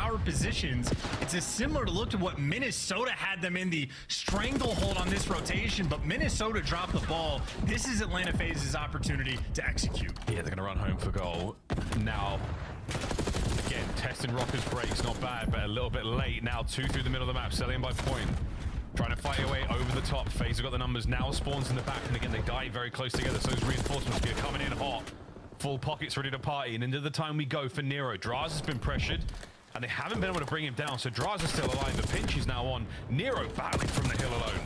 tower positions. It's a similar look to what Minnesota had them in the stranglehold on this rotation, but Minnesota dropped the ball. This is Atlanta FaZe's opportunity to execute. Yeah, they're gonna run home for goal. Now, again, testing Rocker's brakes, not bad, but a little bit late. Now 2 through the middle of the map, selling by point. Trying to fight your way over the top. FaZe have got the numbers now, spawns in the back, and again, they die very close together, so those reinforcements are coming in hot. Full pockets ready to party, and into the time we go for Nero. Draz has been pressured, and they haven't been able to bring him down, so Draz is still alive. The pinch is now on. Nero battling from the hill alone.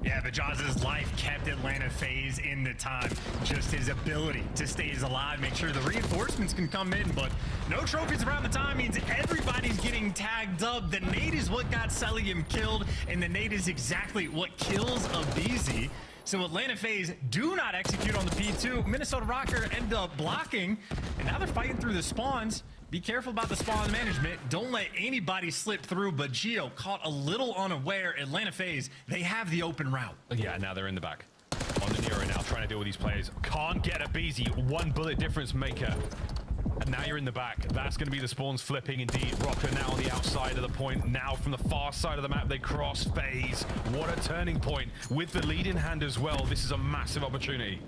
Yeah, but Draz's life kept Atlanta FaZe in the time. Just his ability to stay alive, make sure the reinforcements can come in, but no trophies around the time means everybody's getting tagged up. The nade is what got Celium killed, and the nade is exactly what kills Abizi. So Atlanta FaZe do not execute on the P2. Minnesota Rocker end up blocking, and now they're fighting through the spawns. Be careful about the spawn management. Don't let anybody slip through, but Geo caught a little unaware. Atlanta FaZe, they have the open route. Yeah, now they're in the back. On the Nero now, trying to deal with these players. Can't get a BZ. 1 bullet difference maker. And now you're in the back. That's going to be the spawns flipping indeed. Rocker now on the outside of the point. Now from the far side of the map, they cross FaZe. What a turning point. With the lead in hand as well, this is a massive opportunity.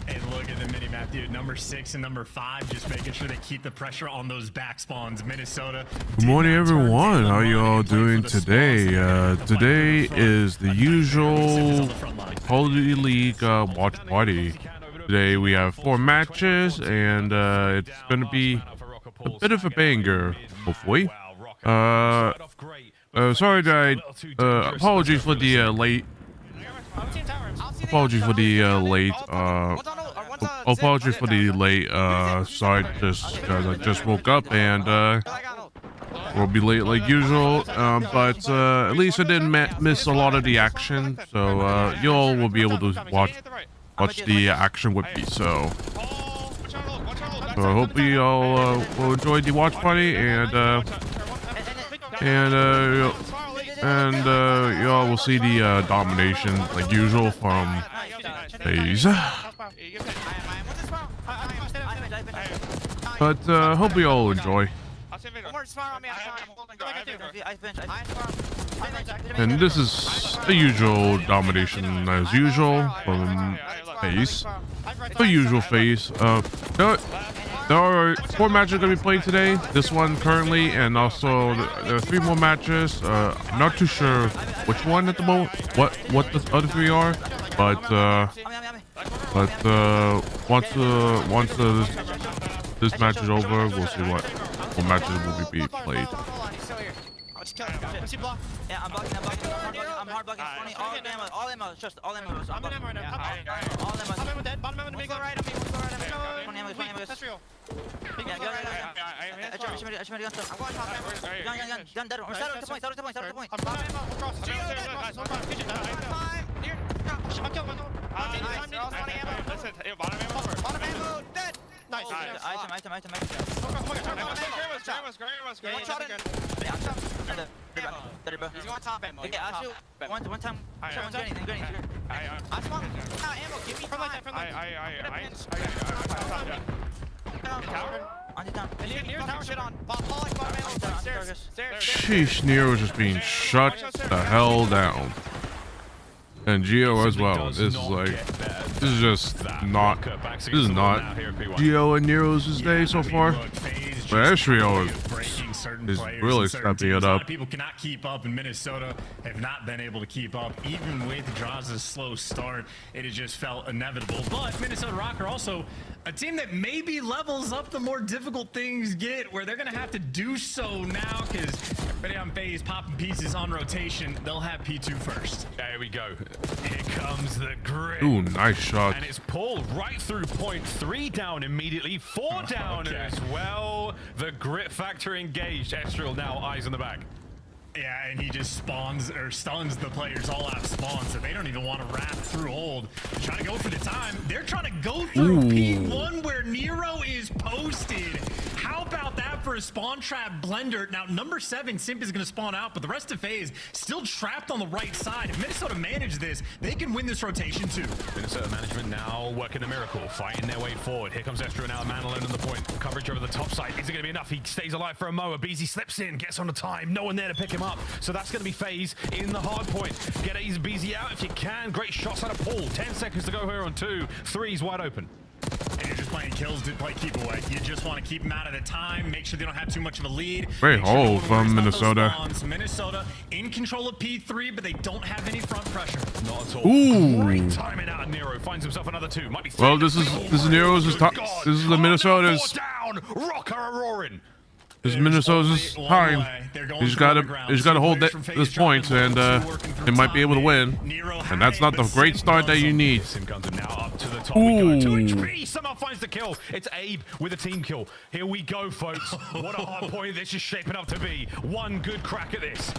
And look at the mini-map, dude. Number 6 and number 5, just making sure they keep the pressure on those back spawns. Minnesota. Good morning, everyone. How you all doing today? Today is the usual Holy League watch party. Today we have 4 matches, and it's going to be a bit of a banger, hopefully. Sorry that apologies for the late. Apologies for the late. Apologies for the late. Sorry, I just woke up and we'll be late like usual. But at least I didn't miss a lot of the action, so you all will be able to watch the action with me. So I hope you all will enjoy the watch party, and y'all will see the domination like usual from FaZe. But hope you all enjoy. And this is the usual domination as usual from FaZe. The usual FaZe. There are 4 matches going to be played today. This one currently, and also there are 3 more matches. I'm not too sure which one at the moment. What the other 3 are, but once this match is over, we'll see what matches will be played. Yeah, I'm blocking. I'm hard blocking. All ammo, just all ammo. I'm in ammo right now. All ammo. Top ammo dead. Bottom ammo to me. Go right on me. 20 ammo. 20 ammo. Yeah, go right. I should make a gun stuff. I'm going top ammo. Gun dead. Or settle to point. Settle to point. I'm top ammo. Across. Geo dead. Kitchen dead. Near. I'm killing one. Time ammo. That's it. Bottom ammo. Bottom ammo dead. Nice. Item. One shot in. He's going top ammo. Yeah, I'll shoot. One time. Someone's getting. I spawned ammo. Give me time. Near tower shit on. Sheesh, Nero is just being shut the hell down. And Geo as well. This is not Geo and Nero's day so far. But Astrio is really stepping it A lot up. of people cannot keep up, and Minnesota have not been able to keep up. Even with Draz's slow start, it has just felt inevitable. But Minnesota Rocker also a team that maybe levels up the more difficult things get, where they're going to have to do so now, because everybody on FaZe popping pieces on rotation. They'll have P2 first. There we go. Here comes the grip. Ooh, nice shot. And it's pulled right through point. 3 down immediately. 4 down as well. The grit factor engaged. Estriel now eyes on the back. Yeah, and he just stuns the players all out of spawn, so they don't even want to wrap through hold. They're trying to go for the time. They're trying to go through P1 where Nero is posted. How about that for a spawn trap blender? Now, number 7, Simp is going to spawn out, but the rest of FaZe still trapped on the right side. If Minnesota manage this, they can win this rotation too. Minnesota management now working a miracle, fighting their way forward. Here comes Estro now, man alone on the point. Coverage over the top side. Is it going to be enough? He stays alive for a Moa. BZ slips in, gets on the time. No one there to pick him up. So that's going to be FaZe in the hard point. Get BZ out if you can. Great shots out of Paul. 10 seconds to go here on 2. 3's wide open. And you're just playing kills to play keep away. You just want to keep them out of the time, make sure they don't have too much of a lead. Great hole from Minnesota. Minnesota in control of P3, but they don't have any front pressure. Not at all. Ooh. Great timing out of Nero. Finds himself another 2. Might be Well, this is Nero's top. This is the Minnesota's. Down. Rocker are roaring. This is Minnesota's time. He's got to hold this point, and they might be able to win. And that's not the great start that you need. Sim comes in now up to the top. We go. 2 HP. Somehow finds the kill. It's Abe with a team kill. Here we go, folks. What a hard point this is shaping up to be. One good crack at this.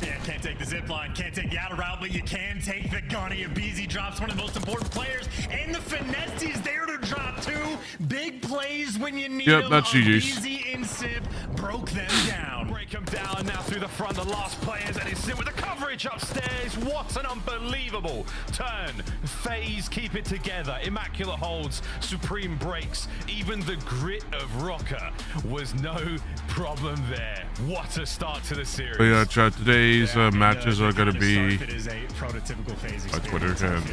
Yeah, can't take the zip line, can't take the outer route, but you can take the gunny. BZ drops one of the most important players, and the finesse is there to drop 2 big plays when you need them. That's GG's. BZ and Sip broke them down. Break them down now through the front. The last players, and it's Sip with the coverage upstairs. What an unbelievable turn. FaZe keep it together. Immaculate holds, supreme breaks. Even the grit of Rocker was no problem there. What a start to the series. But yeah, chat, today's matches are going to be on Twitter and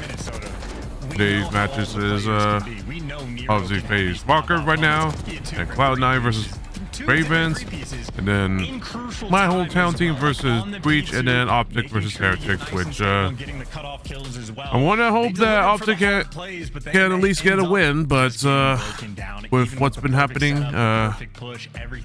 Minnesota. Today's matches is obviously FaZe Walker right now, and Cloud9 versus Ravens, and then my hometown team versus Breach, and then Optic versus Heretics, which I want to hope that Optic can at least get a win, but with what's been happening,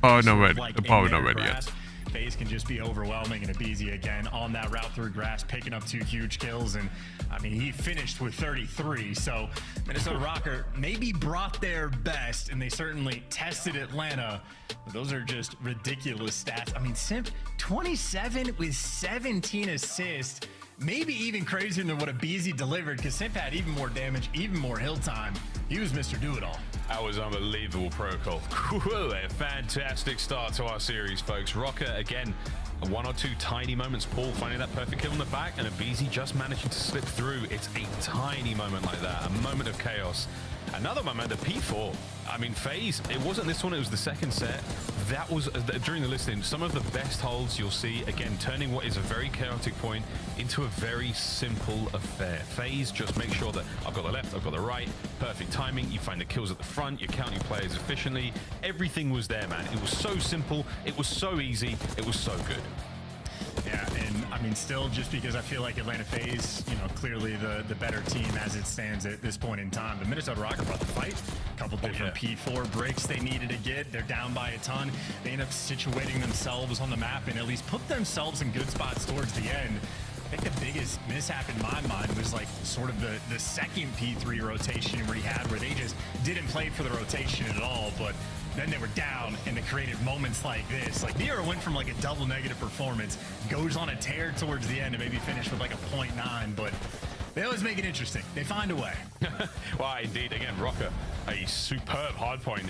probably not ready yet. FaZe can just be overwhelming, and Abizi again on that route through grass, picking up 2 huge kills, and I mean, he finished with 33, so Minnesota Rocker maybe brought their best, and they certainly tested Atlanta, but those are just ridiculous stats. I mean, Simp 27 with 17 assists, maybe even crazier than what Abizi delivered, because Simp had even more damage, even more hill time. He was Mr. Do-It-All. That was unbelievable protocol. A fantastic start to our series, folks. Rocker, again, 1 or 2 tiny moments. Paul finding that perfect kill in the back, and Abizi just managing to slip through. It's a tiny moment like that, a moment of chaos. Another moment, the P4. I mean, FaZe, it wasn't this one, it was the second set. That was, during the listing, some of the best holds you'll see, again, turning what is a very chaotic point into a very simple affair. FaZe just make sure that I've got the left, I've got the right, perfect timing, you find the kills at the front, you count your players efficiently. Everything was there, man. It was so simple, it was so easy, it was so good. Yeah, and I mean, still, just because I feel like Atlanta FaZe, you know, clearly the better team as it stands at this point in time. The Minnesota Rocker brought the fight. A couple different P4 breaks they needed to get. They're down by a ton. They end up situating themselves on the map and at least put themselves in good spots towards the end. I think the biggest mishap in my mind was like sort of the second P3 rotation where they just didn't play for the rotation at all, but then they were down and they created moments like this. Like Nero went from like a double negative performance, goes on a tear towards the end and maybe finished with like a 0.9, but they always make it interesting. They find a way. Well, indeed, again, Rocker, a superb hardpoint.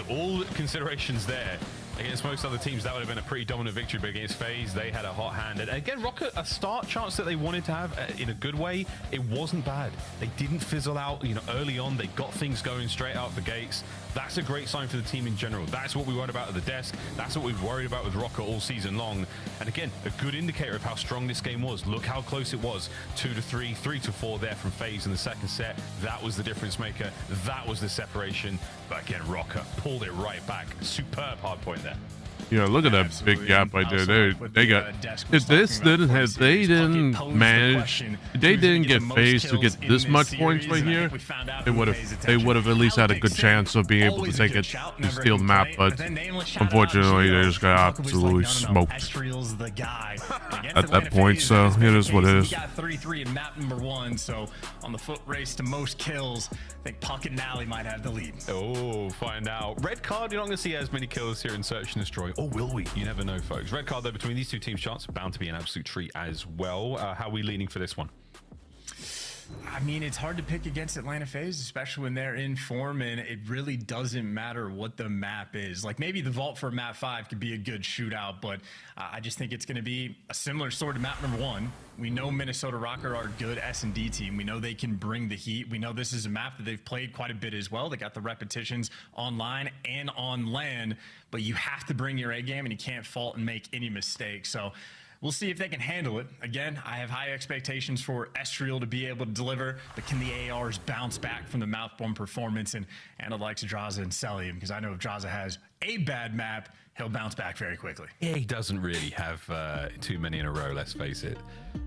All considerations there. Against most other teams, that would have been a pretty dominant victory, but against FaZe, they had a hot hand. And again, Rocker, a start chance that they wanted to have in a good way, it wasn't bad. They didn't fizzle out, you know, early on. They got things going straight out the gates. That's a great sign for the team in general. That's what we worried about at the desk. That's what we've worried about with Rocker all season long. And again, a good indicator of how strong this game was. Look how close it was. 2-3, 3-4 there from FaZe in the second set. That was the difference maker. That was the separation. But again, Rocker pulled it right back. Superb hard point there. Yeah, look at that big gap right there. They got. If this didn't have, they didn't manage. They didn't get FaZe to get this much points right here. They would have at least had a good chance of being able to take it to steal the map. But unfortunately, they just got absolutely smoked at that point. So it is what it is. Got 33 in map number 1. So on the foot race to most kills, I think Puck and Nally might have the lead. Oh, find out. Red card. You're not going to see as many kills here in Search and Destroy. Or will we? You never know, folks. Red card, though, between these two teams' shots, bound to be an absolute treat as well. How are we leaning for this one? I mean, it's hard to pick against Atlanta FaZe, especially when they're in form, and it really doesn't matter what the map is. Like, maybe the vault for map 5 could be a good shootout, but I just think it's going to be a similar sort of map. Number one, we know Minnesota Rocker are a good S&D team. We know they can bring the heat. We know this is a map that they've played quite a bit as well. They got the repetitions online and on LAN, but you have to bring your A game, and you can't fault and make any mistakes. So we'll see if they can handle it. Again, I have high expectations for Estriel to be able to deliver, but can the ARs bounce back from the mouth-bomb performance? And Anna likes Draza and Celium, because I know if Draza has a bad map, he'll bounce back very quickly. Yeah, he doesn't really have too many in a row, let's face it.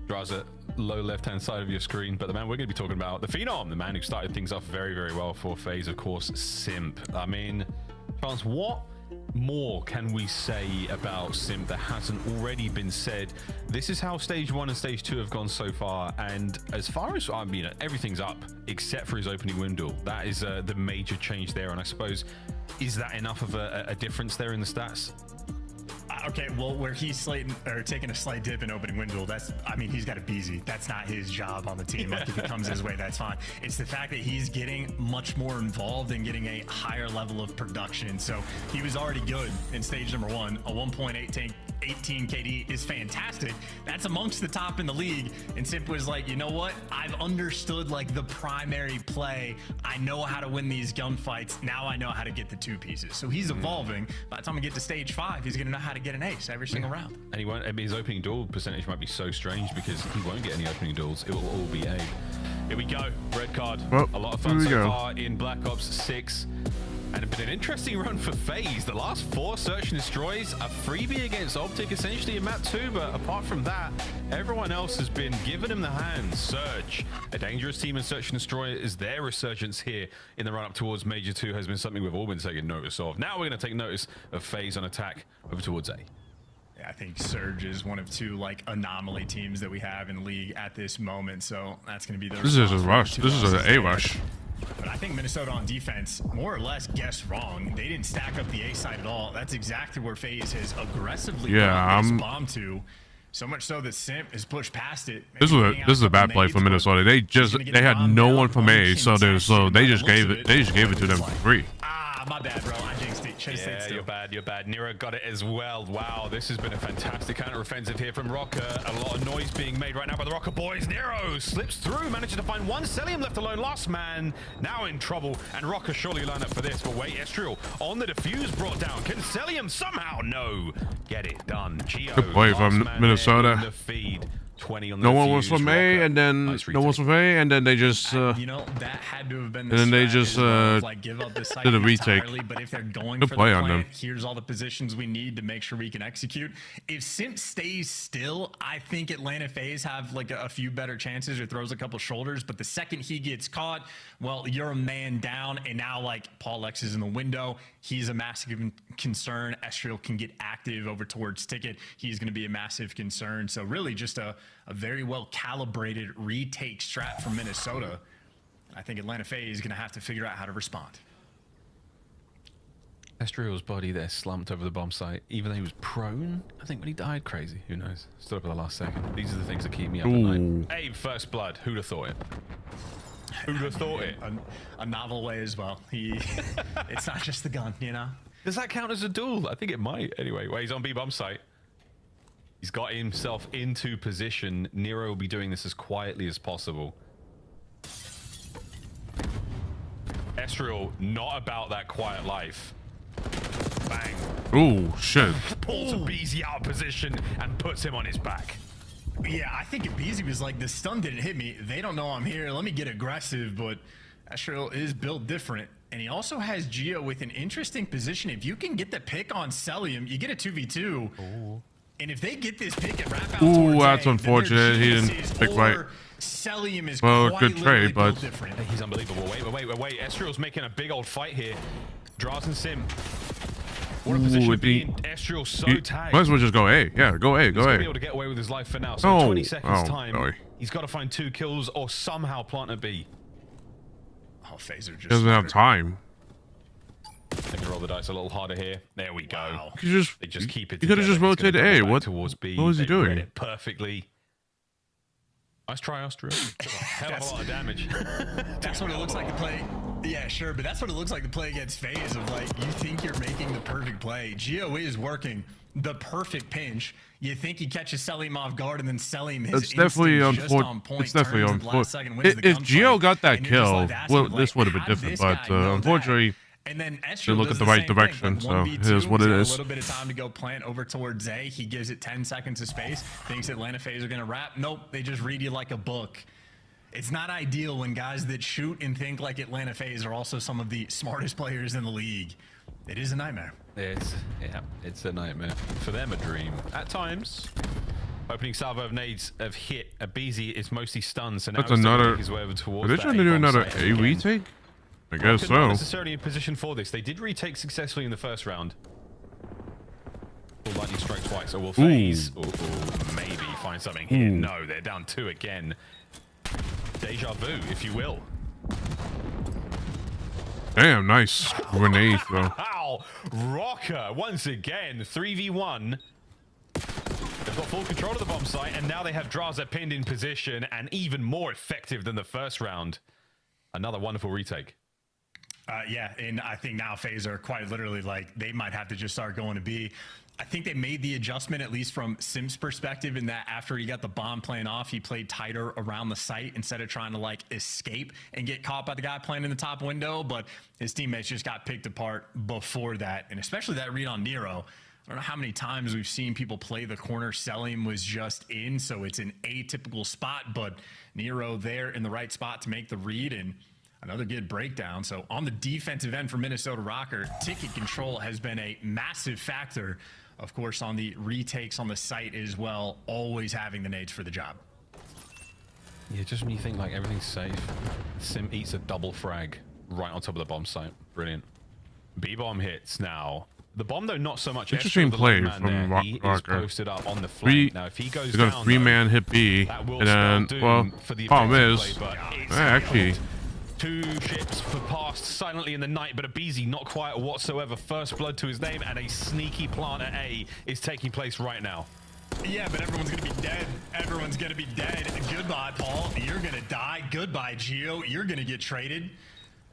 Draza, low left-hand side of your screen, but the man we're going to be talking about, the Phenom, the man who started things off very, very well for FaZe, of course, Simp. I mean, Chance, what more can we say about Simp that hasn't already been said? This is how stage 1 and stage 2 have gone so far, and as far as, I mean, everything's up except for his opening window. That is the major change there, and I suppose, is that enough of a difference there in the stats? Okay, well, where he's taking a slight dip in opening window, that's, I mean, he's got a BZ. That's not his job on the team. Like, if it comes his way, that's fine. It's the fact that he's getting much more involved and getting a higher level of production. So he was already good in stage number 1. A 1.18 KD is fantastic. That's amongst the top in the league. And Simp was like, you know what? I've understood like the primary play. I know how to win these gunfights. Now I know how to get the 2 pieces. So he's evolving. By the time we get to stage 5, he's going to know how to get an ace every single round. And he won't. I mean, his opening duel percentage might be so strange because he won't get any opening duels. It will all be A. Here we go. Red card. Well, a lot of fun so far in Black Ops 6. And it's been an interesting run for FaZe. The last 4 search and destroys, a freebie against Optic, essentially in map 2. But apart from that, everyone else has been giving him the hand. Surge, a dangerous team in search and destroy, is their resurgence here in the run up towards Major 2 has been something we've all been taking notice of. Now we're going to take notice of FaZe on attack over towards A. I think Surge is one of 2 like anomaly teams that we have in the league at this moment, so that's going to be the. This is a rush. This is an A rush. But I think Minnesota on defense more or less guessed wrong. They didn't stack up the A side at all. That's exactly where FaZe has aggressively bomb to. So much so that Simp has pushed past it. This is a bad play for Minnesota. They had no one from A, so they just gave it to them for free. My bad, bro. I jinxed it. Yeah, you're bad. Nero got it as well. Wow, this has been a fantastic counter-offensive here from Rocker. A lot of noise being made right now by the Rocker boys. Nero slips through, manages to find one. Celium left alone. Last man now in trouble, and Rocker surely line up for this. But wait, Estriel on the defuse brought down. Can Celium somehow? No. Get it done. Gio, good play from Minnesota. The feed. 20 on the no one was from A, and then no one's from A, and then they just you know, that had to have been the and then they just like give up the site did a retake. But if they're going good for play the on them. Here's all the positions we need to make sure we can execute. If Simp stays still, I think Atlanta FaZe have like a few better chances or throws a couple shoulders, but the second he gets caught, well, you're a man down, and now like Paul X is in the window. He's a massive concern. Estriel can get active over towards Ticket. He's going to be a massive concern. So really just a very well calibrated retake strat from Minnesota. I think Atlanta FaZe is going to have to figure out how to respond. Estriel's body there slumped over the bomb site, even though he was prone. I think when he died, crazy. Who knows? Stood up at the last second. These are the things that keep me up at night. Abe, first blood. Who'd have thought it? Who'd have thought it? A novel way as well. It's not just the gun, you know? Does that count as a duel? I think it might. Anyway, well, he's on B bomb site. He's got himself into position. Nero will be doing this as quietly as possible. Estriel, not about that quiet life. Bang. Oh, shit. Pulls a BZ out of position and puts him on his back. Yeah, I think if BZ was like, the stun didn't hit me, they don't know I'm here, let me get aggressive, but Estriel is built different. And he also has Gio with an interesting position. If you can get the pick on Celium, you get a 2v2. Ooh. And if they get this pick and wrap out ooh, that's unfortunate. He didn't pick right. Celium is well, good trade, but he's unbelievable. Wait. Estriel's making a big old fight here. Draws and Sim. What a position to be in. Estriel so tagged. Might as well just go A. Yeah, go A. Go He's A. Gonna be able to get away with his life for now. So 20 seconds time. No. He's got to find 2 kills or somehow plant a B. Oh, Phaser just doesn't have time. They can roll the dice a little harder here. There we go. Wow. They just keep it. You could have just rotated A. What towards B. was he doing? Read it perfectly. Nice try, Austria. Hell of a lot of damage. That's what it looks like to play. Yeah, sure, but that's what it looks like to play against FaZe. Of like, you think you're making the perfect play. Gio is working the perfect pinch. You think he catches Selim off guard, and then Selim his It's definitely unfortunate. It's definitely unfortunate. If Gio got that kill, well, this would have been different. But unfortunately, and then they look at the right direction, so it is what it is. A little bit of time to go plant over towards A. He gives it 10 seconds of space. Thinks Atlanta FaZe are going to wrap. Nope, they just read you like a book. It's not ideal when guys that shoot and think like Atlanta FaZe are also some of the smartest players in the league. It is a nightmare. It's a nightmare. For them, a dream. At times, opening salvo of nades have hit. Abizi is mostly stunned, so now That's he's another. his way over towards Are they trying to do another A again. retake? I guess Not so. necessarily in position for this. They did retake successfully in the first round. Will lightning strike twice, or will FaZe maybe find something here. No, they're down 2 again. Deja vu, if you will. Damn, nice grenade throw. Wow, Rocker once again 3v1. They've got full control of the bomb site, and now they have Draza pinned in position and even more effective than the first round. Another wonderful retake. Yeah, and I think now FaZe are quite literally like they might have to just start going to B. I think they made the adjustment, at least from Sim's perspective, in that after he got the bomb playing off, he played tighter around the site instead of trying to like escape and get caught by the guy playing in the top window. But his teammates just got picked apart before that, and especially that read on Nero. I don't know how many times we've seen people play the corner. Selim was just in, so it's an atypical spot, but Nero there in the right spot to make the read, and another good breakdown. So on the defensive end for Minnesota Rocker, ticket control has been a massive factor. Of course, on the retakes on the site as well, always having the nades for the job. Yeah, just when you think like everything's safe, Sim eats a double frag right on top of the bomb site. Brilliant. B-bomb hits now. The bomb, though, not so much. Interesting play from Rocker. He is posted up on the flank. Now, if he goes down, got a 3-man hit B, and then, well, problem is, actually, 2 ships for past silently in the night, but Abizi not quiet whatsoever. First blood to his name, and a sneaky plant at A is taking place right now. Yeah, but everyone's gonna be dead. Everyone's gonna be dead. Goodbye, Paul. You're gonna die. Goodbye, Gio. You're gonna get traded,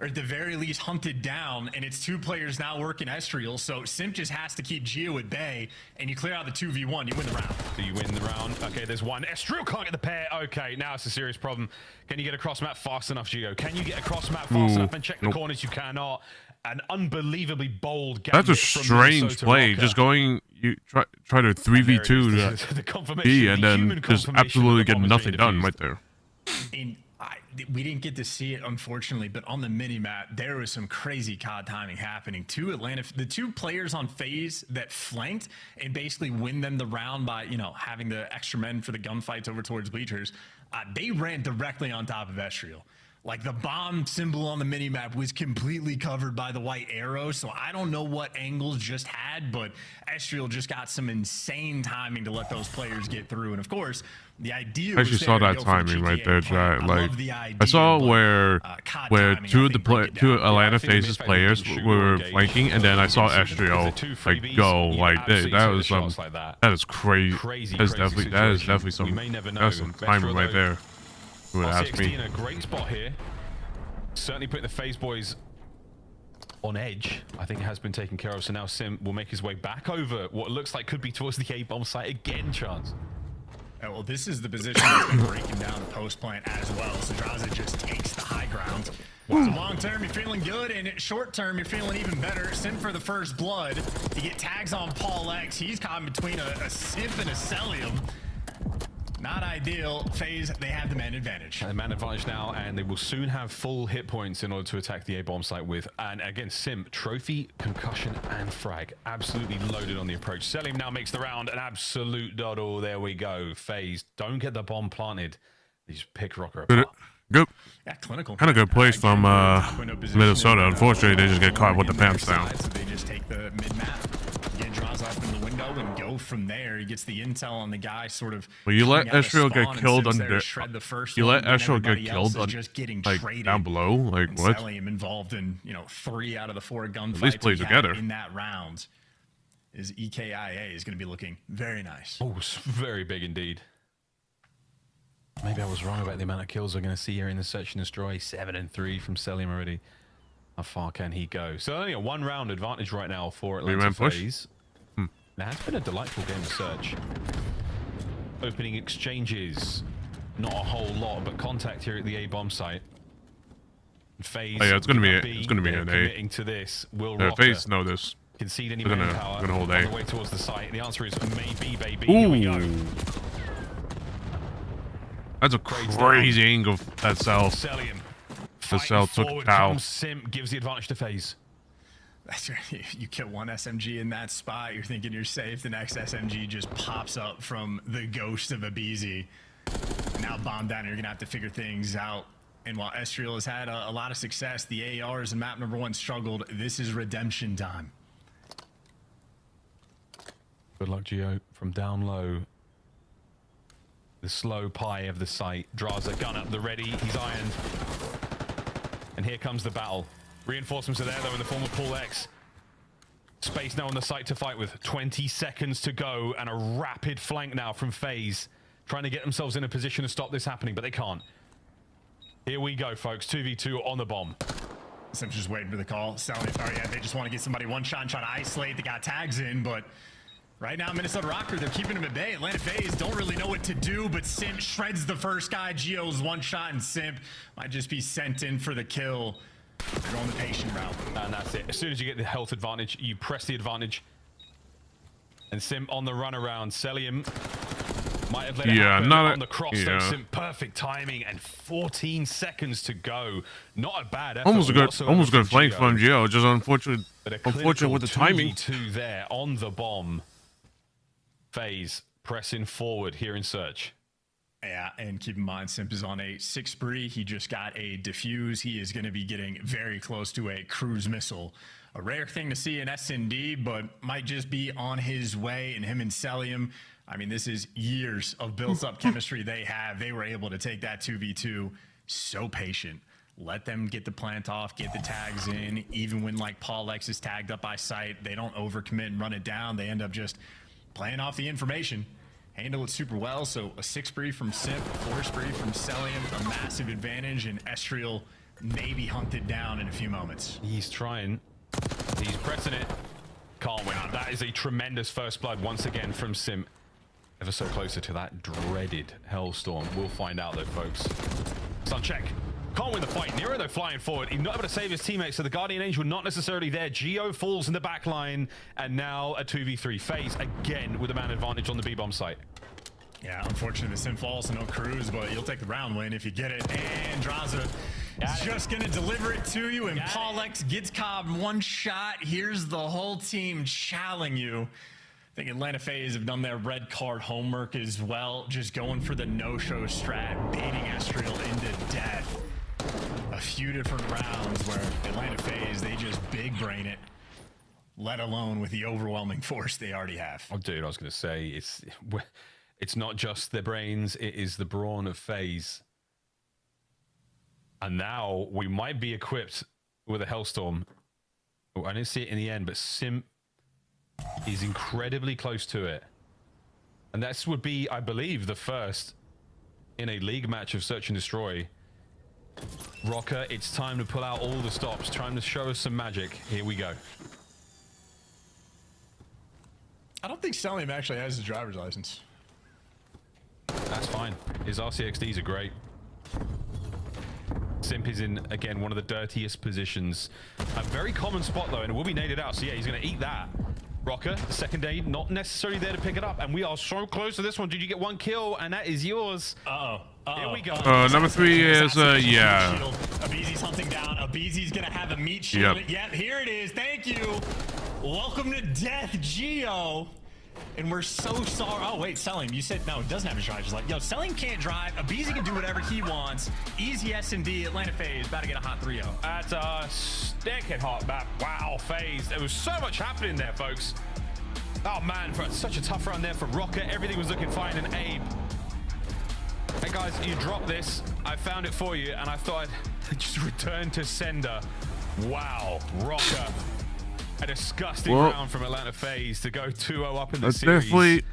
or at the very least hunted down, and it's 2 players now working Estriel, so Simp just has to keep Gio at bay, and you clear out the 2v1, you win the round. Do you win the round? Okay, there's one. Estriel can't get the pair. Okay, now it's a serious problem. Can you get across map fast enough, Gio? Can you get across map fast enough and check the corners? You cannot. An unbelievably bold gambit. That's a strange play. Rocker. Just going, you try to 3v2 the confirmation, B, and then just absolutely get nothing done right there. And we didn't get to see it, unfortunately, but on the mini-map, there was some crazy COD timing happening. The 2 players on FaZe that flanked and basically win them the round by, you know, having the extra men for the gunfights over towards bleachers, they ran directly on top of Estriel. Like, the bomb symbol on the minimap was completely covered by the white arrow, so I don't know what angles just had, but Estriel just got some insane timing to let those players get through. And of course, the idea I actually saw that timing right there, chat. Like, I saw where 2 Atlanta FaZe's players were flanking, and then I saw Estriel like go like this. That was that is crazy. That is definitely some timing right there. Would ask me. in a great spot here. Certainly putting the FaZe boys on edge. I think it has been taken care of. So now Sim will make his way back over what looks like could be towards the A-bomb site again, Chance. Well, this is the position that's been breaking down the post plant as well. So Draza just takes the high ground. So long term, you're feeling good, and short term, you're feeling even better. Sim for the first blood. You get tags on Paul X. He's caught in between a Simp and a Celium. Not ideal. FaZe, they have the man advantage. The man advantage now, and they will soon have full hit points in order to attack the A-bomb site with, and again, Sim, trophy, concussion, and frag. Absolutely loaded on the approach. Selim now makes the round, an absolute doddle. There we go. FaZe, don't get the bomb planted. They just pick Rocker apart. Good. Yeah, clinical. Kind of good place from Minnesota. Unfortunately, they just get caught with the pants down. So they just take the mid-map, get draws off from the window, and go from there. He gets the intel on the guy sort of. Well, you let Estriel get killed under. You let Estriel get killed like down below. Like what? Selim involved in 3 out of the 4 gunfights. At least play together in that round. Is EKIA is going to be looking very nice. Oh, very big indeed. Maybe I was wrong about the amount of kills we're going to see here in the Search and Destroy. 7 and 3 from Selim already. How far can he go? So only a 1 round advantage right now for Atlanta FaZe. It has been a delightful game of Search. Opening exchanges. Not a whole lot, but contact here at the A bomb site. FaZe. Oh yeah, it's gonna be an A. Committing to this. Will Rocker FaZe know this. concede any We're manpower gonna hold A. on the way towards the site? The answer is maybe, baby. Here we go. Ooh. That's a crazy angle. That cell. Selim. The cell took forward Tau. comes Simp, gives the advantage to FaZe. That's right. You kill one SMG in that spot, you're thinking you're safe. The next SMG just pops up from the ghost of a BZ. Now bomb down, you're gonna have to figure things out. And while Estriel has had a lot of success, the ARs and map number 1 struggled. This is redemption time. Good luck, Gio. From down low. The slow pie of the site. Draws a gun up the ready. He's ironed. And here comes the battle. Reinforcements are there, though, in the form of Paul X. Space now on the site to fight with. 20 seconds to go, and a rapid flank now from FaZe. Trying to get themselves in a position to stop this happening, but they can't. Here we go, folks. 2v2 on the bomb. Simp's just waiting for the call. Selling it. Yeah, they just want to get somebody one shot and try to isolate. They got tags in, but right now, Minnesota Rocker, they're keeping him at bay. Atlanta FaZe don't really know what to do, but Simp shreds the first guy. Geo's one shot, and Simp might just be sent in for the kill. They're going the patient route. And that's it. As soon as you get the health advantage, you press the advantage. And Simp on the run around. Selim might have let it happen on the cross. Though. Simp, perfect timing, and 14 seconds to go. Not a bad effort. Almost good flank from Gio. Just unfortunate with the timing. 2v2 there on the bomb. FaZe pressing forward here in Search. Yeah, and keep in mind, Simp is on a 6 spree. He just got a defuse. He is going to be getting very close to a cruise missile. A rare thing to see in S&D, but might just be on his way. And him and Selim, I mean, this is years of built-up chemistry they have. They were able to take that 2v2. So patient. Let them get the plant off, get the tags in. Even when, like, Paul X is tagged up by sight, they don't overcommit and run it down. They end up just playing off the information. Handle it super well. So a 6 spree from Simp, 4 spree from Selim, a massive advantage, and Estriel may be hunted down in a few moments. He's trying. He's pressing it. Can't win. That is a tremendous first blood once again from Simp. Ever so closer to that dreaded Hellstorm. We'll find out though, folks. Sun check. Can't win the fight. Nero, though, flying forward. He's not able to save his teammates, so the Guardian Angel not necessarily there. Geo falls in the back line, and now a 2v3. FaZe again with a man advantage on the B-bomb site. Yeah, unfortunately, the Sim falls, so no cruise, but you'll take the round win if you get it. And Draza is just going to deliver it to you, and Paul X gets Cobb one shot. Here's the whole team challenging you. I think Atlanta FaZe have done their red card homework as well, just going for the no-show strat, baiting Estriel into death. A few different rounds where Atlanta FaZe, they just big brain it, let alone with the overwhelming force they already have. Oh, dude, I was going to say, it's not just the brains, it is the brawn of FaZe. And now we might be equipped with a Hellstorm. Oh, I didn't see it in the end, but Simp is incredibly close to it. And this would be, I believe, the first in a league match of Search and Destroy. Rocker, it's time to pull out all the stops. Time to show us some magic. Here we go. I don't think Selim actually has his driver's license. That's fine. His RCXDs are great. Simp is in, again, one of the dirtiest positions. A very common spot, though, and it will be naded out. So, yeah, he's going to eat that. Rocker, the second aid, not necessarily there to pick it up. And we are so close to this one. Did you get one kill? And that is yours. Here we go. Number 3 is, yeah. Abizi's hunting down. Abizi's going to have a meat shield. Yep, here it is. Thank you. Welcome to death, Geo. And we're so sorry. Oh, wait, Selim, you said no, it doesn't have a driver's license. Yo, Selim can't drive. Abizi can do whatever he wants. Easy S&D. Atlanta FaZe about to get a hot 3-0. That's a stinking hot map. Wow, FaZe. There was so much happening there, folks. Oh, man, for such a tough run there for Rocker. Everything was looking fine. And Abe, hey, guys, you dropped this. I found it for you, and I thought I'd just return to sender. Wow, Rocker. A disgusting round from Atlanta FaZe to go 2-0 up in the series.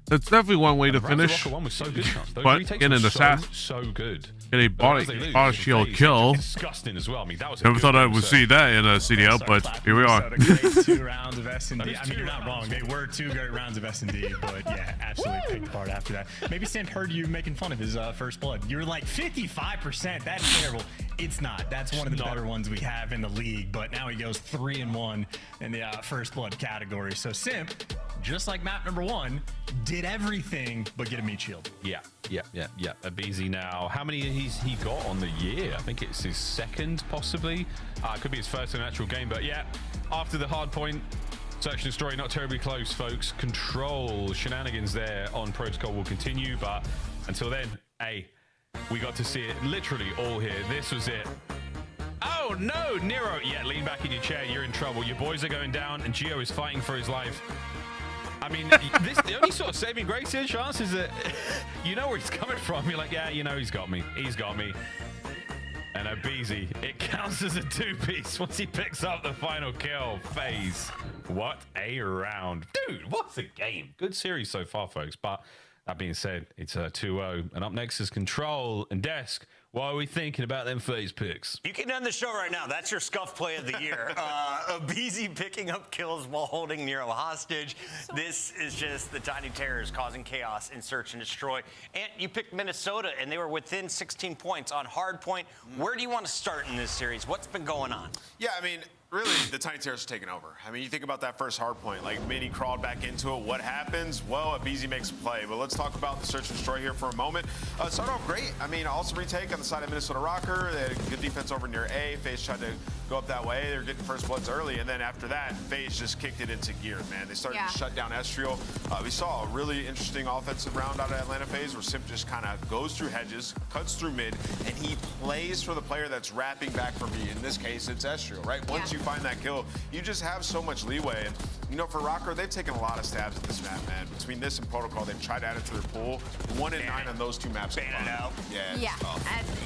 That's definitely one way to Round finish. Rocker one was so good, Chance. Those But retakes getting were an assassin, so good. get a body shield kill. Disgusting as well. I mean, that was. Never thought I would see that in a CDL, but here we are. Great 2 rounds of S&D. I mean, you're not wrong. They were 2 great rounds of S&D, but yeah, absolutely picked apart after that. Maybe Simp heard you making fun of his first blood. You're like 55%. That's terrible. It's not. That's one of the better ones we have in the league, but now he goes 3-1 in the first blood category. So Simp, just like map number 1, did everything but get a meat shield. Yeah. Abizi now. How many he got on the year? I think it's his second, possibly. It could be his first in an actual game, but yeah. After the hard point, search and destroy, not terribly close, folks. Control shenanigans there on Protocol will continue, but until then, hey, we got to see it literally all here. This was it. Oh no, Nero. Yeah, lean back in your chair. You're in trouble. Your boys are going down, and Gio is fighting for his life. I mean, the only sort of saving grace here, Chance, is that you know where he's coming from. You're like, yeah, you know, he's got me. He's got me. And Abizi, it counts as a 2-piece once he picks up the final kill. FaZe. What a round. Dude, what's a game? Good series so far, folks. But that being said, it's a 2-0. And up next is Control and Desk. What are we thinking about them FaZe picks? You can end the show right now. That's your scuff play of the year. Abizi picking up kills while holding Nero hostage. This is just the Tiny Terrors causing chaos in search and destroy. And you picked Minnesota, and they were within 16 points on hard point. Where do you want to start in this series? What's been going on? Yeah, I mean, really, the Tiny Terrors are taking over. I mean, you think about that first hard point, like Mini crawled back into it. What happens? Well, Abizi makes a play. But let's talk about the search and destroy here for a moment. Started off great. I mean, awesome retake on the side of Minnesota Rocker. They had good defense over near A. FaZe tried to go up that way. They were getting first bloods early. And then after that, FaZe just kicked it into gear, man. They started to shut down Estriel. We saw a really interesting offensive round out of Atlanta FaZe where Simp just kind of goes through hedges, cuts through mid, and he plays for the player that's wrapping back for me. In this case, it's Estriel, right? Once you find that kill, you just have so much leeway. And, you know, for Rocker, they've taken a lot of stabs at this map, man. Between this and Protocol, they've tried to add it to their pool. 1 and 9 on those 2 maps. Ban it out. Yeah.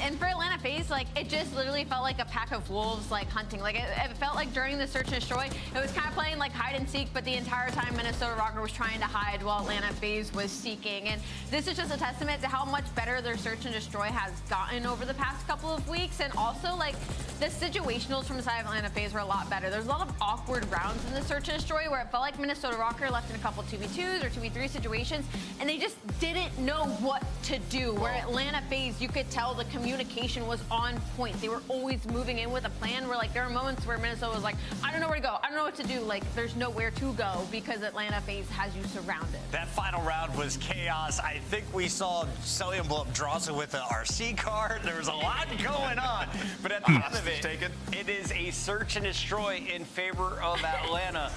And for Atlanta FaZe, like, it just literally felt like a pack of wolves, like, hunting. Like, it felt like during the search and destroy, it was kind of playing like hide and seek, but the entire time Minnesota Rocker was trying to hide while Atlanta FaZe was seeking. And this is just a testament to how much better their search and destroy has gotten over the past couple of weeks. And also, like, the situationals from the side of Atlanta FaZe were a lot better. There's a lot of awkward rounds in the search and destroy where it felt like Minnesota Rocker left in a couple 2v2s or 2v3 situations, and they just didn't know what to do. Where Atlanta FaZe, you could tell the communication was on point. They were always moving in with a plan, where like there were moments where Minnesota was like, I don't know where to go, I don't know what to do. Like, there's nowhere to go because Atlanta FaZe has you surrounded. That final round was chaos. I think we saw Celian blow up Drawza with an RC card. There was a lot going on, but at the end of it, it is a search and destroy in favor of Atlanta.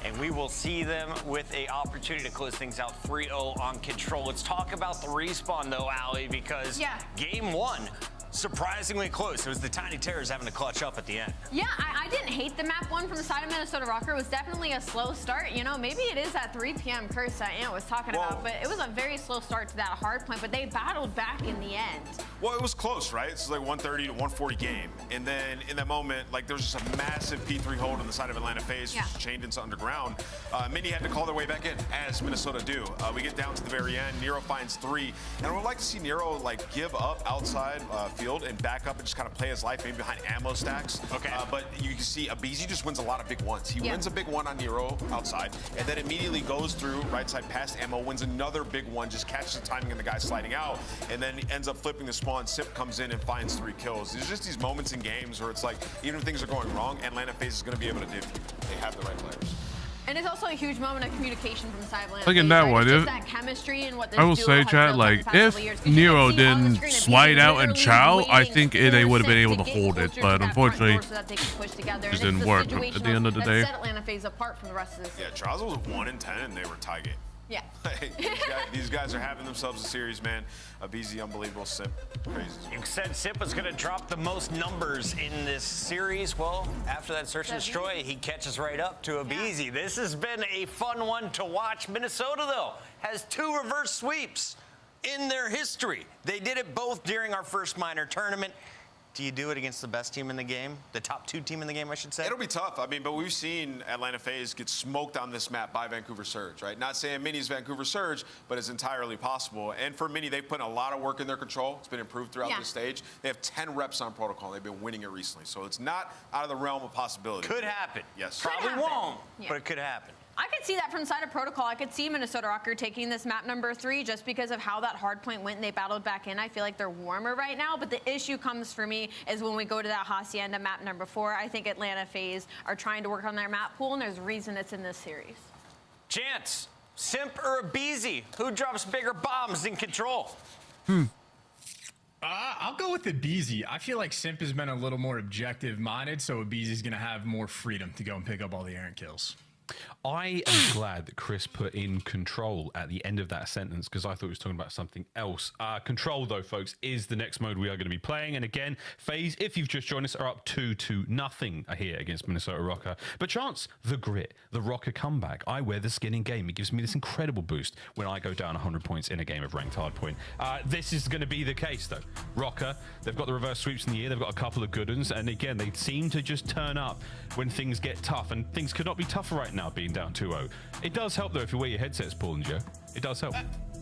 And we will see them with an opportunity to close things out 3-0 on Control. Let's talk about the respawn, though, Allie, because game 1, surprisingly close. It was the Tiny Terrors having to clutch up at the end. Yeah, I didn't hate the map 1 from the side of Minnesota Rocker. It was definitely a slow start. You know, maybe it is that 3 p.m. curse that Ant was talking about, but it was a very slow start to that hard point, but they battled back in the end. Well, it was close, right? It's like 130 to 140 game. And then in that moment, like, there's just a massive P3 hold on the side of Atlanta FaZe, chained into underground. Mini had to call their way back in, as Minnesota do. We get down to the very end. Nero finds 3. And I would like to see Nero, like, give up outside field and back up and just kind of play his life, maybe behind ammo stacks. Okay. But you can see Abizi just wins a lot of big ones. He wins a big one on Nero outside, and then immediately goes through right side past ammo, wins another big one, just catches the timing of the guy sliding out, and then ends up flipping the spawn. Sip comes in and finds 3 kills. There's just these moments in games where it's like, even if things are going wrong, Atlanta FaZe is going to be able to do. They have the right players. And it's also a huge moment of communication from the side of Atlanta. Look at that one. Just that chemistry and what I will say, chat, like, if Nero didn't slide out and chow, I think they would have been able to hold it. But unfortunately, it just didn't work at the end of the day. Set Atlanta FaZe apart from the rest of this. Yeah, Drawza was 1 in 10, and they were tie game. Yeah. These guys are having themselves a series, man. Abizi, unbelievable. Simp, crazy. You said Simp was going to drop the most numbers in this series. Well, after that search and destroy, he catches right up to Abizi. This has been a fun one to watch. Minnesota, though, has 2 reverse sweeps in their history. They did it both during our first minor tournament. Do you do it against the best team in the game? The top 2 team in the game, I should say? It'll be tough. I mean, but we've seen Atlanta FaZe get smoked on this map by Vancouver Surge, right? Not saying Mini's Vancouver Surge, but it's entirely possible. And for Mini, they've put a lot of work in their control. It's been improved throughout the stage. They have 10 reps on protocol. They've been winning it recently. So it's not out of the realm of possibility. Could happen. Yes. Probably won't, but it could happen. I could see that from the side of Protocol. I could see Minnesota Rocker taking this map number 3 just because of how that hard point went and they battled back in. I feel like they're warmer right now, but the issue comes for me is when we go to that Hacienda map number 4. I think Atlanta FaZe are trying to work on their map pool, and there's a reason it's in this series. Chance, Simp or Abeezy? Who drops bigger bombs in Control? I'll go with Abeezy. I feel like Simp has been a little more objective-minded, so Abeezy's going to have more freedom to go and pick up all the errant kills. I am glad that Chris put in Control at the end of that sentence because I thought he was talking about something else. Control, though, folks, is the next mode we are going to be playing. And again, FaZe, if you've just joined us, are up 2-0 here against Minnesota Rocker. But Chance, the grit, the Rocker comeback. I wear the skin in game. It gives me this incredible boost when I go down 100 points in a game of ranked hardpoint. This is going to be the case, though. Rocker, they've got the reverse sweeps in the year. They've got a couple of good ones. And again, they seem to just turn up when things get tough. And things could not be tougher right now being down 2-0. It does help, though, if you wear your headsets, Paul and Joe. It does help.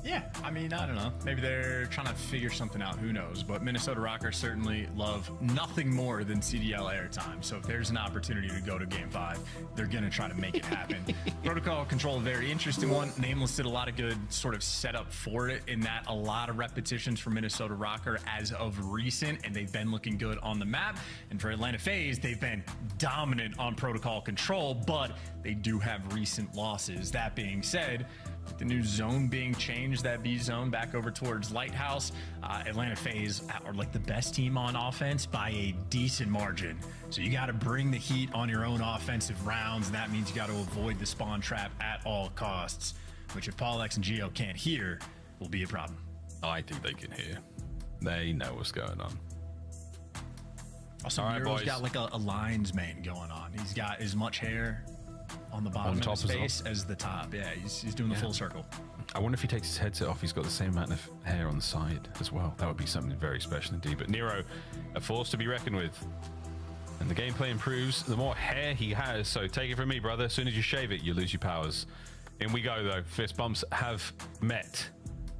Yeah, I mean, I don't know. Maybe they're trying to figure something out. Who knows? But Minnesota Rockers certainly love nothing more than CDL airtime. So if there's an opportunity to go to Game 5, they're going to try to make it happen. Protocol Control, a very interesting one. Nameless did a lot of good sort of setup for it in that a lot of repetitions for Minnesota Rocker as of recent, and they've been looking good on the map. And for Atlanta FaZe, they've been dominant on Protocol Control, but they do have recent losses. That being said, with the new zone being changed, that B zone back over towards Lighthouse, Atlanta FaZe are like the best team on offense by a decent margin. So you got to bring the heat on your own offensive rounds, and that means you got to avoid the spawn trap at all costs, which if Paul X and Gio can't hear, will be a problem. I think they can hear. They know what's going on. Also, all right, Nero's boys. got like a lines mane going on. He's got as much hair on the bottom of his face as the top. Yeah, he's doing the full circle. I wonder if he takes his headset off, he's got the same amount of hair on the side as well. That would be something very special indeed. But Nero, a force to be reckoned with. And the gameplay improves the more hair he has. So take it from me, brother. As soon as you shave it, you lose your powers. In we go, though. Fist bumps have met.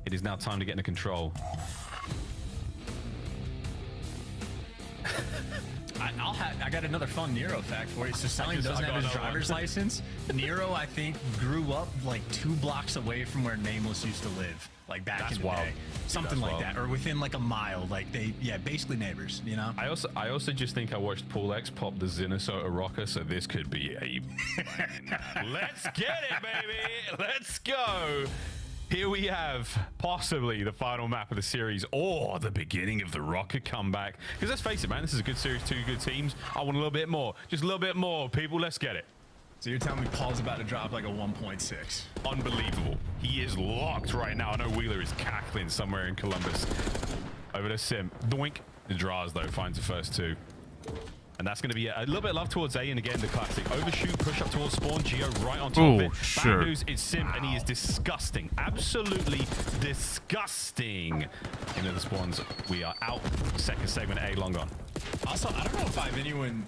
It is now time to get into Control. I got another fun Nero fact for you. So Stelling doesn't have his driver's license. Nero, I think, grew up like 2 blocks away from where Nameless used to live, like back in the day. Something like that, or within like a mile. Like basically neighbors, you know? I also just think I watched Paul X pop the Minnesota Rocker, so this could be a... Let's get it, baby! Let's go! Here we have possibly the final map of the series or the beginning of the Rocker comeback. Because let's face it, man, this is a good series, 2 good teams. I want a little bit more. Just a little bit more, people. Let's get it. So you're telling me Paul's about to drop like a 1.6. Unbelievable. He is locked right now. I know Wheeler is cackling somewhere in Columbus. Over to Sim. Doink. The draws, though, finds the first 2. And that's going to be a little bit of love towards A, and again, the classic overshoot, push up towards spawn, Geo right on top of it. Sure. Bad news, it's Sim, and he is disgusting. Absolutely disgusting. Into the spawns, we are out. Second segment, A, long gone. Also, I don't know if I've anyone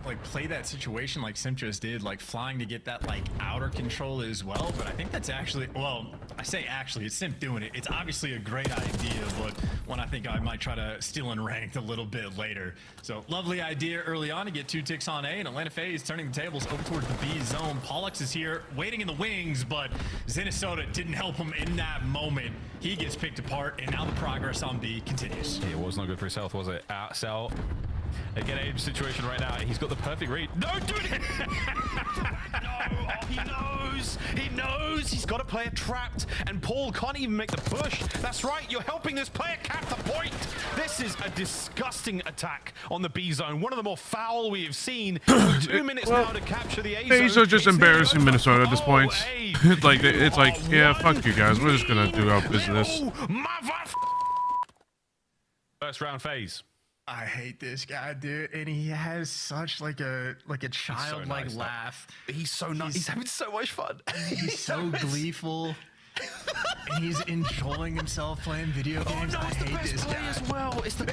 like play that situation like Sim just did, like flying to get that like outer control as well, but I think that's actually, well, I say actually, it's Sim doing it. It's obviously a great idea, but one I think I might try to steal in ranked a little bit later. So lovely idea early on to get 2 ticks on A, and Atlanta FaZe turning the tables over towards the B zone. Pollux is here waiting in the wings, but Minnesota didn't help him in that moment. He gets picked apart, and now the progress on B continues. It was not good for his health, was it? Cell. Again, Abe's situation right now. He's got the perfect read. No, dude! No, he knows. He knows. He's got a player trapped, and Paul can't even make the push. That's right. You're helping this player cap the point. This is a disgusting attack on the B zone. One of the more foul we have seen. 2 minutes now to capture the A zone. These are just embarrassing Minnesota at this point. Like it's like, yeah, fuck you guys. We're just gonna do our business. First round phase. I hate this guy, dude, and he has such like a childlike nice, laugh. He's so nice. He's having so much fun. He's so gleeful, and he's enjoying himself playing video games. No, I it's the hate best this play guy as well. It's the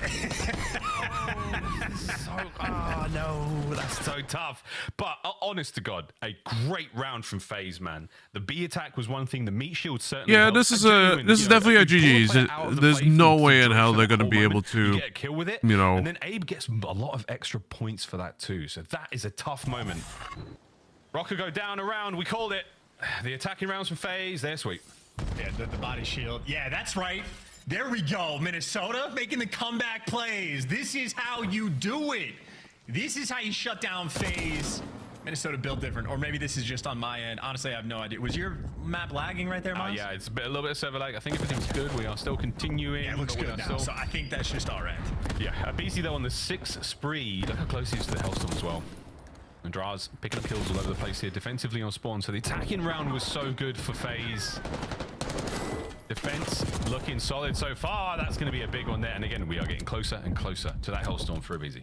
No, that's so tough. But honest to God, a great round from FaZe, man. The B attack was one thing. The meat shield certainly. Yeah, helped. this is definitely a GG's. There's no way in hell they're gonna be able to get a kill with it. You know. And then Abe gets a lot of extra points for that too. So that is a tough moment. Rocker go down around. We called it. The attacking rounds from FaZe. They're sweet. Yeah, the body shield. Yeah, that's right. There we go. Minnesota making the comeback plays. This is how you do it. This is how you shut down FaZe. Minnesota built different, or maybe this is just on my end. Honestly, I have no idea. Was your map lagging right there, Miles? Yeah, it's a little bit of server lag. I think everything's good. We are still continuing. Yeah, it looks good now. So I think that's just our end. Yeah, BC though on the 6th spree. Look how close he is to the Hellstorm as well. And Draz picking up kills all over the place here, defensively on spawn. So the attacking round was so good for FaZe. Defense looking solid so far. That's going to be a big one there. And again, we are getting closer and closer to that Hellstorm for BZ.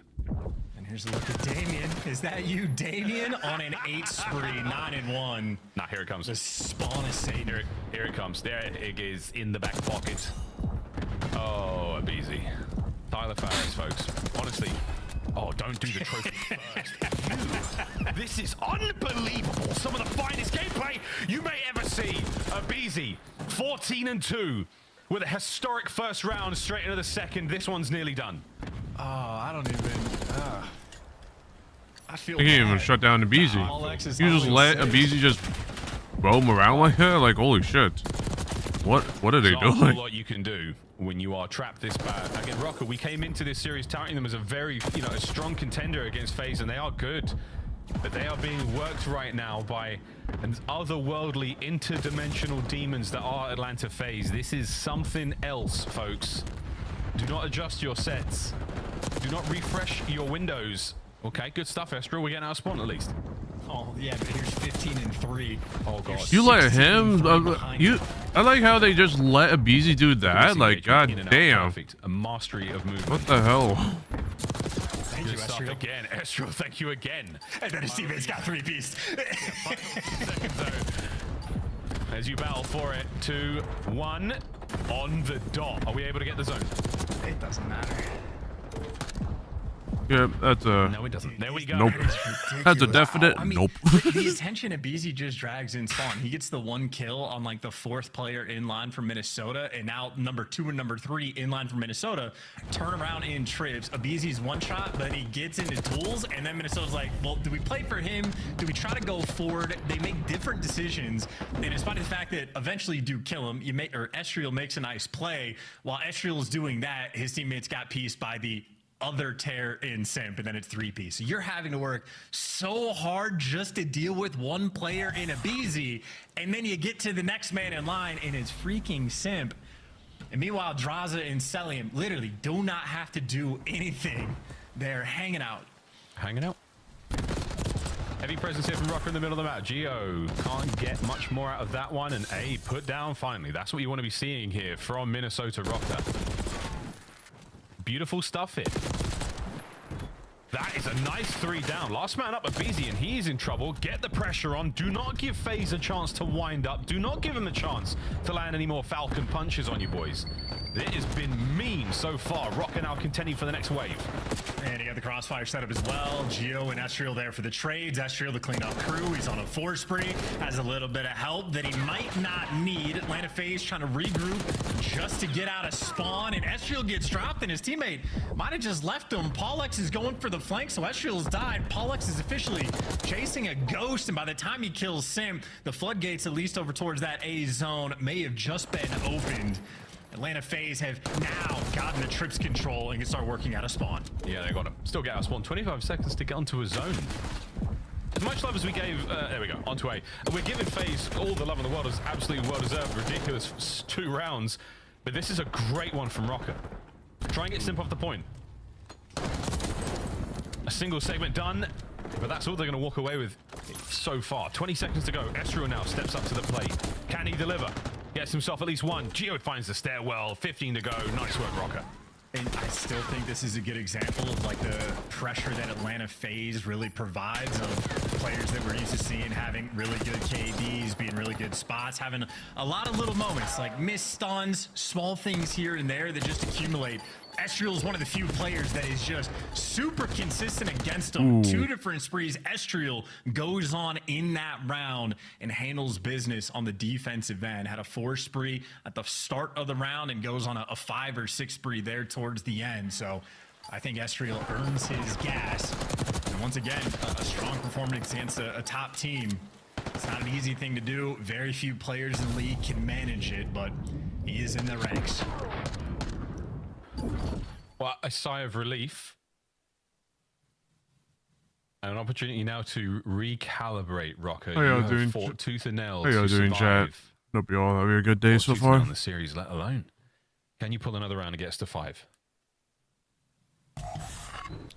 And here's a look at Damien. Is that you, Damien? On an 8 spree, 9-1. Nah, here it comes. The spawn is safe. Here it comes. There it is in the back pocket. Oh, a BZ. Tyler Farris, folks. Honestly. Oh, don't do the trophy first. This is unbelievable. Some of the finest gameplay you may ever see. A BZ, 14-2 with a historic first round straight into the second. This one's nearly done. Oh, I don't even. I feel. They can't even shut down the BZ. You just let a BZ just roam around like that? Like, holy shit. What are they doing? There's a lot you can do when you are trapped this bad. Again, Rocker, we came into this series touting them as a very, a strong contender against FaZe, and they are good. But they are being worked right now by an otherworldly, interdimensional demons that are Atlanta FaZe. This is something else, folks. Do not adjust your sets. Do not refresh your windows. Okay, good stuff, Estral. We're getting out of spawn at least. Oh, yeah, but here's 15-3. Oh, God. You let him? I like how they just let a BZ do that. Like, god damn. Perfect. A mastery of movement. What the hell? Thank you, Stuff Estral. again. Estral, thank you again. And then his teammates got 3-piece. As you battle for it, 2-1 on the dot. Are we able to get the zone? It doesn't matter. Yeah, that's a... No, it doesn't. There we go. Nope. That's a definite nope. The attention of BZ just drags in spawn. He gets the 1 kill on like the 4th player in line from Minnesota, and now number 2 and number 3 in line from Minnesota turn around in trips. BZ's 1 shot, but he gets into tools, and then Minnesota's like, well, do we play for him? Do we try to go forward? They make different decisions, and despite the fact that eventually you do kill him, Estriel makes a nice play. While Estriel is doing that, his teammates got pieced by the other tear in Simp, and then it's 3-piece. So you're having to work so hard just to deal with 1 player in a BZ, and then you get to the next man in line, and it's freaking Simp. And meanwhile, Draza and Celium literally do not have to do anything. They're hanging out. Hanging out. Heavy presence here from Rocker in the middle of the map. Geo can't get much more out of that one, and A put down finally. That's what you want to be seeing here from Minnesota Rocker. Beautiful stuff here. That is a nice 3 down. Last man up, a BZ, and he is in trouble. Get the pressure on. Do not give FaZe a chance to wind up. Do not give him a chance to land any more Falcon punches on you boys. It has been mean so far. Rocker now contending for the next wave. And he got the crossfire set up as well. Geo and Estriel there for the trades. Estriel the cleanup crew. He's on a 4 spree. Has a little bit of help that he might not need. Atlanta FaZe trying to regroup just to get out of spawn. And Estriel gets dropped, and his teammate might have just left him. Paulex is going for the flank, so Estriel's died. Paulex is officially chasing a ghost, and by the time he kills Sim, the floodgates, at least over towards that A zone, may have just been opened. Atlanta FaZe have now gotten the trips control and can start working out of spawn. Yeah, they got him. Still get out of spawn. 25 seconds to get onto a zone. As much love as we gave, there we go, onto A. We're giving FaZe all the love in the world, as absolutely well-deserved, ridiculous 2 rounds. But this is a great one from Rocker. Try and get Simp off the point. A single segment done, but that's all they're going to walk away with so far. 20 seconds to go. Estriel now steps up to the plate. Can he deliver? Gets himself at least 1. Geo finds the stairwell. 15 to go. Nice work, Rocker. And I still think this is a good example of like the pressure that Atlanta FaZe really provides of players that we're used to seeing having really good KDs, being really good spots, having a lot of little moments like missed stuns, small things here and there that just accumulate Estriel is one of the few players that is just super consistent against him. 2 different sprees. Estriel goes on in that round and handles business on the defensive end. Had a 4 spree at the start of the round and goes on a 5 or 6 spree there towards the end. So I think Estriel earns his gas. And once again, a strong performance against a top team. It's not an easy thing to do. Very few players in the league can manage it, but he is in the ranks. Well, a sigh of relief. And an opportunity now to recalibrate, Rocco. How y'all doing? Fought tooth and nail How y'all to doing, chat? survive. Hope you all having a good day so Tooth and nail far. in the series, let alone. Can you pull another round and get us to 5?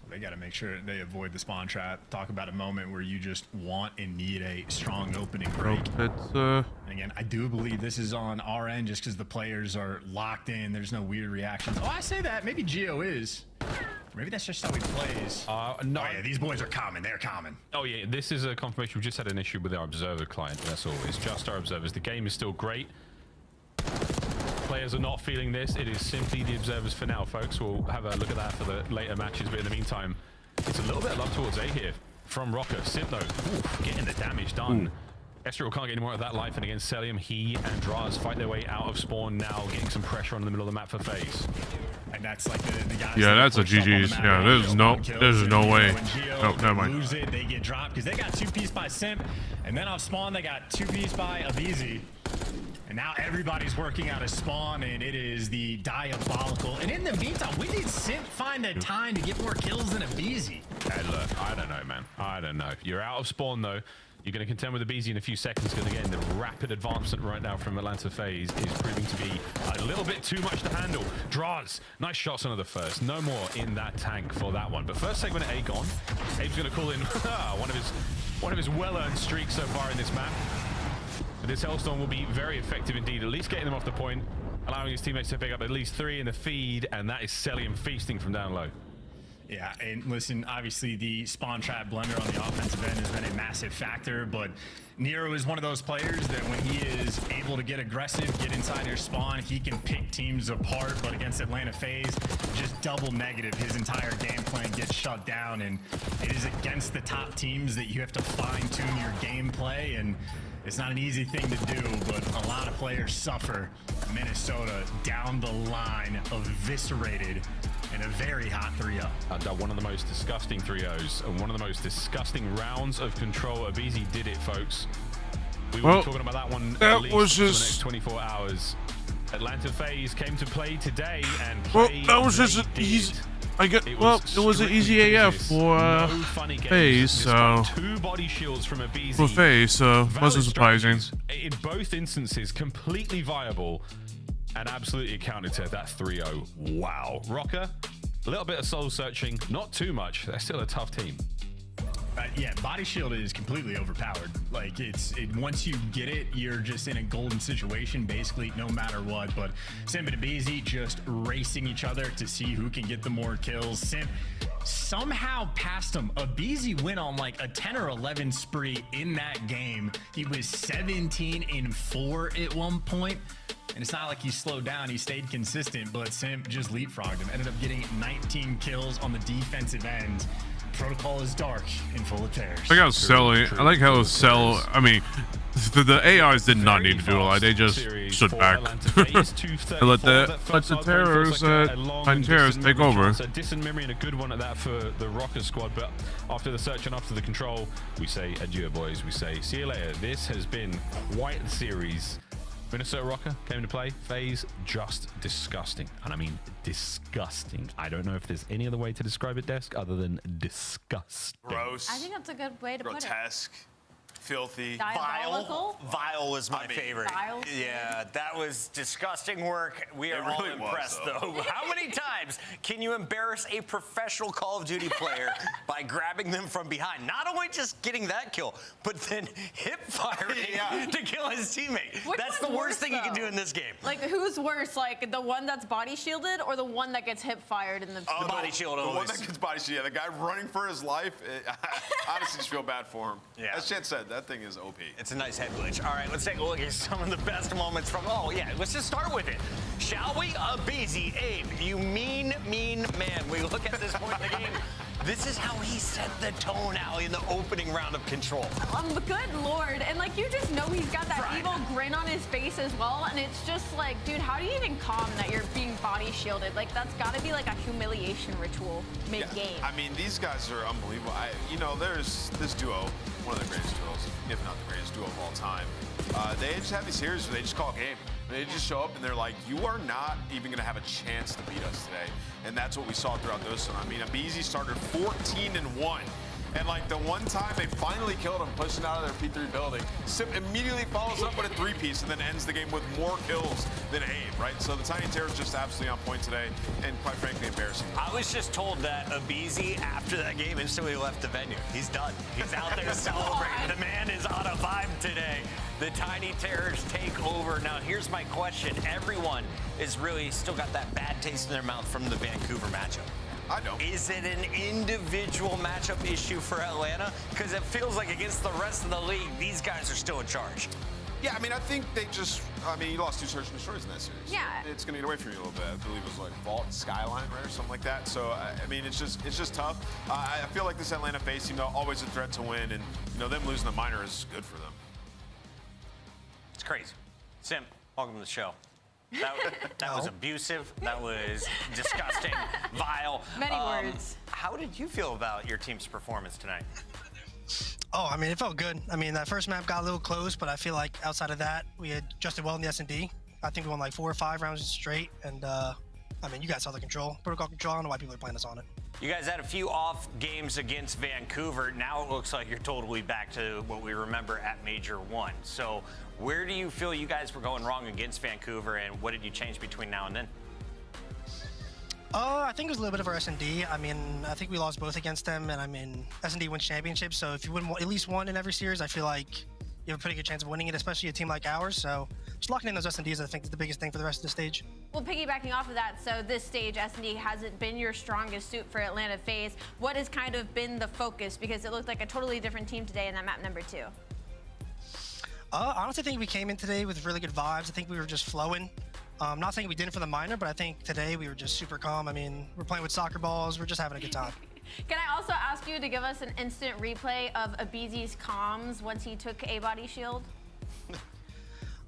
They got to make sure they avoid the spawn trap. Talk about a moment where you just want and need a strong opening break. It's And again, I do believe this is on our end just because the players are locked in. There's no weird reactions. Oh, I say that. Maybe Geo is. Maybe that's just how he plays. No. Oh, yeah, these boys are common. They're common. Oh, yeah, this is a confirmation. We just had an issue with our observer client. That's all. It's just our observers. The game is still great. Players are not feeling this. It is simply the observers for now, folks. We'll have a look at that for the later matches. But in the meantime, it's a little bit of love towards A here from Rocker. Simp, though, getting the damage done. Estriel can't get any more of that life. And against Celium, he and Draz fight their way out of spawn now, getting some pressure on the middle of the map for FaZe. And that's like the guys. Yeah, that's a pushed up on the GG's. map. Yeah, there's no way. Oh, never mind. Lose it, they get dropped because they got 2-piece by Simp, and then off spawn they got 2-piece by Avizi. And now everybody's working out of spawn, and it is the diabolical. And in the meantime, we need Simp find the time to get more kills than Avizi. Hey, look, I don't know, man. I don't know. You're out of spawn, though. You're going to contend with the BZ in a few seconds because, again, the rapid advancement right now from Atlanta FaZe is proving to be a little bit too much to handle. Draz, nice shots on the first. No more in that tank for that one. But first segment, A gone. Abe's going to call in one of his well-earned streaks so far in this map. But this Hellstorm will be very effective indeed, at least getting them off the point, allowing his teammates to pick up at least 3 in the feed, and that is Celium feasting from down low. Yeah, and listen, obviously the spawn trap blender on the offensive end has been a massive factor, but Nero is one of those players that when he is able to get aggressive, get inside your spawn, he can pick teams apart, but against Atlanta FaZe, just double negative. His entire game plan gets shut down, and it is against the top teams that you have to fine-tune your gameplay, and it's not an easy thing to do, but a lot of players suffer. Minnesota down the line, eviscerated in a very hot 3-0. One of the most disgusting 3-0s and one of the most disgusting rounds of control. Abizi did it, folks. We were talking about that one at least was for the just next 24 hours. Atlanta FaZe came to play today and that was just an easy. It was an easy AF for FaZe, so two body shields from Abizi. for FaZe, so wasn't surprising. In both instances, completely viable and absolutely accounted to that 3-0. Wow. Rocker, a little bit of soul searching, not too much. They're still a tough team. Yeah, body shield is completely overpowered. Like once you get it, you're just in a golden situation, basically, no matter what. But Simp and Abizi just racing each other to see who can get the more kills. Simp somehow passed him. Abizi went on like a 10 or 11 spree in that game. He was 17-4 at one point. And it's not like he slowed down, he stayed consistent, but Simp just leapfrogged him. Ended up getting 19 kills on the defensive end. Protocol is dark and full of terrors. I got selling. I like how Cell. I mean, the AIs did not need to do a lot. They just stood back and let the terrors take over. A distant memory and a good one at that for the Rocker squad. But after the search and after the control, we say adieu, boys. We say see you later. This has been quite the series. Minnesota Rocker came to play. FaZe, just disgusting. And I mean disgusting. I don't know if there's any other way to describe it, Desk, other than disgusting. Gross. I think that's a good way to put it. Grotesque. Filthy. Diabolical? Vile was my favorite. Vile's Yeah, that was disgusting work. We are all really was, impressed, though. How many times can you embarrass a professional Call of Duty player by grabbing them from behind? Not only just getting that kill, but then hip firing to kill his teammate. That's the worst thing you can do in this game. Like, who's worse, like the one that's body shielded or the one that gets hip fired in the body shield The one always. that gets body shield. Yeah, the guy running for his life. I honestly just feel bad for him. Yeah. As Chad said, That thing is OP. It's a nice head glitch. All right, let's take a look at some of the best moments from, oh yeah, let's just start with it. Shall we? Beezy, Abe, you mean man. We look at this point in the game. This is how he set the tone out in the opening round of Control. Good Lord. And like, you just know he's got that evil grin on his face as well. And it's just like, dude, how do you even calm that you're being body shielded? Like, that's got to be like a humiliation ritual mid-game. Yeah. I mean, these guys are unbelievable. You know, there's this duo, one of the greatest duos, if not the greatest duo of all time. They just have these series where they just call a game. They just show up and they're like, you are not even going to have a chance to beat us today. And that's what we saw throughout this one. I mean, Abizi started 14-1. And like the one time they finally killed him pushing out of their P3 building, Sip immediately follows up with a 3-piece and then ends the game with more kills than Abe, right? So the Tiny Terror is just absolutely on point today and quite frankly embarrassing. I was just told that Abizi after that game instantly left the venue. He's done. He's out there celebrating. The man is on a vibe today. The Tiny Terrors take over. Now here's my question. Everyone is really still got that bad taste in their mouth from the Vancouver matchup. I don't. Is it an individual matchup issue for Atlanta? Because it feels like against the rest of the league, these guys are still in charge. Yeah, I mean, I think they just, I mean, you lost 2 search and destroys in that series. Yeah. It's going to get away from you a little bit. I believe it was like Vault Skyline, right, or something like that. So, I mean, it's just tough. I feel like this Atlanta face, you know, always a threat to win, and, you know, them losing the minor is good for them. It's crazy. Sim, welcome to the show. That was abusive. That was disgusting, vile. Many words. How did you feel about your team's performance tonight? Oh, I mean, it felt good. I mean, that first map got a little close, but I feel like outside of that, we adjusted well in the S&D. I think we won like 4 or 5 rounds straight, and I mean, you guys saw the control. Protocol control, I don't know why people are playing us on it. You guys had a few off games against Vancouver. Now it looks like you're totally back to what we remember at Major 1. So where do you feel you guys were going wrong against Vancouver, and what did you change between now and then? I think it was a little bit of our S&D. I mean, I think we lost both against them, and I mean, S&D wins championships, so if you win at least one in every series, I feel like you have a pretty good chance of winning it, especially a team like ours. So just locking in those S&Ds, I think, is the biggest thing for the rest of the stage. Well, piggybacking off of that, so this stage, S&D hasn't been your strongest suit for Atlanta FaZe. What has kind of been the focus? Because it looked like a totally different team today in that map number 2. Honestly, I think we came in today with really good vibes. I think we were just flowing. Not saying we didn't for the minor, but I think today we were just super calm. I mean, we're playing with soccer balls. We're just having a good time. Can I also ask you to give us an instant replay of Abizi's comms once he took a body shield?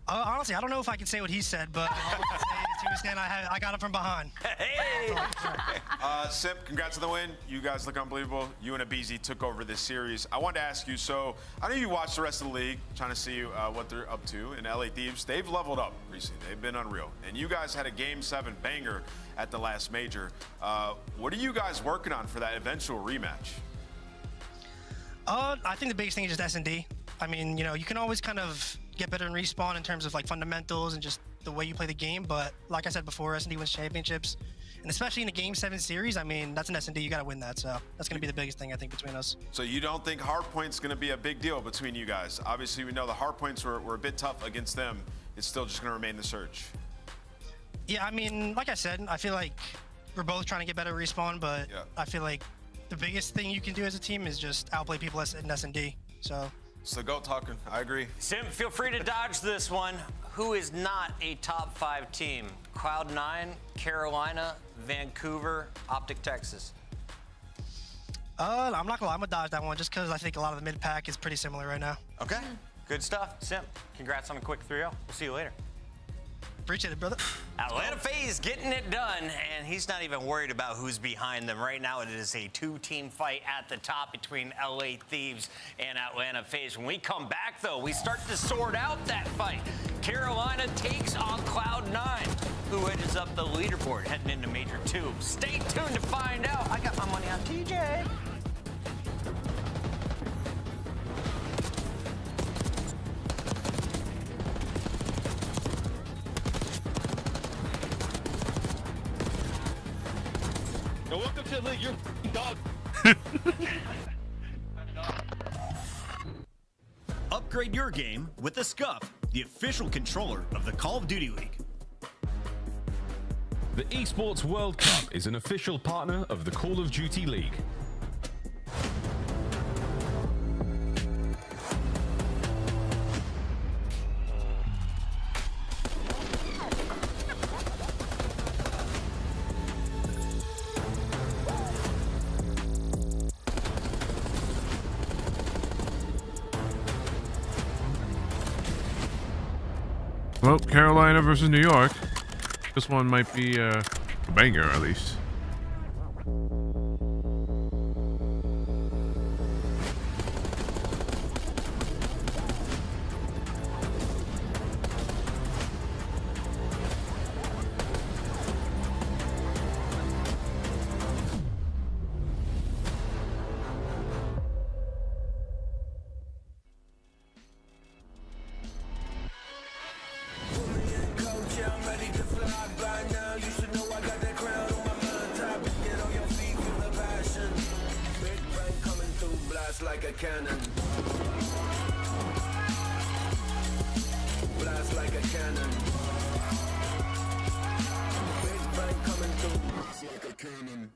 Honestly, I don't know if I can say what he said, but all I can say is he was saying I got him from behind. Hey! Simp, congrats on the win. You guys look unbelievable. You and Abizi took over this series. I wanted to ask you, so I know you watched the rest of the league, trying to see what they're up to. And LA Thieves, they've leveled up recently. They've been unreal. And you guys had a Game 7 banger at the last major. What are you guys working on for that eventual rematch? I think the biggest thing is just S&D. I mean, you know, you can always kind of get better in respawn in terms of like fundamentals and just the way you play the game. But like I said before, S&D wins championships. And especially in a Game 7 series, I mean, that's an S&D. You got to win that. So that's going to be the biggest thing, I think, between us. So you don't think hardpoint's going to be a big deal between you guys? Obviously, we know the hardpoints were a bit tough against them. It's still just going to remain the search. Yeah, I mean, like I said, I feel like we're both trying to get better at respawn, but Yeah. I feel like the biggest thing you can do as a team is just outplay people in S&D. So It's the GOAT talking. I agree. Sim, feel free to dodge this one. Who is not a top 5 team? Cloud9, Carolina, Vancouver, Optic Texas. I'm not gonna lie, I'm gonna dodge that one just because I think a lot of the mid pack is pretty similar right now. Okay, good stuff. Sim, congrats on a quick 3-0. We'll see you later. Appreciate it, brother. Atlanta FaZe getting it done, and he's not even worried about who's behind them. Right now, it is a 2-team fight at the top between LA Thieves and Atlanta FaZe. When we come back, though, we start to sort out that fight. Carolina takes on Cloud9, who edges up the leaderboard heading into Major 2. Stay tuned to find out. I got my money on TJ. Welcome to the league, you're a dog. Upgrade your game with the Scuff, the official controller of the Call of Duty League. The Esports World Cup is an official partner of the Call of Duty League. Oh, Carolina versus New York. This one might be a banger, at least. Like a cannon. Blast like a cannon. Big bang coming through. Blast like a cannon.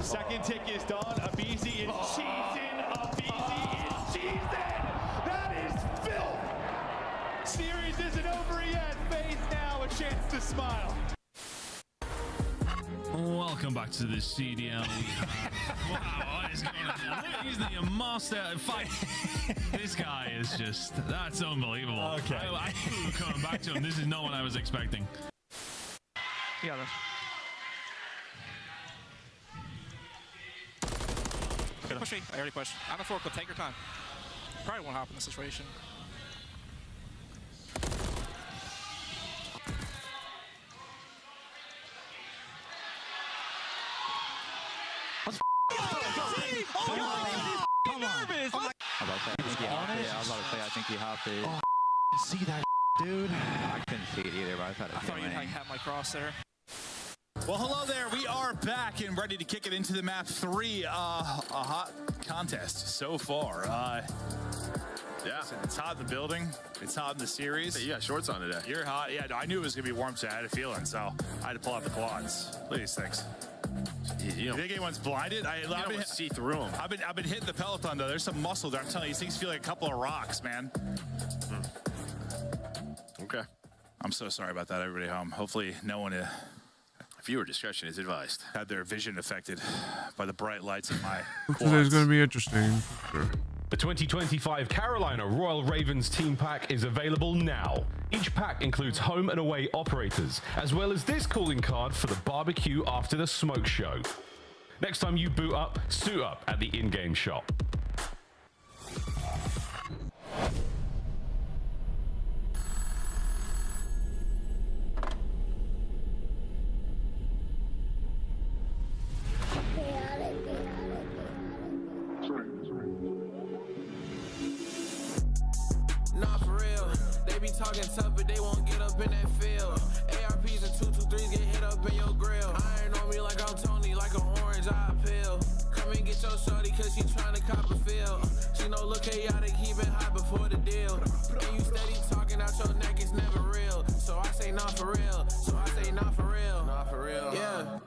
Second tick is done. Abizi is cheesing. Abizi is cheesing. That is filth. Series isn't over yet. FaZe now a chance to smile. Welcome back to the CDL. Wow, what is going on? He's the master fight. This guy is just, that's unbelievable. Okay. I knew we were coming back to him. This is not what I was expecting. Yeah. Push me. I already pushed. I'm a forklift. Take your time. Probably won't happen in this situation. Come on. I think you have to. See that, dude? I couldn't see it either, but I thought I thought you had my cross there. Well, hello there. We are back and ready to kick it into the map 3. A hot contest so far. Yeah, it's hot in the building. It's hot in the series. Hey, you got shorts on today. You're hot. Yeah, I knew it was gonna be warm today. I had a feeling, so I had to pull out the quads. Look at these things. You think anyone's blinded? I've been see through them. I've been hitting the Peloton though. There's some muscle there. I'm telling you, these things feel like a couple of rocks, man. Okay. I'm so sorry about that, everybody home. Hopefully, no one viewer discretion is advised. had their vision affected by the bright lights of my Today's going to be interesting. Sure. The 2025 Carolina Royal Ravens team pack is available now. Each pack includes home and away operators, as well as this calling card for the barbecue after the smoke show. Next time you boot up, suit up at the in-game shop. Not for real. They be talking tough, but they won't get up in that field. ARPs and 223s get hit up in your grill. Iron on me like I'm Tony, like an orange eye pill. Come and get your shorty, cause she tryna cop a feel. She know look chaotic, he been hot before the deal. And you steady talking out your neck, it's never real. So I say not for real. So I say not for real. Not for real. Yeah.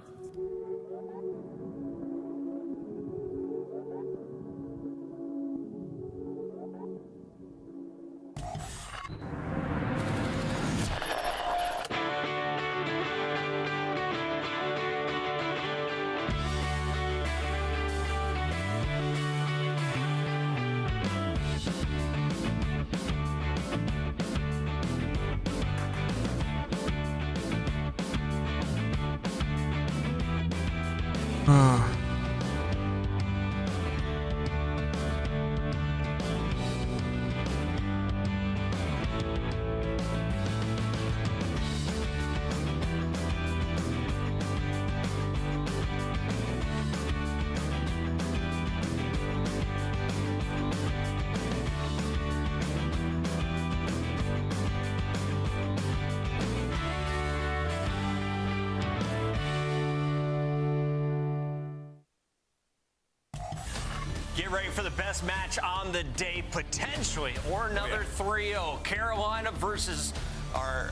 Get ready for the best match on the day, potentially, or another 3-0. Carolina versus our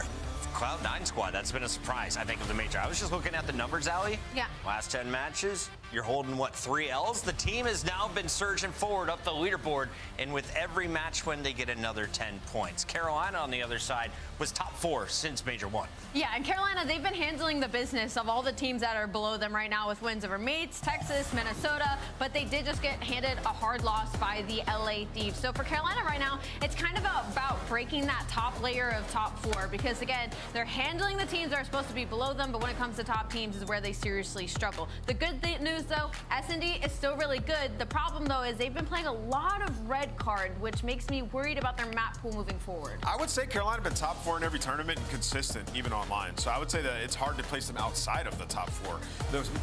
Cloud9 squad. That's been a surprise, I think, of the major. I was just looking at the numbers, Allie. Yeah. Last 10 matches, You're holding, what, 3 L's? The team has now been surging forward up the leaderboard, and with every match win, they get another 10 points. Carolina, on the other side, was top 4 since Major 1. Yeah, and Carolina, they've been handling the business of all the teams that are below them right now with wins over Mates, Texas, Minnesota, but they did just get handed a hard loss by the LA Thieves. So for Carolina right now, it's kind of about breaking that top layer of top 4 because, again, they're handling the teams that are supposed to be below them, but when it comes to top teams is where they seriously struggle. The good news, though, S&D is still really good. The problem, though, is they've been playing a lot of red card, which makes me worried about their map pool moving forward. I would say Carolina been top 4 in every tournament and consistent, even online. So I would say that it's hard to place them outside of the top 4.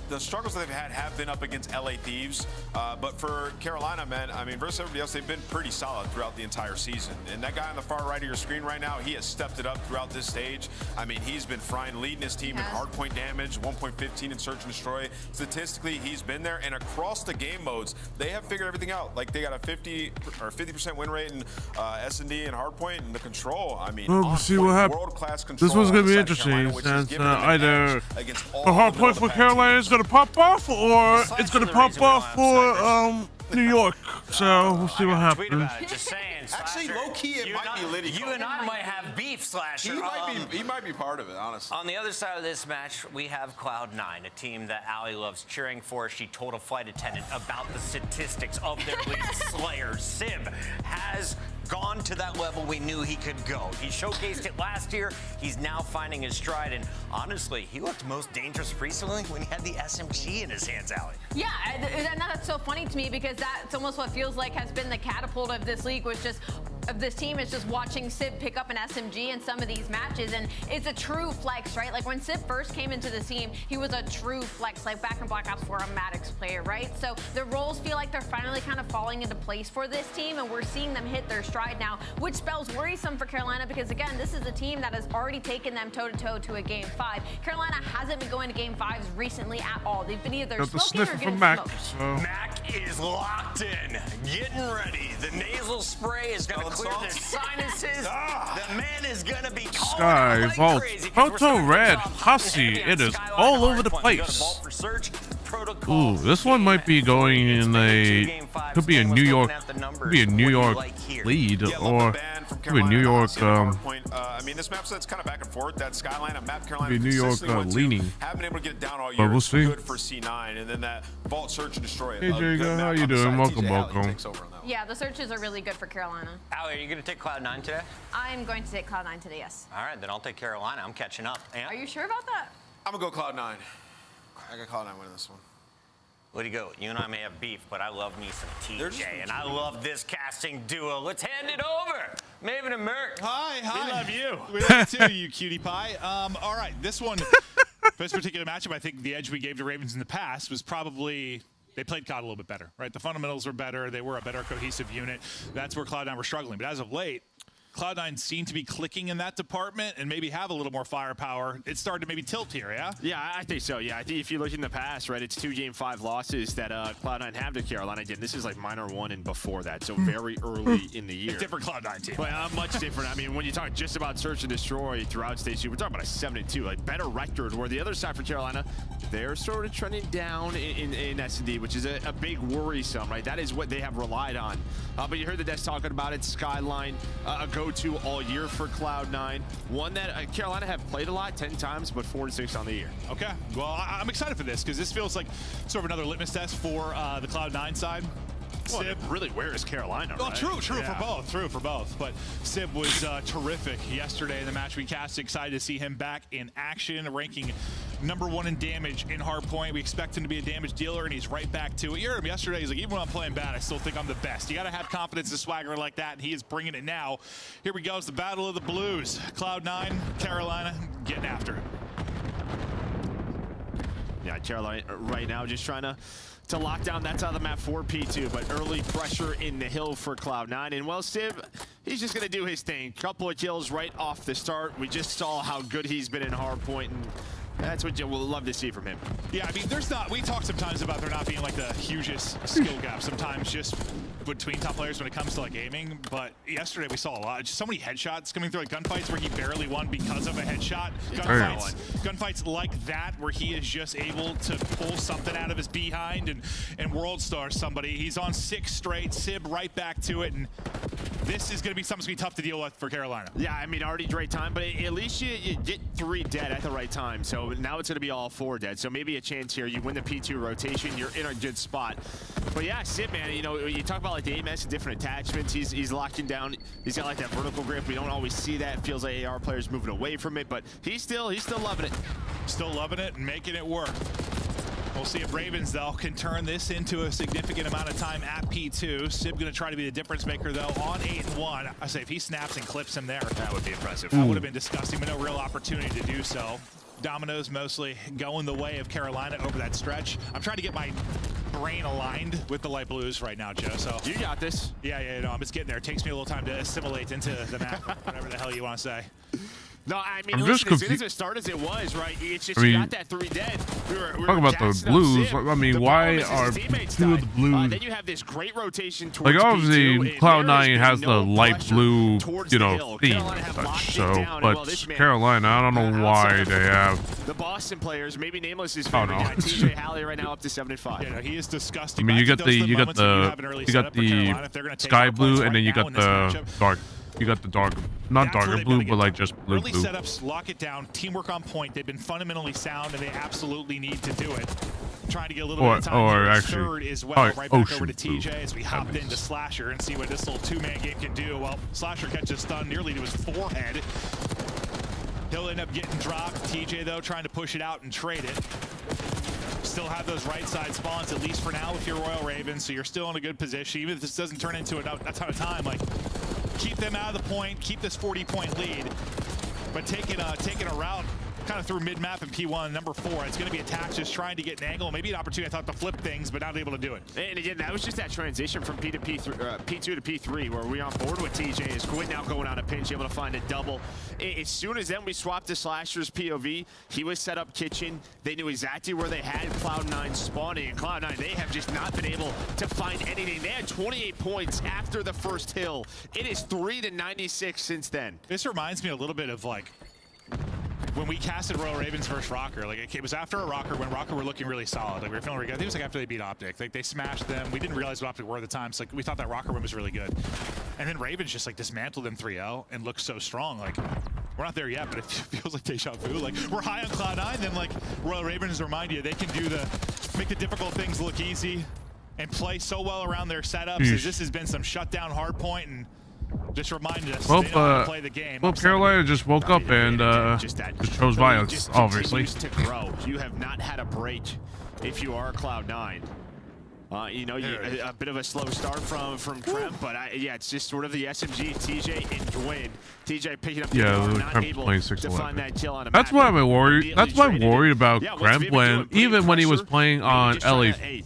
The struggles that they've had have been up against LA Thieves, but for Carolina, man, I mean, versus everybody else, they've been pretty solid throughout the entire season. And that guy on the far right of your screen right now, he has stepped it up throughout this stage. I mean, he's been frying, leading his team in hardpoint damage, 1.15 in search and destroy. Statistically, he's been there, and across the game modes, they have figured everything out. Like, they got a 50% win rate in S&D and hardpoint, and the control, I mean, we'll see what happens. world-class control. This one's going to be interesting, since either the hard point for Carolina is going to pop off, or it's going to pop off for New York. So we'll see what happens. Just saying. Actually, low-key, it might be Liddy. You and I might have beef, Slasher. He might be part of it, honestly. On the other side of this match, we have Cloud9, a team that Allie loves cheering for. She told a flight attendant about the statistics of their lead slayer. Sib has gone to that level we knew he could go. He showcased it last year. He's now finding his stride, and honestly, he looked most dangerous recently when he had the SMG in his hands, Allie. Yeah, and that's so funny to me because that's almost what feels like has been the catapult of this league, was just of this team is just watching Sib pick up an SMG in some of these matches, and it's a true flex, right? Like when Sib first came into the team, he was a true flex, like back in Black Ops 4, a Maddox player, right? So the roles feel like they're finally kind of falling into place for this team, and we're seeing them hit their stride now, which spells worrisome for Carolina because, again, this is a team that has already taken them toe-to-toe to a Game 5. Carolina hasn't been going to Game 5s recently at all. They've been either smoking or getting smoked. Mac is locked in, getting ready. The nasal spray is going to clear the sinuses. The man is going to be Sky, Vault, Photo Red, Hussy, it is all over the place. Ooh, this one might be going in could be a New York lead, or could be a New York, I mean, this map set's kind of back and forth. That Skyline and map Carolina New York leaning. Haven't been able to get it down all year. But we'll see. Good for C9, and then that Vault Search and Destroy. Hey, Jago, how you doing? Welcome. Yeah, the searches are really good for Carolina. Allie, are you going to take Cloud9 today? I'm going to take Cloud9 today, yes. All right, then I'll take Carolina. I'm catching up. Are you sure about that? I'm going to go Cloud9. I got Cloud9 winning this one. Way to go. You and I may have beef, but I love me some TJ, and I love this casting duo. Let's hand it over. Maven and Merc. Hi. We love you. We love you too, you cutie pie. All right, this one, this particular matchup, I think the edge we gave to Ravens in the past was probably they played COD a little bit better, right? The fundamentals were better. They were a better cohesive unit. That's where Cloud9 were struggling. But as of late, Cloud9 seem to be clicking in that department and maybe have a little more firepower. It started to maybe tilt here, yeah? Yeah, I think so. Yeah, I think if you look in the past, right, it's 2 Game 5 losses that Cloud9 have to Carolina did. This is like minor 1 and before that, so very early in the year. A different Cloud9 team. But much different. I mean, when you talk just about search and destroy throughout stage 2, we're talking about a 7-2, like better record. Where the other side for Carolina, they're sort of trending down in S&D, which is a big worrisome, right? That is what they have relied on. But you heard the devs talking about it. Skyline, a go-to all year for Cloud9. One that Carolina have played a lot, 10 times, but 4-6 on the year. Okay, well, I'm excited for this because this feels like sort of another litmus test for the Cloud9 side. Well, Sib really, where is Carolina? Oh, right? true for both. But Sib was terrific yesterday in the match we cast. Excited to see him back in action, ranking #1 in damage in hardpoint. We expect him to be a damage dealer, and he's right back to it. You heard him yesterday. He's like, even when I'm playing bad, I still think I'm the best. You got to have confidence and swagger like that, and he is bringing it now. Here we go. It's the Battle of the Blues. Cloud9, Carolina, getting after it. Yeah, Carolina right now just trying to lock down that side of the map for P2, but early pressure in the hill for Cloud9. And well, Sib, he's just going to do his thing. Couple of kills right off the start. We just saw how good he's been in hardpoint, and That's what we'll love to see from him. Yeah, I mean, there's not. We talk sometimes about there not being like the hugest skill gap sometimes just between top players when it comes to like aiming. But yesterday we saw a lot, just so many headshots coming through, like gunfights where he barely won because of a headshot. Gunfights like that where he is just able to pull something out of his behind and world star somebody. He's on 6 straight. Sib right back to it, and this is going to be something that's going to be tough to deal with for Carolina. Yeah, I mean, already great time, but at least you get 3 dead at the right time. So now it's going to be all 4 dead. So maybe a chance here. You win the P2 rotation. You're in a good spot. But yeah, Sib, man, you know, you talk about like the AMS and different attachments. He's locking down. He's got like that vertical grip. We don't always see that. It feels like AR players moving away from it, but he's still loving it. Still loving it and making it work. We'll see if Ravens, though, can turn this into a significant amount of time at P2. Sib going to try to be the difference maker, though, on 8-1. I say if he snaps and clips him there, that would be impressive. That would have been disgusting, but no real opportunity to do so. Dominoes mostly going the way of Carolina over that stretch. I'm trying to get my brain aligned with the light blues right now, Joe. So you got this. Yeah, no, I'm just getting there. It takes me a little time to assimilate into the map, whatever the hell you want to say. No, I mean, I'm listen, just as soon as it started as it was, right? It's just you got that 3 dead. We were talk about the blues. I mean, why are 2 of the blues? Then you have this great rotation towards like obviously P2, Cloud9 has the light blue, you know, theme and such. So, but Carolina, I don't know why they have the Boston players. Maybe Nameless is favorite guy. TJ Halley right now up to 75. Yeah, no, he is disgusting. I mean, you got the sky blue, and then you got the dark. You got the dark, not darker blue, but like just blue. Early setups, lock it down, teamwork on point. They've been fundamentally sound, and they absolutely need to do it. Trying to get a little bit of time here. Actually, third as well. Right back over to TJ as we hop into Slasher and see what this little 2-man game can do. Well, Slasher catches stun nearly to his forehead. He'll end up getting dropped. TJ, though, trying to push it out and trade it. Still have those right side spawns, at least for now, with your Royal Ravens, so you're still in a good position. Even if this doesn't turn into a ton of time, like, keep them out of the point, keep this 40-point lead, but taking a route kind of through mid-map in P1, number 4. It's going to be attacked, just trying to get an angle, maybe an opportunity, I thought, to flip things, but not able to do it. And again, that was just that transition from P to P3, P2 to P3, where we're on board with TJ. Is Quinn now going on a pinch, able to find a double. As soon as then we swapped to Slasher's POV, he was set up kitchen. They knew exactly where they had Cloud9 spawning, and Cloud9, they have just not been able to find anything. They had 28 points after the first hill. It is 3-96 since then. This reminds me a little bit of, like, when we casted Royal Ravens versus Rocker. Like, it was after a Rocker when Rocker were looking really solid. Like, we were feeling really good. I think it was like after they beat Optic. Like, they smashed them. We didn't realize what Optic were at the time, so like, we thought that Rocker win was really good. And then Ravens just like dismantled them 3-0 and looked so strong. Like, we're not there yet, but it feels like deja vu. Like, we're high on Cloud9, then like Royal Ravens remind you they can do make the difficult things look easy and play so well around their setups. As this has been some shutdown hard point and just reminded us they know how to play the game. Well, Carolina just woke up and just chose violence, obviously. To grow. You have not had a break if you are Cloud9. You know, a bit of a slow start from Kremp, but yeah, it's just sort of the SMG, TJ and Gwyn. TJ picking up the not able to find that kill on a That's why I'm worried. That's why I'm worried about Kremp when when he was playing on LA, he's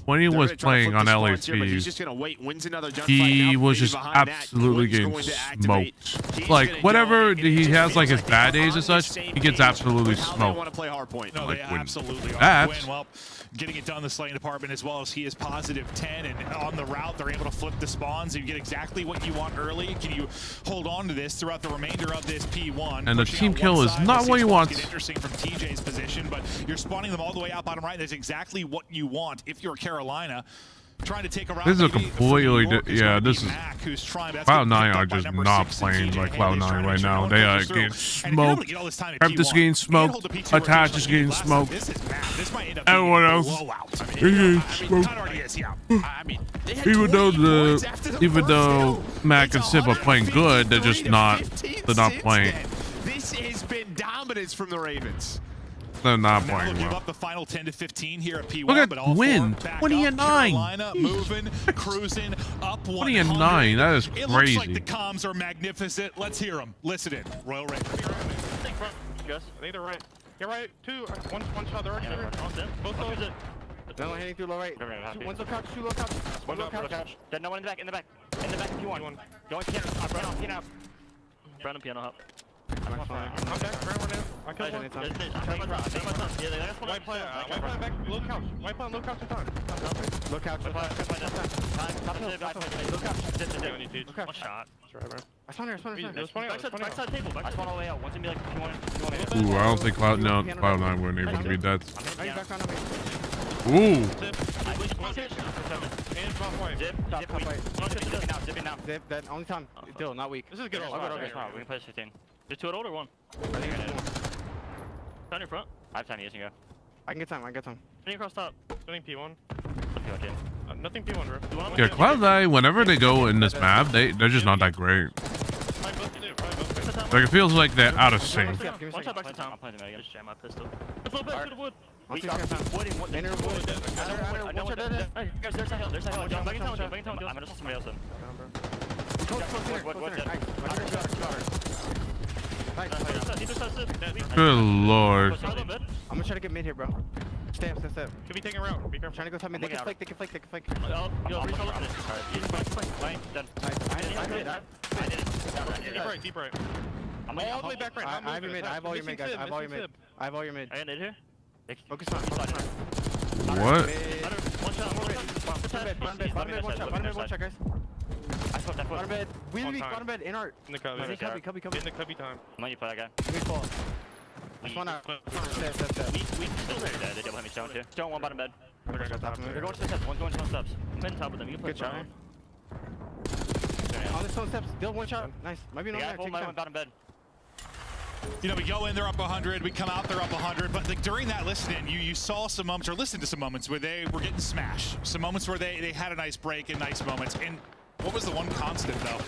just gonna wait, wins another gunfight. He was just absolutely getting smoked. Like whatever he has, like his bad days and such, he gets absolutely smoked. Want to play hard point? No, they absolutely are. Gwyn, well, getting it done in the slaying department as well as he is positive 10, and on the route they're able to flip the spawns and you get exactly what you want early. Can you hold on to this throughout the remainder of this P1? And the team kill is not what you want. Interesting from TJ's position, but you're spawning them all the way out bottom right. That's exactly what you want if you're Carolina. Trying to take a route. This is a completely this is Cloud9 are just not playing like Cloud9 right now. They are getting smoked. Kremp is getting smoked. Attach is getting smoked. Everyone else is getting smoked. Even though Mac and Sib are playing good, they're just not playing. This has been dominance from the Ravens. They're not playing well. Give up the final 10 to 15 here at P1. Look at but all Win, 20-9. Moving, cruising up 20-9. That is crazy. It looks like the comms are magnificent. Let's hear them. Listen in. Royal Ravens. Just, I think they're right. You're right. Two. One shot. They're right. Both of them. No, heading through low right. One's low couch. Two low couch. One low couch. Then no one in the back. In the back. If you want. Go on piano. Brown piano. Brown piano hop. I'm back. Everyone in. I killed one. White plant back. Low couch. White plant, low couch in time. Low couch. Low couch. One shot. I spawned here. Backside table. I spawn all the way out. Once you be like, if you want to. Ooh, I don't think Cloud9 weren't able to beat that. Ooh. Zip, that only time. Still, not weak. This is good. We can play 15. There's 2 at old or 1? I think Down your front. I have time to use and go. I can get time. Spinning across top. Spinning P1. Okay. Nothing P1, bro. Yeah, Cloud9, whenever they go in this map, they're just not that great. Like, it feels like they're out of sync. One shot back to town. I'm playing the again. Just jam my pistol. Let's low back to the wood. There's a hill. Back in town. I'm gonna saw somebody else in. Good lord. I'm gonna try to get mid here, bro. Step. Could be taking a route. Be careful. Trying to go top mid. They can flick. Deep right. I'm all the way back right. I have your mid. I have all your mid, guys. I have all your mid. I got here. Focus on. What? One shot, guys. I swapped that foot. Bottom bed. Bottom bed. In art. In the cubby. In the cubby time. I'm on you, play that guy. We fall. I spawn out. Step. We still there. They double hit me stone too. Stone 1 bottom bed. They're going to the steps. One's going to steps. I'm in top with them. You can play stone. On the stone steps. Still 1 shot. Nice. Might be no there. Take time. Bottom bed. You know, we go in, they're up 100. We come out, they're up 100. But like, during that listening, you saw some moments, or listened to some moments where they were getting smashed. Some moments where they had a nice break and nice moments. And what was the one constant though?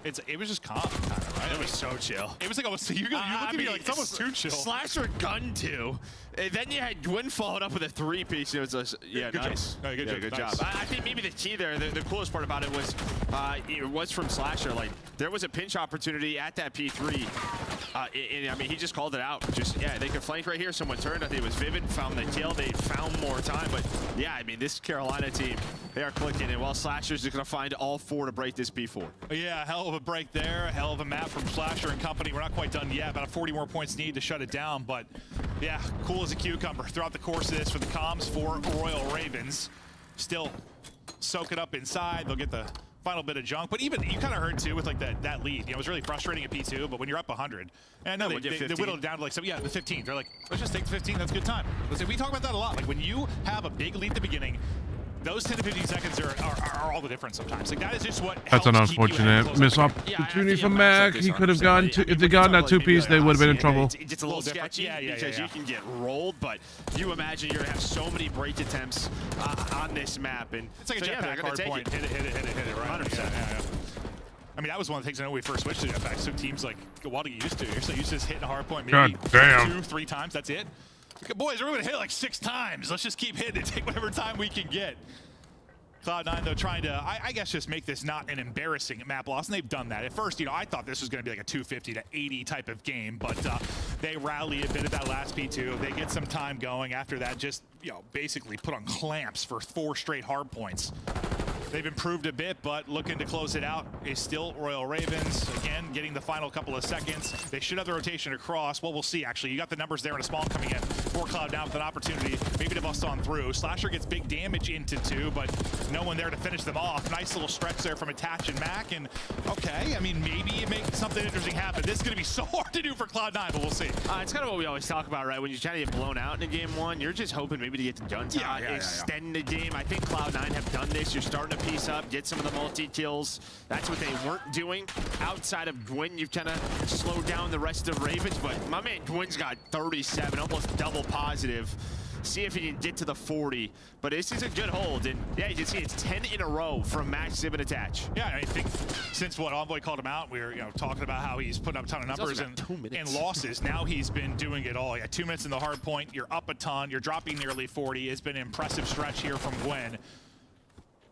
It was just calm, kind of, right? It was so chill. It was like almost you look at me like it's almost too chill. Slasher gun 2. And then you had Gwyn followed up with a 3-piece. It was good nice. Job. Good job. I think maybe the key there, the coolest part about it was from Slasher. Like there was a pinch opportunity at that P3. And I mean, he just called it out. They could flank right here. Someone turned. I think it was Vivid. Found the kill. They found more time. But yeah, I mean, this Carolina team, they are clicking. And while Slasher's just going to find all 4 to break this P4. Yeah, hell of a break there. Hell of a map from Slasher and company. We're not quite done yet. About 40 more points needed to shut it down. But yeah, cool as a cucumber throughout the course of this for the comms for Royal Ravens. Still soak it up inside. They'll get the final bit of junk. But even, you kind of heard too with like that lead. You know, it was really frustrating at P2, but when you're up 100, and no, they whittled it down to like, the 15. They're like, let's just take the 15. That's a good time. Listen, we talk about that a lot. Like when you have a big lead at the beginning, those 10 to 15 seconds are all the difference sometimes. Like that is just what That's an unfortunate missed opportunity for Mac. He could have gotten if they got that 2-piece, they would have been in trouble. It's a little sketchy because you can get rolled, but you imagine you're gonna have so many break attempts on this map, and it's like a jetpack hard point. Hit it, right? 100%. Yeah. I mean, that was one of the things I know we first switched to jetpacks. So teams like a while to get used to. You're so used to just hitting a hard point maybe God damn. 2-3 times. That's it. Boys, we're gonna hit it like 6 times. Let's just keep hitting it. Take whatever time we can get. Cloud9 though trying to, I guess, just make this not an embarrassing map loss, and they've done that. At first, I thought this was going to be like a 250 to 80 type of game, but they rally a bit at that last P2. They get some time going. After that, just basically put on clamps for 4 straight hard points. They've improved a bit, but looking to close it out is still Royal Ravens. Again, getting the final couple of seconds. They should have the rotation across. Well, we'll see, actually. You got the numbers there in a spawn coming in. 4 Cloud9 with an opportunity maybe to bust on through. Slasher gets big damage into 2, but no one there to finish them off. Nice little stretch there from Attach and Mac. And, okay, I mean, maybe you make something interesting happen. This is going to be so hard to do for Cloud9, but we'll see. It's kind of what we always talk about, right? When you try to get blown out in game 1, you're just hoping maybe to get the gun time, extend the game. I think Cloud9 have done this. You're starting to piece up, get some of the multi-kills. That's what they weren't doing. Outside of Gwyn, you've kind of slowed down the rest of Ravens, but my man Gwyn's got 37, almost double positive. See if he can get to the 40, but this is a good hold, and yeah, you can see it's 10 in a row from Max, Zib, and Attach. Yeah, I think since Envoy called him out, we were talking about how he's putting up a ton of numbers and losses. Now he's been doing it all. Yeah, 2 minutes in the hard point, you're up a ton, you're dropping nearly 40. It's been an impressive stretch here from Gwyn.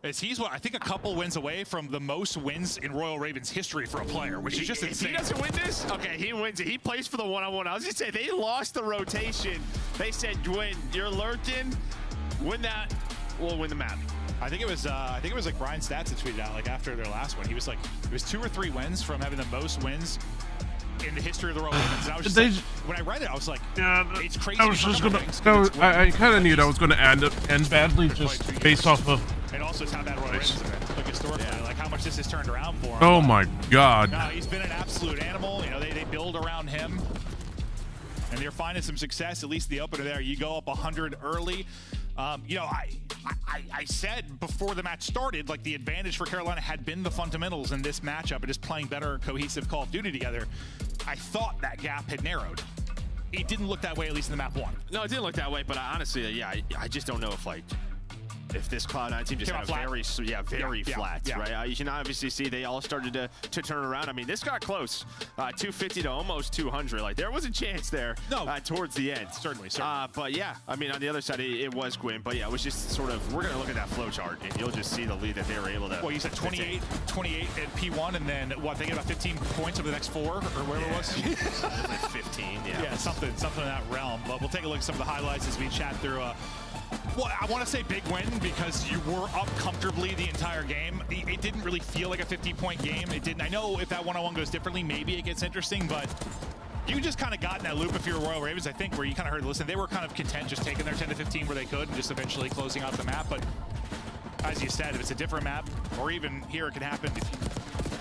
As he's, I think, a couple wins away from the most wins in Royal Ravens history for a player, which is just insane. He doesn't win this? Okay, he wins it. He plays for the one-on-one. I was going to say, they lost the rotation. They said, Gwyn, you're lurking. Win that, we'll win the map. I think it was like Brian Stats that tweeted out like after their last one. He was like, it was 2 or 3 wins from having the most wins in the history of the Royal Ravens. And I was just They- like, when I read it, I was like, it's crazy. I was just gonna. Things, No, it's I kind of knew that was gonna end badly just based off of. and also it's how bad Royal Ravens have been, like historically, like how much this has turned around for him. Oh my God. No, he's been an absolute animal. You know, they build around him, and they're finding some success. At least the opener there, you go up 100 early. You know, I said before the match started, like the advantage for Carolina had been the fundamentals in this matchup and just playing better cohesive Call of Duty together. I thought that gap had narrowed. It didn't look that way, at least in the map 1. No, it didn't look that way, but honestly, yeah, I just don't know if this Cloud9 team just had a very flat, right? You can obviously see they all started to turn around. I mean, this got close, 250 to almost 200. Like, there was a chance there towards the end. Certainly. But yeah, I mean, on the other side, it was Gwyn. But yeah, it was just sort of, we're going to look at that flow chart, and you'll just see the lead that they were able to. Well, you said 28 at P1, and then what, they get about 15 points over the next 4, or whatever it was? 15, Yeah, something in that realm. But we'll take a look at some of the highlights as we chat through. Well, I want to say big win because you were up comfortably the entire game. It didn't really feel like a 50-point game. It didn't. I know if that one-on-one goes differently, maybe it gets interesting, but you just kind of got in that loop if you're Royal Ravens, I think, where you kind of heard, listen, they were kind of content just taking their 10 to 15 where they could and just eventually closing out the map. But as you said, if it's a different map, or even here it can happen, if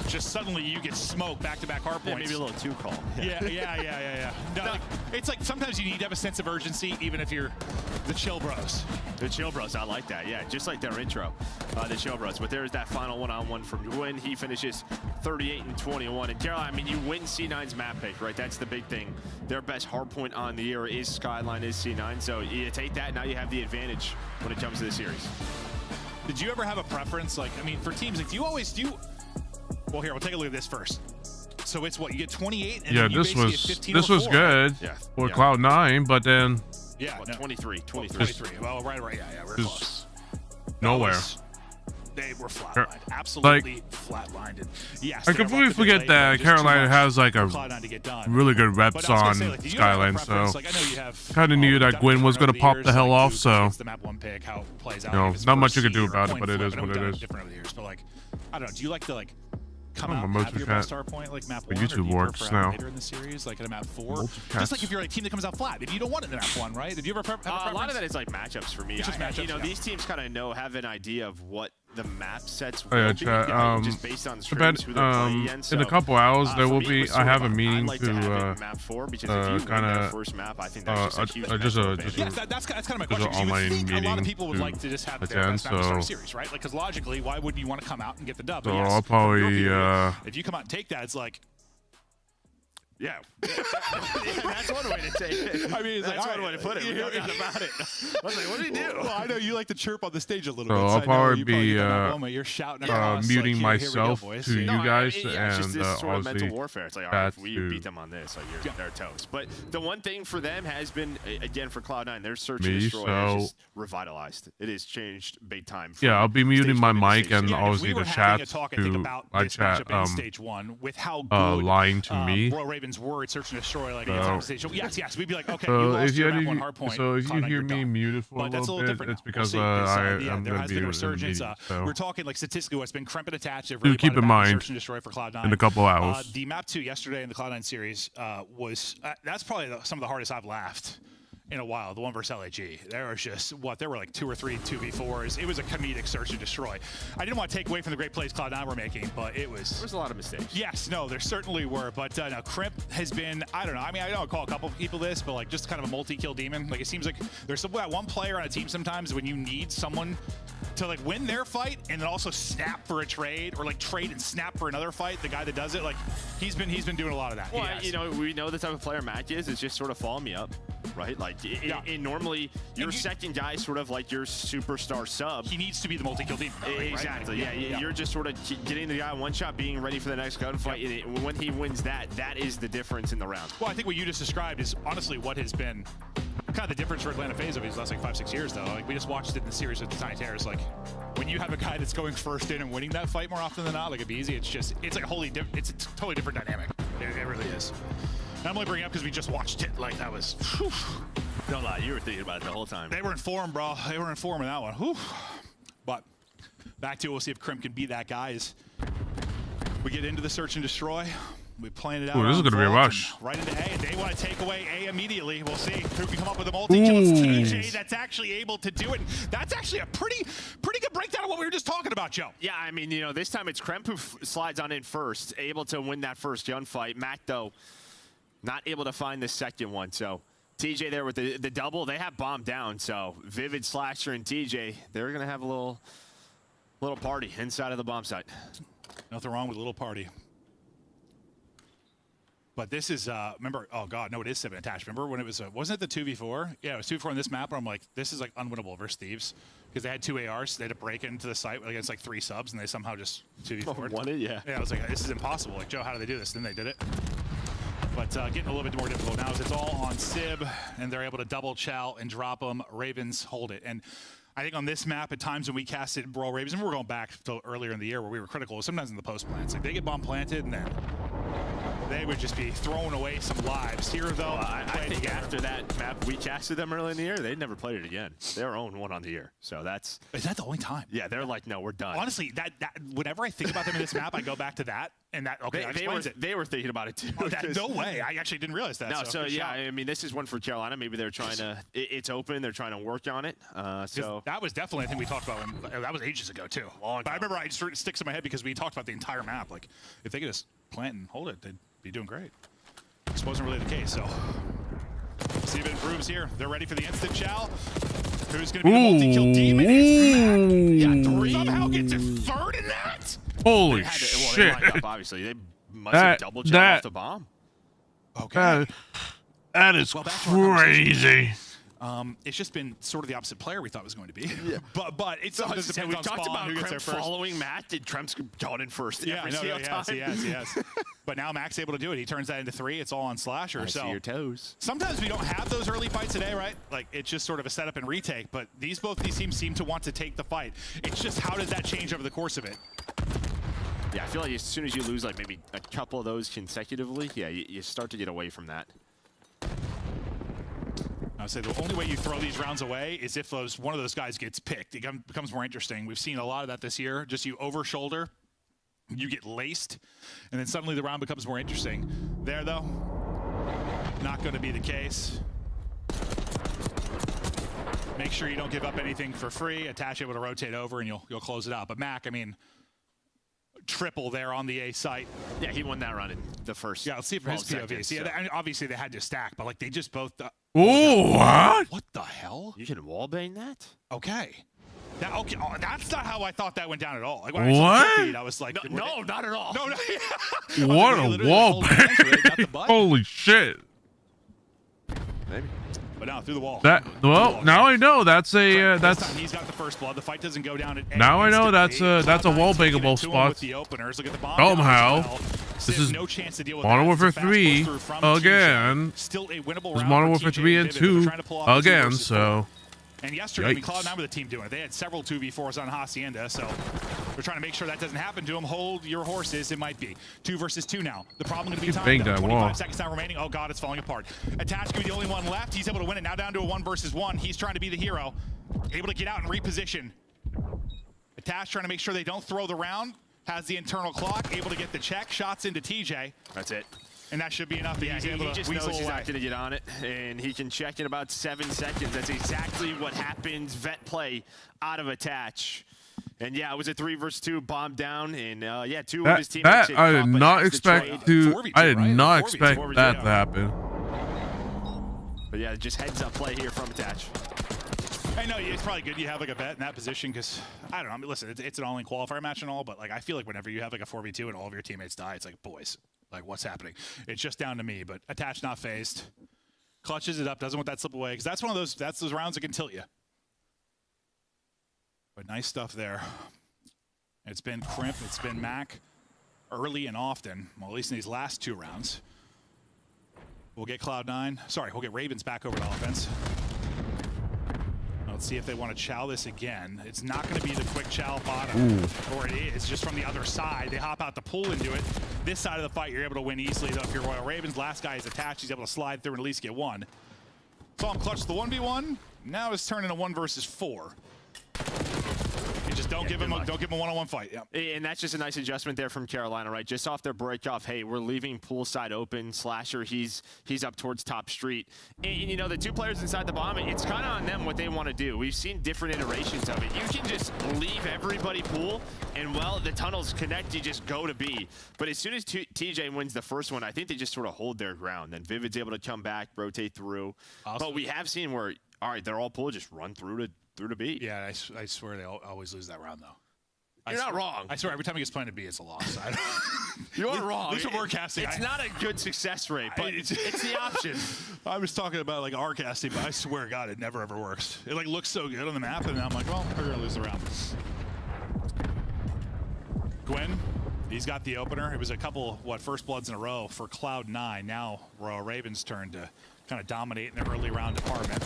just suddenly you get smoked back-to-back hard points. Maybe a little too calm. Yeah. No, like, it's like sometimes you need to have a sense of urgency, even if you're the chill bros. The chill bros, I like that. Yeah, just like their intro, the chill bros. But there's that final one-on-one from Gwyn. He finishes 38 and 21. And Carolina, I mean, you win C9's map pick, right? That's the big thing. Their best hard point on the year is Skyline, is C9. So you take that, now you have the advantage when it comes to the series. Did you ever have a preference? Like, I mean, for teams, like, do you always do? Well, here, we'll take a look at this first. So it's what, you get 28, and then you basically get 15 this was good for Cloud9, but then 23. Well, right, yeah, we're close. Nowhere. They were flatlined, absolutely flatlined. And yes, I completely forget that Carolina has like a really good reps on Skyline, so kind of knew that Gwyn was going to pop the hell off. So you know, not much you could do about it, but it is what it is. Different over the years, but like, I don't know. Do you like to like come out and have your best star point like map 1, YouTube or do you works prefer now. Later in the series, like in a map 4? Just like if you're a team that comes out flat, maybe you don't want it in map 1, right? Did you ever have a preference? A lot of that is like matchups for me. It's just matchups, you know, these teams kind of have an idea of what the map sets Oh yeah, will be, chat. just based on scrims, who they're playing against. In a So, couple hours, there for will me, it be. was I sort have of a meeting like to have it map 4 because if you win that first map, I think that's just a huge just that's kind of my question. an online You would think a lot of meeting people would like to just have their attend, best map to start a so- series, right? Like, because logically, why wouldn't you want to come out and get the dub? So But yes, I'll probably if you come out and take that, it's like, yeah, that's one way to take it. I mean, it's that's like, one way to put it. No doubt about it. I was like, what did he do? Well, I know you like to chirp on the stage a little So bit. I'll I know probably you be get that moment, you're shouting across, muting like, here we go, myself boys. to you No, guys it's just and this sort of mental obviously warfare. It's like, all right, if we to beat them on this, like they're toast. But the one thing for them has been, again, for Cloud9, their search and destroy has just revitalized. It has changed big time. Yeah, I'll be muting my mic and Yeah, if obviously we were the having chat a talk, I think, to about my this chat matchup in stage 1 with how good lying to me. Royal Ravens were at search and destroy, like So- stage. Yes, we'd be like, okay, So you lost if you your map any- 1 hard point. so if you Cloud9, hear you're me done. muted for But a that's little little bit, different it's now. because We'll see. I'm there gonna has be been a in the resurgence. meeting, so- We're talking like statistically, what's been Kremp and Attached. They've Do really keep brought in it back to mind search and destroy for Cloud9 in a couple hours. The map 2 yesterday in the Cloud9 series was that's probably some of the hardest I've laughed in a while. The one versus LAG. There was just there were like 2 or 3 2v4s. It was a comedic search and destroy. I didn't want to take away from the great plays Cloud9 were making, but it was. There was a lot of mistakes. Yes, no, there certainly were. But no, Crimp has been, I don't know. I mean, I don't call a couple people this, but like just kind of a multi-kill demon. Like it seems like there's that one player on a team sometimes when you need someone to like win their fight and then also snap for a trade or like trade and snap for another fight. The guy that does it, like he's been doing a lot of that. Well, you know, we know the type of player Mac is. It's just sort of follow me up, right? Like, normally your second guy, sort of like your superstar sub. He needs to be the multi-kill demon. Right? Exactly. Yeah, you're just sort of getting the guy one shot, being ready for the next gunfight. And when he wins that is the difference in the round. Well, I think what you just described is honestly what has been kind of the difference for Atlanta FaZe over these last like 5-6 years, though. Like we just watched it in the series with the Tiny Terrors. Like when you have a guy that's going first in and winning that fight more often than not, like it'd be easy. It's like it's a totally different dynamic. It really is. And I'm only bringing it up because we just watched it. Like that was. Whew. Don't lie, you were thinking about it the whole time. They were in form, bro. They were in form in that one. Whew. But back to it, we'll see if Crimp can be that guy as we get into the search and destroy. We planned it out. Ooh, this is gonna be a rush. Right into A, and they want to take away A immediately. We'll see who can come up with a multi-kill. It's TJ that's actually able to do it. That's actually a pretty good breakdown of what we were just talking about, Joe. Yeah, I mean, you know, this time it's Kremp who slides on in first, able to win that first gunfight. Mac, though, not able to find the second one. So TJ there with the double. They have bomb down. So Vivid, Slasher, and TJ, they're going to have a little party inside of the bomb site. Nothing wrong with a little party. But this is, remember, oh God, no, it is 7 attached. Remember when it was, wasn't it the 2v4? Yeah, it was 2v4 on this map, where I'm like, this is like unwinnable versus Thieves. Because they had 2 ARs, they had to break into the site against like 3 subs, and they somehow just 2v4'd. Won it, yeah. Yeah, I was like, this is impossible. Like, Joe, how do they do this? Then they did it. But getting a little bit more difficult now is it's all on Sib, and they're able to double chow and drop them. Ravens hold it. And I think on this map, at times when we casted Brawl Ravens, and we're going back to earlier in the year where we were critical, sometimes in the post plants, like they get bomb planted and then they would just be throwing away some lives. Here, though, I think after that map we casted them early in the year, they never played it again. They're 0-1 on the year, so that's. Is that the only time? Yeah, they're like, no, we're done. Honestly, that whenever I think about them in this map, I go back to that and that. Okay, they were thinking about it too. Oh, no way! I actually didn't realize that. No, so yeah, I mean, this is one for Carolina. Maybe they're trying to. It's open. They're trying to work on it. So that was definitely a thing we talked about. That was ages ago too. But I remember it sticks in my head because we talked about the entire map. Like, if they could just plant and hold it, they'd be doing great. This wasn't really the case, so we'll see if it improves here. They're ready for the instant chow. Who's going to be the multi-kill demon? It's Mac. Yeah, 3. Somehow gets a 3rd in that? Holy shit. Well, up, obviously. They must have double chopped off the bomb. Okay. That is crazy. It's just been sort of the opposite player we thought it was going to be. Yeah. But it's something that depends we've on talked spawn, about who gets there Kremp first. following Matt. Did Kremp's gone in first? Yeah, every no, single time. yes. But now Mac's able to do it. He turns that into 3. It's all on Slasher. I see your toes. Sometimes we don't have those early fights today, right? Like, it's just sort of a setup and retake. But both these teams seem to want to take the fight. It's just how does that change over the course of it? Yeah, I feel like as soon as you lose like maybe a couple of those consecutively, yeah, you start to get away from that. I would say the only way you throw these rounds away is if one of those guys gets picked. It becomes more interesting. We've seen a lot of that this year. Just you over shoulder, you get laced, and then suddenly the round becomes more interesting. There, though, not going to be the case. Make sure you don't give up anything for free. Attach able to rotate over, and you'll close it out. But Mac, I mean, triple there on the A site. Yeah, he won that round in the first. Yeah, let's see from his POV. See, obviously they had to stack, but like they just both. Oh, what? What the hell? You can wallbang that? Okay. Okay. Oh, that's not how I thought that went down at all. Like when I saw the feed, I was like, no, not at all. No. What a wall bang. Holy shit. Maybe. But now through the wall. Now I know that's a that's. He's got the first blood. The fight doesn't go down at now I know that's a wall bangable spot. Somehow, this is Modern Warfare 3 again. Still a winnable round. Modern Warfare 3 and 2 again. So. And yesterday, I mean, Cloud9 with the team doing it. They had several 2v4s on Hacienda, so we're trying to make sure that doesn't happen to them. Hold your horses. It might be 2 versus 2 now. The problem going to be time. 25 seconds now remaining. Oh god, it's falling apart. Attach going to be the only one left. He's able to win it. Now down to a 1 versus 1. He's trying to be the hero. Able to get out and reposition. Attach trying to make sure they don't throw the round. Has the internal clock. Able to get the check. Shots into TJ. That's it. And that should be enough. Yeah, he just knows he's not going to get on it, and he can check in about 7 seconds. That's exactly what happens. Vet play out of Attach. And yeah, it was a 3 versus 2 bomb down, and yeah, 2 of his teammates. I did not expect that to happen. But yeah, just heads up play here from Attach. I know it's probably good you have like a vet in that position because I don't know. I mean, listen, it's an all-in qualifier match and all, but like I feel like whenever you have like a 4v2 and all of your teammates die, it's like boys. Like, what's happening? It's just down to me, but Attach not phased. Clutches it up, doesn't want that slip away, because that's those rounds that can tilt you. But nice stuff there. It's been Crimp, it's been Mac, early and often, well, at least in these last 2 rounds. We'll get Cloud9. Sorry, we'll get Ravens back over to offense. Let's see if they want to chow this again. It's not going to be the quick chow bottom, or it is just from the other side. They hop out the pool and do it. This side of the fight, you're able to win easily, though, if you're Royal Ravens. Last guy is Attached. He's able to slide through and at least get 1. Saw him clutch the 1v1. Now it's turning a 1 versus 4. It Just don't give him a one-on-one fight. Yeah. And that's just a nice adjustment there from Carolina, right? Just off their break off, hey, we're leaving poolside open. Slasher, he's up towards top street. And you know, the two players inside the bomb, it's kind of on them what they want to do. We've seen different iterations of it. You can just leave everybody pool, and well, the tunnels connect, you just go to B. But as soon as TJ wins the first one, I think they just sort of hold their ground. Then Vivid's able to come back, rotate through. But we have seen where, all right, they're all pool, just run through to B. Yeah, I swear they always lose that round, though. You're not wrong. I swear, every time he gets planted B, it's a loss. You are wrong. At least we're casting. It's not a good success rate, but it's the option. I was talking about like our casting, but I swear to God, it never ever works. It like looks so good on the map, and I'm like, well, we're gonna lose the round. Gwen, he's got the opener. It was a couple, first bloods in a row for Cloud9. Now Royal Ravens' turn to kind of dominate in the early round department.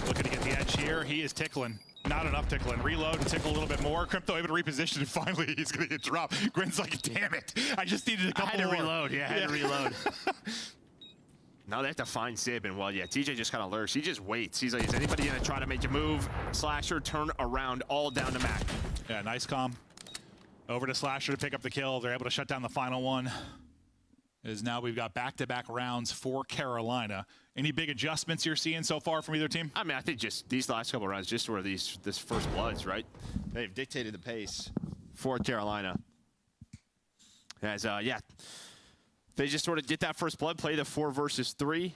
Looking to get the edge here. He is tickling. Not enough tickling. Reload and tickle a little bit more. Crypto able to reposition, and finally he's going to get dropped. Gwen's like, damn it. I just needed a couple more. I had to reload. Yeah, I had to reload. Now they have to find Sib, and well, yeah, TJ just kind of lurks. He just waits. He's like, is anybody going to try to make a move? Slasher, turn around, all down to Mac. Yeah, nice calm. Over to Slasher to pick up the kill. They're able to shut down the final one. As now we've got back-to-back rounds for Carolina. Any big adjustments you're seeing so far from either team? I mean, I think just these last couple rounds, just where this first bloods, right? They've dictated the pace for Carolina. As yeah, they just sort of get that first blood, play the 4 versus 3,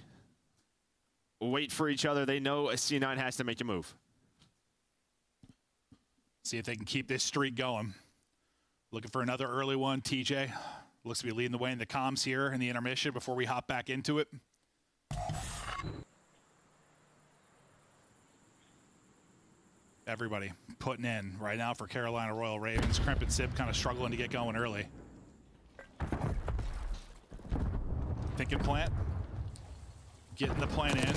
wait for each other. They know a C9 has to make a move. See if they can keep this streak going. Looking for another early one. TJ looks to be leading the way in the comms here in the intermission before we hop back into it. Everybody putting in right now for Carolina Royal Ravens. Crimp and Sib kind of struggling to get going early. Thinking plant. Getting the plant in.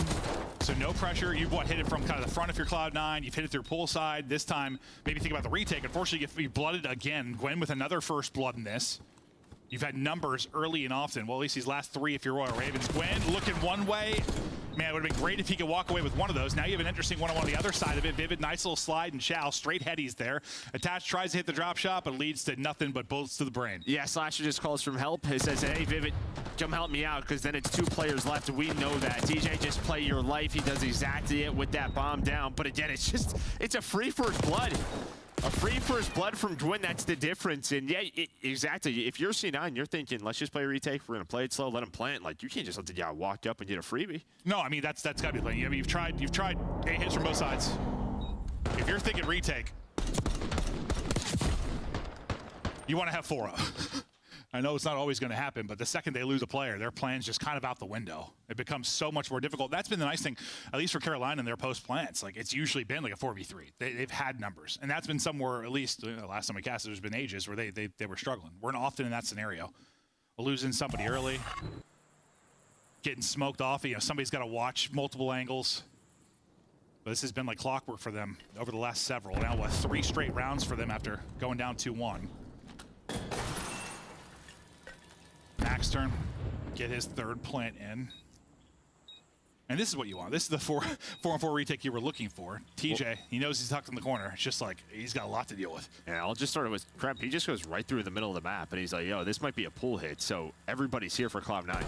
So no pressure. You've hit it from kind of the front of your Cloud9. You've hit it through poolside. This time, maybe think about the retake. Unfortunately, you blooded again. Gwen with another first blood in this. You've had numbers early and often. Well, at least these last 3 if you're Royal Ravens. Gwen looking one way. Man, it would have been great if he could walk away with one of those. Now you have an interesting one-on-one on the other side of it. Vivid, nice little slide and chow. Straight headies there. Attached tries to hit the drop shot, but leads to nothing but bullets to the brain. Yeah, Slasher just calls from help. He says, hey, Vivid, come help me out, because then it's 2 players left. We know that. TJ, just play your life. He does exactly it with that bomb down. But again, it's a free first blood. A free first blood from Gwyn, that's the difference. And yeah, exactly. If you're C9, you're thinking, let's just play a retake. We're going to play it slow, let him plant. Like, you can't just let the guy walk up and get a freebie. No, I mean, that's got to be the thing. I mean, you've tried 8 hits from both sides. If you're thinking retake, you want to have 4-0. I know it's not always going to happen, but the second they lose a player, their plan's just kind of out the window. It becomes so much more difficult. That's been the nice thing, at least for Carolina and their post plants. Like, it's usually been like a 4v3. They've had numbers, and that's been somewhere, at least last time we cast, there's been ages where they were struggling. We're not often in that scenario. Losing somebody early, getting smoked off. You know, somebody's got to watch multiple angles. But this has been like clockwork for them over the last several. Now, 3 straight rounds for them after going down 2-1. Mac's turn, get his 3rd plant in. And this is what you want. This is the 4-on-4 retake you were looking for. TJ, he knows he's tucked in the corner. It's just like, he's got a lot to deal with. Yeah, I'll just start with Kremp. He just goes right through the middle of the map, and he's like, yo, this might be a pull hit. So everybody's here for Cloud9,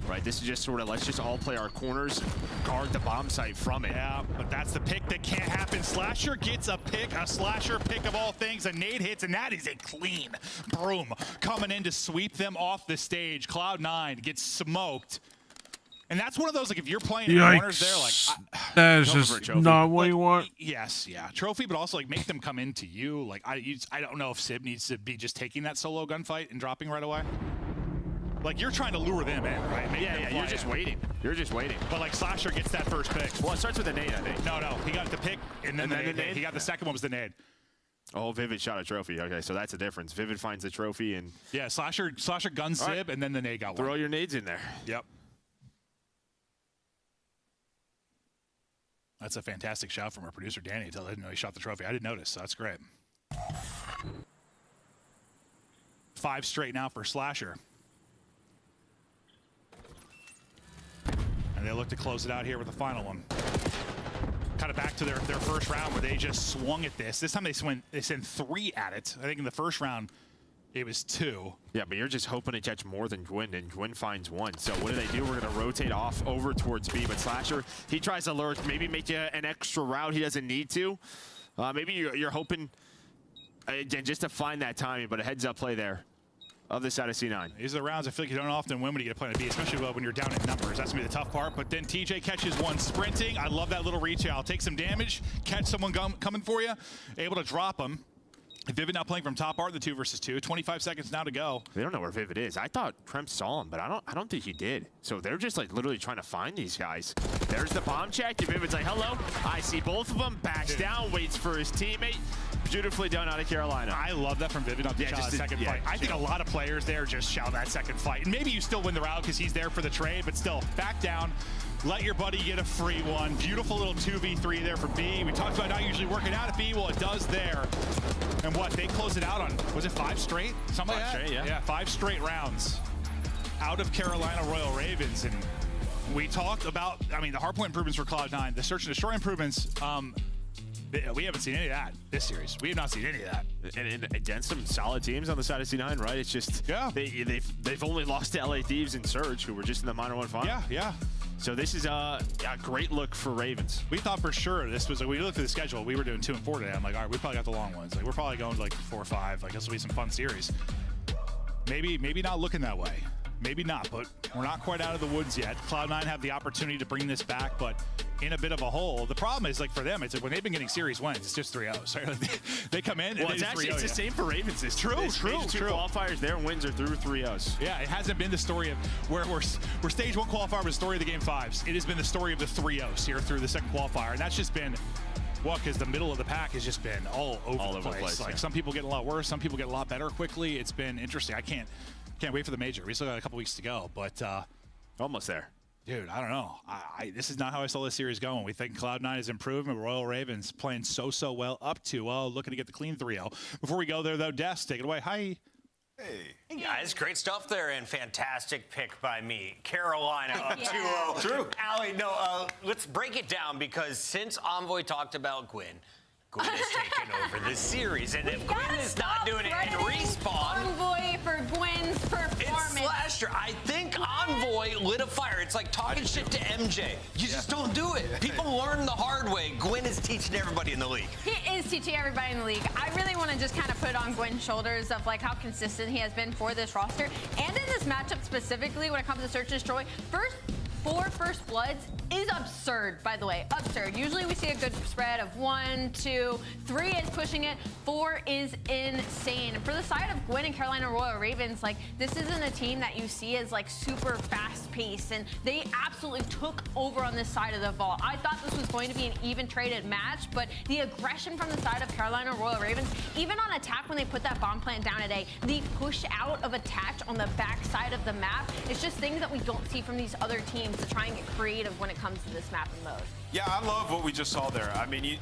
right? This is just sort of, let's just all play our corners, guard the bomb site from it. Yeah, but that's the pick that can't happen. Slasher gets a pick, a Slasher pick of all things. A nade hits, and that is a clean broom coming in to sweep them off the stage. Cloud9 gets smoked. And that's one of those, like, if you're playing in corners there, like, that is just not what you want. Yes, yeah, trophy, but also like make them come into you. Like, I don't know if Sib needs to be just taking that solo gunfight and dropping right away. Like, you're trying to lure them in, right? Yeah, you're just waiting. You're just waiting. But like Slasher gets that first pick. Well, it starts with a nade, I think. No, he got the pick and then the nade. He got the second one was the nade. Oh, Vivid shot a trophy. Okay, so that's a difference. Vivid finds the trophy and yeah, Slasher guns Sib, and then the nade got one. Throw your nades in there. Yep. That's a fantastic shot from our producer, Danny, until I didn't know he shot the trophy. I didn't notice, so that's great. 5 straight now for Slasher. And they look to close it out here with the final one. kind of back to their first round where they just swung at this. This time they sent 3 at it. I think in the first round, it was 2. Yeah, but you're just hoping to catch more than Gwyn, and Gwyn finds 1. So what do? We're going to rotate off over towards B, but Slasher, he tries to lurk, maybe make you an extra route he doesn't need to. Maybe you're hoping, again, just to find that timing, but a heads-up play there of the side of C9. These are the rounds I feel like you don't often win when you get a play to B, especially when you're down in numbers. That's going to be the tough part. But then TJ catches 1 sprinting. I love that little reach out. Take some damage, catch someone coming for you, able to drop them. Vivid now playing from top art, the 2 versus 2. 25 seconds now to go. They don't know where Vivid is. I thought Tremp saw him, but I don't think he did. So they're just like literally trying to find these guys. There's the bomb check. Vivid's like, hello. I see both of them. Backs down, waits for his teammate. Beautifully done out of Carolina. I love that from Vivid on the second fight. I think a lot of players there just shout that second fight. And maybe you still win the round because he's there for the trade, but still, back down. Let your buddy get a free one. Beautiful little 2v3 there for B. We talked about not usually working out at B. Well, it does there. And what, they closed it out on, was it 5 straight? Something like that? 5 straight, yeah. Yeah, 5 straight rounds out of Carolina Royal Ravens. And we talked about, I mean, the hardpoint improvements for Cloud9, the search and destroy improvements, we haven't seen any of that this series. We have not seen any of that. And against some solid teams on the side of C9, right? It's just, they've only lost to LA Thieves and Surge, who were just in the Minor 1 final. Yeah. So this is a great look for Ravens. We thought for sure this was, we looked at the schedule, we were doing 2 and 4 today. I'm like, all right, we probably got the long ones. Like, we're probably going to like 4 or 5. Like, this will be some fun series. Maybe not looking that way. Maybe not, but we're not quite out of the woods yet. Cloud9 have the opportunity to bring this back, but in a bit of a hole. The problem is, like, for them, it's like when they've been getting series wins, it's just 3-0s. Right? They come in and it's the same for Ravens. It's true. Qualifiers, their wins are through 3-0s. Yeah, it hasn't been the story of where stage 1 qualifier was the story of the game 5s. It has been the story of the 3-0s here through the second qualifier, and that's just been, well, because the middle of the pack has just been all over the place. Like, some people get a lot worse, some people get a lot better quickly. It's been interesting. I can't wait for the major. We still got a couple weeks to go, but almost there. Dude, I don't know. This is not how I saw this series going. We think Cloud9 is improving. Royal Ravens playing so well up to looking to get the clean 3-0. Before we go there, though, Des, take it away. Hi. Hey guys, great stuff there and fantastic pick by me. Carolina up 2-0. True. Allie, no, let's break it down because since Envoy talked about Gwyn has taken over this series, and if Gwyn is not doing it in Respawn, Envoy for Gwyn's performance. It's Slasher. I think Envoy lit a fire. It's like talking shit to MJ. You just don't do it. People learn the hard way. Gwyn is teaching everybody in the league. He is teaching everybody in the league. I really want to just kind of put on Gwyn's shoulders of like how consistent he has been for this roster, and in this matchup specifically when it comes to search and destroy. 4 first bloods is absurd, by the way. Absurd. Usually we see a good spread of 1, 2, 3 is pushing it, 4 is insane. For the side of Gwyn and Carolina Royal Ravens, like, this isn't a team that you see as like super fast paced, and they absolutely took over on this side of the vault. I thought this was going to be an even traded match, but the aggression from the side of Carolina Royal Ravens, even on attack when they put that bomb plant down today, the push out of attach on the back side of the map, it's just things that we don't see from these other teams to try and get creative when it comes to this map and mode. Yeah, I love what we just saw there. I mean,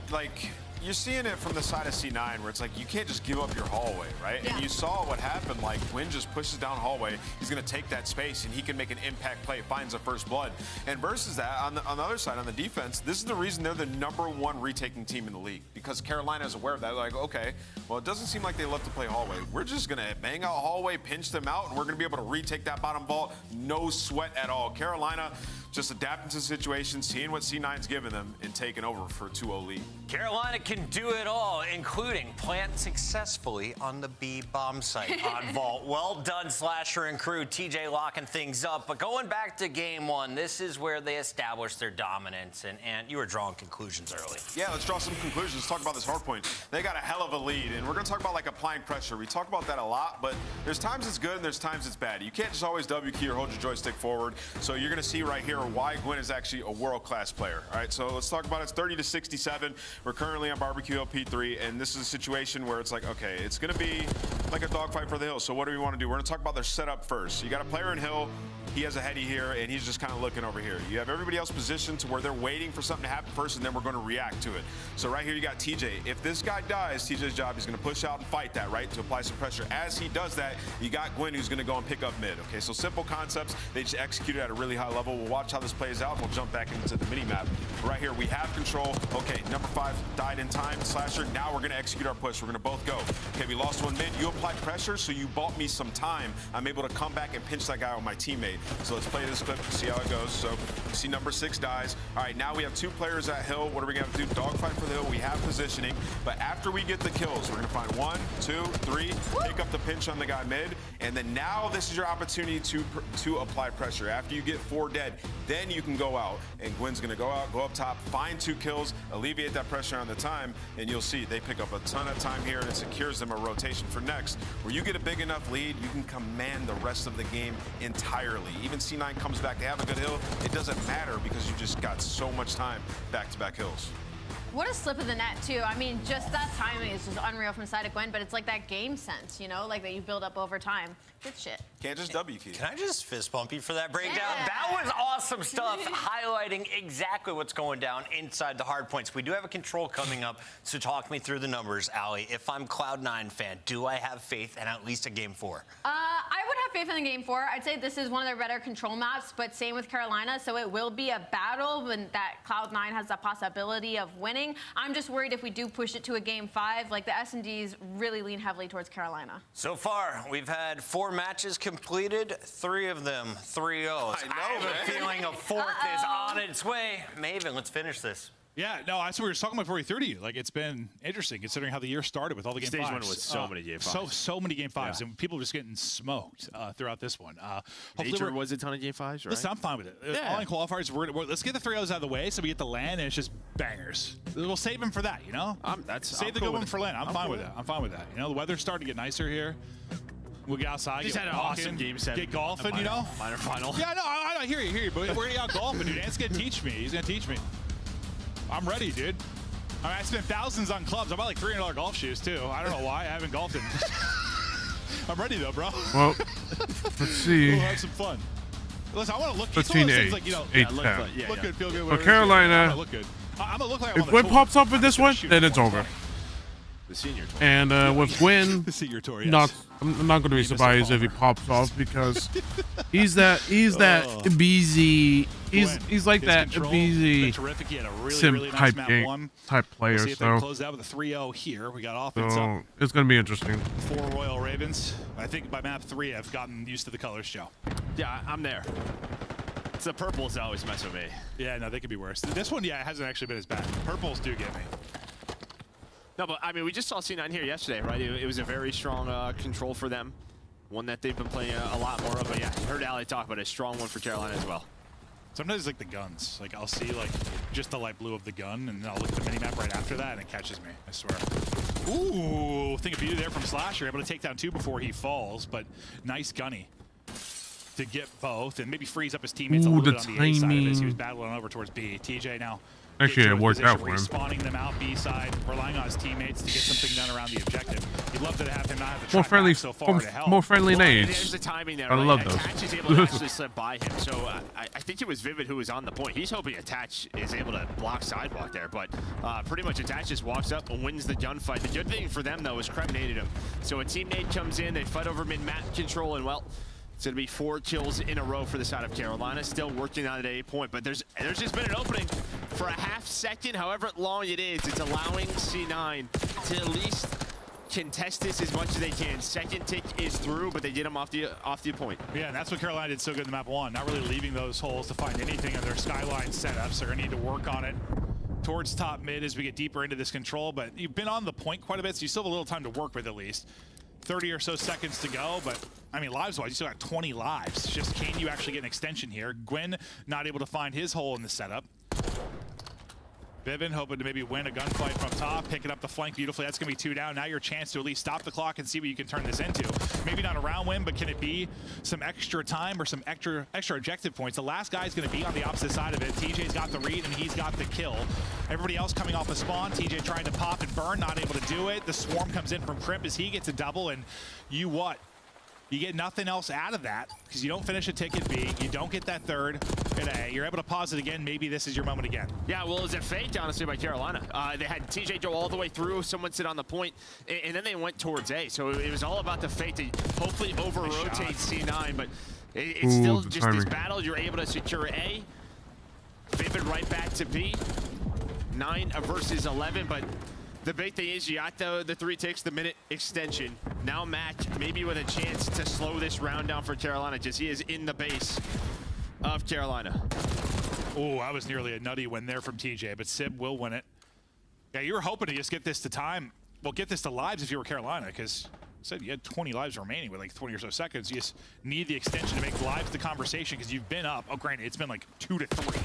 you're seeing it from the side of C9 where it's like you can't just give up your hallway, right? Yeah. And you saw what happened. Like, Gwyn just pushes down hallway. He's going to take that space, and he can make an impact play, finds a first blood. And versus that, on the other side, on the defense, this is the reason they're the #1 retaking team in the league, because Carolina is aware of that. Like, okay, well, it doesn't seem like they love to play hallway. We're just going to bang out hallway, pinch them out, and we're going to be able to retake that bottom vault. No sweat at all. Carolina just adapting to the situation, seeing what C9's giving them, and taking over for a 2-0 lead. Carolina can do it all, including plant successfully on the B bomb site on Vault. Well done, Slasher and crew. TJ locking things up. But going back to game 1, this is where they established their dominance, and you were drawing conclusions early. Yeah, let's draw some conclusions. Let's talk about this hard point. They got a hell of a lead, and we're going to talk about like applying pressure. We talk about that a lot, but there's times it's good and there's times it's bad. You can't just always W key or hold your joystick forward. So you're going to see right here why Gwyn is actually a world-class player. All right, so let's talk about it. It's 30-67. We're currently on Barbecue LP3, and this is a situation where it's like, okay, it's going to be like a dogfight for the hill. So what do we want to do? We're going to talk about their setup first. You got a player in hill. He has a heady here, and he's just kind of looking over here. You have everybody else positioned to where they're waiting for something to happen first, and then we're going to react to it. So right here, you got TJ. If this guy dies, TJ's job is going to push out and fight that, right, to apply some pressure. As he does that, you got Gwen who's going to go and pick up mid. Okay, so simple concepts. They just execute it at a really high level. We'll watch how this plays out. We'll jump back into the mini-map. Right here, we have control. Okay, number 5 died in time. Slasher, now we're going to execute our push. We're going to both go. Okay, we lost one mid. You applied pressure, so you bought me some time. I'm able to come back and pinch that guy with my teammate. So let's play this clip and see how it goes. So you see number 6 dies. All right, now we have 2 players at hill. What are we going to do? Dogfight for the hill. We have positioning. But after we get the kills, we're going to find 1, 2, 3, pick up the pinch on the guy mid. And then now this is your opportunity to apply pressure. After you get 4 dead, then you can go out. And Gwen's going to go out, go up top, find 2 kills, alleviate that pressure on the time. And you'll see they pick up a ton of time here, and it secures them a rotation for next. Where you get a big enough lead, you can command the rest of the game entirely. Even C9 comes back, they have a good hill. It doesn't matter because you just got so much time back-to-back hills. What a slip of the net, too. I mean, just that timing is just unreal from side of Gwen, but it's like that game sense, you know, like that you build up over time. Good shit. Can't just W key. Can I just fist bump you for that breakdown? Yeah. That was awesome stuff, highlighting exactly what's going down inside the hard points. We do have a control coming up, so talk me through the numbers, Allie. If I'm Cloud9 fan, do I have faith in at least a game 4? I would have faith in the game 4. I'd say this is one of their better control maps, but same with Carolina, so it will be a battle when that Cloud9 has the possibility of winning. I'm just worried if we do push it to a game 5, like the S&Ds really lean heavily towards Carolina. So far, we've had 4 matches completed, 3 of them 3-0s. I have a feeling a 4th is on its way. Maven, let's finish this. Yeah, no, that's what we were talking about before we threw to you. Like, it's been interesting considering how the year started with all the game 5s. Stage 1 was so many game 5s. So many game 5s, and people just getting smoked throughout this one. Nature was a ton of game 5s, right? Listen, I'm fine with it. Yeah. All in qualifiers, let's get the 3-0s out of the way so we get the LAN, and it's just bangers. We'll save them for that, you know? Save the good one for LAN. I'm fine with that. I'm fine with that. You know, the weather's starting to get nicer here. We'll get outside, Just get had an awesome game 7. Get golfing, you know? Minor final. Yeah, no, I hear you. But we're going to out golfing, dude. Ant's going to teach me. He's going to teach me. I'm ready, dude. I mean, I spent thousands on clubs. I bought like $300 golf shoes, too. I don't know why. I haven't golfed in. I'm ready, though, bro. Well, let's see. We'll have some fun. Listen, I want to look. 15-8. Like, you know, 8-10. look good, feel good. For Carolina, Look good. I'm gonna look like if Gwen pops up in this one, then it's over. The senior tour. And with Gwen, the senior tour, yes. I'm not going to be surprised if he pops off because he's that BZ. He's like that BZ sim type game type player. We'll see if they close out with a 3-0 here. We got offense up. It's going to be interesting. 4 Royal Ravens. I think by map 3, I've gotten used to the colors, Joe. Yeah, I'm there. It's the purples that always mess with me. Yeah, no, they could be worse. This one, yeah, it hasn't actually been as bad. Purples do get me. No, but I mean, we just saw C9 here yesterday, right? It was a very strong control for them. One that they've been playing a lot more of. But yeah, you heard Ali talk about a strong one for Carolina as well. Sometimes like the guns. Like I'll see like just the light blue of the gun, and then I'll look at the minimap right after that, and it catches me. I swear. Ooh, think of you there from Slasher, able to take down 2 before he falls, but nice gunny to get both, and maybe freeze up his teammates a little bit on the A side of this. He was battling over towards B. TJ now. Actually, it worked out for him. Respawning them out B side, relying on his teammates to get something done around the objective. You'd love to have him not have to More track friendly, back so far to help. more friendly nades. There's the timing there. I right? love those. Attach is able to actually slip by him. So I think it was Vivid who was on the point. He's hoping Attach is able to block sidewalk there, but pretty much Attach just walks up and wins the gunfight. The good thing for them though is Krem naded him. So a teammate comes in, they fight over mid-map control, and well, it's going to be 4 kills in a row for the side of Carolina. Still working on it at a point, but there's just been an opening for a half second, however long it is. It's allowing C9 to at least contest this as much as they can. Second tick is through, but they get him off the point. Yeah, and that's what Carolina did so good in map 1. Not really leaving those holes to find anything in their skyline setups. They're going to need to work on it towards top mid as we get deeper into this control, but you've been on the point quite a bit, so you still have a little time to work with at least. 30 or so seconds to go, but I mean, lives-wise, you still got 20 lives. Just can you actually get an extension here? Gwen not able to find his hole in the setup. Vivin hoping to maybe win a gunfight from top, picking up the flank beautifully. That's going to be 2 down. Now your chance to at least stop the clock and see what you can turn this into. Maybe not a round win, but can it be some extra time or some extra objective points? The last guy is going to be on the opposite side of it. TJ's got the read, and he's got the kill. Everybody else coming off the spawn. TJ trying to pop and burn, not able to do it. The swarm comes in from Crimp as he gets a double, and you what? You get nothing else out of that because you don't finish a ticket B. You don't get that third at A. You're able to pause it again. Maybe this is your moment again. Yeah, well, it was a fake, honestly, by Carolina. They had TJ go all the way through, someone sit on the point, and then they went towards A. So it was all about the fake to hopefully over-rotate C9, but it's still just this battle. You're able to secure A. Vivid right back to B. 9 versus 11, but the big thing is you got the 3 ticks, the minute extension. Now match, maybe with a chance to slow this round down for Carolina, just he is in the base of Carolina. Oh, that was nearly a nutty win there from TJ, but Sib will win it. Yeah, you were hoping to just get this to time. Well, get this to lives if you were Carolina, because said you had 20 lives remaining with like 20 or so seconds. You just need the extension to make lives the conversation because you've been up. Oh, granted, it's been like 2 to 3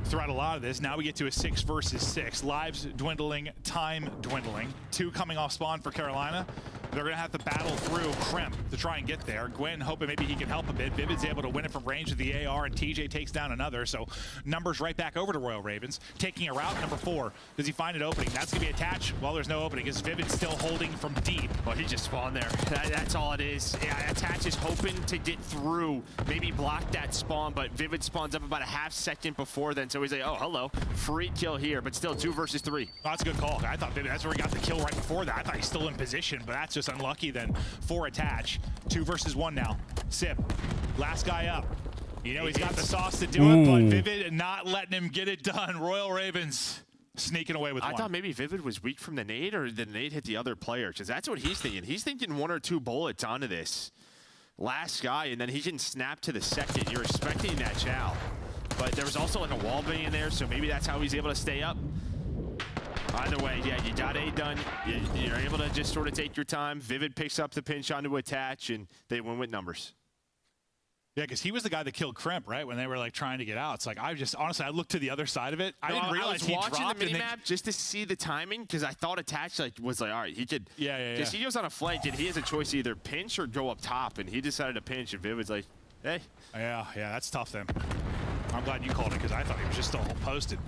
throughout a lot of this. Now we get to a 6 versus 6. Lives dwindling, time dwindling. 2 coming off spawn for Carolina. They're going to have to battle through Kremp to try and get there. Gwen hoping maybe he can help a bit. Vivid's able to win it from range with the AR, and TJ takes down another. So numbers right back over to Royal Ravens. Taking a route, number 4. Does he find an opening? That's going to be attached. Well, there's no opening. Is Vivid still holding from deep? Well, he just spawned there. That's all it is. Yeah, Attach is hoping to get through, maybe block that spawn, but Vivid spawns up about a half second before then. So he's like, oh, hello. Free kill here, but still 2 versus 3. Oh, that's a good call. I thought Vivid, that's where he got the kill right before that. I thought he's still in position, but that's just unlucky then for Attach. 2 versus 1 now. Sip, last guy up. You know he's got the sauce to do it, but Vivid not letting him get it done. Royal Ravens sneaking away with one. I thought maybe Vivid was weak from the nade, or the nade hit the other player, because that's what he's thinking. He's thinking 1 or 2 bullets onto this last guy, and then he can snap to the second. You're expecting that chow. But there was also like a wall bang in there, so maybe that's how he's able to stay up. Either way, yeah, you got A done. You're able to just sort of take your time. Vivid picks up the pinch onto Attach, and they win with numbers. Yeah, because he was the guy that killed Kremp, right? When they were like trying to get out. It's like, honestly, I looked to the other side of it. I didn't realize he dropped. I was watching the minimap just to see the timing, because I thought Attach was like, all right, he could. Yeah. Because he goes on a flank, and he has a choice to either pinch or go up top, and he decided to pinch, and Vivid's like, hey. Yeah, that's tough then. I'm glad you called it, because I thought he was just still posted.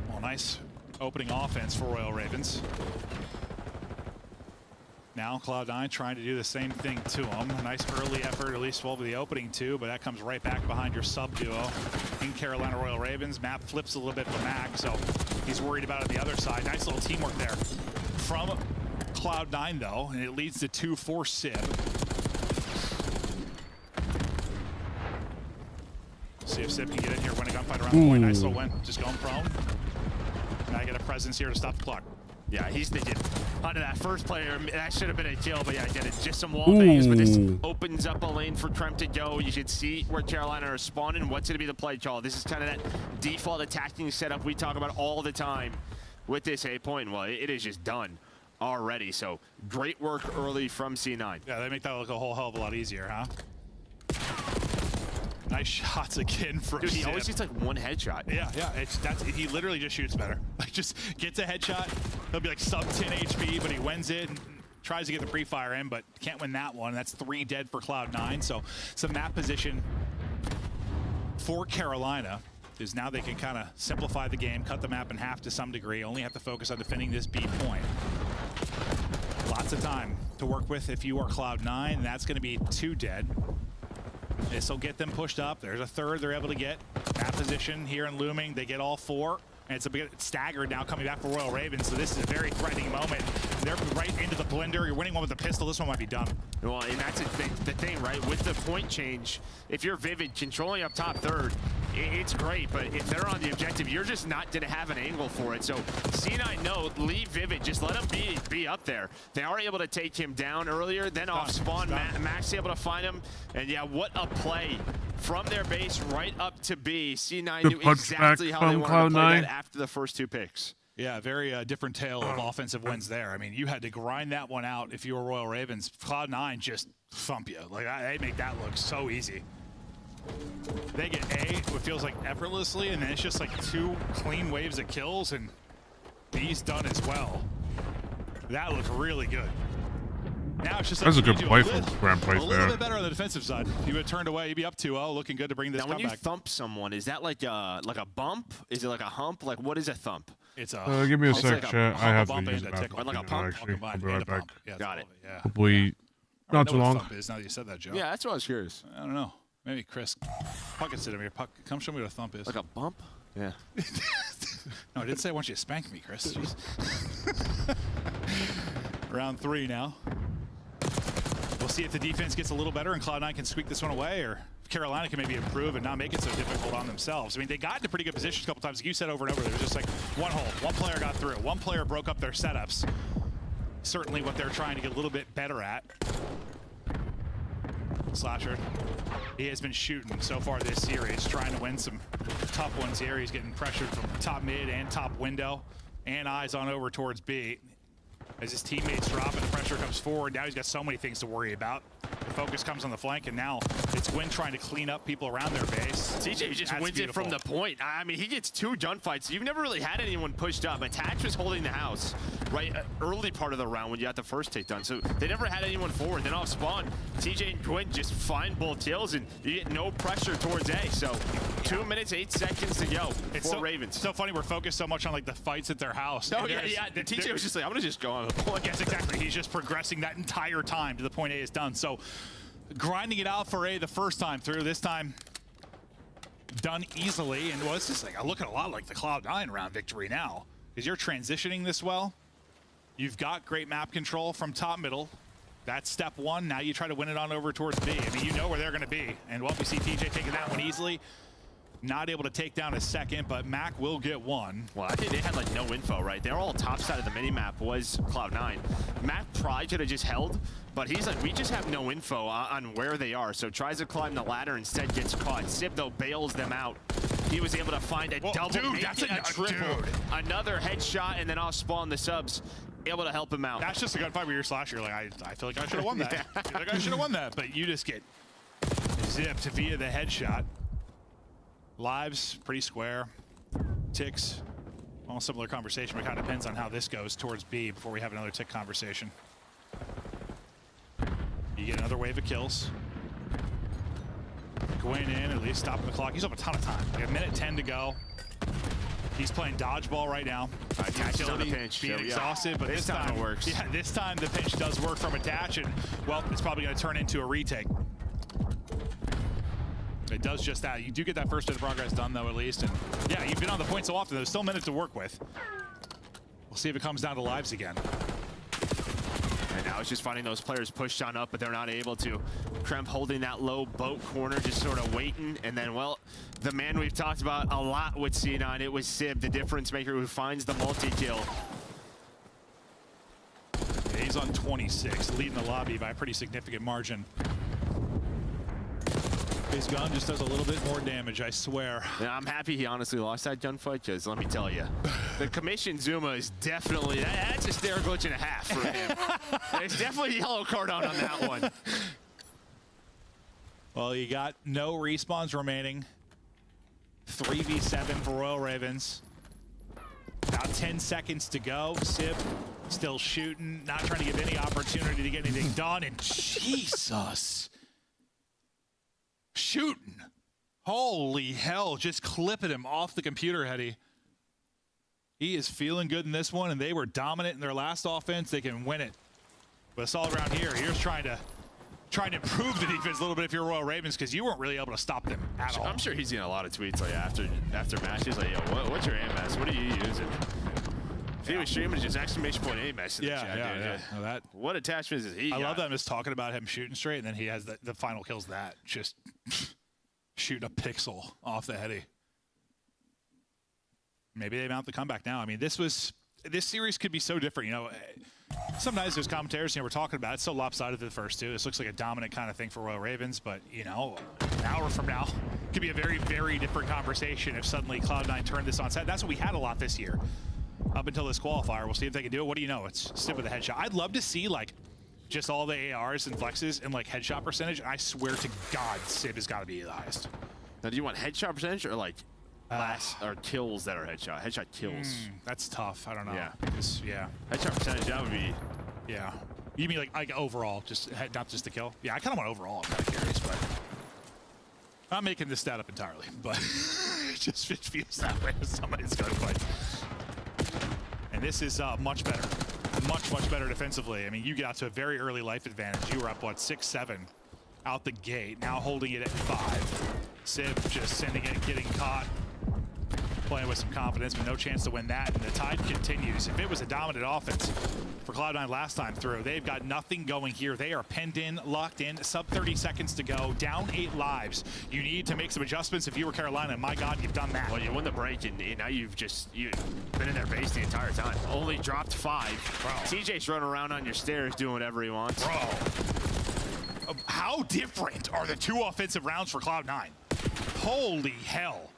Well, nice opening offense for Royal Ravens. Now Cloud9 trying to do the same thing to him. A nice early effort, at least 12 of the opening 2, but that comes right back behind your sub duo in Carolina Royal Ravens. Map flips a little bit for Mac, so he's worried about it the other side. Nice little teamwork there from Cloud9 though, and it leads to 2 for Sib. See if Sib can get in here, win a gunfight around the point. Nice little win. Just going prone. Now I get a presence here to stop the clock. Yeah, he's thinking onto that first player. That should have been a kill, but yeah, I get it. Just some wall bangs, but this opens up a lane for Kremp to go. You should see where Carolina are spawning. What's going to be the play call? This is kind of that default attacking setup we talk about all the time with this A point. Well, it is just done already. So great work early from C9. Yeah, they make that look a whole hell of a lot easier, huh? Nice shots again from Dude, he Sib. always gets like 1 headshot. Yeah, he literally just shoots better. Like, just gets a headshot. He'll be like sub 10 HP, but he wins it and tries to get the pre-fire in, but can't win that one. That's 3 dead for Cloud9. So some map position for Carolina is now they can kind of simplify the game, cut the map in half to some degree, only have to focus on defending this B point. Lots of time to work with if you are Cloud9, and that's going to be 2 dead. This will get them pushed up. There's a 3rd they're able to get. Map position here in Looming. They get all 4. And it's a bit staggered now coming back for Royal Ravens. So this is a very threatening moment. They're right into the blender. You're winning one with the pistol. This one might be done. Well, and that's the thing, right? With the point change, if you're Vivid controlling up top 3rd, it's great, but if they're on the objective, you're just not going to have an angle for it. So C9, no, leave Vivid. Just let him be up there. They are able to take him down earlier, then off spawn. Max able to find him. And yeah, what a play from their base right up to B. C9 knew exactly how they wanted to play that after the first 2 picks. Yeah, very different tale of offensive wins there. I mean, you had to grind that one out if you were Royal Ravens. Cloud9 just thump you. Like, they make that look so easy. They get A, what feels like effortlessly, and then it's just like 2 clean waves of kills, and B's done as well. That looked really good. Now it's just that's a good play from Grand Price there. A little bit better on the defensive side. You would have turned away. You'd be up 2-0, looking good to bring this comeback. Now, when comeback. you thump someone, is that like a bump? Is it like a hump? Like, what is a thump? It's a give me a sec, like chat. I have to bump use and the a bathroom tickle. right Like a now, pump, actually. I'll be right back. Yeah, Got it. Yeah. Hopefully not too I know what long. a thump is now that you said that, Joe. Yeah, that's what I was curious. I don't know. Maybe Chris. Puck can sit over here. Puck, come show me what a thump is. Like a bump? Yeah. No, I didn't say I want you to spank me, Chris. Jeez. Round 3 now. We'll see if the defense gets a little better and Cloud9 can squeak this one away, or if Carolina can maybe improve and not make it so difficult on themselves. I mean, they got into pretty good positions a couple times. Like you said over and over, there was just like one hole. One player got through. One player broke up their setups. Certainly what they're trying to get a little bit better at. Slasher, he has been shooting so far this series, trying to win some tough ones here. He's getting pressured from top mid and top window, and eyes on over towards B. As his teammates drop and the pressure comes forward, now he's got so many things to worry about. The focus comes on the flank, and now it's Gwyn trying to clean up people around their base. TJ just That's wins beautiful. it from the point. I mean, he gets 2 gunfights. You've never really had anyone pushed up. Attach was holding the house, right? Early part of the round when you got the first takedown. So they never had anyone forward. Then off spawn, TJ and Gwyn just find both kills, and you get no pressure towards A. So 2 minutes, 8 seconds to go for Ravens. So funny, we're focused so much on like the fights at their house. Oh, yeah. The TJ was just like, I'm going to just go on the point. Yes, exactly. He's just progressing that entire time to the point A is done. So grinding it out for A the first time through, this time done easily. And well, it's just like, I look at a lot like the Cloud9 round victory now, because you're transitioning this well. You've got great map control from top middle. That's step 1. Now you try to win it on over towards B. I mean, you know where they're going to be. And well, we see TJ taking that one easily. Not able to take down a second, but Mac will get one. Well, I think they had like no info, right? They're all top side of the mini-map was Cloud9. Mac probably could have just held, but he's like, we just have no info on where they are. So tries to climb the ladder, instead gets caught. Sib, though, bails them out. He was able to find a double, dude, that's a triple. Another headshot, and then off spawn the subs. Able to help him out. That's just a gunfight where you're Slasher. You're like, I feel like I should have won that. Yeah. I feel like I should have won that. But you just get zipped via the headshot. Lives, pretty square. Ticks, all similar conversation, but it kind of depends on how this goes towards B before we have another tick conversation. You get another wave of kills. Going in, at least stopping the clock. He's up a ton of time. We have 1:10 to go. He's playing dodgeball right now. Catches on the pinch. Being So, yeah. exhausted, but this time it works. Yeah, this time the pinch does work from attach, and well, it's probably going to turn into a retake. It does just that. You do get that first bit of progress done, though, at least. And yeah, you've been on the point so often. There's still a minute to work with. We'll see if it comes down to lives again. And now it's just finding those players pushed on up, but they're not able to. Kremp holding that low boat corner, just sort of waiting. And then, well, the man we've talked about a lot with C9, it was Sib, the difference maker who finds the multi-kill. Yeah, he's on 26, leading the lobby by a pretty significant margin. His gun just does a little bit more damage, I swear. Yeah, I'm happy he honestly lost that gunfight, because let me tell you, the commission Zuma is definitely, that's a stare glitch and a half for him. There's definitely a yellow card on that one. Well, you got no respawns remaining. 3v7 for Royal Ravens. About 10 seconds to go. Sib still shooting, not trying to give any opportunity to get anything done. And Jesus. Shooting. Holy hell, just clipping him off the computer, Hetty. He is feeling good in this one, and they were dominant in their last offense. They can win it. But it's all around here. Here's trying to improve the defense a little bit if you're Royal Ravens, because you weren't really able to stop them at all. I'm sure he's getting a lot of tweets like after matches, like, yo, what's your AMS? What are you using? If he was streaming, just exclamation point AMS in the chat, dude. Yeah. No, that, what attachments is he I got? love that I'm just talking about him shooting straight, and then he has the final kills that. Just shoot a pixel off the Hetty. Maybe they mount the comeback now. I mean, this series could be so different, you know. Sometimes there's commentators, you know, we're talking about it's so lopsided to the first two. This looks like a dominant kind of thing for Royal Ravens, but, you know, an hour from now could be a very, very different conversation if suddenly Cloud9 turned this on set. That's what we had a lot this year up until this qualifier. We'll see if they can do it. What do you know? It's Sib with a headshot. I'd love to see, like, just all the ARs and flexes and, like, headshot percentage. I swear to God, Sib has got to be the highest. Now, do you want headshot percentage or, like, or kills that are headshot? Headshot kills. That's tough. I don't know. Yeah. Yeah. Headshot percentage, that would be... Yeah. You mean like overall, not just the kill? Yeah, I kind of want overall. I'm kind of curious, but I'm not making this stat up entirely, but it just feels that way with somebody's gunfight. And this is much better. Much better defensively. I mean, you get out to a very early life advantage. You were up, what, 6-7 out the gate. Now holding it at 5. Sib just sending it, getting caught. Playing with some confidence, but no chance to win that. And the tide continues. If it was a dominant offense for Cloud9 last time through, they've got nothing going here. They are pinned in, locked in, sub 30 seconds to go, down 8 lives. You need to make some adjustments if you were Carolina. My God, you've done that. Well, you won the break, and now you've been in their base the entire time. Only dropped 5. Bro. TJ's running around on your stairs doing whatever he wants. Bro. How different are the 2 offensive rounds for Cloud9? Holy hell.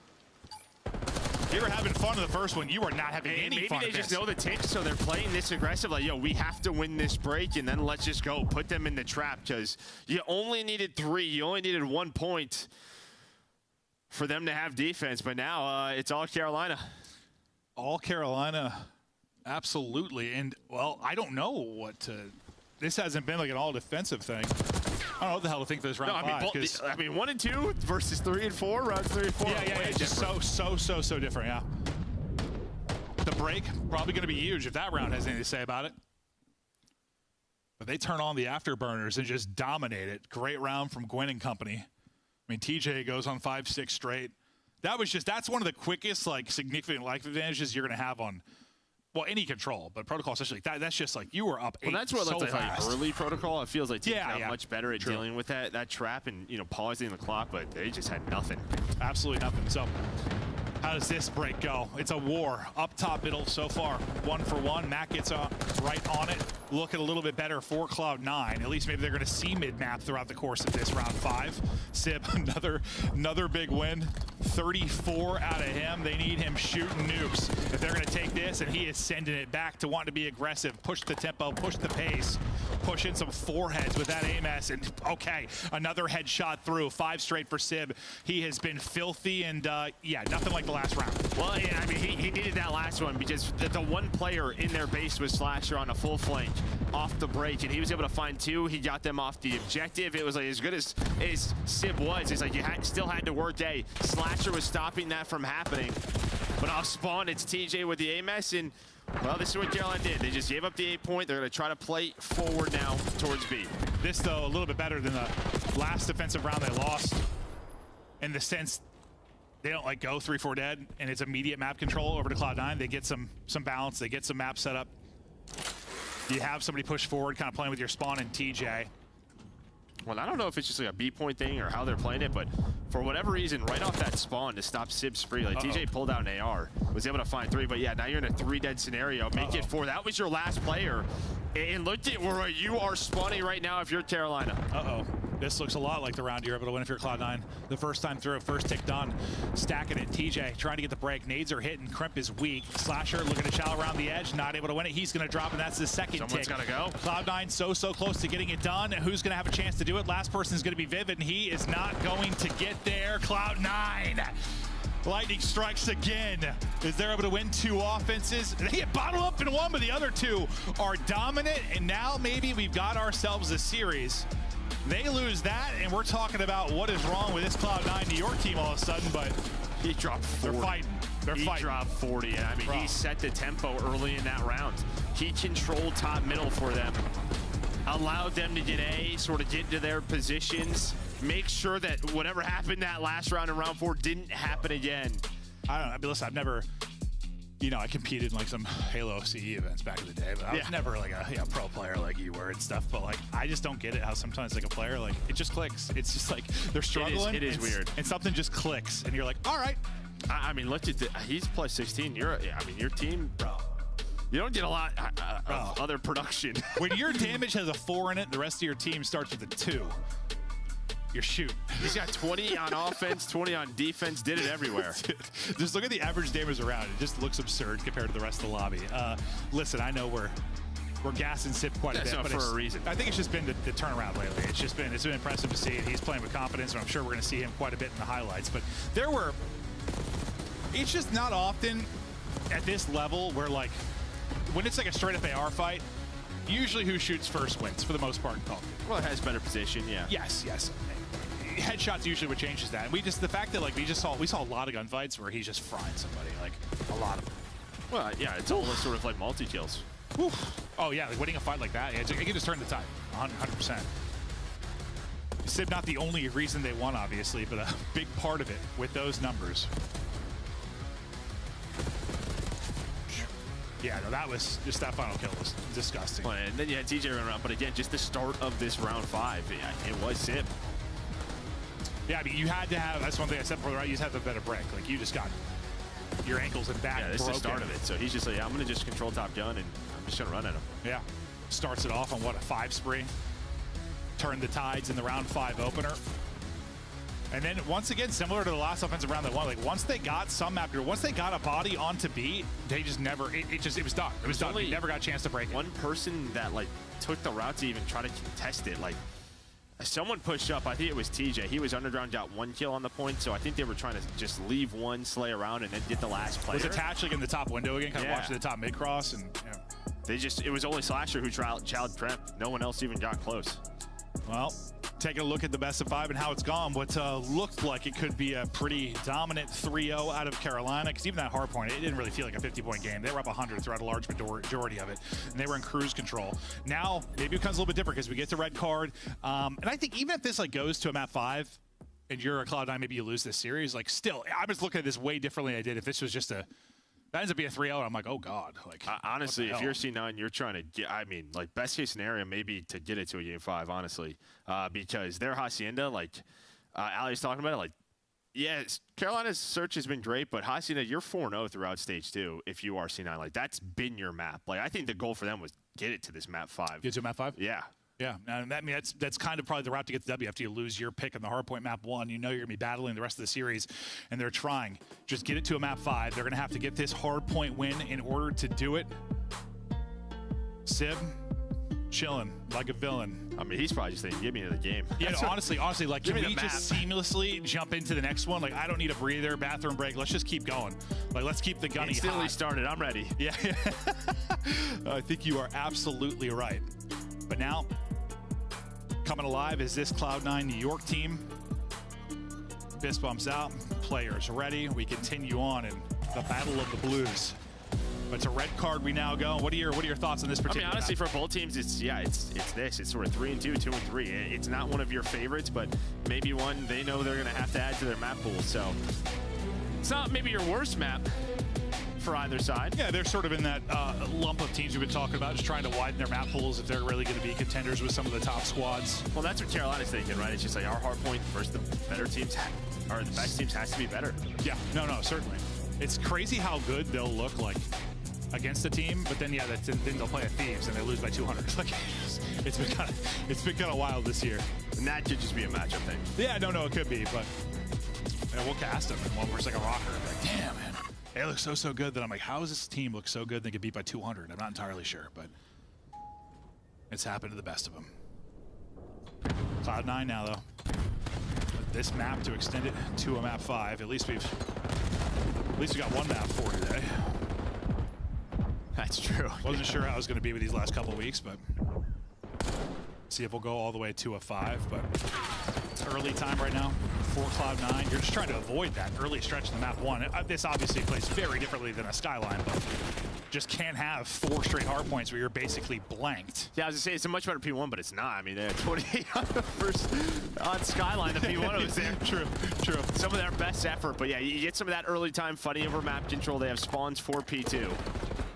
You were having fun in the first one. You are not having any fun. Maybe they just know the ticks, so they're playing this aggressive. Like, yo, we have to win this break, and then let's just go. Put them in the trap, because you only needed 3. You only needed 1 point for them to have defense. But now it's all Carolina. All Carolina, absolutely. And, well, I don't know what to... This hasn't been like an all-defensive thing. I don't know what the hell to think for this round 5. I mean, 1 and 2 versus 3 and 4, rounds 3 and 4. Yeah, it's just so different, yeah. The break, probably going to be huge if that round has anything to say about it. But they turn on the afterburners and just dominate it. Great round from Gwen and company. I mean, TJ goes on 5-6 straight. That's one of the quickest, like, significant life advantages you're going to have on, well, any control, but protocol especially. That's just like you were up 8 Well, that's what it looks like early protocol. It feels like teams got much better at dealing with that trap and pausing the clock, but they just had nothing. Absolutely nothing. So how does this break go? It's a war up top middle so far. 1 for 1. Matt gets right on it. Looking a little bit better for Cloud9. At least maybe they're going to see mid-map throughout the course of this round 5. Sib, another big win. 34 out of him. They need him shooting nukes. If they're going to take this, and he is sending it back to want to be aggressive, push the tempo, push the pace, push in some foreheads with that AMS, and okay, another headshot through. 5 straight for Sib. He has been filthy, and yeah, nothing like the last round. Well, yeah, I mean, he needed that last one because the one player in their base was Slasher on a full flank off the break, and he was able to find 2. He got them off the objective. It was like as good as Sib was. It's like you still had to work A. Slasher was stopping that from happening. But off spawn, it's TJ with the AMS, and well, this is what Carolina did. They just gave up the 8 point. They're going to try to play forward now towards B. This, though, a little bit better than the last defensive round they lost in the sense they don't like go 3-4 dead, and it's immediate map control over to Cloud9. They get some balance. They get some map set up. You have somebody push forward, kind of playing with your spawn and TJ. Well, I don't know if it's just like a B point thing or how they're playing it, but for whatever reason, right off that spawn to stop Sib's spree, like TJ pulled out an AR, was able to find 3, but yeah, now you're in a 3 dead scenario. Make it 4. That was your last player. And look at where you are spawning right now if you're Carolina. This looks a lot like the round you're able to win if you're Cloud9. The first time through, first tick done. Stacking it. TJ trying to get the break. Nades are hitting. Crimp is weak. Slasher looking to shallow around the edge. Not able to win it. He's going to drop, and that's the second Someone's tick. Someone's got to go. Cloud9 so close to getting it done. Who's going to have a chance to do it? Last person is going to be Vivid, and he is not going to get there. Cloud9. Lightning strikes again. Is they're able to win 2 offenses. They get bottled up in 1, but the other 2 are dominant, and now maybe we've got ourselves a series. They lose that, and we're talking about what is wrong with this Cloud9 New York team all of a sudden, but he dropped 40. They're fighting. He dropped 40, and I mean, he set the tempo early in that round. He controlled top middle for them. Allowed them to get A, sort of get into their positions, make sure that whatever happened that last round in round 4 didn't happen again. I don't know. I mean, listen, I've never, I competed in like some Halo CE events back in the day, but I was never like a pro player like you were and stuff. But like, I just don't get it how sometimes like a player, like it just clicks. It's just like they're struggling. It is weird. And something just clicks, and you're like, all right. I mean, look at he's plus 16. Your team, bro. You don't get a lot of other production. When your damage has a 4 in it, the rest of your team starts with a 2. You're shoot. He's got 20 on offense, 20 on defense, did it everywhere. Just look at the average damage around. It just looks absurd compared to the rest of the lobby. Listen, I know we're gassing Sib quite a bit, but for a reason. I think it's just been the turnaround lately. It's been impressive to see it. He's playing with confidence, and I'm sure we're going to see him quite a bit in the highlights. But it's just not often at this level where like, when it's like a straight up AR fight, usually who shoots first wins for the most part in Call of Duty. Well, it has better position, yeah. Yes. Headshots usually what changes that. And the fact that like we saw a lot of gunfights where he's just frying somebody, like a lot of them. Well, yeah, it's all sort of like multi-kills. Oh, yeah, like winning a fight like that, it can just turn the tide, 100%. Sib not the only reason they won, obviously, but a big part of it with those numbers. Yeah, no, that was just that final kill was disgusting. Well, and then you had TJ run around, but again, just the start of this round 5, it was Sib. Yeah, I mean, you had to have, that's one thing I said before, right? You just have to have a better break. Like, you just got your ankles and back Yeah, this is broken. the start of it. So he's just like, yeah, I'm going to just control top gun, and I'm just going to run at him. Yeah. Starts it off on, what, a 5 spree? Turned the tides in the round 5 opener. And then once again, similar to the last offensive round they won, like once they got some map, once they got a body onto B, they just never, it was done. It was done. They never got a chance to break it. One person that like took the route to even try to contest it, like someone pushed up, I think it was TJ. He was underground, got 1 kill on the point, so I think they were trying to just leave one, slay around, and then get the last player. Was attached like in the top window again, kind of watching the top mid cross, and yeah. They just, it was only Slasher who challenged Prep. No one else even got close. Well, taking a look at the best of 5 and how it's gone, what looked like it could be a pretty dominant 3-0 out of Carolina, because even that hard point, it didn't really feel like a 50-point game. They were up 100 throughout a large majority of it, and they were in cruise control. Now, maybe it becomes a little bit different because we get to red card, and I think even if this like goes to a map 5, and you're a Cloud9, maybe you lose this series, like still, I'm just looking at this way differently than I did if this was just a, that ends up being a 3-0, I'm like, oh God. Like, honestly, if you're C9, you're trying to get, I mean, like, best case scenario, maybe to get it to a game 5, honestly. Because their Hacienda, like, Ali's talking about it, like, yeah, Carolina's search has been great, but Hacienda, you're 4-0 throughout stage 2 if you are C9. Like, that's been your map. Like, I think the goal for them was get it to this map 5. Get to map 5? Yeah. Yeah, and I mean, that's kind of probably the route to get the W after you lose your pick on the hardpoint map 1. You know you're going to be battling the rest of the series, and they're trying. Just get it to a map 5. They're going to have to get this hardpoint win in order to do it. Sib, chilling like a villain. I mean, he's probably just thinking, give me the game. Yeah, no, honestly, like, can we just seamlessly jump into the next one? Like, I don't need a breather, bathroom break. Let's just keep going. Like, let's keep the gunny hot. Instantly started. I'm ready. Yeah. I think you are absolutely right. But now, coming alive is this Cloud9 New York team. Fist bumps out, players ready. We continue on in the battle of the blues. But it's a red card we now go. What are your thoughts on this particular? I mean, honestly, for both teams, it's this. It's sort of 3-2, 2-3. It's not one of your favorites, but maybe one they know they're going to have to add to their map pool. So it's not maybe your worst map for either side. Yeah, they're sort of in that lump of teams we've been talking about, just trying to widen their map pools if they're really going to be contenders with some of the top squads. Well, that's what Carolina's thinking, right? It's just like our hard point versus the better teams, or the best teams has to be better. Yeah, no, certainly. It's crazy how good they'll look like against a team, but then then they'll play at Thieves and they lose by 200. Like, it's been kind of wild this year. And that could just be a matchup thing. Yeah, no, it could be, but we'll cast them and one where it's like a rocker. I'm like, damn, man. It looks so good that I'm like, how does this team look so good they get beat by 200? I'm not entirely sure, but it's happened to the best of them. Cloud9 now, though. This map to extend it to a map 5. At least we got one map 4 today. That's true. Wasn't sure how it was going to be with these last couple of weeks, but see if we'll go all the way to a 5. But it's early time right now for Cloud9. You're just trying to avoid that early stretch in the map 1. This obviously plays very differently than a Skyline, but just can't have 4 straight hard points where you're basically blanked. Yeah, I was gonna say it's a much better P1, but it's not. I mean, they had 28 on the first on Skyline. The P1 was there. True. Some of their best effort, but yeah, you get some of that early time fighting over map control. They have spawns for P2.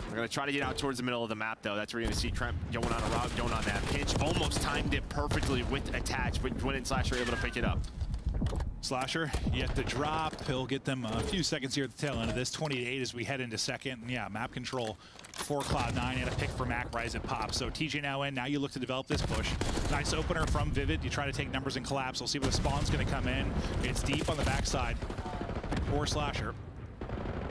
We're going to try to get out towards the middle of the map, though. That's where you're going to see Trent going on a route, going on that pitch. Almost timed it perfectly with attach, but Gwyn and Slasher are able to pick it up. Slasher yet to drop. He'll get them a few seconds here at the tail end of this. 28 as we head into second. And yeah, map control for Cloud9 and a pick for Mac. Rise and pop. So TJ now in. Now you look to develop this push. Nice opener from Vivid. You try to take numbers and collapse. We'll see where the spawn's going to come in. It's deep on the backside for Slasher.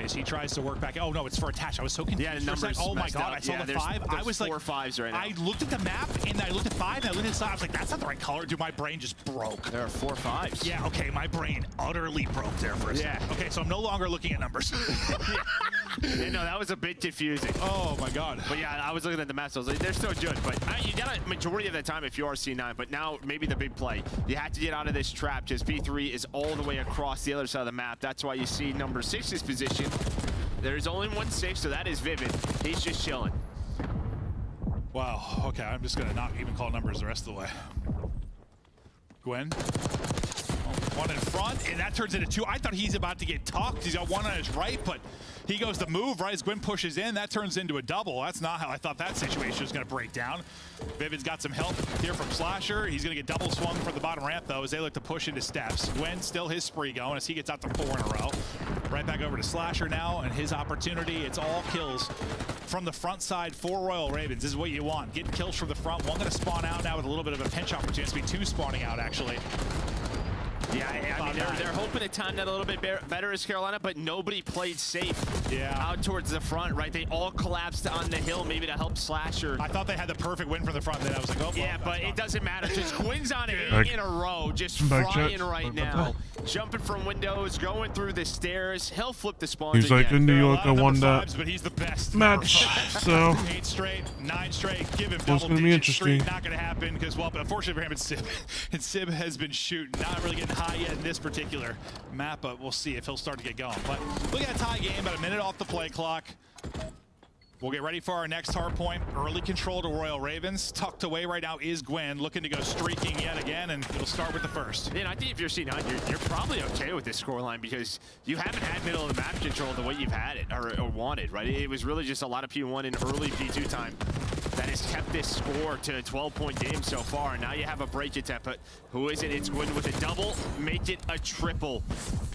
As he tries to work back. Oh no, it's for attach. I was so confused. Yeah, the numbers. Oh my God, I saw the 5. I was like, 4 5s right now. I looked at the map and I looked at 5 and I looked at the side. I was like, that's not the right color. Dude, my brain just broke. There are 4 5s. Yeah, okay, my brain utterly broke there for a second. Okay, so I'm no longer looking at numbers. Yeah, no, that was a bit confusing. Oh my God. But yeah, I was looking at the maps. I was like, they're still good. But you got a majority of the time if you are C9. But now maybe the big play. You have to get out of this trap because P3 is all the way across the other side of the map. That's why you see number 6's position There's only one safe, so that is Vivid. He's just chilling. Wow, okay, I'm just gonna not even call numbers the rest of the way. Gwen. One in front, and that turns into two. I thought he's about to get tucked. He's got one on his right, but he goes to move right as Gwen pushes in. That turns into a double. That's not how I thought that situation was going to break down. Vivid's got some help here from Slasher. He's going to get double swung from the bottom ramp, though, as they look to push into steps. Gwen still his spree going as he gets out to 4 in a row. Right back over to Slasher now, and his opportunity. It's all kills from the front side for Royal Ravens. This is what you want. Get kills from the front. One going to spawn out now with a little bit of a pinch opportunity. It's going to be 2 spawning out, actually. Yeah, I mean, they're hoping to time that a little bit better as Carolina, but nobody played safe out towards the front, right? They all collapsed on the hill, maybe to help Slasher. I thought they had the perfect win from the front, then I was like, oh, yeah, but it doesn't matter. Just Quinn's on it in a row, just Back frying check. right now. Jumping from windows, going through the stairs. He'll flip the spawns He's like, in New York, I won that but he's the best match, so 8 straight, 9 straight, give him it's double gonna be digit interesting. streak. Not gonna happen because, well, but unfortunately for him, it's Sib. And Sib has been shooting, not really getting high yet in this particular map, but we'll see if he'll start to get going. But look at a tie game, about a minute off the play clock. We'll get ready for our next hard point. Early control to Royal Ravens. Tucked away right now is Gwen, looking to go streaking yet again, and it'll start with the first. Yeah, I think if you're C9, you're probably okay with this scoreline because you haven't had middle of the map control the way you've had it or wanted, right? It was really just a lot of P1 in early P2 time that has kept this score to a 12-point game so far. And now you have a break attempt, but who is it? It's Gwen with a double, make it a triple.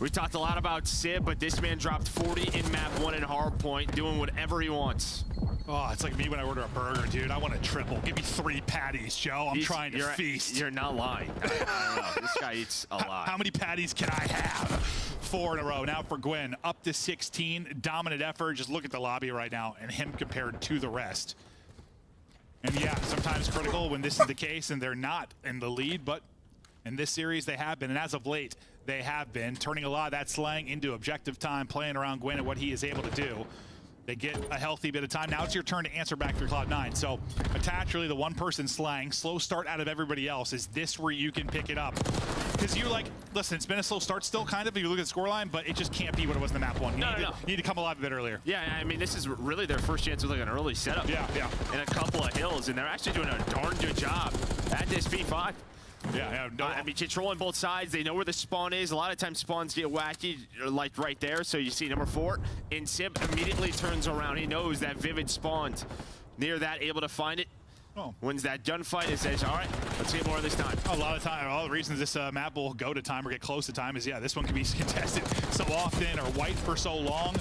We talked a lot about Sib, but this man dropped 40 in map 1 in hard point, doing whatever he wants. Oh, it's like me when I order a burger, dude. I want a triple. Give me 3 patties, Joe. I'm trying to feast. You're not lying. I don't know. This guy eats a lot. How many patties can I have? 4 in a row. Now for Gwen, up to 16. Dominant effort. Just look at the lobby right now and him compared to the rest. And yeah, sometimes critical when this is the case and they're not in the lead, but in this series they have been. And as of late, they have been turning a lot of that slang into objective time, playing around Gwen and what he is able to do. They get a healthy bit of time. Now it's your turn to answer back through Cloud9. So attach really the one-person slang. Slow start out of everybody else. Is this where you can pick it up? Because you like, listen, it's been a slow start still kind of if you look at the scoreline, but it just can't be what it was in the map 1. You need to come alive a bit earlier. Yeah, I mean, this is really their first chance with like an early setup. Yeah. And a couple of hills, and they're actually doing a darn good job at this P5. I mean, controlling both sides. They know where the spawn is. A lot of times spawns get wacky, like right there. So you see number 4, and Sib immediately turns around. He knows that Vivid spawned near that, able to find it. Wins that gunfight and says, all right, let's get more of this time. A lot of time, all the reasons this map will go to time or get close to time is, yeah, this one can be contested so often or white for so long.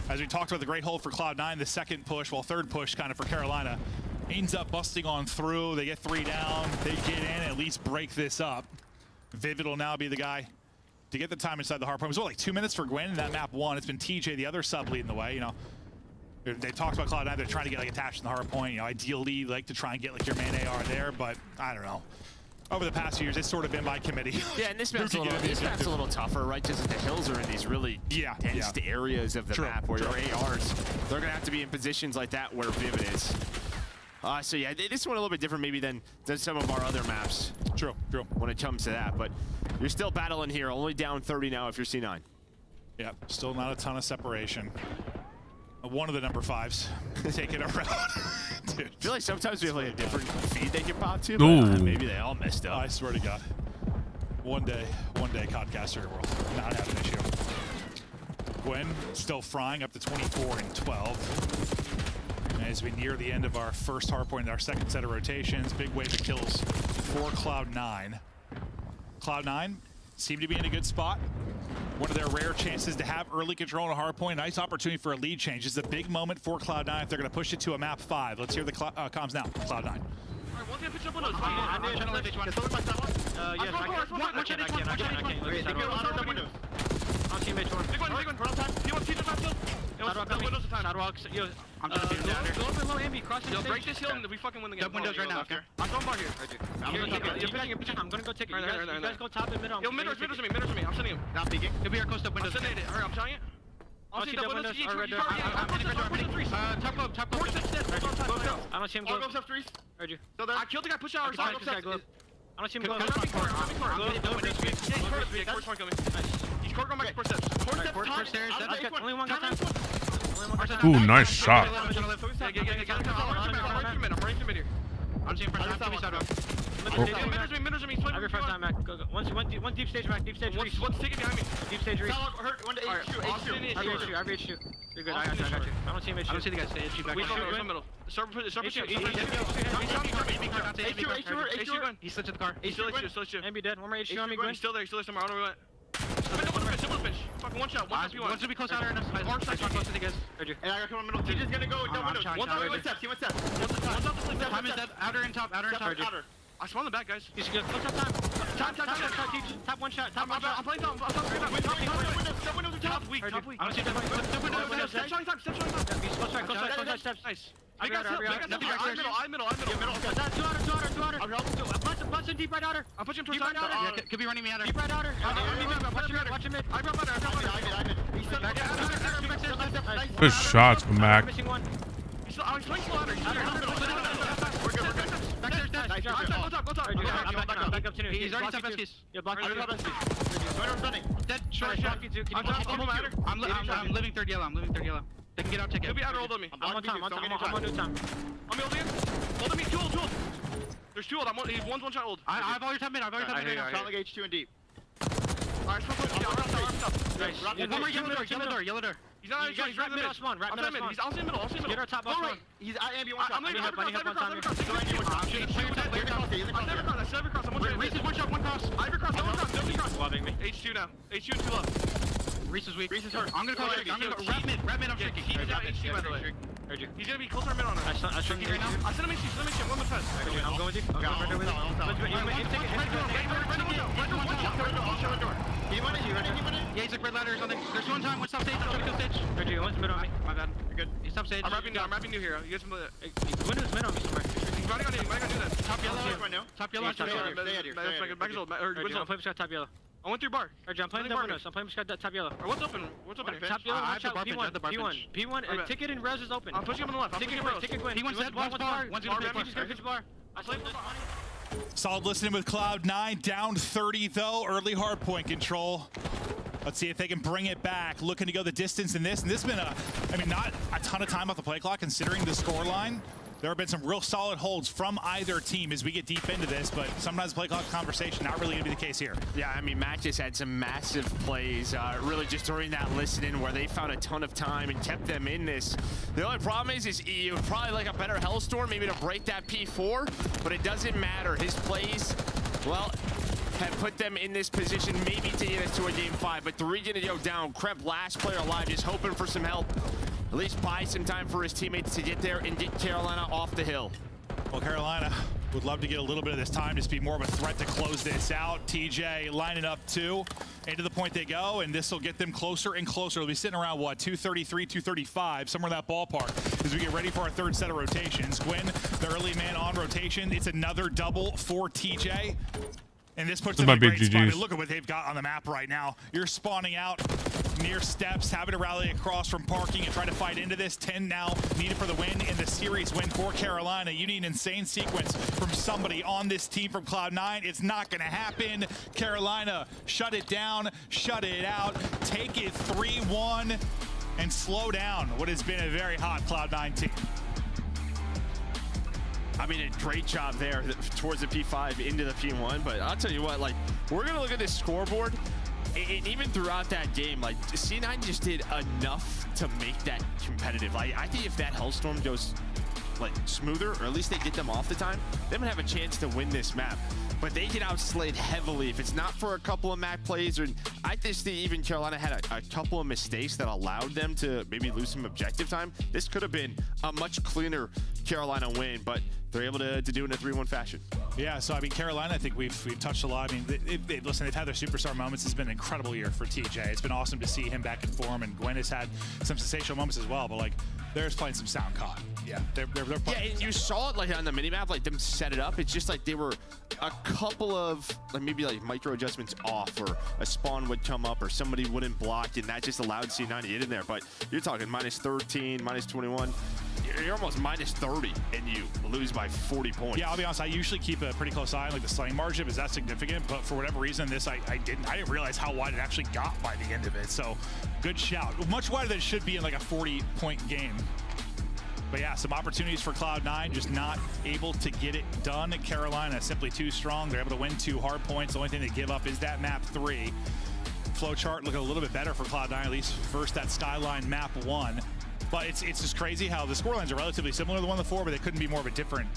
As we talked about the great hold for Cloud9, the second push, well, third push kind of for Carolina. Ends up busting on through. They get 3 down. They get in, at least break this up. Vivid will now be the guy to get the time inside the hard point. It was what, like 2 minutes for Gwen in that map 1. It's been TJ, the other sub, leading the way. You know, they talked about Cloud9. They're trying to get like attached in the hard point. You know, ideally, like to try and get like your main AR there, but I don't know. Over the past few years, it's sort of been by committee. Yeah, and this map's a little tougher, right? Just the hills are in these really dense areas of the map where your ARs, they're going to have to be in positions like that where Vivid is. So yeah, this one a little bit different maybe than some of our other maps. True. When it comes to that, but you're still battling here. Only down 30 now if you're C9. Yeah, still not a ton of separation. One of the number 5s taking it around. Dude. I feel like sometimes we have like a different feed they can pop to, but maybe they all messed up. I swear to God. One day, Codcaster world, not have an issue. Gwen still frying up to 24 and 12. As we near the end of our first hard point in our second set of rotations, big wave of kills for Cloud9. Cloud9 seem to be in a good spot. One of their rare chances to have early control on a hard point. Nice opportunity for a lead change. It's a big moment for Cloud9 if they're going to push it to a map 5. Let's hear the comms now. Cloud9. I'm just being down here. Go up and low ambi, cross the stage. Break this hill and we fucking win the game. Windows right now, okay? I'm going bar here. I'm gonna go take it. You guys go top and middle. Yo, middle's me. I'm sending him. Not peeking. He'll be here close to windows. I'm sending it. I'm telling you. I'll see the windows. I'm ready. Top glove. I don't see him glove. Heard you. I killed the guy. Push out. I don't see him glove. He's core going back 4 steps. 4 steps. Only one got time. Ooh, nice shot. I'm running through mid here. I'm seeing front side. Midders me. Have your front side, Mac. Go. One deep stage, Mac. Deep stage. One's taking behind me. Deep stage. Reach. One to H2. I reach you. You're good. I got you. I don't see him. I don't see the guy. Stay H2 back. Middle. Start pushing. H2. He slipped to the car. H2. And be dead. One more H2 on me. He's still there somewhere. I don't know where. Bench. Fucking one shot. One's gonna be close out here. Arm side. Close to the guys. And I got come in middle. He's just gonna go down windows. One's out the step. One's out the step. Time is dead. Outer and top. Outer. I spawned the back, guys. He's good. What's up, time? Top one shot. I'm playing top. Top windows are top. Weak. I don't see top windows. Step showing top. Close side. Steps. Nice. I got middle. Two outer. Bust deep right outer. I'm pushing towards outer. Could be running me outer. Deep right outer. Watch him mid. I drop outer. Good shots from Mac. I was playing slow outer. We're good. Nice. Go top. Back up to new. He's already top S-keys. Yeah, block top S-keys. Dead. Short shot. I'm living third yellow. They can get out, take it. He'll be outer hold on me. I'm on time. I'm on new time. I'm holding me. Two. There's two hold. One's one shot hold. I have all your top mid. Sound like H2 and deep. Alright, nice. One more yellow door. He's not he's right middle spawn. Right middle spawn. He's on the middle. Get our top box. He's at ambi one shot. I'm leaving. Reese is one shot, one cross. Ivy cross, no cross. Loving me. H2 now. H2 and 2 left. Reese is weak. Reese is hurt. I'm gonna call Rat mid. I'm shaking. He's out H2 by the way. He's gonna be closer mid on us. I sent him H2. One more fast. I'm going with you. Yeah, he's like red ladder or something. There's one time, one stop stage, I'm trying to kill stage. Reggie, one's mid on me. My bad. You're good. He's top stage. I'm wrapping new here. You guys familiar? Window's mid on me somewhere. He's running on you. Might do that. Top yellow. Top yellow. Stay here. Back is old. I'm playing Scott top yellow. I went through bar. Alright, I'm playing the windows. I'm playing Scott top yellow. What's open? Here? Top yellow. Watch out. P1. Ticket and res is open. I'm pushing him on the left. Ticket win. P1's dead. One's bar. One's gonna pitch bar. I played the Solid listening with Cloud9, down 30 though, early hard point control. Let's see if they can bring it back. Looking to go the distance in this, and this has been not a ton of time off the play clock considering the score line. There have been some real solid holds from either team as we get deep into this, but sometimes play clock conversation not really gonna be the case here. Yeah, I mean, Mac just had some massive plays, really just during that listening where they found a ton of time and kept them in this. The only problem is you would probably like a better Hellstorm, maybe to break that P4, but it doesn't matter. His plays, well, have put them in this position, maybe to get us to a game 5, but 3 gonna go down. Kreb, last player alive, just hoping for some help. At least buy some time for his teammates to get there and get Carolina off the hill. Well, Carolina would love to get a little bit of this time, just be more of a threat to close this out. TJ lining up 2, into the point they go, and this will get them closer and closer. They'll be sitting around, what, 233, 235, somewhere in that ballpark as we get ready for our third set of rotations. Gwyn, the early man on rotation. It's another double for TJ. And this puts them in a great spot. I mean, look at what they've got on the map right now. You're spawning out near steps, having to rally across from parking and try to fight into this. 10 now needed for the win in the series win for Carolina. You need an insane sequence from somebody on this team from Cloud9. It's not going to happen. Carolina, shut it down, shut it out, take it 3-1, and slow down what has been a very hot Cloud9 team. I mean, a great job there towards the P5 into the P1, but I'll tell you what, like, we're gonna look at this scoreboard, and even throughout that game, like, C9 just did enough to make that competitive. Like, I think if that Hellstorm goes, like, smoother, or at least they get them off the time, they would have a chance to win this map. But they get outslayed heavily. If it's not for a couple of Mac plays, or I just think even Carolina had a couple of mistakes that allowed them to maybe lose some objective time, this could have been a much cleaner Carolina win, but they're able to do it in a 3-1 fashion. Yeah, so I mean, Carolina, I think we've touched a lot. I mean, listen, they've had their superstar moments. It's been an incredible year for TJ. It's been awesome to see him back in form, and Gwyn has had some sensational moments as well, but like, they're just playing some sound COD. Yeah, they're playing. Yeah, and you saw it like on the minimap, like them set it up. It's just like they were a couple of like maybe like micro adjustments off, or a spawn would come up, or somebody wouldn't block, and that just allowed C9 to get in there. But you're talking -13, -21. you're almost minus 30 and you lose by 40 points. Yeah, I'll be honest, I usually keep a pretty close eye on like the slaying margin. Is that significant? But for whatever reason, this I didn't realize how wide it actually got by the end of it. So good shout. Much wider than it should be in like a 40-point game. But yeah, some opportunities for Cloud9, just not able to get it done. Carolina simply too strong. They're able to win 2 hard points. The only thing they give up is that map 3. Flowchart looking a little bit better for Cloud9, at least first that Skyline map 1. But it's just crazy how the scorelines are relatively similar to the one before, but they couldn't be more of a different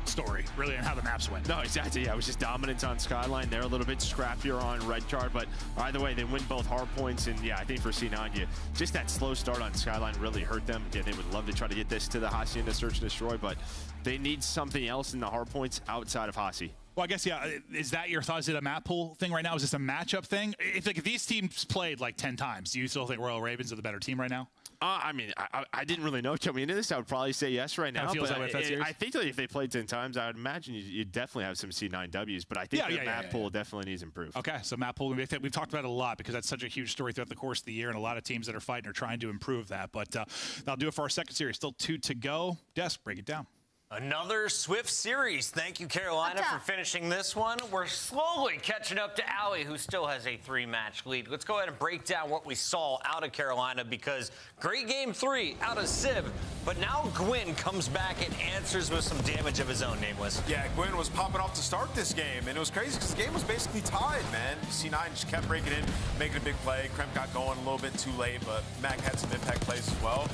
story, really, on how the maps went. No, exactly. Yeah, it was just dominance on Skyline. They're a little bit scrappier on Red Card, but either way, they win both hard points. And yeah, I think for C9, just that slow start on Skyline really hurt them. Yeah, they would love to try to get this to the Hacienda Search and Destroy, but they need something else in the hard points outside of Hasi. Well, I guess, yeah, is that your thought? Is it a map pool thing right now? Is this a matchup thing? If these teams played like 10 times, do you still think Royal Ravens are the better team right now? I mean, I didn't really know coming into this. I would probably say yes right now. Feels but that way I think that if they played 10 times, I would imagine you'd definitely have some C9Ws. But I think the map pool definitely needs improved. Okay, so map pool, we've talked about it a lot because that's such a huge story throughout the course of the year, and a lot of teams that are fighting are trying to improve that. But that'll do it for our second series. Still 2 to go. Des, break it down. Another swift series. Thank you, Carolina, for finishing this one. We're slowly catching up to Allie, who still has a 3-match lead. Let's go ahead and break down what we saw out of Carolina, because great game 3 out of Civ, but now Gwyn comes back and answers with some damage of his own, Nameless. Yeah, Gwyn was popping off to start this game, and it was crazy because the game was basically tied, man. C9 just kept breaking in, making a big play. Kremp got going a little bit too late, but Mac had some impact plays as well.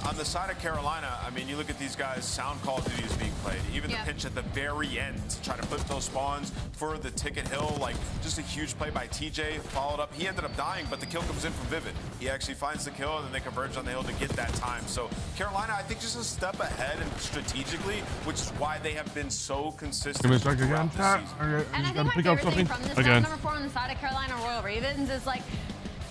On the side of Carolina, I mean, you look at these guys, sound Call of Duty is being played. Even the pinch at the very end to try to flip those spawns for the ticket hill, like just a huge play by TJ, followed up. He ended up dying, but the kill comes in from Vivid. He actually finds the kill, and then they converge on the hill to get that time. So Carolina, I think, just a step ahead and strategically, which is why they have been so consistent. Give me a second again. And I think my favorite thing from this map number 4 on the side of Carolina Royal Ravens is like,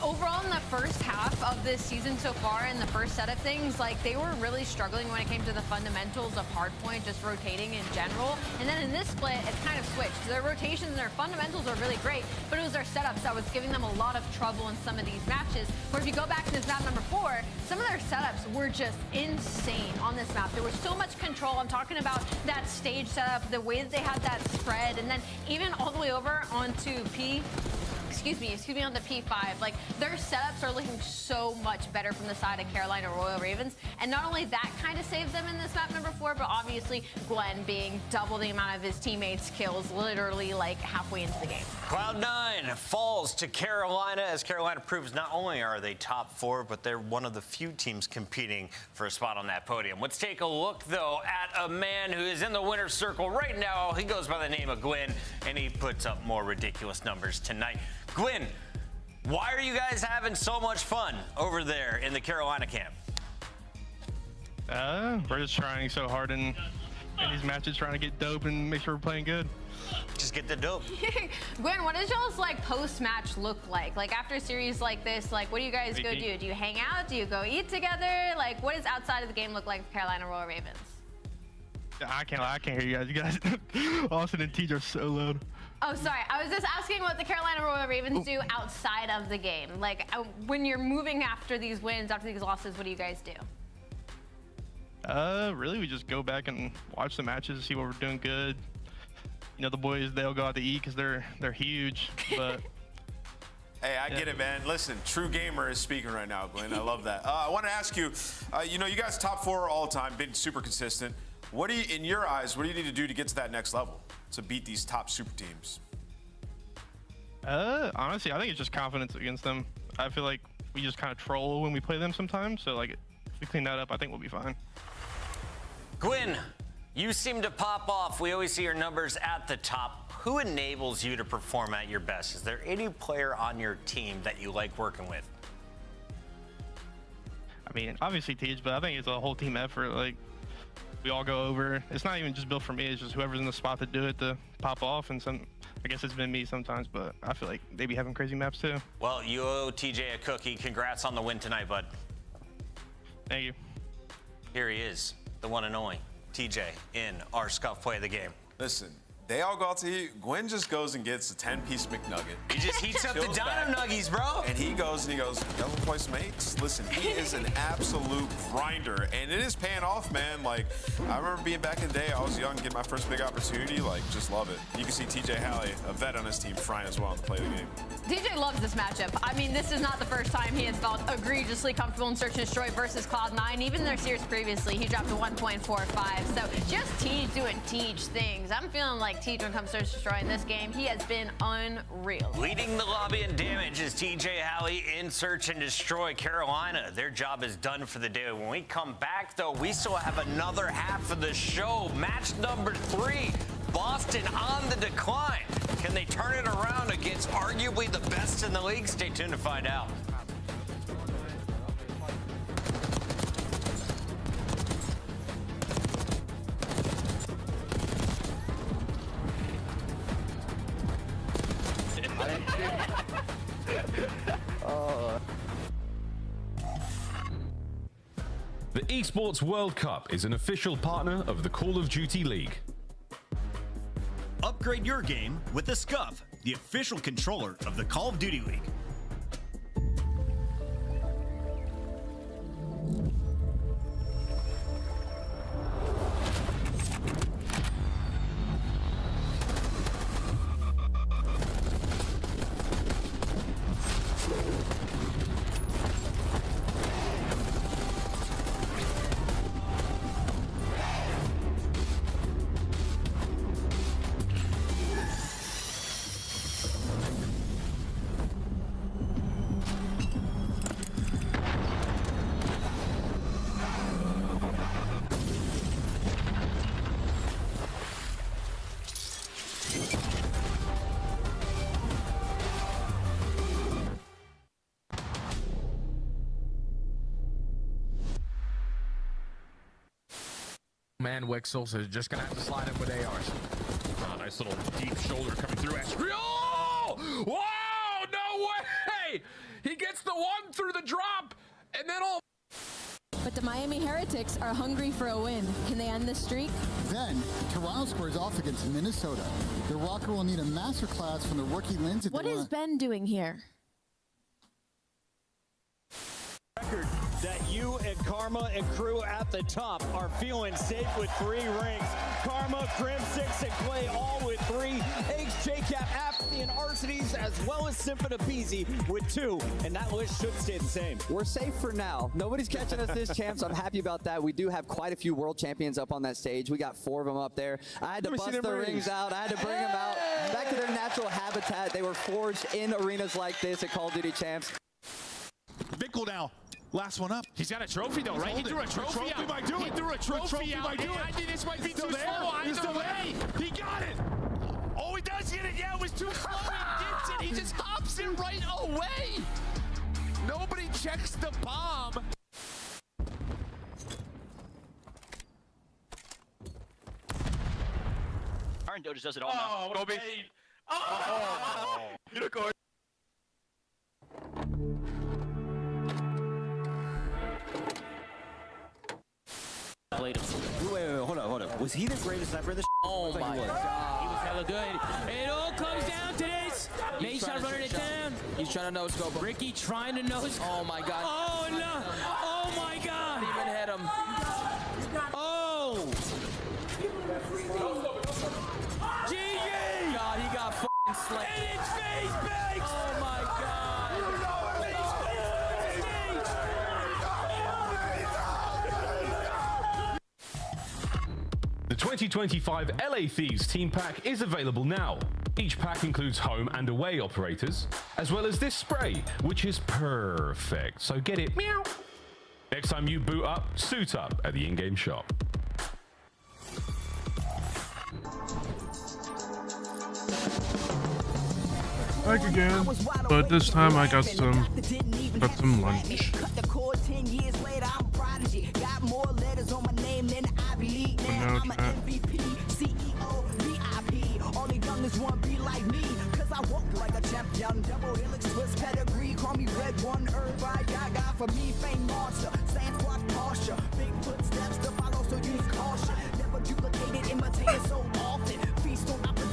overall in the first half of this season so far, in the first set of things, like they were really struggling when it came to the fundamentals of hardpoint, just rotating in general. And then in this split, it's kind of switched. Their rotations and their fundamentals are really great, but it was their setups that was giving them a lot of trouble in some of these matches. Where if you go back to this map number 4, some of their setups were just insane on this map. There was so much control. I'm talking about that stage setup, the way that they had that spread, and then even all the way over onto on the P5. Like, their setups are looking so much better from the side of Carolina Royal Ravens. And not only that kind of saved them in this map number 4, but obviously Glenn being double the amount of his teammates' kills literally like halfway into the game. Cloud9 falls to Carolina as Carolina proves not only are they top 4, but they're one of the few teams competing for a spot on that podium. Let's take a look, though, at a man who is in the winner's circle right now. He goes by the name of Gwyn, and he puts up more ridiculous numbers tonight. Gwyn, why are you guys having so much fun over there in the Carolina camp? We're just trying so hard in these matches, trying to get dope and make sure we're playing good. Just get the dope. Gwyn, what does y'all's like post-match look like? Like after a series like this, like what do you guys go do? Do you hang out? Do you go eat together? Like what does outside of the game look like for Carolina Royal Ravens? I can't hear you guys. You guys, Austin and TJ are so loud. Oh, sorry. I was just asking what the Carolina Royal Ravens do outside of the game. Like, when you're moving after these wins, after these losses, what do you guys do? Really, we just go back and watch the matches, see what we're doing good. You know, the boys, they'll go out to eat because they're huge, but... Hey, I get it, man. Listen, true gamer is speaking right now, Glenn. I love that. I want to ask you, you know, you guys top 4 all the time, been super consistent. What do you, in your eyes, what do you need to do to get to that next level, to beat these top super teams? Honestly, I think it's just confidence against them. I feel like we just kind of troll when we play them sometimes. So, like, if we clean that up, I think we'll be fine. Gwyn, you seem to pop off. We always see your numbers at the top. Who enables you to perform at your best? Is there any player on your team that you like working with? I mean, obviously Tej, but I think it's a whole team effort. Like, we all go over. It's not even just built for me. It's just whoever's in the spot to do it to pop off. And I guess it's been me sometimes, but I feel like they be having crazy maps too. Well, you owe TJ a cookie. Congrats on the win tonight, bud. Thank you. Here he is, the one and only TJ in our Scuff Play of the Game. Listen, They all go out to eat. Gwen just goes and gets a 10-piece McNugget. He just heats up the Chills Dino back, Nuggies, bro. And he goes, y'all want to play some mates? Listen, he is an absolute grinder, and it is paying off, man. Like, I remember being back in the day, I was young, getting my first big opportunity, like, just love it. You can see TJ Halley, a vet on his team, trying as well to play the game. TJ loves this matchup. I mean, this is not the first time he has felt egregiously comfortable in Search and Destroy versus Cloud9. Even their series previously, he dropped a 1.45. So just Teej doing Teej things. I'm feeling like Teej when it comes to Search and Destroy in this game, he has been unreal. Leading the lobby in damage is TJ Halley in Search and Destroy. Carolina, their job is done for the day. When we come back, though, we still have another half of the show. Match number 3. Boston on the decline. Can they turn it around against arguably the best in the league? Stay tuned to find out. The Esports World Cup is an official partner of the Call of Duty League. Upgrade your game with the SCUF, the official controller of the Call of Duty League. Man, Wixels is just gonna have to slide in with ARs. Nice little deep shoulder coming through. Oh! Whoa! No way! He gets the one through the drop, and then all. But the Miami Heretics are hungry for a win. Can they end this streak? Then, Toronto squares off against Minnesota. The Rocker will need a masterclass from the rookie Lens. What is Ben doing here? That you and Karma and crew at the top are feeling safe with 3 rings. Karma, Crim, 6, and Clay all with 3. Eggs, JCap, Apathy, and Arsenes, as well as Symphona Beezy with 2. And that list should stay the same. We're safe for now. Nobody's catching us this champ, so I'm happy about that. We do have quite a few world champions up on that stage. We got 4 of them up there. I had to bust the rings out. I had to bring them out back to their natural habitat. They were forged in arenas like this at Call of Duty Champs. Bickle now. Last one up. He's got a trophy though, right? He threw a trophy out. Might do it. He threw a trophy out. Might do it. I think this might be Still too there. slow. He's Either still way. there. He got it. Oh, he does get it. Yeah, it was too slow. He gets it. He just hops it right away. Nobody checks the bomb. Iron Doe just does it all now. Go big. Oh. Unicorn. Wait, hold on. Was he the greatest sniper of the Oh my god. He was hella good. It all comes down to this. Nation running it down. He's trying to no-scope. Ricky trying to nose. Oh my god. Oh no. Oh my god. Didn't even hit him. Oh. GG. God, he got f***ing slayed. And it's face bakes. Oh my god. The 2025 LA Thieves Team Pack is available now. Each pack includes home and away operators, as well as this spray, which is perfect. So get it, meow. Next time you boot up, suit up at the in-game shop. Back again, but this time I got some lunch. One be like me, cause I walk like a champion. Double helix twist pedigree, call me red one herb. I got for me fame monster, sand squad posture, big footsteps to follow, so use caution. Never duplicated, imitated so often. Feast on opportunity.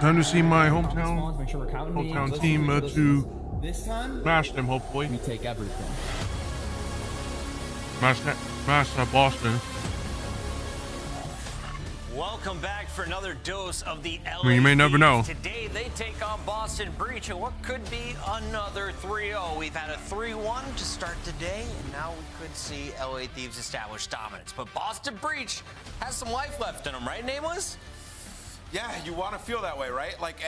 Time to see my hometown Make sure we're counting names. Let's team see, let's to see. This time, smash them. Hopefully, we take everything. Smash Boston. Welcome back for another dose of the LA. Well, you may never know. Today they take on Boston Breach and what could be another 3-0. We've had a 3-1 to start today, and now we could see LA Thieves establish dominance. But Boston Breach has some life left in them, right, Nameless? Yeah, you want to feel that way, right? Like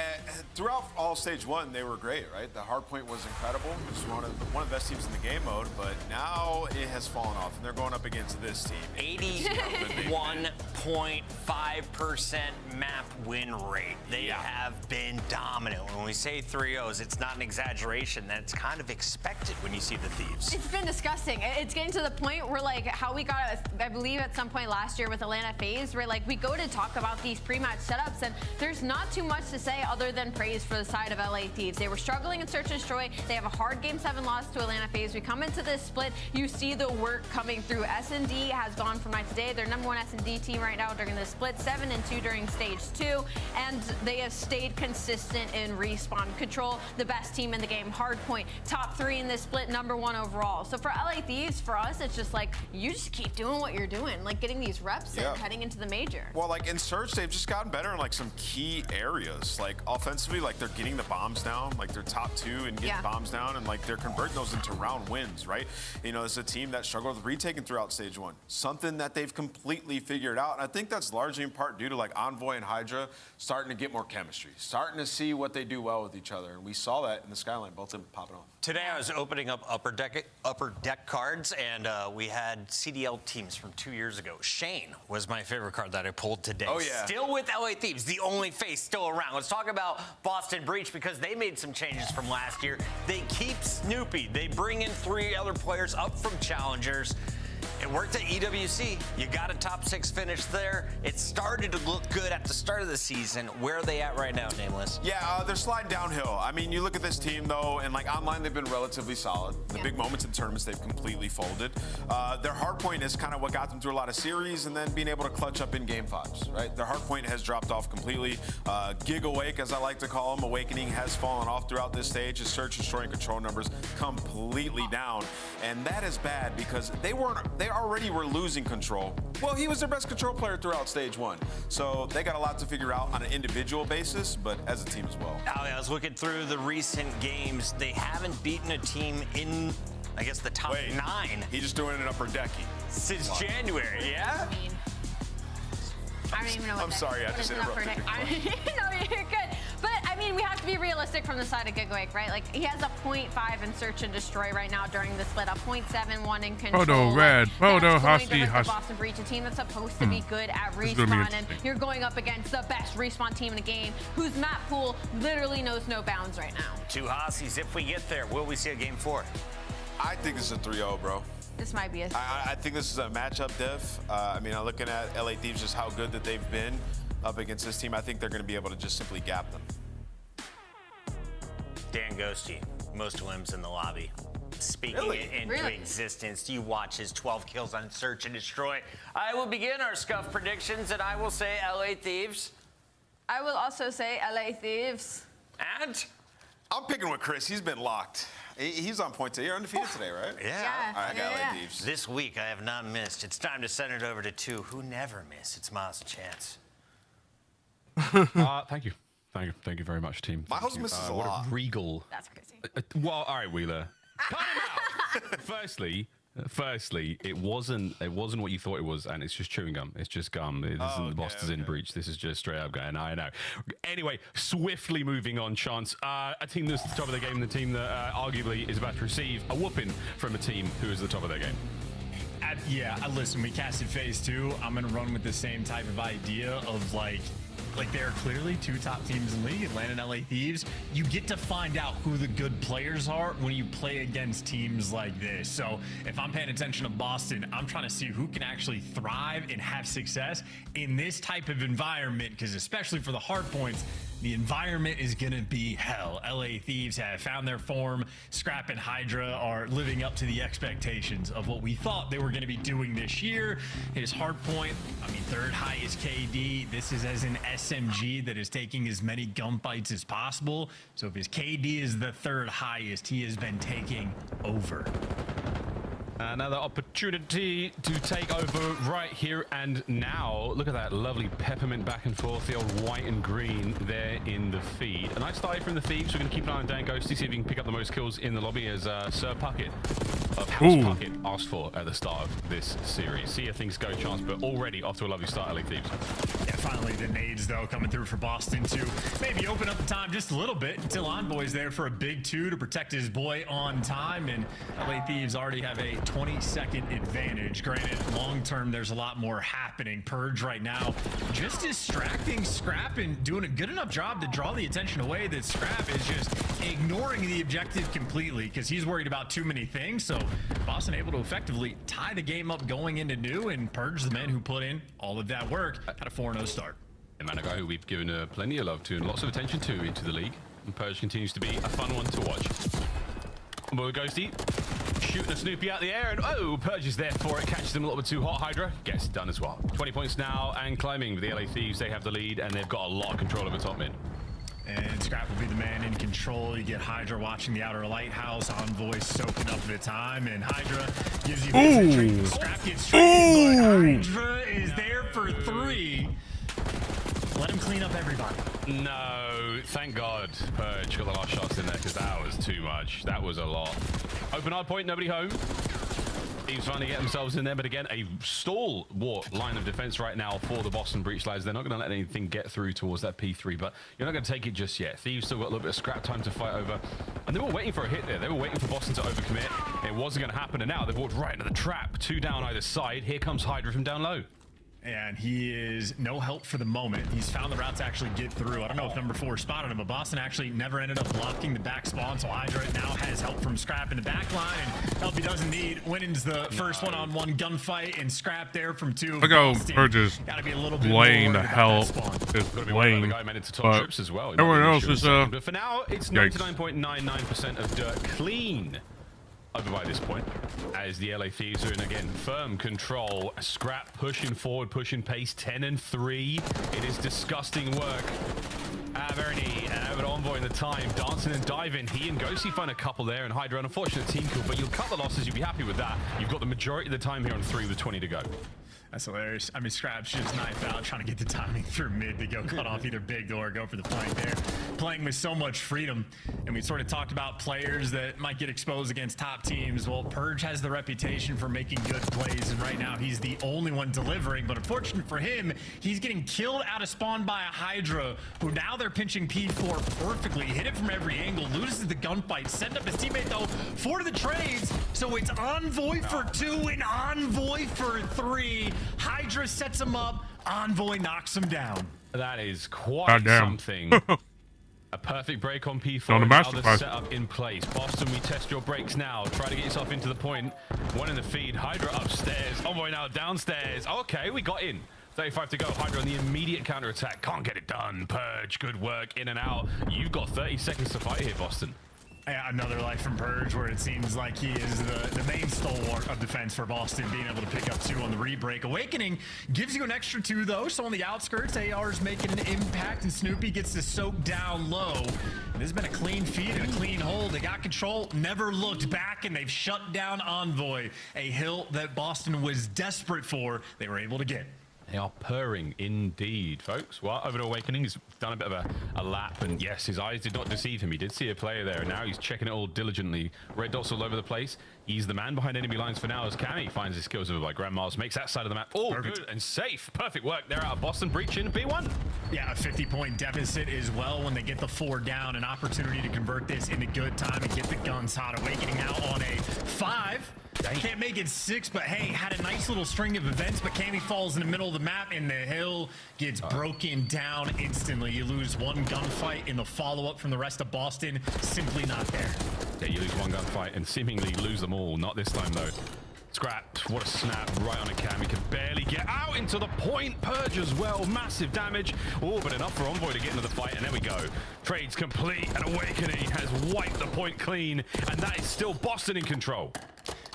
throughout all stage one, they were great, right? The hard point was incredible. It was one of the best teams in the game mode, but now it has fallen off, and they're going up against this team. 81.5% map win rate. They have been dominant. When we say 3-0s, it's not an exaggeration. That's kind of expected when you see the Thieves. It's been disgusting. It's getting to the point where, like, how we got, I believe at some point last year with Atlanta FaZe, where, like, we go to talk about these pre-match setups, and there's not too much to say other than praise for the side of LA Thieves. They were struggling in Search and Destroy. They have a hard Game 7 loss to Atlanta FaZe. We come into this split, you see the work coming through. S&D has gone from night to day. They're #1 S&D team right now during this split, 7-2 during stage 2, and they have stayed consistent in respawn control. The best team in the game, hardpoint, top 3 in this split, #1 overall. So for LA Thieves, for us, it's just like, you just keep doing what you're doing, like getting these reps in, heading into the major. Well, like in Surge, they've just gotten better in like some key areas. Like offensively, like they're getting the bombs down, like they're top 2 and getting bombs down, and like they're converting those into round wins, right? You know, it's a team that struggled with retaking throughout stage 1. Something that they've completely figured out. And I think that's largely in part due to like Envoy and Hydra starting to get more chemistry, starting to see what they do well with each other. And we saw that in the Skyline, both of them popping off. Today I was opening up upper deck cards, and we had CDL teams from 2 years ago. Shane was my favorite card that I pulled today. Oh, yeah. Still with LA Thieves, the only face still around. Let's talk about Boston Breach, because they made some changes from last year. They keep Snoopy. They bring in 3 other players up from challengers. It worked at EWC. You got a top 6 finish there. It started to look good at the start of the season. Where are they at right now, Nameless? Yeah, they're sliding downhill. I mean, you look at this team, though, and like online, they've been relatively solid. The big moments in tournaments, they've completely folded. Their hard point is kind of what got them through a lot of series and then being able to clutch up in game 5s, right? Their hard point has dropped off completely. Gig Awake, as I like to call them, Awakening has fallen off throughout this stage. His Search, Destroy, and Control numbers completely down. And that is bad because they already were losing control. Well, he was their best control player throughout stage 1. So they got a lot to figure out on an individual basis, but as a team as well. I was looking through the recent games. They haven't beaten a team in, I guess, the top 9. He's just doing it upper decking. Since January, yeah? I don't even know what I'm sorry, I just interrupted you. No, you're good. But, I mean, we have to be realistic from the side of Gigawake, right? Like, he has a 0.5 in Search and Destroy right now during the split, a 0.71 in Control. Photo red, photo husky. Boston Breach, a team that's supposed to be good at respawn, and you're going up against the best respawn team in the game, whose map pool literally knows no bounds right now. 2 Huskies, if we get there, will we see a game 4? I think this is a 3-0, bro. This might be a... I think this is a matchup, Dev. I mean, I'm looking at LA Thieves, just how good that they've been up against this team. I think they're going to be able to just simply gap them. Dan Ghosty, most limbs in the lobby. Speaking it into existence, you watch his 12 kills on Search and Destroy. I will begin our scuff predictions, and I will say LA Thieves. I will also say LA Thieves. And? I'm picking with Chris. He's been locked. He's on point today. You're undefeated today, right? Yeah. All right, I got LA Thieves. This week, I have not missed. It's time to send it over to 2 who never miss. It's Miles and Chance. Thank you. Thank you very much, team. Miles misses a lot. What a regal. That's crazy. Well, all right, Wheeler. Time out. Firstly, it wasn't what you thought it was, and it's just chewing gum. It's just gum. It isn't the Boston's in breach. This is just straight up going. I know. Anyway, swiftly moving on. Chance, a team that's at the top of the game, the team that arguably is about to receive a whooping from a team who is at the top of their game. Listen, we casted phase 2. I'm gonna run with the same type of idea of like there are clearly 2 top teams in the league, Atlanta and LA Thieves. You get to find out who the good players are when you play against teams like this. So if I'm paying attention to Boston, I'm trying to see who can actually thrive and have success in this type of environment, because especially for the hard points, the environment is going to be hell. LA Thieves have found their form. Scrap and Hydra are living up to the expectations of what we thought they were going to be doing this year. His hard point, I mean, 3rd highest KD. This is as an SMG that is taking as many gunfights as possible. So if his KD is the third highest, he has been taking over. Another opportunity to take over right here and now. Look at that lovely peppermint back and forth, the old white and green there in the feed. A nice start from the Thieves. We're going to keep an eye on Dan Ghosty, see if he can pick up the most kills in the lobby as Sir Puckett of House Puckett asked for at the start of this series. See how things go, Chance, but already off to a lovely start, LA Thieves. Yeah, finally the nades, though, coming through for Boston to maybe open up the time just a little bit until Envoy's there for a big 2 to protect his boy on time. And LA Thieves already have a 20-second advantage. Granted, long-term, there's a lot more happening. Purge right now just distracting Scrap and doing a good enough job to draw the attention away that Scrap is just ignoring the objective completely because he's worried about too many things. So Boston able to effectively tie the game up going into new, and Purge, the men who put in all of that work, had a 4-0 start. A man, a guy who we've given plenty of love to and lots of attention to into the league. And Purge continues to be a fun one to watch. Boy Ghosty shooting a Snoopy out the air, and oh, Purge is there for it, catches him a little bit too hot. Hydra gets it done as well. 20 points now and climbing with the LA Thieves. They have the lead and they've got a lot of control over top mid. And Scrap will be the man in control. You get Hydra watching the outer lighthouse, Envoy soaking up the time, and Hydra gives you this. Scrap gets straight, but Hydra is there for 3. Let him clean up everybody. No, thank God Purge got the last shots in there because that was too much. That was a lot. Open hard point, nobody home. Teams trying to get themselves in there, but again, a stalwart line of defense right now for the Boston Breach lads. They're not going to let anything get through towards that P3, but you're not going to take it just yet. Thieves still got a little bit of scrap time to fight over, and they were waiting for a hit there. They were waiting for Boston to overcommit. It wasn't going to happen, and now they've walked right into the trap. 2 down either side. Here comes Hydra from down low. And he is no help for the moment. He's found the route to actually get through. I don't know if number 4 spotted him, but Boston actually never ended up blocking the back spawn, so Hydra now has help from Scrap in the back line, and help he doesn't need. Winning's the first one-on-one gunfight, and Scrap there from 2. Look how Purge is laying the hell. Is laying. As well. Everyone else is but for now, it's 99.99% of dirt clean over by this point, as the LA Thieves are in again firm control. Scrap pushing forward, pushing pace. 10 and 3. It is disgusting work. Averny and over to Envoy in the time, dancing and diving. He and Ghosty find a couple there, and Hydra an unfortunate team kill, but you'll cut the losses. You'll be happy with that. You've got the majority of the time here on 3 with 20 to go. That's hilarious. I mean, Scrap's just knife out, trying to get the timing through mid to go cut off either big door or go for the flank there. Playing with so much freedom. And we sort of talked about players that might get exposed against top teams. Well, Purge has the reputation for making good plays, and right now he's the only one delivering. But unfortunate for him, he's getting killed out of spawn by a Hydra, who now they're pinching P4 perfectly. Hit it from every angle, loses the gunfight, send up his teammate though for the trades. So it's Envoy for 2 and Envoy for 3. Hydra sets him up, Envoy knocks him down. That is quite something. A perfect break on P4. On the now the setup in place. Boston, we test your breaks now. Try to get yourself into the point. 1 in the feed. Hydra upstairs. Envoy now downstairs. Okay, we got in. 35 to go. Hydra on the immediate counter attack. Can't get it done. Purge, good work. In and out. You've got 30 seconds to fight here, Boston. Yeah, another life from Purge, where it seems like he is the main stalwart of defense for Boston, being able to pick up 2 on the re-break. Awakening gives you an extra 2 though, so on the outskirts, AR's making an impact, and Snoopy gets to soak down low. And this has been a clean feed and a clean hold. They got control, never looked back, and they've shut down Envoy, a hill that Boston was desperate for. They were able to get. They are purring indeed, folks. Well, over to Awakening, he's done a bit of a lap, and yes, his eyes did not deceive him. He did see a player there, and now he's checking it all diligently. Red dots all over the place. He's the man behind enemy lines for now, as Cammy finds his skills over by Grandma's, makes that side of the map all good and safe. Perfect work there out of Boston, breaching B1. Yeah, a 50-point deficit as well when they get the 4 down. An opportunity to convert this into good time and get the guns hot. Awakening now on a 5. Can't make it 6, but hey, had a nice little string of events, but Cammy falls in the middle of the map, and the hill gets broken down instantly. You lose 1 gunfight in the follow-up from the rest of Boston. Simply not there. Yeah, you lose 1 gunfight and seemingly lose them all. Not this time, though. Scrap, what a snap right on a cam. He can barely get out into the point. Purge as well, massive damage. Oh, but enough for Envoy to get into the fight, and there we go. Trades complete, and Awakening has wiped the point clean, and that is still Boston in control.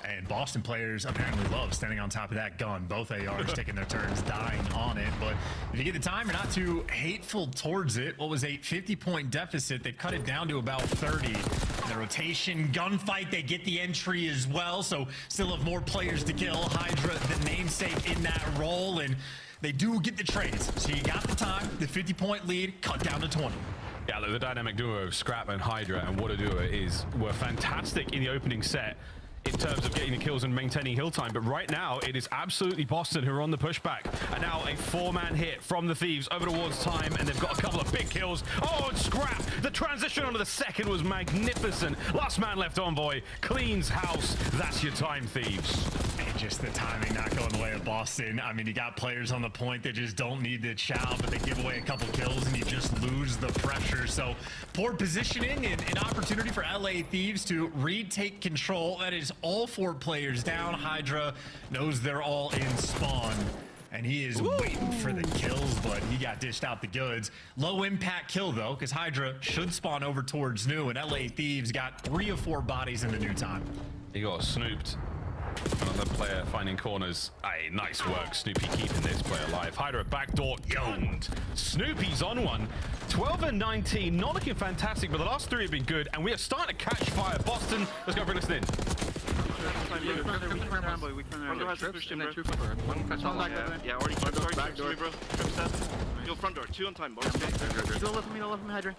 And Boston players apparently love standing on top of that gun. Both ARs taking their turns dying on it. But if you get the time, you're not too hateful towards it. What was a 50-point deficit? They've cut it down to about 30. In the rotation gunfight, they get the entry as well. So still have more players to kill. Hydra, the namesake in that role. And they do get the trades. So you got the time, the 50-point lead, cut down to 20. Yeah, look, the dynamic duo of Scrap and Hydra and What a Duo were fantastic in the opening set in terms of getting the kills and maintaining hill time, but right now it is absolutely Boston who are on the pushback, and now a 4-man hit from the Thieves over towards Time, and they've got a couple of big kills. Oh, and Scrap, the transition onto the second was magnificent. Last man left Envoy cleans house. That's your Time, Thieves. And just the timing not going the way of Boston. I mean, you got players on the point that just don't need to chow, but they give away a couple kills and you just lose the pressure. So poor positioning and an opportunity for LA Thieves to retake control. That is all 4 players down. Hydra knows they're all in spawn, and he is waiting for the kills, but he got dished out the goods. Low impact kill though, because Hydra should spawn over towards new, and LA Thieves got 3 of 4 bodies in the new time. He got snooped. Another player finding corners. Hey, nice work, Snoopy, keeping this player alive. Hydra backdoor owned. Snoopy's on one. 12 and 19, not looking fantastic, but the last 3 have been good, and we are starting to catch fire. Boston, let's go bring us in. Yeah, already back door, bro. Yo, front door, 2 on time, boys. Go left me, Hydra.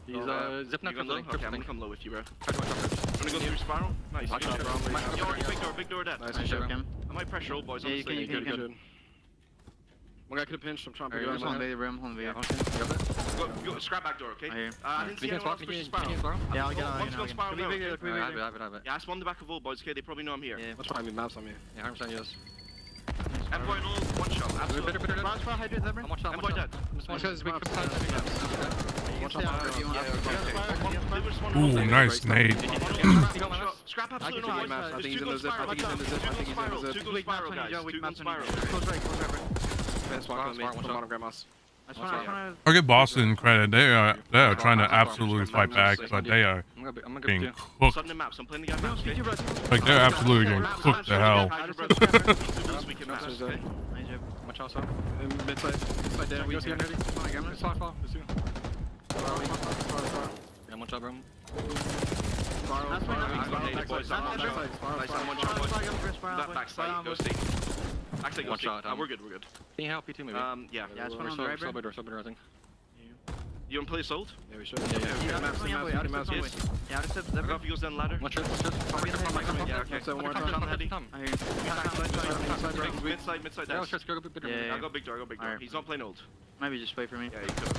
Low. He's zipping up from low. Okay, I'm gonna come low with you, bro. I'm gonna go through spiral. Nice. Yo, big door dead. Nice. I might pressure old boys. Yeah, you can. One guy could have pinched. I'm trying to figure out. On the room. Go scrap back door, okay? I didn't see anyone else push the spiral. Yeah, I'll get on. One's going spiral now. Yeah, I spawned the back of all boys, okay? They probably know I'm here. Let's try and maps on me. Yeah, 100% yes. Envoy and all, 1 shot. Absolutely. Spiral Hydra, Zebra. Envoy dead. Ooh, nice nade. Scrap absolute no boys. There's 2 go spiral. 2 go spiral, guys. 2 go spiral. I'll give Boston credit. They are trying to absolutely fight back, but they are being cooked. Like, they're absolutely getting cooked to hell. Actually, go we're good. Can you help you too, maybe? Yeah. Yeah, it's one on the right, bro. I think. You want to play assault? Yeah, we should. Yeah. I got if he goes down the ladder. Watch it. Yeah, okay. One more time. Mid-side down. Yeah, I'll go big door. He's not playing old. Maybe just wait for me. Yeah, he could.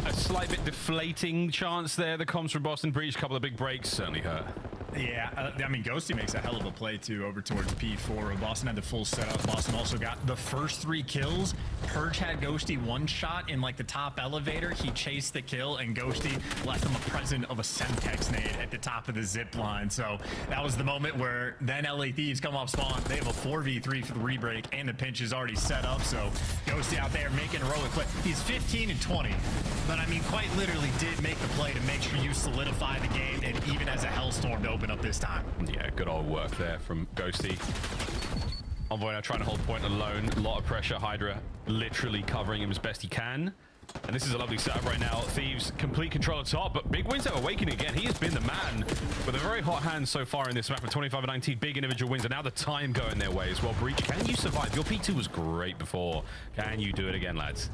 A slight bit deflating chance there that comes from Boston Breach. A couple of big breaks certainly hurt. Yeah, I mean, Ghosty makes a hell of a play, too, over towards P4. Boston had the full setup. Boston also got the first 3 kills. Purge had Ghosty 1 shot in, like, the top elevator. He chased the kill, and Ghosty left him a present of a Semtex nade at the top of the zip line. So that was the moment where then LA Thieves come off spawn. They have a 4v3 for the rebreak, and the pinch is already set up. So Ghosty out there making a heroic play. He's 15 and 20, but, I mean, quite literally did make the play to make sure you solidify the game, and even as a Hellstorm to open up this time. Yeah, good old work there from Ghosty. Envoy now trying to hold point alone. A lot of pressure. Hydra literally covering him as best he can. And this is a lovely setup right now. Thieves complete control at top, but Big Wins out Awakening again. He has been the man with a very hot hand so far in this map with 25 and 19 big individual wins, and now the time going their way as well. Breach, can you survive? Your P2 was great before. Can you do it again, lads?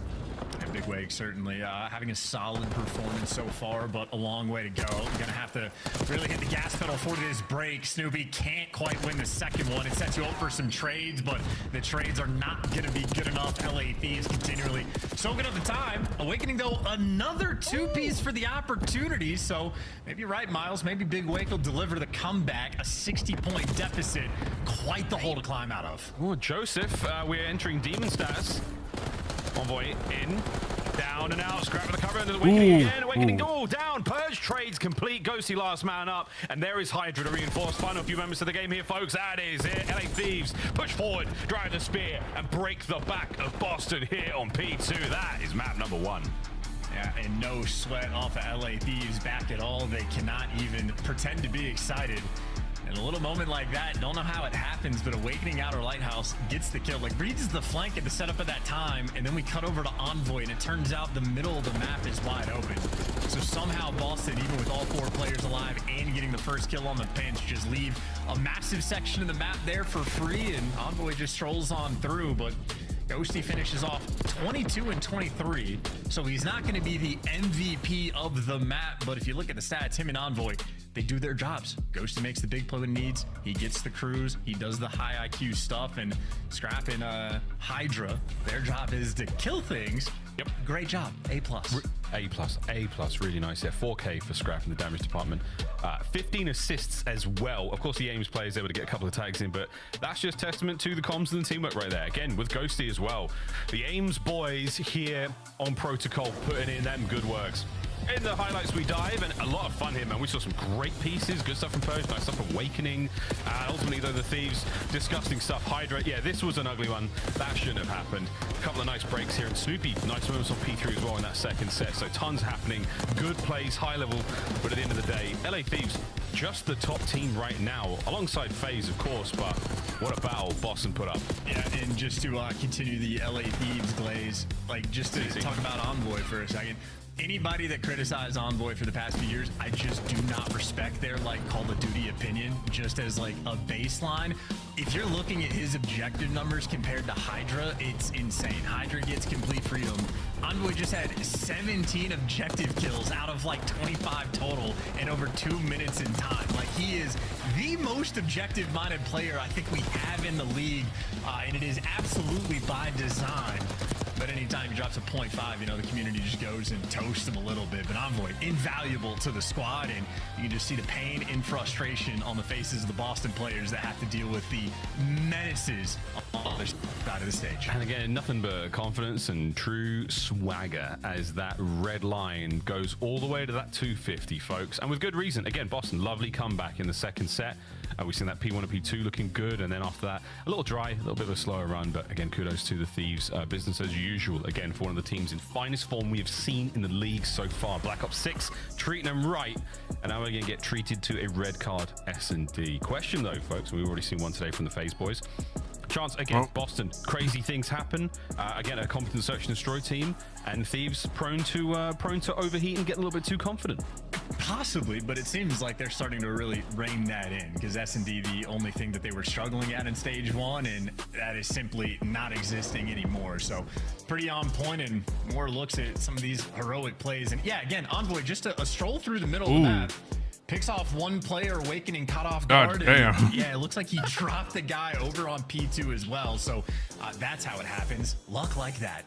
And Big Wake certainly having a solid performance so far, but a long way to go. You're gonna have to really hit the gas pedal for this break. Snoopy can't quite win the second one. It sets you up for some trades, but the trades are not gonna be good enough. LA Thieves continually soaking up the time. Awakening, though, another 2-piece for the opportunity. So maybe you're right, Miles. Maybe Big Wake will deliver the comeback. A 60-point deficit. Quite the hole to climb out of. Oh, Joseph, we're entering demon status. Envoy in. Down and out, scrap with the cover, and the Awakening again. Awakening, down. Purge trades complete. Ghosty last man up. And there is Hydra to reinforce. Final few moments of the game here, folks. That is it. LA Thieves push forward, drive the spear, and break the back of Boston here on P2. That is map number 1. Yeah, and no sweat off of LA Thieves back at all. They cannot even pretend to be excited. And a little moment like that, don't know how it happens, but Awakening Outer Lighthouse gets the kill. Like, reads the flank at the setup at that time, and then we cut over to Envoy, and it turns out the middle of the map is wide open. So somehow Boston, even with all 4 players alive and getting the first kill on the pinch, just leave a massive section of the map there for free, and Envoy just strolls on through, but Ghosty finishes off 22 and 23, so he's not going to be the MVP of the map, but if you look at the stats, him and Envoy, they do their jobs. Ghosty makes the big play when he needs, he gets the cruise, he does the high IQ stuff, and Scrap and Hydra, their job is to kill things. Yep. Great job. A+. A+, really nice. Yeah, 4K for Scrap in the damage department. 15 assists as well. Of course, the Ames player is able to get a couple of tags in, but that's just testament to the comms and the teamwork right there. Again, with Ghosty as well. The Ames boys here on Protocol putting in them good works. In the highlights we dive, and a lot of fun here, man. We saw some great pieces, good stuff from Purge, nice stuff from Awakening, and ultimately, though, the Thieves, disgusting stuff. Hydra, yeah, this was an ugly one. That shouldn't have happened. A couple of nice breaks here, and Snoopy, nice moments on P3 as well in that second set, so tons happening. Good plays, high level, but at the end of the day, LA Thieves, just the top team right now, alongside FaZe, of course, but what a battle Boston put up. Yeah, and just to continue the LA Thieves glaze, like, just to talk about Envoy for a second, anybody that criticized Envoy for the past few years, I just do not respect their like Call of Duty opinion just as like a baseline. If you're looking at his objective numbers compared to Hydra, it's insane. Hydra gets complete freedom. Envoy just had 17 objective kills out of like 25 total in over 2 minutes in time. Like, he is the most objective-minded player I think we have in the league, and it is absolutely by design. But anytime he drops a 0.5, you know, the community just goes and toasts him a little bit. But Envoy, invaluable to the squad, and you can just see the pain and frustration on the faces of the Boston players that have to deal with the menaces on the other side of the stage. And again, nothing but confidence and true swagger as that red line goes all the way to that 250, folks. And with good reason. Again, Boston, lovely comeback in the second set. We've seen that P1 and P2 looking good, and then after that, a little dry, a little bit of a slower run, but again, kudos to the Thieves. Business as usual, again, for one of the teams in finest form we have seen in the league so far. Black Ops 6, treating them right, and now we're going to get treated to a red card S&D. Question, though, folks, we've already seen one today from the FaZe boys. Chance against Boston. Crazy things happen. Again, a competent search and destroy team, and Thieves prone to overheat and get a little bit too confident. Possibly, but it seems like they're starting to really rein that in, because S&D, the only thing that they were struggling at in stage 1, and that is simply not existing anymore. So pretty on point, and more looks at some of these heroic plays. And yeah, again, Envoy, just a stroll through the middle of the map. Picks off one player, Awakening caught off guard. And, yeah, it looks like he dropped the guy over on P2 as well. So that's how it happens. Luck like that.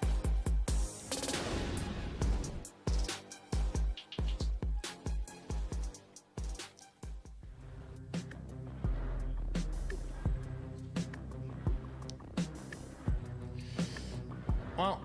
Well,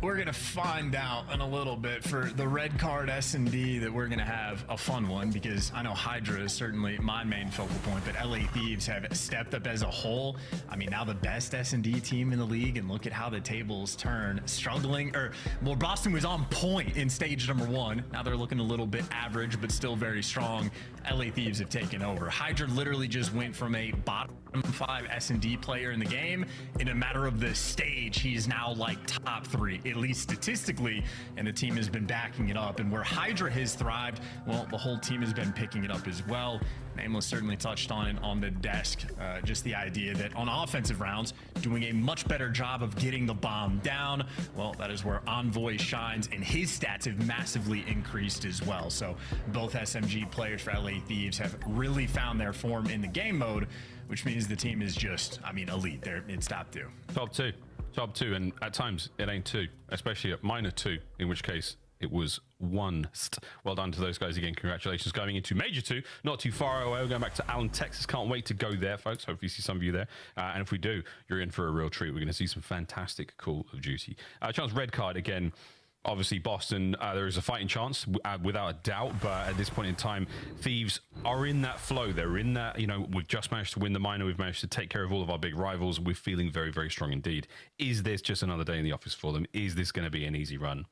we're going to find out in a little bit for the red card S&D that we're going to have a fun one, because I know Hydra is certainly my main focal point, but LA Thieves have stepped up as a whole. I mean, now the best S&D team in the league, and look at how the tables turn. Struggling, or well, Boston was on point in stage number 1. Now they're looking a little bit average, but still very strong. LA Thieves have taken over. Hydra literally just went from a bottom 5 S&D player in the game. In a matter of the stage, he's now like top 3, at least statistically, and the team has been backing it up. And where Hydra has thrived, well, the whole team has been picking it up as well. Nameless certainly touched on it on the desk, just the idea that on offensive rounds, doing a much better job of getting the bomb down, well, that is where Envoy shines, and his stats have massively increased as well. So both SMG players for LA Thieves have really found their form in the game mode, which means the team is just, I mean, elite. They're in top 2. Top 2, and at times it ain't 2, especially at -2, in which case it was 1. Well done to those guys again. Congratulations going into Major 2. Not too far away. We're going back to Allen, Texas. Can't wait to go there, folks. Hopefully see some of you there. And if we do, you're in for a real treat. We're going to see some fantastic Call of Duty. Chance red card again. Obviously, Boston, there is a fighting chance without a doubt, but at this point in time, Thieves are in that flow. They're in that, you know, we've just managed to win the minor. We've managed to take care of all of our big rivals. We're feeling very, very strong indeed. Is this just another day in the office for them? Is this going to be an easy run?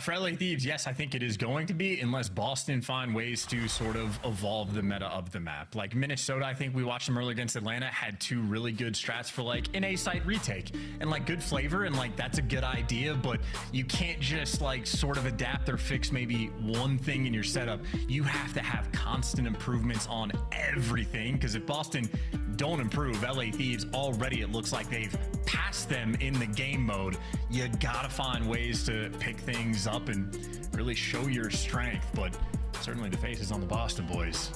For LA Thieves, yes, I think it is going to be, unless Boston find ways to sort of evolve the meta of the map. Like Minnesota, I think we watched them earlier against Atlanta, had 2 really good strats for like an A-site retake and like good flavor, and like that's a good idea, but you can't just like sort of adapt or fix maybe one thing in your setup. You have to have constant improvements on everything, because if Boston don't improve, LA Thieves already, it looks like they've passed them in the game mode. You gotta find ways to pick things up and really show your strength, but certainly the face is on the Boston boys.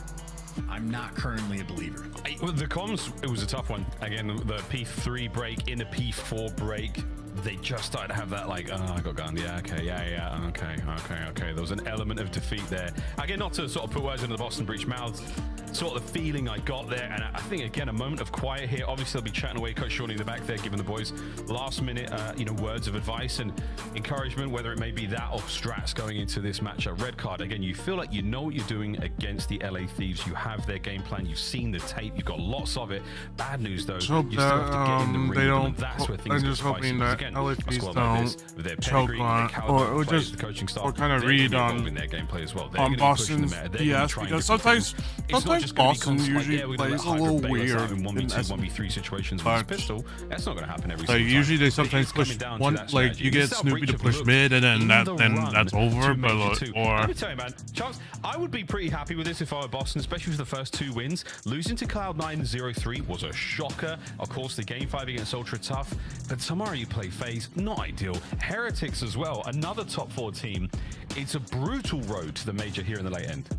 I'm not currently a believer. The comms, it was a tough one. Again, the P3 break in the P4 break, they just started to have that like, oh, I got gunned. Yeah, okay, yeah, okay. There was an element of defeat there. Again, not to sort of put words into the Boston Breach mouths, sort of the feeling I got there, and I think again a moment of quiet here. Obviously, they'll be chatting away, Coach Shawnee in the back there, giving the boys last minute, words of advice and encouragement, whether it may be that or strats going into this matchup. Red card again. You feel like you know what you're doing against the LA Thieves. You have their game plan. You've seen the tape. You've got lots of it. Bad news though. Just hope you still have to get in the ring. they don't. That's where things I'm get just spicy. hoping that Again, LA a Thieves squad like this, don't with their choke pedigree, on, their caliber or of players, just, the coaching staff, or kind of they're gonna read be on involved in their gameplay as well. They're on gonna be pushing the Boston's meta. They're gonna BS, try and because do things. sometimes It's not just gonna be Boston constant, usually like, yeah, plays a little weird in 1v2, in 1v3 situations with this pistol. That's not going to happen every single time. usually they sometimes push one, like you get Snoopy to push mid, and then that's over. But or let me tell you, man, Chance, I would be pretty happy with this if I were Boston, especially for the first 2 wins. Losing to Cloud9 0-3 was a shocker. Of course, the game 5 against Ultra tough, but tomorrow you play FaZe, not ideal. Heretics as well, another top 4 team. It's a brutal road to the major here in the late end.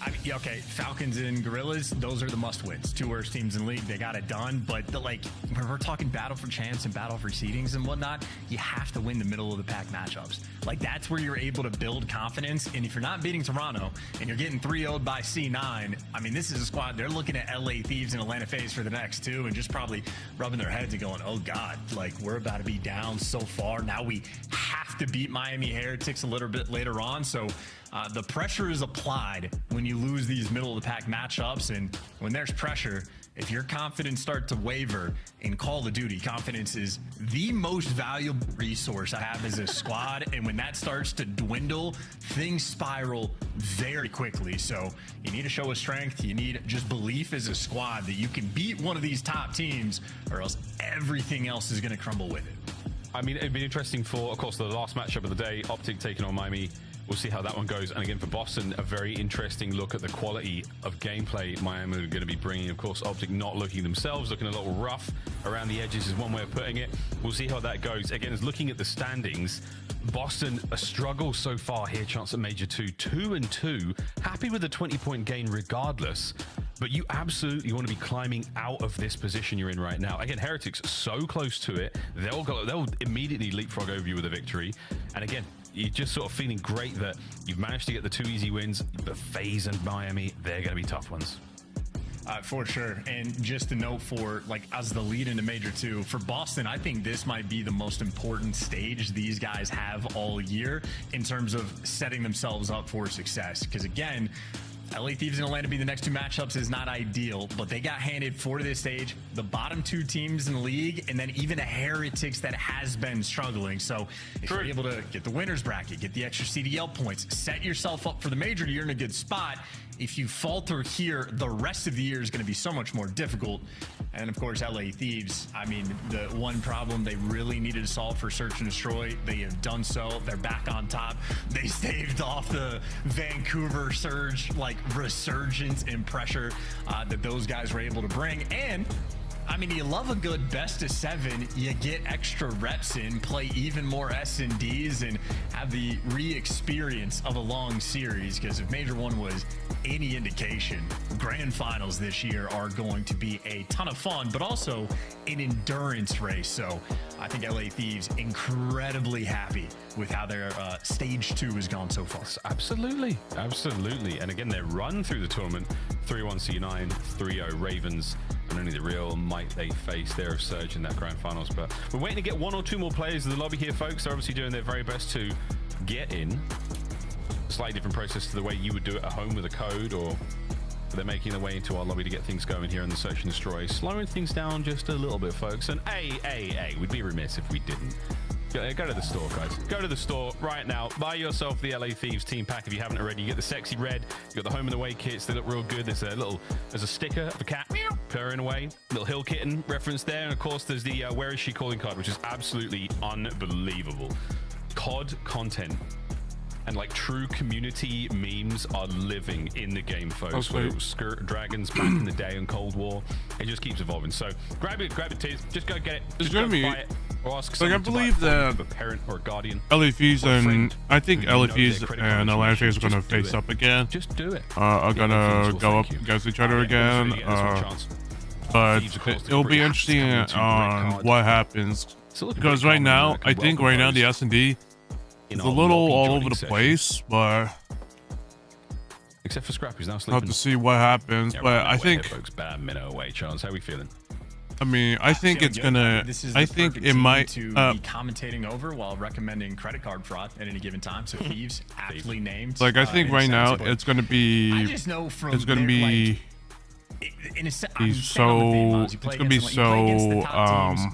I mean, yeah, okay, Falcons and Gorillas, those are the must-wins. 2 worst teams in the league, they got it done. But like, when we're talking battle for champs and battle for seedings and whatnot, you have to win the middle of the pack matchups. Like, that's where you're able to build confidence. And if you're not beating Toronto and you're getting 3-0'd by C9, I mean, this is a squad, they're looking at LA Thieves and Atlanta FaZe for the next 2 and just probably rubbing their heads and going, oh God, like, we're about to be down so far. Now we have to beat Miami Heretics a little bit later on. So the pressure is applied when you lose these middle of the pack matchups, and when there's pressure, if your confidence starts to waver in Call of Duty, confidence is the most valuable resource I have as a squad, and when that starts to dwindle, things spiral very quickly. So you need to show a strength, you need just belief as a squad that you can beat one of these top teams, or else everything else is going to crumble with it. I mean, it'd be interesting for, of course, the last matchup of the day, Optic taking on Miami. We'll see how that one goes. And again, for Boston, a very interesting look at the quality of gameplay Miami are going to be bringing. Of course, Optic not looking themselves, looking a little rough around the edges is one way of putting it. We'll see how that goes. Again, as looking at the standings, Boston, a struggle so far here, chance at Major 2, 2-2. Happy with the 20-point gain regardless. But you absolutely want to be climbing out of this position you're in right now. Again, Heretics so close to it. They'll immediately leapfrog over you with a victory. And again, you're just sort of feeling great that you've managed to get the 2 easy wins, but FaZe and Miami, they're going to be tough ones. For sure. And just a note for, like, as the lead into Major 2, for Boston, I think this might be the most important stage these guys have all year in terms of setting themselves up for success. Because, again, LA Thieves and Atlanta being the next 2 matchups is not ideal, but they got handed for this stage the bottom 2 teams in the league, and then even a Heretics that has been struggling. So if you're able to get the winner's bracket, get the extra CDL points, set yourself up for the major, you're in a good spot. If you falter here, the rest of the year is going to be so much more difficult. And of course, LA Thieves, I mean, the one problem they really needed to solve for Search and Destroy, they have done so. They're back on top. They staved off the Vancouver Surge, like, resurgence and pressure that those guys were able to bring. And I mean, you love a good best of 7. You get extra reps in, play even more S&Ds, and have the re-experience of a long series. Because if Major 1 was any indication, grand finals this year are going to be a ton of fun, but also an endurance race. So I think LA Thieves incredibly happy with how their stage 2 has gone so far. Absolutely. And again, their run through the tournament 3-1 C9, 3-0 Ravens, and only the real might they face there of Surge in that grand finals. But we're waiting to get 1 or 2 more players in the lobby here, folks. They're obviously doing their very best to get in. Slightly different process to the way you would do it at home with a code, or they're making their way into our lobby to get things going here in the Search and Destroy, slowing things down just a little bit, folks. And we'd be remiss if we didn't. Go to the store, guys. Go to the store right now. Buy yourself the LA Thieves team pack if you haven't already. You get the sexy red. You got the home and away kits. They look real good. There's a sticker of a cat purring away. Little hill kitten reference there. And of course, there's the where is she calling card, which is absolutely unbelievable. COD content and like true community memes are living in the game, folks. Whether it was Skirt Dragons back in the day in Cold War, it just keeps evolving. So grab it, Tiz. Just go get it. Just go buy it. Or ask like I believe that a parent or a guardian. LA Thieves and I think LA Thieves and Atlanta Thieves are gonna face up again. Just do it. Are gonna go up against each other again. But it'll be interesting on what happens, because right now I think the S&D is a little all over the place, but except for Scrap, who's now sleeping. I'll have to see what happens. Yeah, but I think folks, bad minute away, Charles. How are we feeling? I mean, I think it's gonna. I think it might to be commentating over while recommending credit card fraud at any given time. So Thieves, aptly named. Like I think right now it's gonna be. I just know from it's gonna be. It's gonna be so.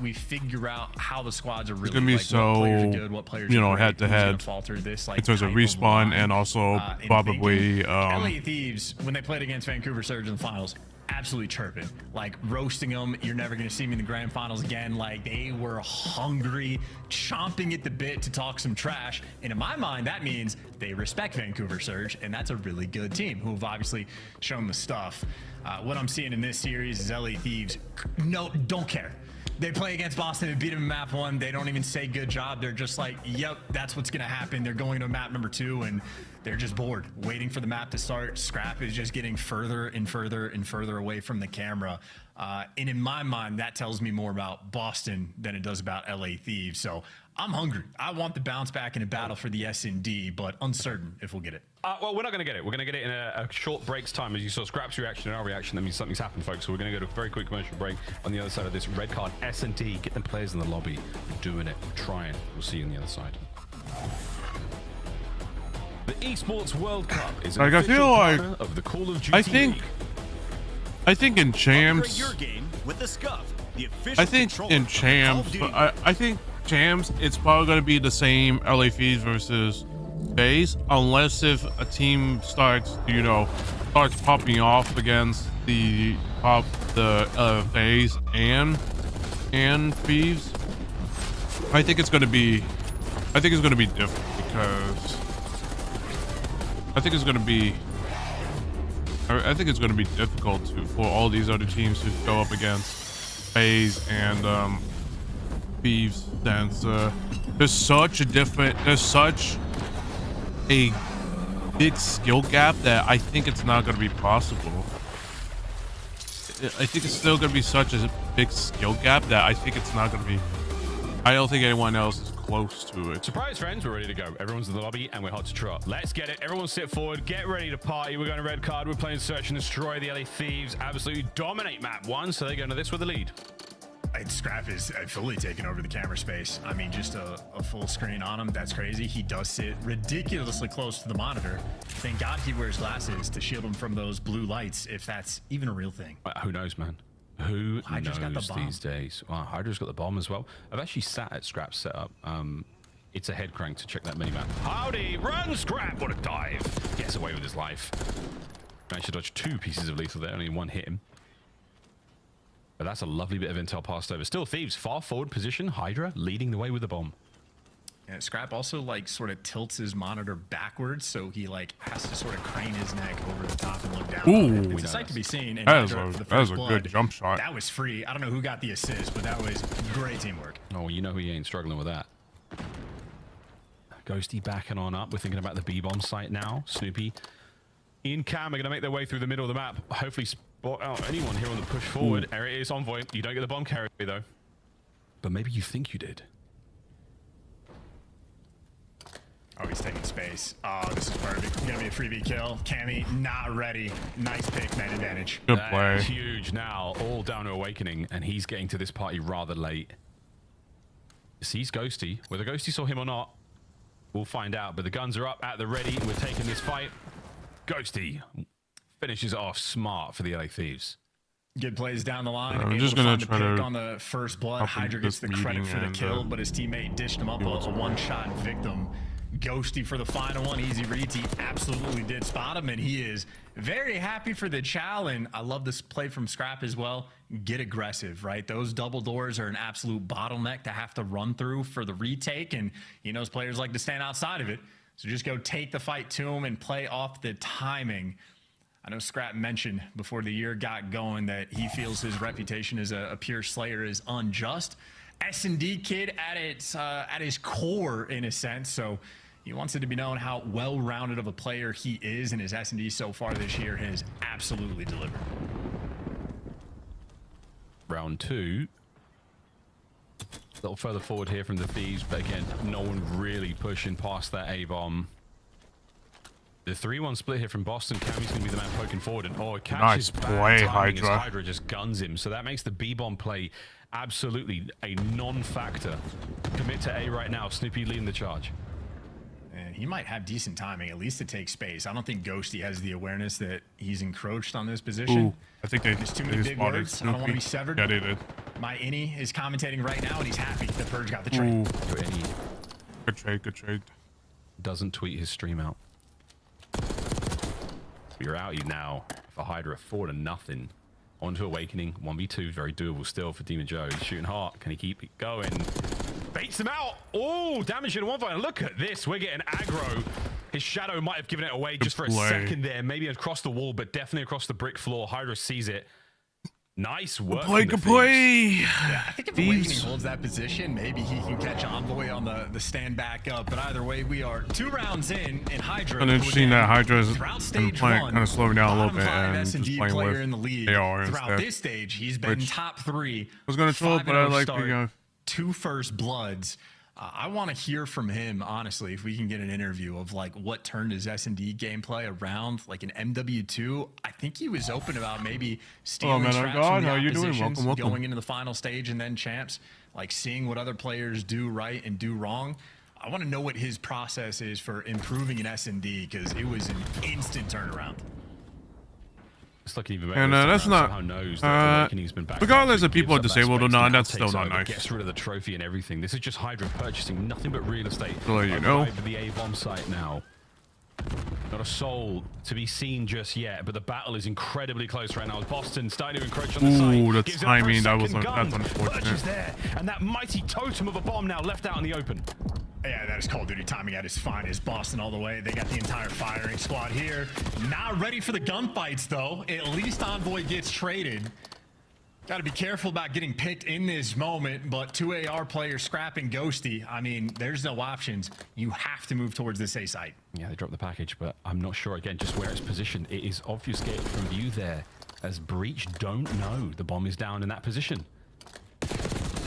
We figure out how the squads are really. It's gonna be like, so. What players are good, what players are head to head. In terms of respawn and also probably. LA Thieves, when they played against Vancouver Surge in the finals, absolutely chirping, like roasting them. You're never going to see me in the grand finals again. Like they were hungry, chomping at the bit to talk some trash. And in my mind, that means they respect Vancouver Surge, and that's a really good team who have obviously shown the stuff. What I'm seeing in this series is LA Thieves don't care. They play against Boston and beat them in map 1. They don't even say good job. They're just like, yep, that's what's going to happen. They're going to map number 2, and they're just bored, waiting for the map to start. Scrap is just getting further and further and further away from the camera. And in my mind, that tells me more about Boston than it does about LA Thieves. So I'm hungry. I want the bounce back in a battle for the S&D, but uncertain if we'll get it. Well, we're not going to get it. We're going to get it in a short break's time. As you saw Scrap's reaction and our reaction, that means something's happened, folks. So we're going to go to a very quick commercial break. On the other side of this red card, S&D, get them players in the lobby. We're doing it. We're trying. We'll see you on the other side. The Esports World Cup is an I feel like of the Call of Duty League. I think in champs. Your game with the Scuff, the I think in champs. I think champs. It's probably going to be the same LA Thieves versus FaZe, unless if a team starts popping off against the FaZe and Thieves. I think it's going to be different because I think it's going to be difficult for all these other teams to go up against FaZe and Thieves, since there's such a big skill gap that I think it's not going to be possible. I think it's still going to be such a big skill gap that I think it's not going to be. I don't think anyone else is close to it. Surprise, friends, we're ready to go. Everyone's in the lobby and we're hot to trot. Let's get it. Everyone sit forward. Get ready to party. We're going to red card. We're playing Search and Destroy. The LA Thieves absolutely dominate map 1, so they go into this with a lead. Scrap is fully taken over the camera space. I mean, just a full screen on him. That's crazy. He does sit ridiculously close to the monitor. Thank God he wears glasses to shield him from those blue lights, if that's even a real thing. Who knows, man? Who Hydra's got the bomb these days? Well, Hydra's got the bomb as well. I've actually sat at Scrap's setup. It's a head crank to check that minimap. Howdy, run, Scrap! What a dive! Gets away with his life. Managed to dodge 2 pieces of lethal there. Only 1 hit him. But that's a lovely bit of intel passed over. Still Thieves, far forward position. Hydra leading the way with the bomb. Yeah, Scrap also sort of tilts his monitor backwards, so he has to sort of crane his neck over the top and look down. Ooh, it's a sight to be seen. And that was a good jump shot. That was free. I don't know who got the assist, but that was great teamwork. Oh, you know who ain't struggling with that. Ghosty backing on up. We're thinking about the B-bomb site now. Snoopy in cam are going to make their way through the middle of the map. Hopefully spot out anyone here on the push forward. There it is, Envoy. You don't get the bomb carry though. But maybe you think you did. Oh, he's taking space. Oh, this is perfect. Gonna be a freebie kill. Cammy not ready. Nice pick, man advantage. Good play. That's huge now. All down to Awakening, and he's getting to this party rather late. Sees Ghosty. Whether Ghosty saw him or not, we'll find out. But the guns are up at the ready. We're taking this fight. Ghosty finishes off smart for the LA Thieves. Good plays down the line. I'm just gonna try to on the first blood. Hydra gets the credit for the kill, but his teammate dished him up a one-shot victim. Ghosty for the final one. Easy reads. He absolutely did spot him, and he is very happy for the challenge. I love this play from Scrap as well. Get aggressive, right? Those double doors are an absolute bottleneck to have to run through for the retake, and he knows players like to stand outside of it. So just go take the fight to him and play off the timing. I know Scrap mentioned before the year got going that he feels his reputation as a pure slayer is unjust. S&D kid at his core in a sense, so he wants it to be known how well-rounded of a player he is, and his S&D so far this year has absolutely delivered. Round 2. A little further forward here from the Thieves, but again, no one really pushing past that A-bomb. The 3-1 split here from Boston. Cammy's going to be the man poking forward, and oh, it catches nice play, Hydra. Hydra. Hydra just guns him, so that makes the B-bomb play absolutely a non-factor. Commit to A right now. Snoopy leading the charge. And he might have decent timing, at least to take space. I don't think Ghosty has the awareness that he's encroached on this position. Ooh, I think There's too many big spotted words. Snoopy. I don't want to be severed. Yeah, they did. My Innie is commentating right now, and he's happy that Purge got the trade. Good trade, good trade. Doesn't tweet his stream out. You're out you now for Hydra, 4-0. On to Awakening, 1v2, very doable still for Demon Joe. He's shooting hard. Can he keep it going? Baits him out. Oh, damage in one fight. Look at this. We're getting aggro. His shadow might have given it away just for a second there. Maybe across the wall, but definitely across the brick floor. Hydra sees it. Nice work. Good play. Yeah, I think if Awakening holds that position, maybe he can catch Envoy on the stand back up. But either way, we are 2 rounds in Hydra. And interesting that Hydra is been playing, kind of slowing down a little bit and just playing with in the league. AR throughout instead. this stage, he's been top 3. I was going to troll, but I like the 2 first bloods. I want to hear from him, honestly, if we can get an interview of like what turned his S&D gameplay around, like an MW2. I think he was open about maybe stealing traps from the how you doing? oppositions, Welcome. going into the final stage and then champs, like seeing what other players do right and do wrong. I want to know what his process is for improving an S&D, because it was an instant turnaround. It's looking even And that's not. Regardless if people are disabled or not, that's still not nice. Gets rid of the trophy and everything. This is just Hydra purchasing nothing but real estate. So you know. The A-bomb site now. Not a soul to be seen just yet, but the battle is incredibly close right now. Boston starting to encroach on the site. Ooh, the Gives timing, it a that's gun. unfortunate. Birch is there, and that mighty totem of a bomb now left out in the open. Yeah, that is Call of Duty timing at its finest. Boston all the way. They got the entire firing squad here. Not ready for the gunfights, though. At least Envoy gets traded. Got to be careful about getting picked in this moment, but 2 AR players scrapping Ghosty. I mean, there's no options. You have to move towards this A site. Yeah, they dropped the package, but I'm not sure, again, just where it's positioned. It is obfuscated from view there, as Breach don't know the bomb is down in that position.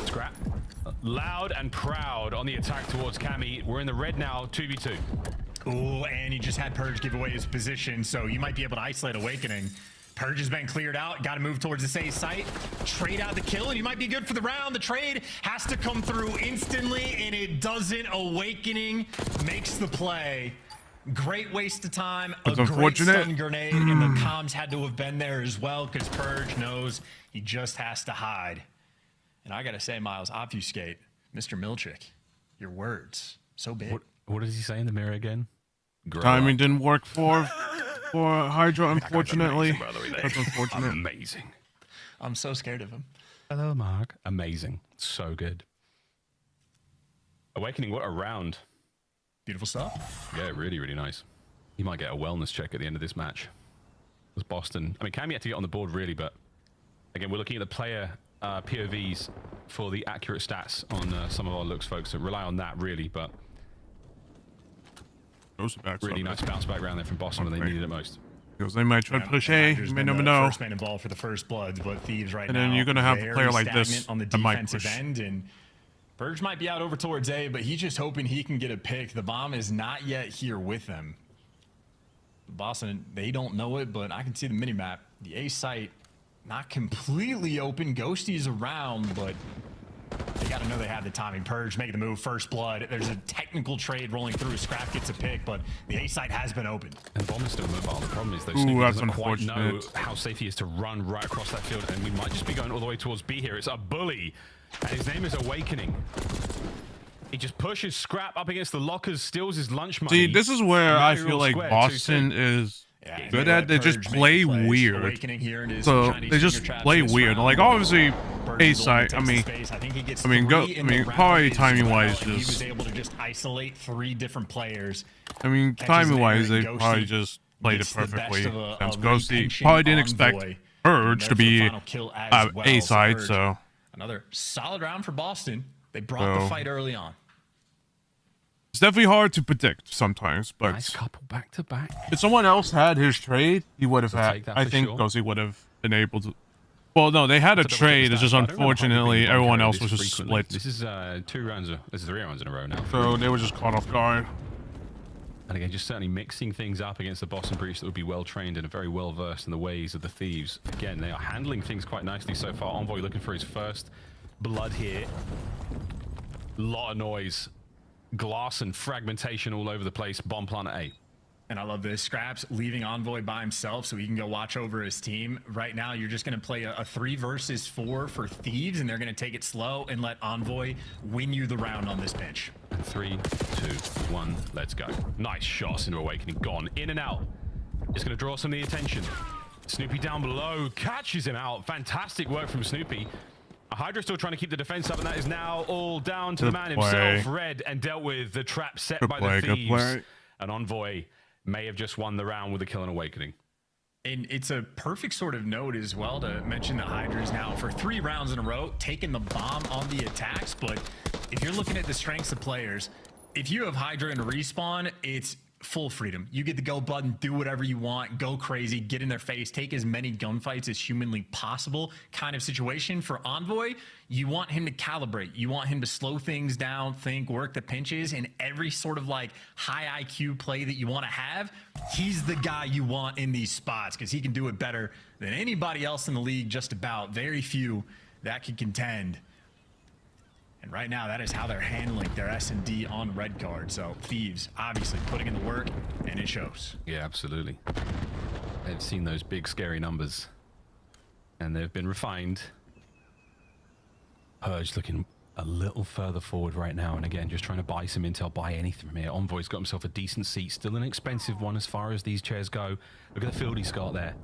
Scrap. Loud and proud on the attack towards Cammy. We're in the red now, 2v2. Ooh, and he just had Purge give away his position, so you might be able to isolate Awakening. Purge has been cleared out. Got to move towards the safe site. Trade out the kill, and you might be good for the round. The trade has to come through instantly, and it doesn't. Awakening makes the play. Great waste of time. That's a great unfortunate. stun grenade, and the comms had to have been there as well, because Purge knows he just has to hide. And I got to say, Miles, obfuscate. Mr. Milchick, your words, so big. What does he say in the mirror again? Timing didn't work for Hydra, unfortunately. That's unfortunate. Amazing. I'm so scared of him. Hello, Mark. Amazing. So good. Awakening, what a round. Beautiful stuff. Yeah, really, really nice. He might get a wellness check at the end of this match. It was Boston. I mean, Cammy had to get on the board, really, but again, we're looking at the player POVs for the accurate stats on some of our looks, folks. So rely on that, really, but really nice bounce back round there from Boston when they needed it most. Because they might try to push A, you may never know. First man involved for the first bloods, but Thieves right and now. then you're going to have a player like this on the that might defensive push. end, and Purge might be out over towards A, but he's just hoping he can get a pick. The bomb is not yet here with them. Boston, they don't know it, but I can see the minimap. The A site not completely open. Ghosty's around, but they got to know they have the timing. Purge making the move, first blood. There's a technical trade rolling through. Scrap gets a pick, but the A site has been open. And Bomb is still mobile. The problem is, though, Ooh, Snoopy that's doesn't quite know unfortunate. how safe he is to run right across that field, and we might just be going all the way towards B here. It's a bully, and his name is Awakening. He just pushes Scrap up against the lockers, steals his lunch money. See, this is where and now I you're feel all like square, Boston 2-2. is Yeah, good they at. let They just Purge play make plays. weird. Awakening here into So Chinese they just finger traps play in this weird. round. Like obviously, Purge A is the one that site. I takes the mean, space. I think he gets probably three in the round probably as timing well, wise, and he was just. able to just isolate 3 different players. I mean, Catches timing an wise, error, they Ghosty probably just played it gets the best perfectly. of a Since Ghosty retention probably didn't expect envoy. Purge There to for the be final kill as well. A So side, Purge, so another solid round for Boston. They brought the fight early on. it's definitely hard to predict sometimes. But Nice couple back to back. if someone else had his trade, he would have He'll had. take that I for think sure. Ghosty would have been able to. Well, no, they had a trade. It's just unfortunately everyone else was just split. This is 2 rounds. This is 3 rounds in a row now. So they were just caught off guard. And again, just certainly mixing things up against the Boston Breach that would be well trained and very well versed in the ways of the Thieves. Again, they are handling things quite nicely so far. Envoy looking for his first blood here. Lot of noise, glass and fragmentation all over the place. Bomb plant at A. And I love this. Scraps leaving Envoy by himself so he can go watch over his team. Right now, you're just going to play a 3 versus 4 for Thieves, and they're going to take it slow and let Envoy win you the round on this bench. 3, 2, 1, let's go. Nice shots into Awakening, gone in and out. It's going to draw some of the attention. Snoopy down below, catches him out. Fantastic work from Snoopy. Hydra still trying to keep the defense up, and that is now all down to the man himself. Read and dealt with the trap set by the Thieves. And Envoy may have just won the round with a kill and Awakening. And it's a perfect sort of note as well to mention that Hydra is now for 3 rounds in a row taking the bomb on the attacks. But if you're looking at the strengths of players, if you have Hydra in respawn, it's full freedom. You get the go button, do whatever you want, go crazy, get in their face, take as many gunfights as humanly possible kind of situation. For Envoy, you want him to calibrate. You want him to slow things down, think, work the pinches, and every sort of like high IQ play that you want to have, he's the guy you want in these spots because he can do it better than anybody else in the league, just about. Very few that can contend. And right now, that is how they're handling their S&D on red card. So Thieves obviously putting in the work, and it shows. Yeah, absolutely. They've seen those big, scary numbers, and they've been refined. Purge looking a little further forward right now, and again, just trying to buy some intel, buy anything from here. Envoy's got himself a decent seat, still an expensive one as far as these chairs go. Look at the field he's got there.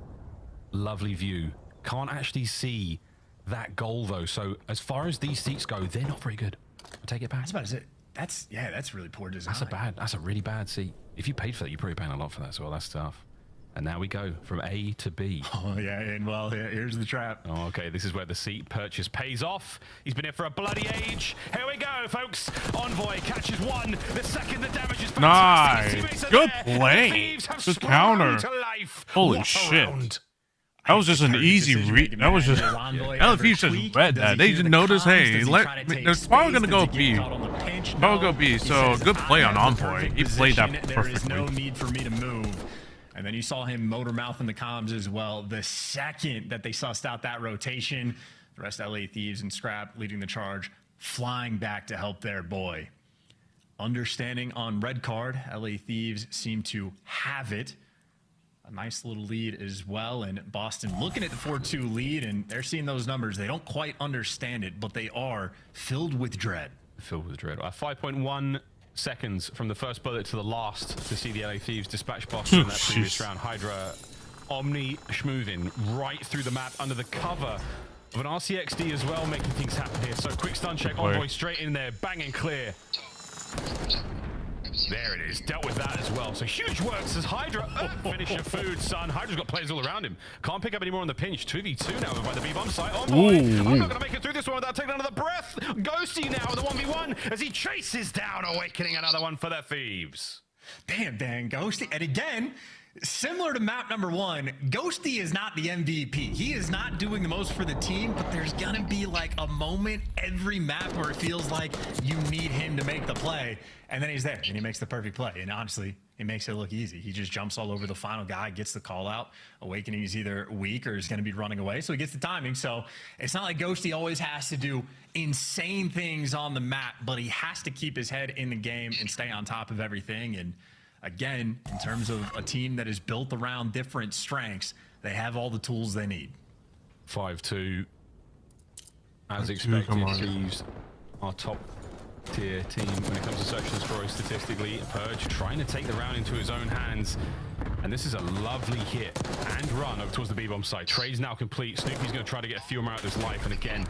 Lovely view. Can't actually see that goal though, so as far as these seats go, they're not very good. I'll take it back. That's about it. That's really poor design. That's a really bad seat. If you paid for that, you're probably paying a lot for that as well. That's tough. And now we go from A to B. Oh yeah, and well, here's the trap. Oh, okay, this is where the seat purchase pays off. He's been here for a bloody age. Here we go, folks. Envoy catches 1. The second the damage is fantastic. Nice. Good play. Good counter. Holy shit. That was just an easy read. That was just. LFE just read that. They just noticed, hey, there's probably going to go B. Probably go B. So good play on Envoy. He played that perfectly. There is no need for me to move. And then you saw him motor mouth in the comms as well. The second that they sussed out that rotation, the rest of LA Thieves and Scrap leading the charge, flying back to help their boy. Understanding on red card, LA Thieves seem to have it. A nice little lead as well, and Boston looking at the 4-2 lead, and they're seeing those numbers. They don't quite understand it, but they are filled with dread. Filled with dread. 5.1 seconds from the first bullet to the last to see the LA Thieves dispatch Boston in that previous round. Hydra Omni schmoving right through the map under the cover of an RCXD as well, making things happen here. So quick stun check, Envoy straight in there, bang and clear. There it is, dealt with that as well. So huge works as Hydra, finish your food, son. Hydra's got players all around him. Can't pick up any more on the pinch. 2v2 now by the B-bomb site. Envoy, I'm not gonna make it through this one without taking another breath. Ghosty now with a 1v1 as he chases down Awakening, another one for the Thieves. Damn, Ghosty. And again, Similar to map number 1, Ghosty is not the MVP. He is not doing the most for the team, but there's gonna be like a moment every map where it feels like you need him to make the play, and then he's there and he makes the perfect play. And honestly, he makes it look easy. He just jumps all over the final guy, gets the call out. Awakening is either weak or is gonna be running away, so he gets the timing. So it's not like Ghosty always has to do insane things on the map, but he has to keep his head in the game and stay on top of everything. And again, in terms of a team that is built around different strengths, they have all the tools they need. 5-2. As expected, Thieves are top tier team when it comes to search and destroy statistically. Purge trying to take the round into his own hands. And this is a lovely hit and run over towards the B-bomb side. Trade's now complete. Snoopy's going to try to get a few more out of his life. And again,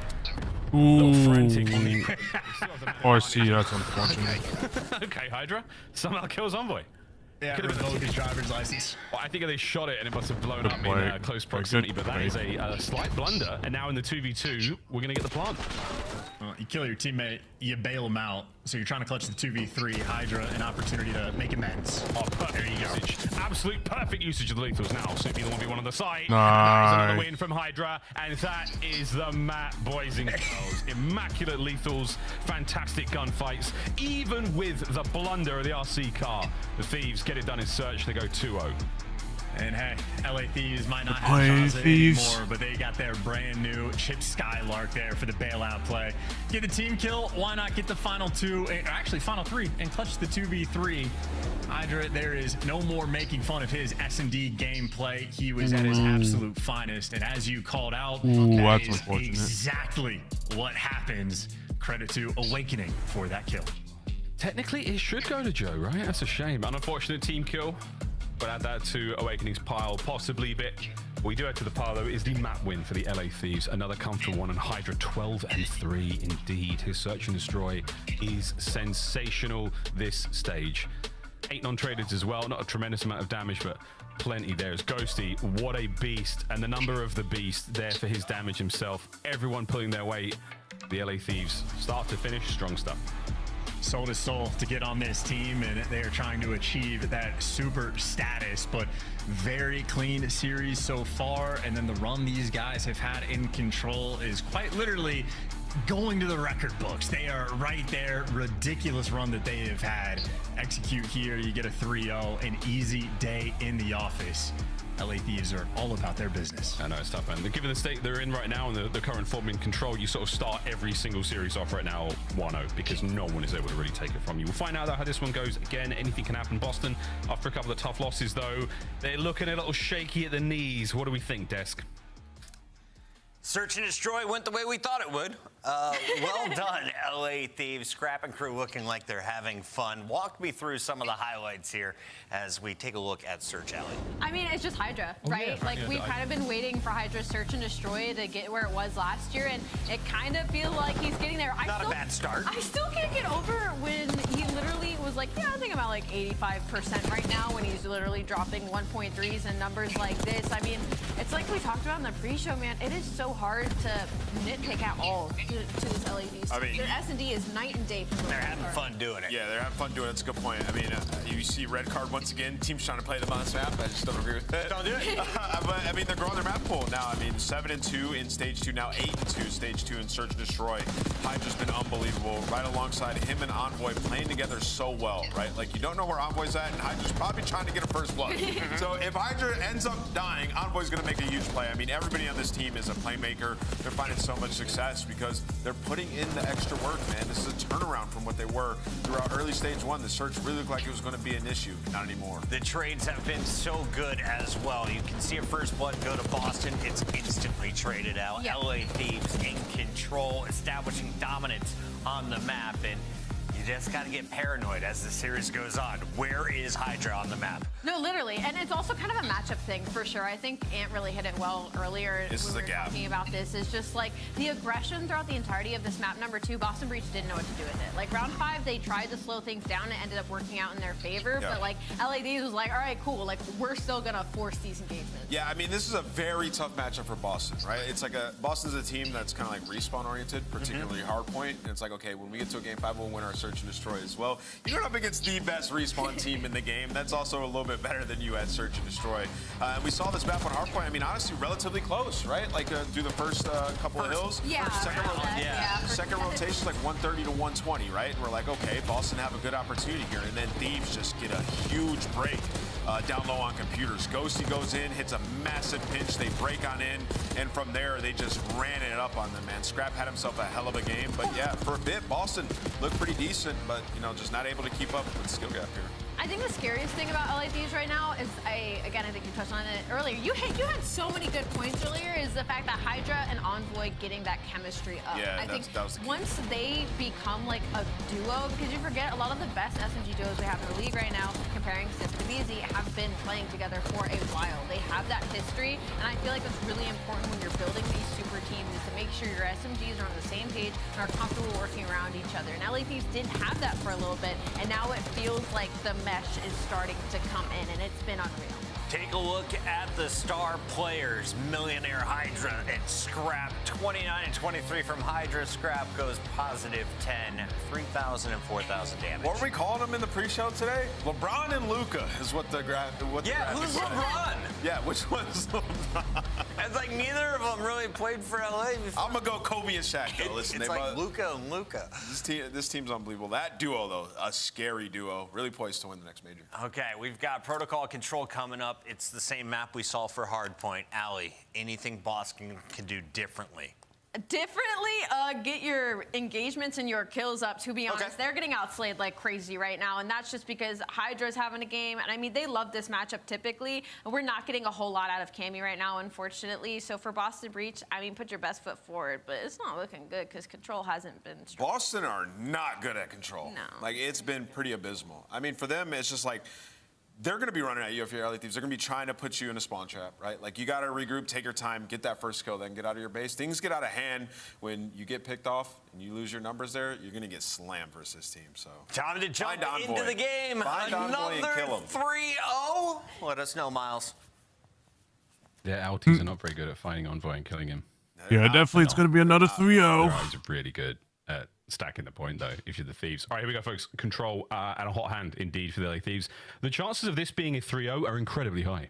a little frantic. RC, that's unfortunate. Okay, Hydra. Somehow kills Envoy. Yeah, revoke his driver's license. Well, I think they shot it and it must have blown up in close proximity, but that is a slight blunder. And now in the 2v2, we're going to get the plant. Well, you kill your teammate, you bail him out. So you're trying to clutch the 2v3, Hydra, an opportunity to make amends. Oh, perfect usage. Absolute perfect usage of the lethals now. Snoopy the 1v1 on the side. Nice. And that is another win from Hydra. And that is the map, boys and girls. Immaculate lethals, fantastic gunfights. Even with the blunder of the RC car, the Thieves get it done in search. They go 2-0. And hey, LA Thieves might not have Shaza anymore, but they got their brand new Chip Skylark there for the bailout play. Get the team kill, why not get the final 2, or actually final 3, and clutch the 2v3. Hydra, there is no more making fun of his S&D gameplay. He was at his absolute finest, and as you called out, that is exactly what happens. Credit to Awakening for that kill. Technically, it should go to Joe, right? That's a shame. Unfortunate team kill. But add that to Awakening's pile, possibly. But we do add to the pile, though, is the map win for the LA Thieves. Another comfortable one, and Hydra 12-3 indeed. His search and destroy is sensational this stage. 8 non-traded as well, not a tremendous amount of damage, but plenty there. As Ghosty, what a beast, and the number of the beast there for his damage himself. Everyone pulling their weight. The LA Thieves, start to finish, strong stuff. Soul to soul to get on this team, and they are trying to achieve that super status, but very clean series so far. And then the run these guys have had in control is quite literally going to the record books. They are right there. Ridiculous run that they have had. Execute here, you get a 3-0, an easy day in the office. LA Thieves are all about their business. I know, it's tough, man. Given the state they're in right now and the current form in control, you sort of start every single series off right now 1-0 because no one is able to really take it from you. We'll find out how this one goes. Again, anything can happen. Boston, after a couple of tough losses, though, they're looking a little shaky at the knees. What do we think, Desk? Search and destroy went the way we thought it would. Well done, LA Thieves. Scrap and crew looking like they're having fun. Walk me through some of the highlights here as we take a look at Search Alley. I mean, it's just Hydra, right? Yeah, like, we've kind of been waiting for Hydra's Search and Destroy to get where it was last year, and it kind of feels like he's getting there. Not a bad start. I still can't get over when he literally was like, yeah, I think I'm at like 85% right now, when he's literally dropping 1.3s and numbers like this. I mean, it's like we talked about in the pre-show, man. It is so hard to nitpick at all to this LA Thieves. I mean, their S&D is night and day. They're having fun doing it. Yeah, they're having fun doing it. That's a good point. I mean, you see red card once again. Team's trying to play them on this map. I just don't agree with it. Don't do it. But I mean, they're growing their map pool now. I mean, 7-2 in stage 2, now 8-2 stage 2 in Search and Destroy. Hydra's been unbelievable. Right alongside him and Envoy playing together so well, right? Like, you don't know where Envoy's at, and Hydra's probably trying to get a first blood. So if Hydra ends up dying, Envoy's going to make a huge play. I mean, everybody on this team is a playmaker. They're finding so much success because they're putting in the extra work, man. This is a turnaround from what they were throughout early stage 1. The search really looked like it was going to be an issue. Not anymore. The trades have been so good as well. You can see a first blood go to Boston. It's instantly traded out. Yep. LA Thieves in control, establishing dominance on the map. And you just got to get paranoid as the series goes on. Where is Hydra on the map? No, literally. And it's also kind of a matchup thing for sure. I think Ant really hit it well earlier This when is we a were gap. talking about this. Is just like the aggression throughout the entirety of this map. Number 2, Boston Breach didn't know what to do with it. Like, round 5, they tried to slow things down and it ended up working out in their favor. Yeah. But like, LADs was like, all right, cool. Like, we're still going to force these engagements. Yeah, I mean, this is a very tough matchup for Boston, right? It's like Boston's a team that's kind of like respawn oriented, particularly hardpoint. And it's like, okay, when we get to a game 5, we'll win our search Search and Destroy as well. You went up against the best respawn team in the game. That's also a little bit better than you at Search and Destroy. And we saw this map on Hardpoint. I mean, honestly, relatively close, right? Like through the first couple of hills. Yeah. Second rotation, like 130 to 120, right? And we're like, okay, Boston have a good opportunity here. And then Thieves just get a huge break down low on computers. Ghosty goes in, hits a massive pinch. They break on in. And from there, they just ran it up on them, man. Scrap had himself a hell of a game. But yeah, for a bit, Boston looked pretty decent, but, you know, just not able to keep up with the skill gap here. I think the scariest thing about LA Thieves right now is, I think you touched on it earlier. You had so many good points earlier, is the fact that Hydra and Envoy getting that chemistry up. Yeah, I think that was the key. once they become like a duo, because you forget a lot of the best SMG duos we have in the league right now, comparing Sif to BZ, have been playing together for a while. They have that history, and I feel like it's really important when you're building these super teams is to make sure your SMGs are on the same page and are comfortable working around each other. And LA Thieves didn't have that for a little bit, and now it feels like the mesh is starting to come in, and it's been unreal. Take a look at the star players. Millionaire Hydra and Scrap. 29 and 23 from Hydra. Scrap goes positive 10, 3,000 and 4,000 damage. What were we calling them in the pre-show today? LeBron and Luka is what the who's LeBron? Yeah, which one's LeBron? It's like neither of them really played for LA before. I'm gonna go Kobe and Shaq though. Listen, it's like Luka and Luka. This team's unbelievable. That duo though, a scary duo, really poised to win the next major. Okay, we've got Protocol Control coming up. It's the same map we saw for Hardpoint. Allie, anything Boston can do differently? Get your engagements and your kills up. To be honest, they're getting outslayed like crazy right now, and that's just because Hydra's having a game. And I mean, they love this matchup typically, and we're not getting a whole lot out of Cammy right now, unfortunately. So for Boston Breach, I mean, put your best foot forward, but it's not looking good because Control hasn't been strong. Boston are not good at Control. No. Like, it's been pretty abysmal. I mean, for them, it's just like, they're going to be running at you if you're LA Thieves. They're going to be trying to put you in a spawn trap, right? Like, you got to regroup, take your time, get that first kill, then get out of your base. Things get out of hand when you get picked off and you lose your numbers there. You're going to get slammed versus this team. So time to jump into the game. Find Envoy and kill him. 3-0. Let us know, Miles. Yeah, LTs are not very good at finding Envoy and killing him. Yeah, definitely it's going to be another 3-0. Their eyes are really good at stacking the point, though, if you're the Thieves. All right, here we go, folks. Control and a hot hand, indeed, for the LA Thieves. The chances of this being a 3-0 are incredibly high.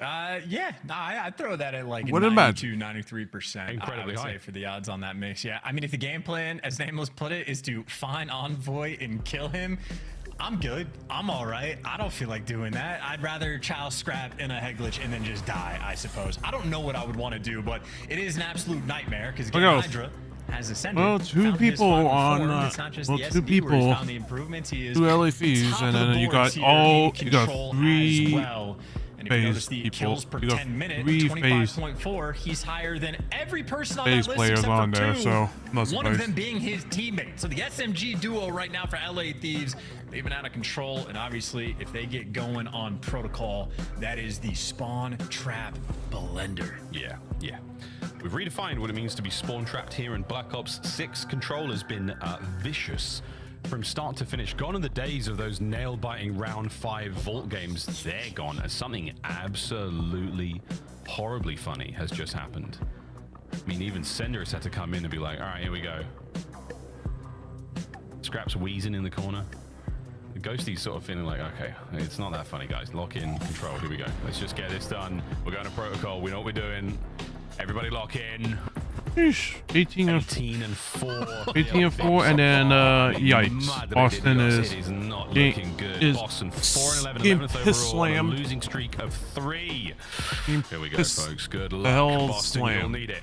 I'd throw that at like 92, 93%. Incredibly high for the odds on that mix. Yeah, I mean, if the game plan, as Nameless put it, is to find Envoy and kill him, I'm good. I'm all right. I don't feel like doing that. I'd rather chow Scrap in a head glitch and then just die, I suppose. I don't know what I would want to do, but it is an absolute nightmare because Hydra has ascended. Well, two people on. Two people. Found the improvements. He is two LA Thieves, and then you got three. Well. And if you notice the kills per 10 minutes, 25.4, he's higher than every person on that list players except on for there, two, so one of them being his teammate. So the SMG duo right now for LA Thieves, they've been out of control, and obviously if they get going on Protocol, that is the spawn trap blender. Yeah. We've redefined what it means to be spawn trapped here in Black Ops 6. Control has been vicious from start to finish. Gone are the days of those nail-biting round 5 vault games. They're gone, as something absolutely horribly funny has just happened. I mean, even Sender has had to come in and be like, all right, here we go. Scrap's wheezing in the corner. The Ghosty's sort of feeling like, okay, it's not that funny, guys. Lock in, Control, here we go. Let's just get this done. We're going to Protocol. We know what we're doing. Everybody lock in. 18 and 4. 18 and 4, and then yikes. Boston is not looking good. Boston 4 and 11, 11th overall, on a losing streak of 3. Here we go, folks. Good luck, Boston. You'll need it.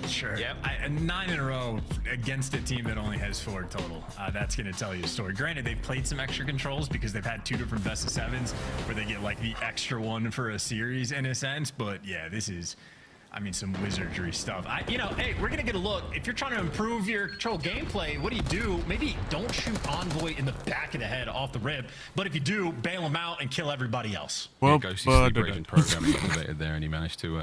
Sure. Yep. 9 in a row against a team that only has 4 total. That's going to tell you a story. Granted, they've played some extra controls because they've had 2 different best of 7s where they get like the extra one for a series in a sense. But yeah, this is, I mean, some wizardry stuff. Hey, we're going to get a look. If you're trying to improve your Control gameplay, what do? Maybe don't shoot Envoy in the back of the head off the rip. But if you do, bail him out and kill everybody else. Well, Ghosty's sleep raging program is activated there, and he managed to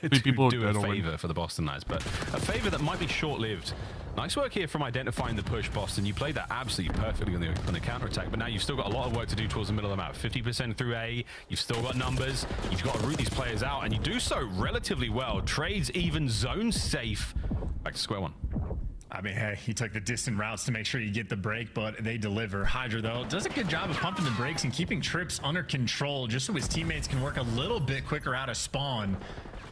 do a favor for the Boston lads. But a favor that might be short-lived. Nice work here from identifying the push, Boston. You played that absolutely perfectly on the counter-attack, but now you've still got a lot of work to do towards the middle of the map. 50% through A, you've still got numbers, you've got to root these players out, and you do so relatively well. Trades even zone safe. Back to square one. I mean, hey, he took the distant routes to make sure you get the break, but they deliver. Hydra, though, does a good job of pumping the brakes and keeping trips under control just so his teammates can work a little bit quicker out of spawn.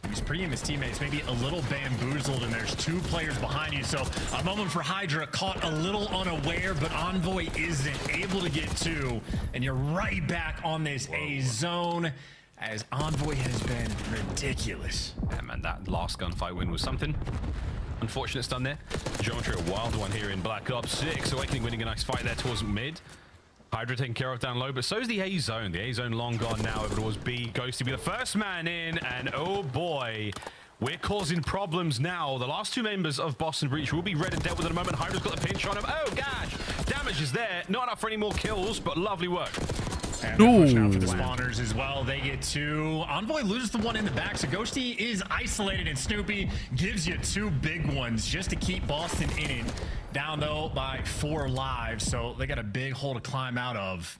He's pre-ing his teammates, maybe a little bamboozled, and there's 2 players behind you. So a moment for Hydra, caught a little unaware, but Envoy isn't able to get 2. And you're right back on this A zone, as Envoy has been ridiculous. Yeah, man, that last gunfight win was something. Unfortunate stun there. Geometry, a wild one here in Black Ops 6. Awakening winning a nice fight there towards mid. Hydra taken care of down low, but so is the A zone. The A zone long gone now over towards B. Ghost to be the first man in, and oh boy, we're causing problems now. The last 2 members of Boston Breach will be red and dead with in a moment. Hydra's got the pinch on him. Oh gosh, damage is there. Not enough for any more kills, but lovely work. And they're pushing out for the spawners as well. They get 2. Envoy loses the one in the back, so Ghosty is isolated, and Snoopy gives you 2 big ones just to keep Boston in it. Down, though, by 4 lives, so they got a big hole to climb out of.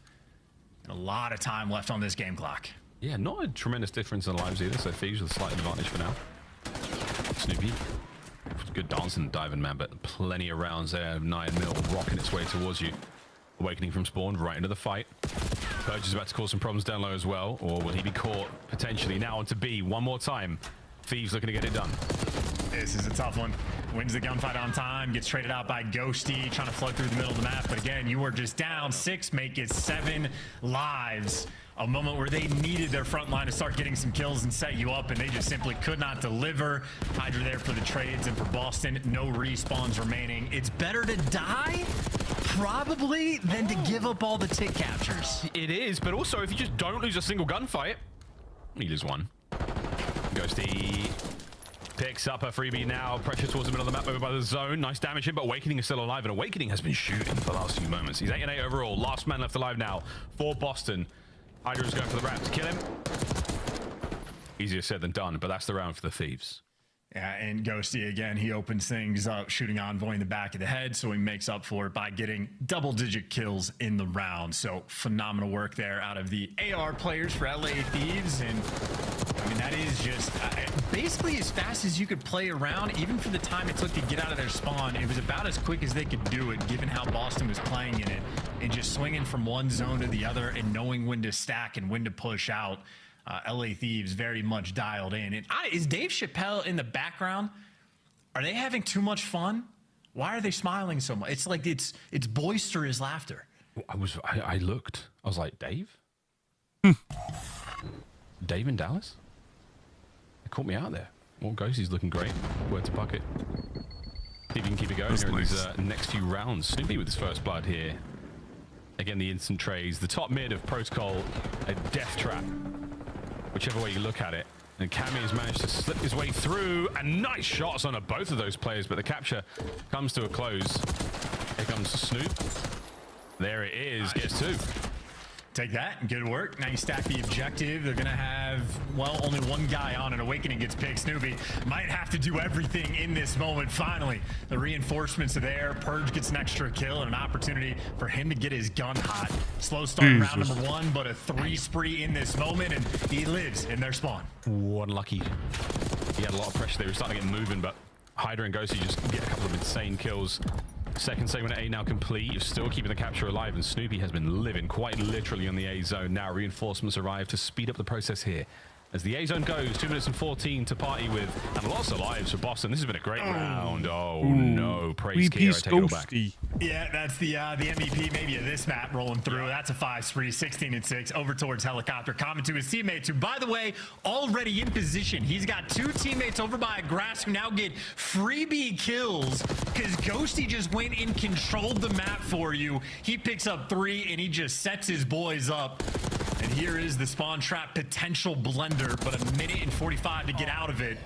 A lot of time left on this game clock. Yeah, not a tremendous difference in lives either, so Thieves with a slight advantage for now. Snoopy. Good dancing and diving, man, but plenty of rounds there. 9 mil rocking its way towards you. Awakening from spawn, right into the fight. Purge is about to cause some problems down low as well, or will he be caught potentially? Now onto B one more time. Thieves looking to get it done. This is a tough one. Wins the gunfight on time, gets traded out by Ghosty, trying to flood through the middle of the map. But again, you were just down 6, make it 7 lives. A moment where they needed their front line to start getting some kills and set you up, and they just simply could not deliver. Hydra there for the trades, and for Boston, no respawns remaining. It's better to die, probably, than to give up all the tick captures. It is, but also if you just don't lose a single gunfight, you lose 1. Ghosty picks up a freebie now. Pressure towards the middle of the map over by the zone. Nice damage in, but Awakening is still alive, and Awakening has been shooting for the last few moments. He's 8-8 overall. Last man left alive now for Boston. Hydra is going for the ramp to kill him. Easier said than done, but that's the round for the Thieves. Yeah, and Ghosty, again, he opens things up, shooting Envoy in the back of the head, so he makes up for it by getting double-digit kills in the round. So phenomenal work there out of the AR players for LA Thieves, and I mean, that is just basically as fast as you could play around, even for the time it took to get out of their spawn. It was about as quick as they could do it, given how Boston was playing in it, and just swinging from one zone to the other and knowing when to stack and when to push out. LA Thieves very much dialed in. And is Dave Chappelle in the background? Are they having too much fun? Why are they smiling so much? It's like it's boisterous laughter. I looked. I was like, Dave? Dave in Dallas? They caught me out there. Well, Ghosty's looking great. Word to Bucket. See if you can keep it going here in these next few rounds. Snoopy with his first blood here. Again, the instant trays. The top mid of Protocol, a death trap. Whichever way you look at it. And Cammy has managed to slip his way through, and nice shots on both of those players, but the capture comes to a close. Here comes Snoop. There it is, gets 2. Take that, good work. Now you stack the objective. They're gonna have, well, only one guy on, and Awakening gets picked. Snoopy might have to do everything in this moment. Finally, the reinforcements are there. Purge gets an extra kill and an opportunity for him to get his gun hot. Slow start round number 1, but a 3 spree in this moment, and he lives in their spawn. Ooh, unlucky. He had a lot of pressure there. He was starting to get moving, but Hydra and Ghosty just get a couple of insane kills. Second segment A now complete. You're still keeping the capture alive, and Snoopy has been living quite literally on the A zone. Now reinforcements arrive to speed up the process here. As the A zone goes, 2 minutes and 14 to party with, and lots of lives for Boston. This has been a great round. Oh no, praise Kier, I take it all back. Yeah, that's the MVP maybe of this map rolling through. That's a 5 spree, 16-6 over towards Helicopter. Comment to his teammates, who, by the way, already in position. He's got 2 teammates over by grass who now get freebie kills because Ghosty just went and controlled the map for you. He picks up 3 and he just sets his boys up. And here is the spawn trap potential blender, but a minute and 45 to get out of it.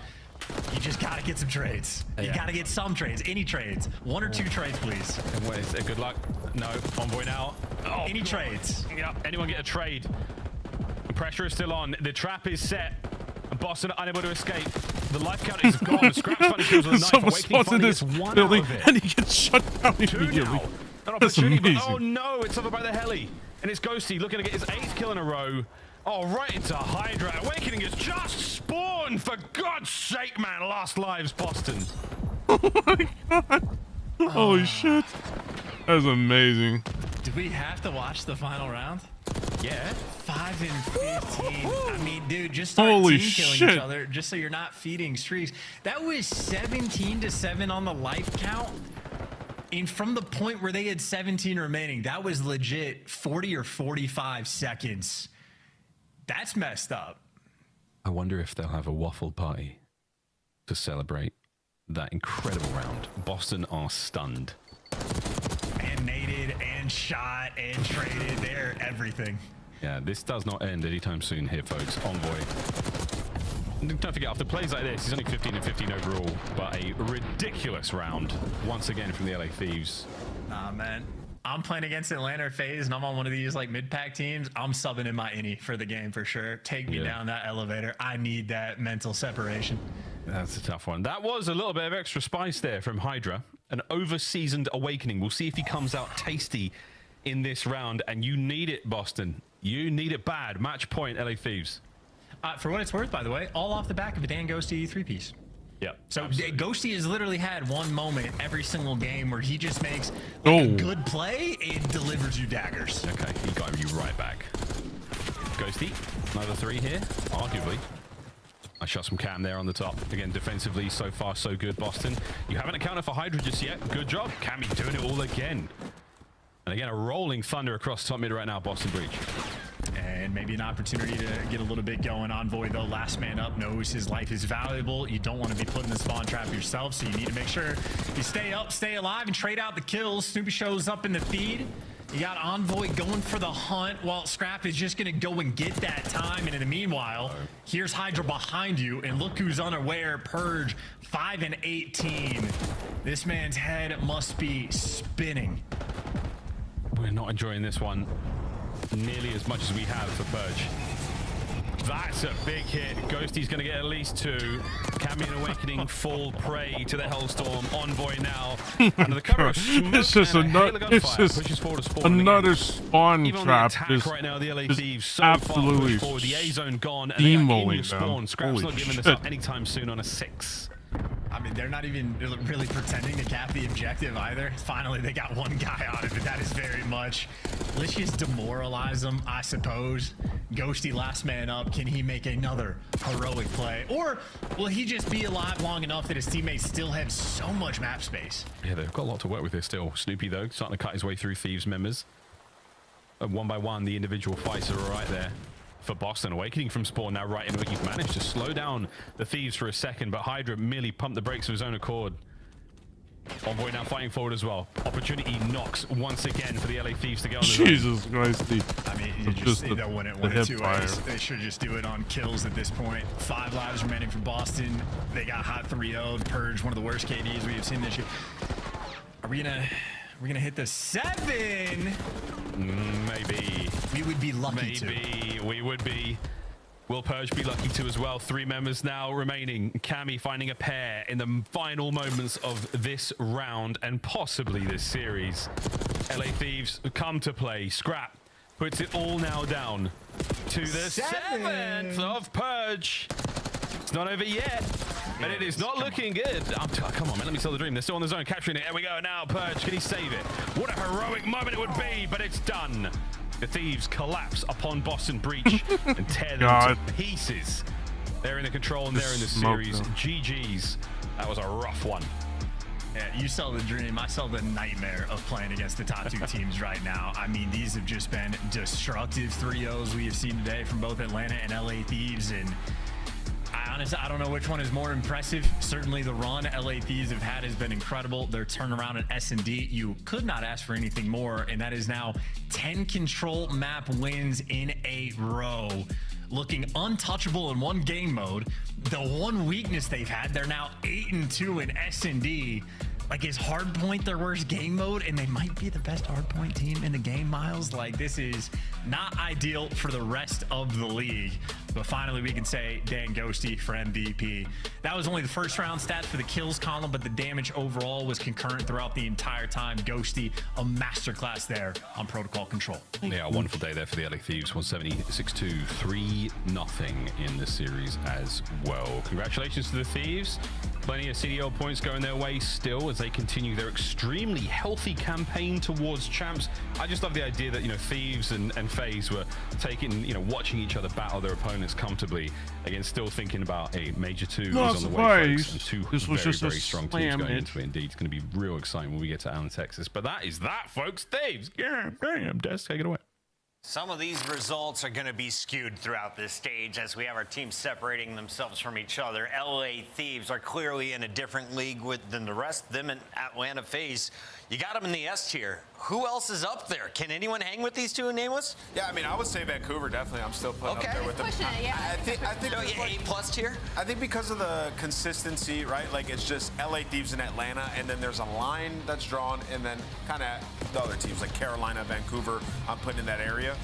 You just gotta get some trades. You gotta get some trades, any trades. 1 or 2 trades, please. Wait, good luck. No, Envoy now. Oh, any trades. Yeah, anyone get a trade? The pressure is still on. The trap is set. And Boston are unable to escape. The life count is gone. The scrap funny kills with a knife. Someone spawns in this building and he gets shut down immediately. That's amazing. Oh no, it's over by the heli. And it's Ghosty looking to get his 8th kill in a row. Oh, right into Hydra. Awakening has just spawned. For God's sake, man. Last lives, Boston. Oh my God. Holy shit. That was amazing. Did we have to watch the final round? Yeah. 5 and 15. I mean, dude, just start Holy team killing shit. each other just so you're not feeding streaks. That was 17-7 on the life count. And from the point where they had 17 remaining, that was legit 40 or 45 seconds. That's messed up. I wonder if they'll have a waffle party to celebrate that incredible round. Boston are stunned. And naded and shot and traded. They're everything. Yeah, this does not end anytime soon here, folks. Envoy. Don't forget, after plays like this, he's only 15 and 15 overall, but a ridiculous round once again from the LA Thieves. Nah, man. I'm playing against Atlanta or FaZe, and I'm on one of these like mid-pack teams. I'm subbing in my innie for the game for sure. Take me down that elevator. I need that mental separation. That's a tough one. That was a little bit of extra spice there from Hydra. An over-seasoned awakening. We'll see if he comes out tasty in this round, and you need it, Boston. You need it bad. Match point, LA Thieves. For what it's worth, by the way, all off the back of a Dan Ghosty 3-piece. Yep. So Ghosty has literally had one moment every single game where he just makes like a good play and delivers you daggers. Okay, he got you right back. Ghosty, another 3 here, arguably. I shot some cam there on the top. Again, defensively, so far so good, Boston. You haven't accounted for Hydra just yet. Good job. Cammy doing it all again. And again, a rolling thunder across top mid right now, Boston Breach. And maybe an opportunity to get a little bit going. Envoy, though, last man up, knows his life is valuable. You don't want to be put in the spawn trap yourself, so you need to make sure you stay up, stay alive, and trade out the kills. Snoopy shows up in the feed. You got Envoy going for the hunt while Scrap is just going to go and get that time. And in the meanwhile, here's Hydra behind you. And look who's unaware. Purge, 5 and 18. This man's head must be spinning. We're not enjoying this one nearly as much as we have for Purge. That's a big hit. Ghosty's going to get at least 2. Cammy and Awakening fall prey to the Hellstorm. Envoy now under the cover of smoke. It's just another. It's just another spawn even trap. Just right now, the LA Thieves so absolutely far forward. The A zone gone, and they are in your spawn. Scrap's Holy not giving shit. this up anytime soon on a 6. I mean, they're not even really pretending to cap the objective either. Finally, they got one guy on it, but that is very much. Let's just demoralize them, I suppose. Ghosty last man up. Can he make another heroic play? Or will he just be alive long enough that his teammates still have so much map space? Yeah, they've got a lot to work with here still. Snoopy, though, starting to cut his way through Thieves members. One by one, the individual fights are right there. For Boston, Awakening from spawn now right in. He's managed to slow down the Thieves for a second, but Hydra merely pumped the brakes of his own accord. Envoy now fighting forward as well. Opportunity knocks once again for the LA Thieves to get on the Jesus Christ. I mean, you just don't win it 2 ways. They should just do it on kills at this point. 5 lives remaining for Boston. They got hot 3-0'd. Purge, one of the worst KDs we have seen this year. Are we gonna hit the 7? Maybe. We would be lucky to. Maybe we would be. Will Purge be lucky to as well? 3 members now remaining. Cammy finding a pair in the final moments of this round and possibly this series. LA Thieves come to play. Scrap puts it all now down to the 7th of Purge. It's not over yet, but it is not looking good. Come on, man, let me sell the dream. They're still on the zone, capturing it. There we go. Now Purge, can he save it? What a heroic moment it would be, but it's done. The Thieves collapse upon Boston Breach and tear them to pieces. They're in the control and they're in the series. GG's. That was a rough one. Yeah, you sell the dream. I sell the nightmare of playing against the top 2 teams right now. I mean, these have just been destructive 3-0s we have seen today from both Atlanta and LA Thieves. And honestly, I don't know which one is more impressive. Certainly the run LA Thieves have had has been incredible. Their turnaround at S&D, you could not ask for anything more, and that is now 10 control map wins in a row. Looking untouchable in one game mode. The one weakness they've had, they're now 8-2 in S&D. Like, is Hardpoint their worst game mode, and they might be the best Hardpoint team in the game, Miles? Like, this is not ideal for the rest of the league. But finally, we can say Dan Ghosty for MVP. That was only the first round stats for the kills column, but the damage overall was concurrent throughout the entire time. Ghosty, a masterclass there on protocol control. Yeah, a wonderful day there for the LA Thieves. 170-6-2, 3-0 in the series as well. Congratulations to the Thieves. Plenty of CDL points going their way still as they continue their extremely healthy campaign towards champs. I just love the idea that, Thieves and FaZe were taking, watching each other battle their opponents comfortably. Again, still thinking about a Major 2 is on the way, folks. And two this was just very a strong slam teams going hit. into it. Indeed, it's going to be real exciting when we get to Allen, Texas. But that is that, folks. Thieves, damn, Des, take it away. Some of these results are going to be skewed throughout this stage as we have our teams separating themselves from each other. LA Thieves are clearly in a different league than the rest of them, and Atlanta FaZe, you got them in the S tier. Who else is up there? Can anyone hang with these two nameless? Yeah, I mean, I would say Vancouver, definitely. I'm still putting up there with them. Pushing it, yeah. I think A+ tier? I think because of the consistency, right? Like, it's just LA Thieves in Atlanta, and then there's a line that's drawn, and then kind of the other teams like Carolina, Vancouver, I'm putting in that area.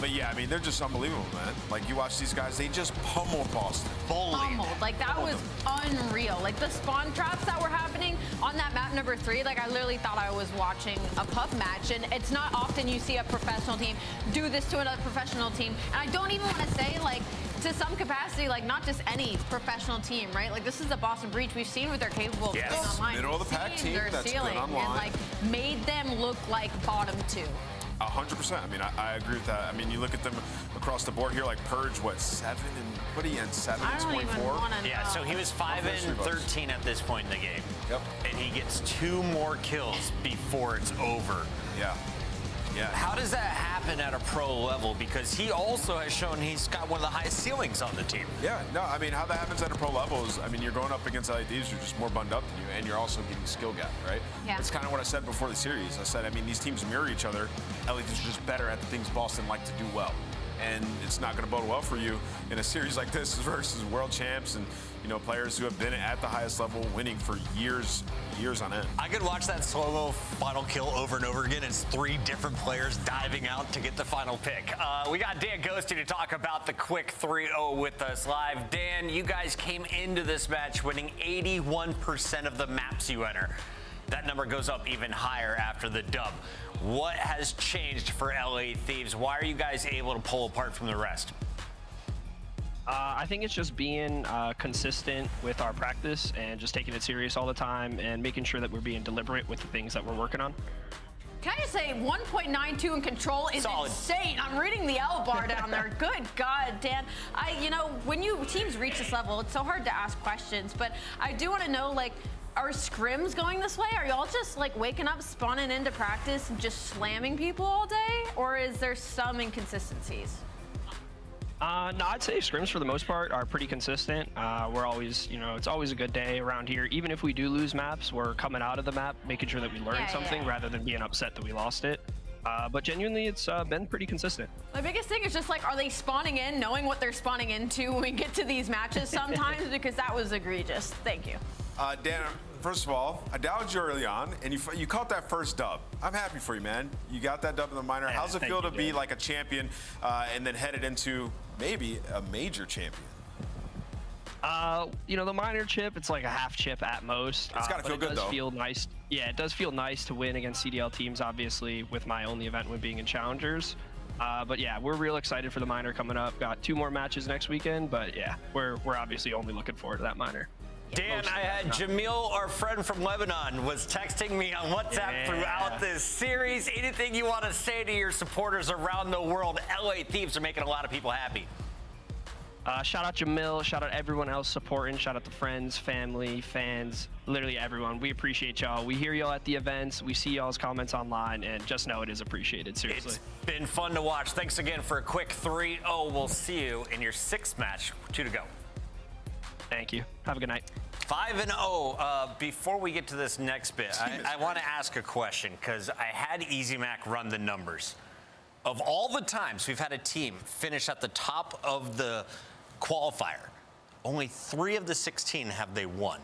But yeah, I mean, they're just unbelievable, man. Like, you watch these guys, they just pummeled Boston. Pummeled. Like, that was unreal. Like, the spawn traps that were happening on that map number 3, like, I literally thought I was watching a pup match, and it's not often you see a professional team do this to another professional team. And I don't even want to say, like, to some capacity, like, not just any professional team, right? Like, this is the Boston Breach. We've seen what they're capable of doing online. Middle of the pack team their that's ceiling good online. and, like, made them look like bottom 2. 100%. I mean, I agree with that. I mean, you look at them across the board here, like Purge, what, 7 and what are you in 7 and 24? Yeah, so he was 5 and 13 at this point in the game. Yep. And he gets 2 more kills before it's over. Yeah. Yeah. How does that happen at a pro level? Because he also has shown he's got one of the highest ceilings on the team. Yeah, no, I mean, how that happens at a pro level is, I mean, you're going up against LA Thieves who are just more bunned up than you, and you're also getting skill gap, right? Yeah. That's kind of what I said before the series. I said, I mean, these teams mirror each other. LA Thieves are just better at the things Boston like to do well. And it's not going to bode well for you in a series like this versus world champs and, players who have been at the highest level winning for years on end. I could watch that slow-mo final kill over and over again. It's 3 different players diving out to get the final pick. We got Dan Ghosty to talk about the quick 3-0 with us live. Dan, you guys came into this match winning 81% of the maps you enter. That number goes up even higher after the dub. What has changed for LA Thieves? Why are you guys able to pull apart from the rest? I think it's just being consistent with our practice and just taking it serious all the time and making sure that we're being deliberate with the things that we're working on. Can I just say 1.92 in control is insane. I'm reading the L bar down there. Good God, Dan. When teams reach this level, it's so hard to ask questions, but I do want to know, like, are scrims going this way? Are y'all just like waking up, spawning into practice and just slamming people all day? Or is there some inconsistencies? No, I'd say scrims for the most part are pretty consistent. We're always, it's always a good day around here. Even if we do lose maps, we're coming out of the map, making sure that we learn something rather than being upset that we lost it. But genuinely, it's been pretty consistent. My biggest thing is just like, are they spawning in, knowing what they're spawning into when we get to these matches sometimes? Because that was egregious. Thank you. Dan, first of all, I doubted you early on, and you caught that first dub. I'm happy for you, man. You got that dub in the minor. How's it feel to be like a champion and then headed into maybe a major champion? The minor chip, it's like a half chip at most. It's got to feel good, though. It does feel nice. Yeah, it does feel nice to win against CDL teams, obviously, with my only event win being in Challengers. But yeah, we're real excited for the minor coming up. Got 2 more matches next weekend, but yeah, we're obviously only looking forward to that minor. Dan, I had Jamil, our friend from Lebanon, was texting me on WhatsApp throughout this series. Anything you want to say to your supporters around the world? LA Thieves are making a lot of people happy. Shout out Jamil, shout out everyone else supporting, shout out to friends, family, fans, literally everyone. We appreciate y'all. We hear y'all at the events, we see y'all's comments online, and just know it is appreciated, seriously. It's been fun to watch. Thanks again for a quick 3-0. We'll see you in your 6th match. 2 to go. Thank you. Have a good night. 5-0. Before we get to this next bit, I want to ask a question because I had EasyMac run the numbers. Of all the times we've had a team finish at the top of the qualifier, only 3 of the 16 have they won.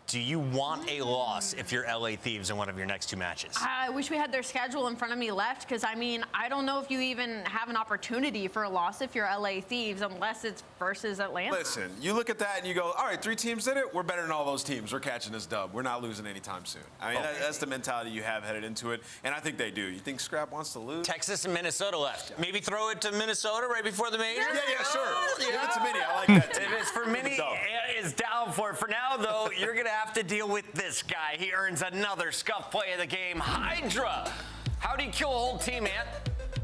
Do you want a loss if you're LA Thieves in one of your next 2 matches? I wish we had their schedule in front of me left, because I mean, I don't know if you even have an opportunity for a loss if you're LA Thieves, unless it's versus Atlanta. Listen, you look at that and you go, all right, 3 teams did it. We're better than all those teams. We're catching this dub. We're not losing anytime soon. I mean, that's the mentality you have headed into it, and I think they do. You think Scrap wants to lose? Texas and Minnesota left. Maybe throw it to Minnesota right before the major? Yeah, sure. Give it to Minnie. I like that too. If it's for Minnie, is down for it. For now, though, you're going to have to deal with this guy. He earns another scuff play of the game. Hydra. How do you kill a whole team, man?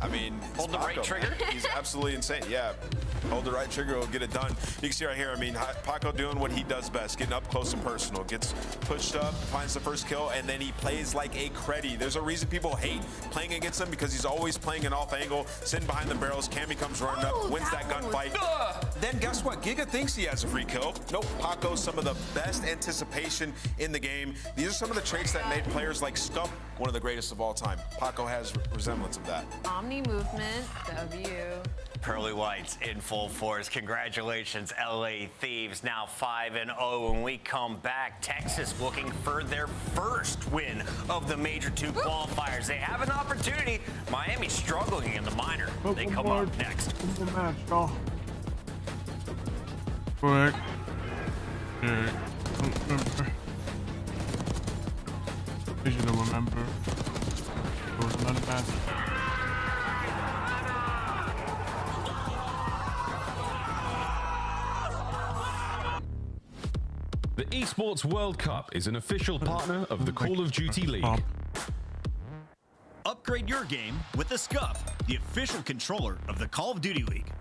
I mean, hold the right trigger. He's absolutely insane. Yeah, hold the right trigger, will get it done. You can see right here, I mean, Paco doing what he does best, getting up close and personal, gets pushed up, finds the first kill, and then he plays like a creddy. There's a reason people hate playing against him, because he's always playing an off angle, sitting behind the barrels. Cammy comes running up, wins that gunfight. Then guess what? Giga thinks he has a free kill. Nope, Paco's some of the best anticipation in the game. These are some of the traits that made players like Scuff one of the greatest of all time. Paco has resemblance of that. Omni movement, W. Pearly Whites in full force. Congratulations, LA Thieves, now 5-0. When we come back, Texas looking for their first win of the Major 2 qualifiers. They have an opportunity. Miami struggling in the minor. They come up next. Correct. I should have remembered. There was another match. The Esports World Cup is an official partner of the Call of Duty League. Upgrade your game with the Scuff, the official controller of the Call of Duty League.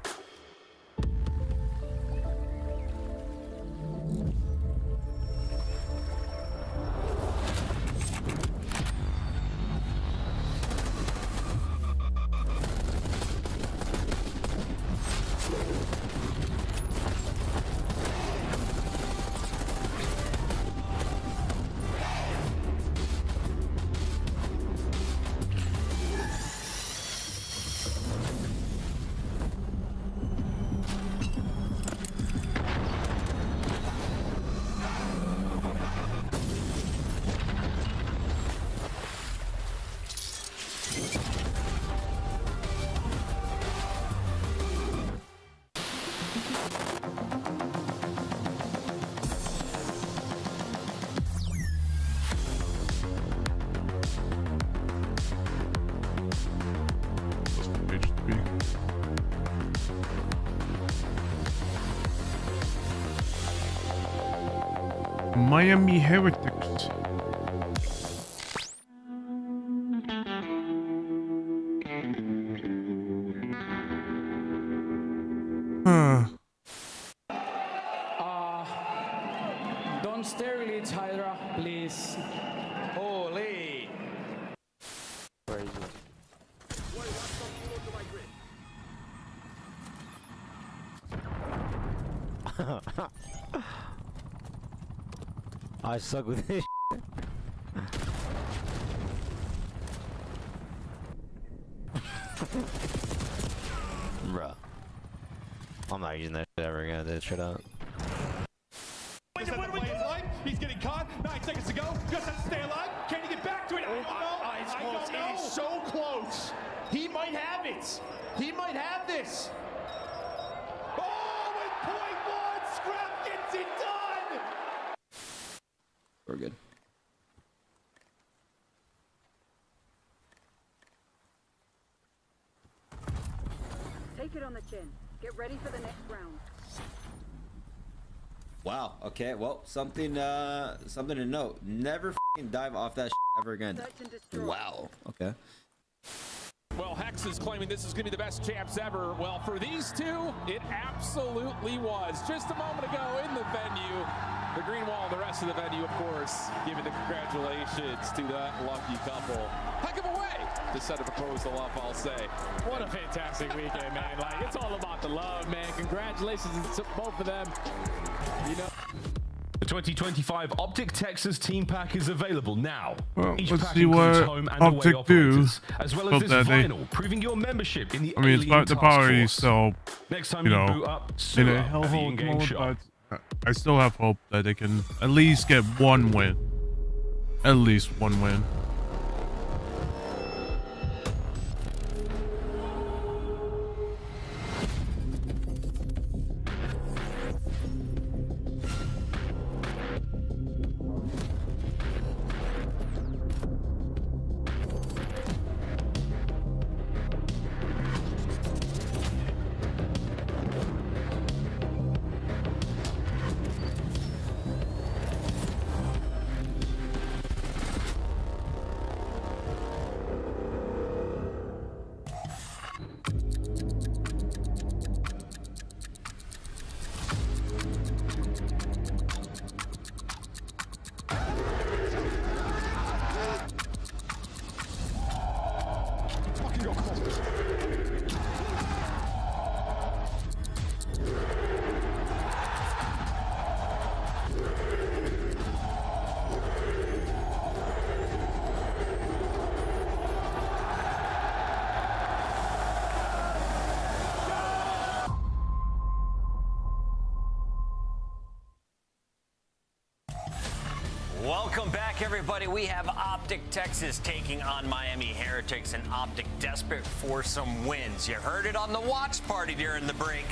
Miami Heretics. Don't sterilate Hydra, please. Holy. Where is it? I suck with this. Bruh. I'm not using that shit ever again. This shit out. He's getting caught. 9 seconds to go. Just has to stay alive. Can he get back to it? I don't know. It is so close. He might have it. He might have this. Oh, with .1, Scrap gets it done. We're good. Take it on the chin. Get ready for the next round. Wow. Okay. Well, something to note. Never f***ing dive off that ever again. Wow. Okay. Well, Hex is claiming this is going to be the best champs ever. Well, for these two, it absolutely was. Just a moment ago in the venue, the green wall and the rest of the venue, of course, giving the congratulations to that lucky couple. Heck of a way to set a proposal up, I'll say. What a fantastic weekend, man. Like, it's all about the love, man. Congratulations to both of them. You know. The 2025 Optic Texas Team Pack is available now. Well, Each let's pack see includes what home and Optic away operators, do. as well as this vinyl, proving your membership in the I mean, it's Alien the Task power Force. still, Next time you you know, boot up, in suit a up at the hellhole in-game mode, shop. but I still have hope that they can at least get one win. At least one win. Welcome back, everybody. We have Optic Texas taking on Miami Heretics, and Optic desperate for some wins. You heard it on the watch party during the break.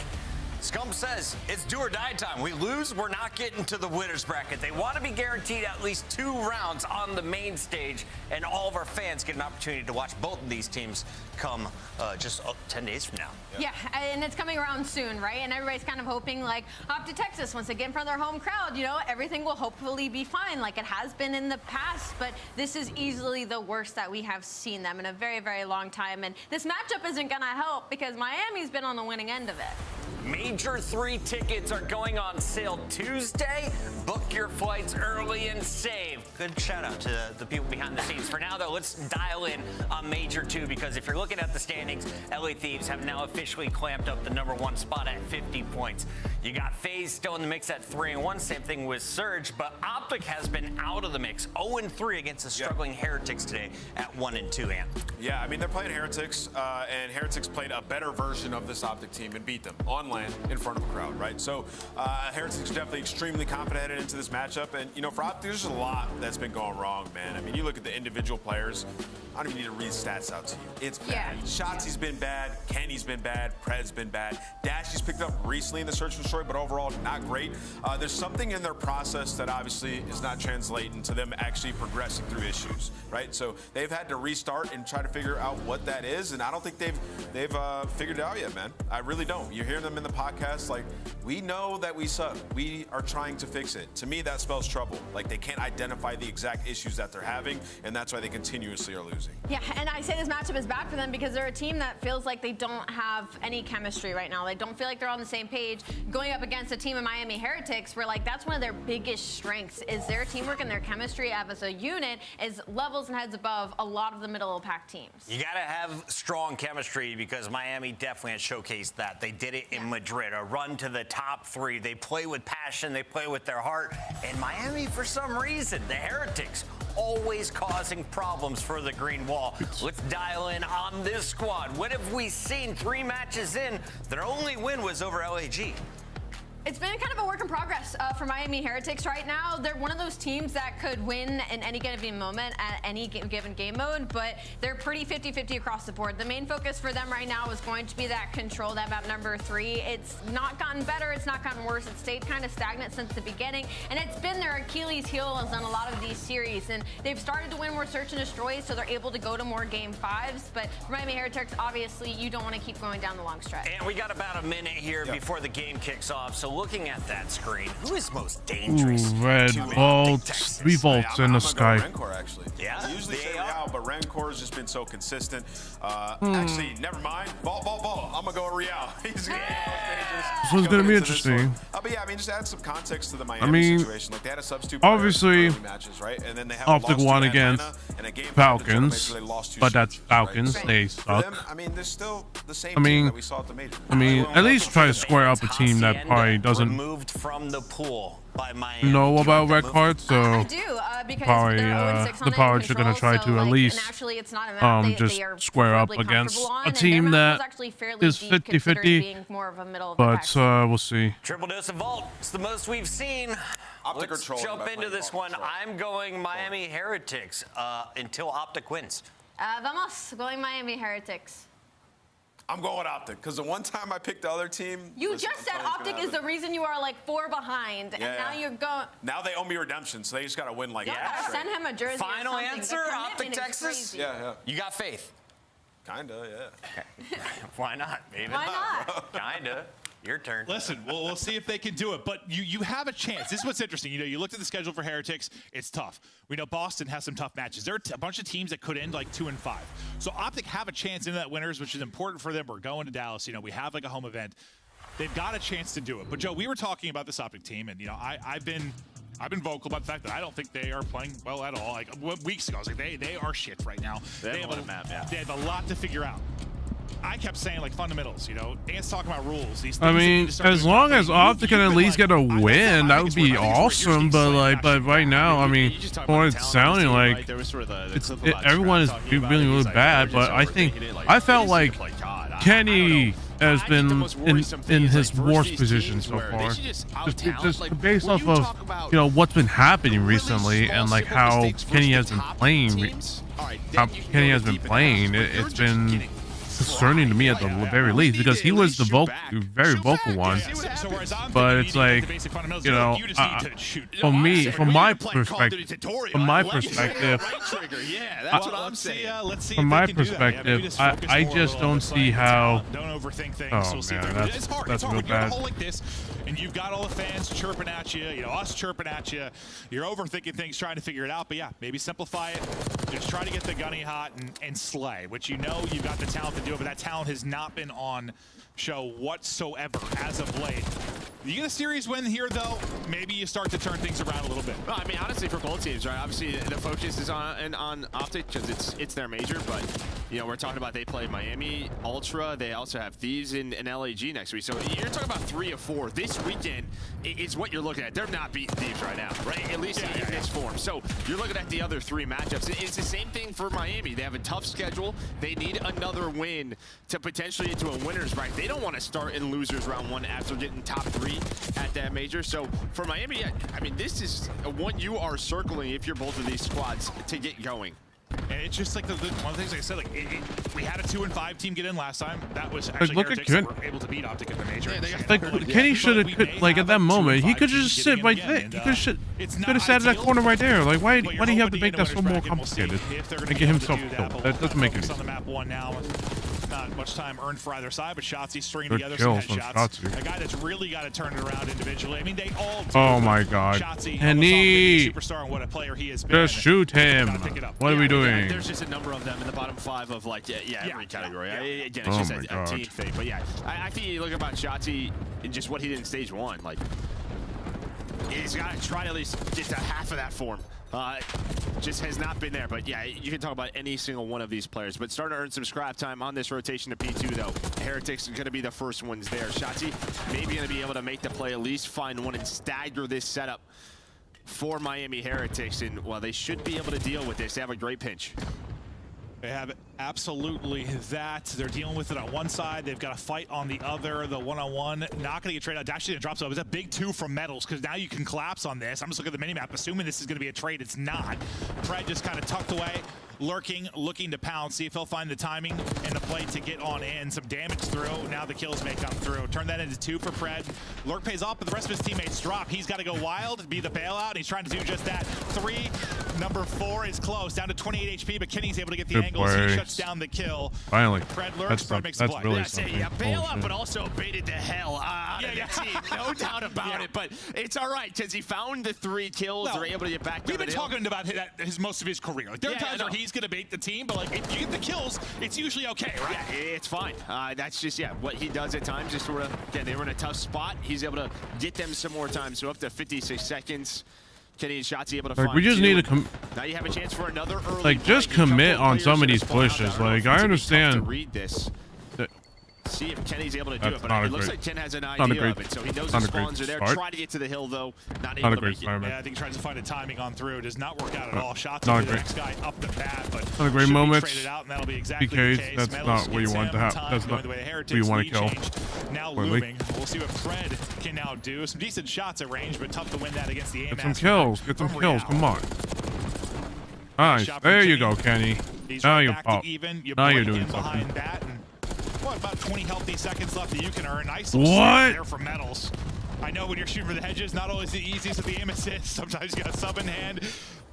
Scump says it's do or die time. We lose, we're not getting to the winner's bracket. They want to be guaranteed at least 2 rounds on the main stage, and all of our fans get an opportunity to watch both of these teams come just 10 days from now. Yeah, and it's coming around soon, right? And everybody's kind of hoping, like, Optic Texas, once they get in front of their home crowd, you know, everything will hopefully be fine like it has been in the past. But this is easily the worst that we have seen them in a very, very long time. And this matchup isn't going to help because Miami's been on the winning end of it. Major 3 tickets are going on sale Tuesday. Book your flights early and save. Good shout out to the people behind the scenes. For now, though, let's dial in on Major 2, because if you're looking at the standings, LA Thieves have now officially clamped up the #1 spot at 50 points. You got FaZe still in the mix at 3-1. Same thing with Surge, but Optic has been out of the mix. 0-3 against the struggling Heretics today at 1-2. Yeah, I mean, they're playing Heretics, and Heretics played a better version of this Optic team and beat them on land in front of a crowd, right? So Heretics are definitely extremely confident headed into this matchup. And, you know, for Optic, there's a lot that's been going wrong, man. I mean, you look at the individual players. I don't even need to read stats out to you. It's bad. Yeah. Shotzi's been bad. Kenny's been bad. Pred's been bad. Dashy's picked up recently in the Search and Destroy, but overall not great. There's something in their process that obviously is not translating to them actually progressing through issues, right? So they've had to restart and try to figure out what that is, and I don't think they've figured it out yet, man. I really don't. You hear them in the podcast like, we know that we suck. We are trying to fix it. To me, that spells trouble. Like, they can't identify the exact issues that they're having, and that's why they continuously are losing. Yeah, and I say this matchup is bad for them because they're a team that feels like they don't have any chemistry right now. They don't feel like they're on the same page. Going up against a team of Miami Heretics, where, like, that's one of their biggest strengths is their teamwork and their chemistry as a unit is levels and heads above a lot of the middle of the pack teams. You got to have strong chemistry because Miami definitely has showcased that. They did it in Madrid, a run to the top 3. They play with passion. They play with their heart. And Miami, for some reason, the Heretics, always causing problems for the Green Wall. Let's dial in on this squad. What have we seen 3 matches in? Their only win was over LAG. It's been kind of a work in progress for Miami Heretics right now. They're one of those teams that could win in any given moment at any given game mode, but they're pretty 50-50 across the board. The main focus for them right now is going to be that control, that map #3. It's not gotten better, it's not gotten worse. It's stayed kind of stagnant since the beginning, and it's been their Achilles heel on a lot of these series. And they've started to win more search and destroys, so they're able to go to more game 5s. But for Miami Heretics, obviously, you don't want to keep going down the long stretch. And we got about a minute here before the game kicks off. So looking at that screen, who is most dangerous? Red bolts, 3 volts in the sky. Rancor, actually. Yeah, I usually say Real, but Rancor has just been so consistent. Actually, never mind. Ball. I'm gonna go Real. He's gonna be most dangerous. This one's gonna be interesting. But yeah, I mean, just add some context to the Miami situation. Like, they had a substitute obviously, matches, right? And then they have Optic won against Falcons, but that's Falcons. Right? They For suck. them, I mean, there's still the same team that we saw at the major. I mean, at least try to square up a team that probably doesn't removed from the pool by Miami. know about red cards, so I do, because probably they're 0-6 on the Pirates are control, gonna try so, to at like, least naturally it's not a map they just are square up preferably against comfortable on, a and team their map that was actually fairly is deep, considering 50-50. being more of a middle of the pack. But we'll see. Triple dose of Vault. It's the most we've seen. Optic Let's control jump by into this one. I'm going Miami Heretics until Optic wins. Vamos, going Miami Heretics. I'm going Optic because the one time I picked the other team. You just said Optic is the reason you are like 4 behind, and now you're going. Now they owe me redemption, so they just got to win like You gotta send him a jersey. Final or something. answer, The Optic commitment is Texas? crazy. Yeah. You got faith? Kinda, yeah. Why not, baby? Why not? Kinda. Your turn. Listen, we'll see if they can do it, but you have a chance. This is what's interesting. You know, you looked at the schedule for Heretics. It's tough. We know Boston has some tough matches. There are a bunch of teams that could end like 2-5. So Optic have a chance in that winners, which is important for them. We're going to Dallas. You know, we have like a home event. They've got a chance to do it. But Joe, we were talking about this Optic team, and you know, I've been vocal about the fact that I don't think they are playing well at all. Like weeks ago, I was like, they are shit right now. They have a lot to figure out. I kept saying like fundamentals, you know. Ant's talking about rules. These I mean, as long as Optic can at least get a win, that would be awesome. But right now, I mean, from what it's sounding like, everyone is really, really bad. But I felt like Kenny has been in his worst position so far. Just based off of what's been happening recently and like how Kenny has been playing. It's been concerning to me at the very least, because he was the very vocal one. But it's like, from my perspective, I just don't see how. Don't overthink things. Oh So man, that's real You're bad. in a hole like this, and you've got all the fans chirping at you, us chirping at you. You're overthinking things, trying to figure it out. But yeah, maybe simplify it. Just try to get the gunny hot and slay, which you've got the talent to do it, but that talent has not been on show whatsoever as of late. You get a series win here, though, maybe you start to turn things around a little bit. Well, I mean, honestly, for both teams, right? Obviously, the focus is on Optic because it's their major, but we're talking about they play Miami Ultra. They also have Thieves and LAG next week. So you're talking about 3 of 4 this weekend is what you're looking at. They're not beating Thieves right now, right? At least in this form. So you're looking at the other 3 matchups. It's the same thing for Miami. They have a tough schedule. They need another win to potentially into a winners bracket. They don't want to start in losers round 1 after getting top 3 at that major. So for Miami, I mean, this is one you are circling if you're both of these squads to get going. And it's just like one of the things I said, like we had a 2-5 team get in last time. That was Like, actually look at Heretics that were able to beat Optic at the major. Like Kenny should have, like at that moment, he could just sit right there. He could have sat in that corner right there. Like why do you have to make that so more complicated and get himself killed? That doesn't make any sense. On the map 1 now. Not much time earned for either side, but Shotzi stringing Good together some kills from headshots. Shotzi. A guy that's really got to turn it around individually. I mean, they all do. Oh my God, Shotzi, Kenny! superstar and what a player he has been. Just shoot him. What are we doing? There's just a number of them in the bottom 5 of like every category. Again, it's Oh just my a God. team thing. But yeah, I think you look about Shotzi and just what he did in stage 1. Like he's got to try to at least get to half of that form. Just has not been there, but yeah, you can talk about any single one of these players. But starting to earn some scrap time on this rotation to P2, though. Heretics are going to be the first ones there. Shotzi maybe going to be able to make the play, at least find one and stagger this setup for Miami Heretics. And, well, they should be able to deal with this. They have a great pinch. They have absolutely that. They're dealing with it on one side. They've got to fight on the other. The one-on-one, not going to get traded out. Actually, it drops up. It's a big 2 from Metals because now you can collapse on this. I'm just looking at the minimap, assuming this is going to be a trade. It's not. Pred just kind of tucked away, lurking, looking to pound. See if he'll find the timing and the play to get on in. Some damage through. Now the kills may come through. Turn that into 2 for Pred. Lurk pays off, but the rest of his teammates drop. He's got to go wild, be the bailout. He's trying to do just that. 3, number 4 is close, down to 28 HP, but Kenny's able to get the angles. He shuts down the kill. Finally. Pred lurks, Pred makes the play. Really Yeah, bailout, but also baited to hell out of the team. No doubt about it, but it's all right because he found the 3 kills. They're able to get back. We've been talking about most of his career. Like, there are times where he's going to bait the team, but like if you get the kills, it's usually okay, right? Yeah, it's fine. That's just what he does at times. Just sort of they were in a tough spot. He's able to get them some more time. So up to 56 seconds. Kenny and Shotzi able to find we just 2. need to now you have a chance for another early just commit on some of these pushes. Like I understand. To read this. see if Kenny's able to do That's it. But not it a looks great- like Ken has an not a idea great- of it, so he knows not the a great spawns are there. start. Trying to get to the hill, though. Not Not able a to great make it. start, Yeah, man. I think he tries to find a timing on through. It does not work out at all. Shots Not to the great. next guy up the bat, but Not a great should be moment. traded out, and that'll be exactly PKs, the case. that's Metals not what you gets want to him have. time, That's going not the way the what Heretics you want to lead kill. change. Now Quickly. looming. We'll see what Fred can now do. Some decent shots at range, but tough to win that against the Get AMAS. some kills. Get some from kills. Real. Come on. Nice. Shot from There you Kenny. go, Kenny. He's Now right you're back oh, to even. You now you're break doing in something. behind that, and what, about 20 healthy seconds left that you can earn. Nice little What? snap there for Metals. I know when you're shooting for the hedges, not always the easiest with the aim assist. Sometimes you got a sub in hand,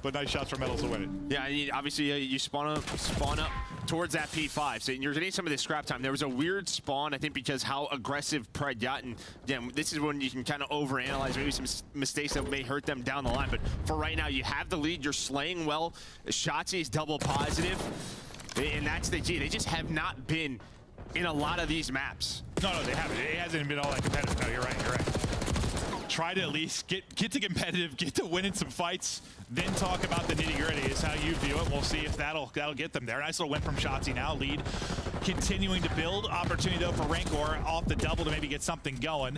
but nice shots for Metals to win it. Yeah, obviously you spawn up towards that P5, so you're getting some of this scrap time. There was a weird spawn, I think, because how aggressive Pred got, and again, this is when you can kind of overanalyze maybe some mistakes that may hurt them down the line. But for right now, you have the lead. You're slaying well. Shotzi's double positive, and that's the key. They just have not been in a lot of these maps. No, they haven't. It hasn't been all that competitive. No, you're right. You're right. Try to at least get to competitive, get to winning some fights, then talk about the nitty-gritty is how you view it. We'll see if that'll get them there. Nice little win from Shotzi now. Lead continuing to build. Opportunity, though, for Rancor off the double to maybe get something going.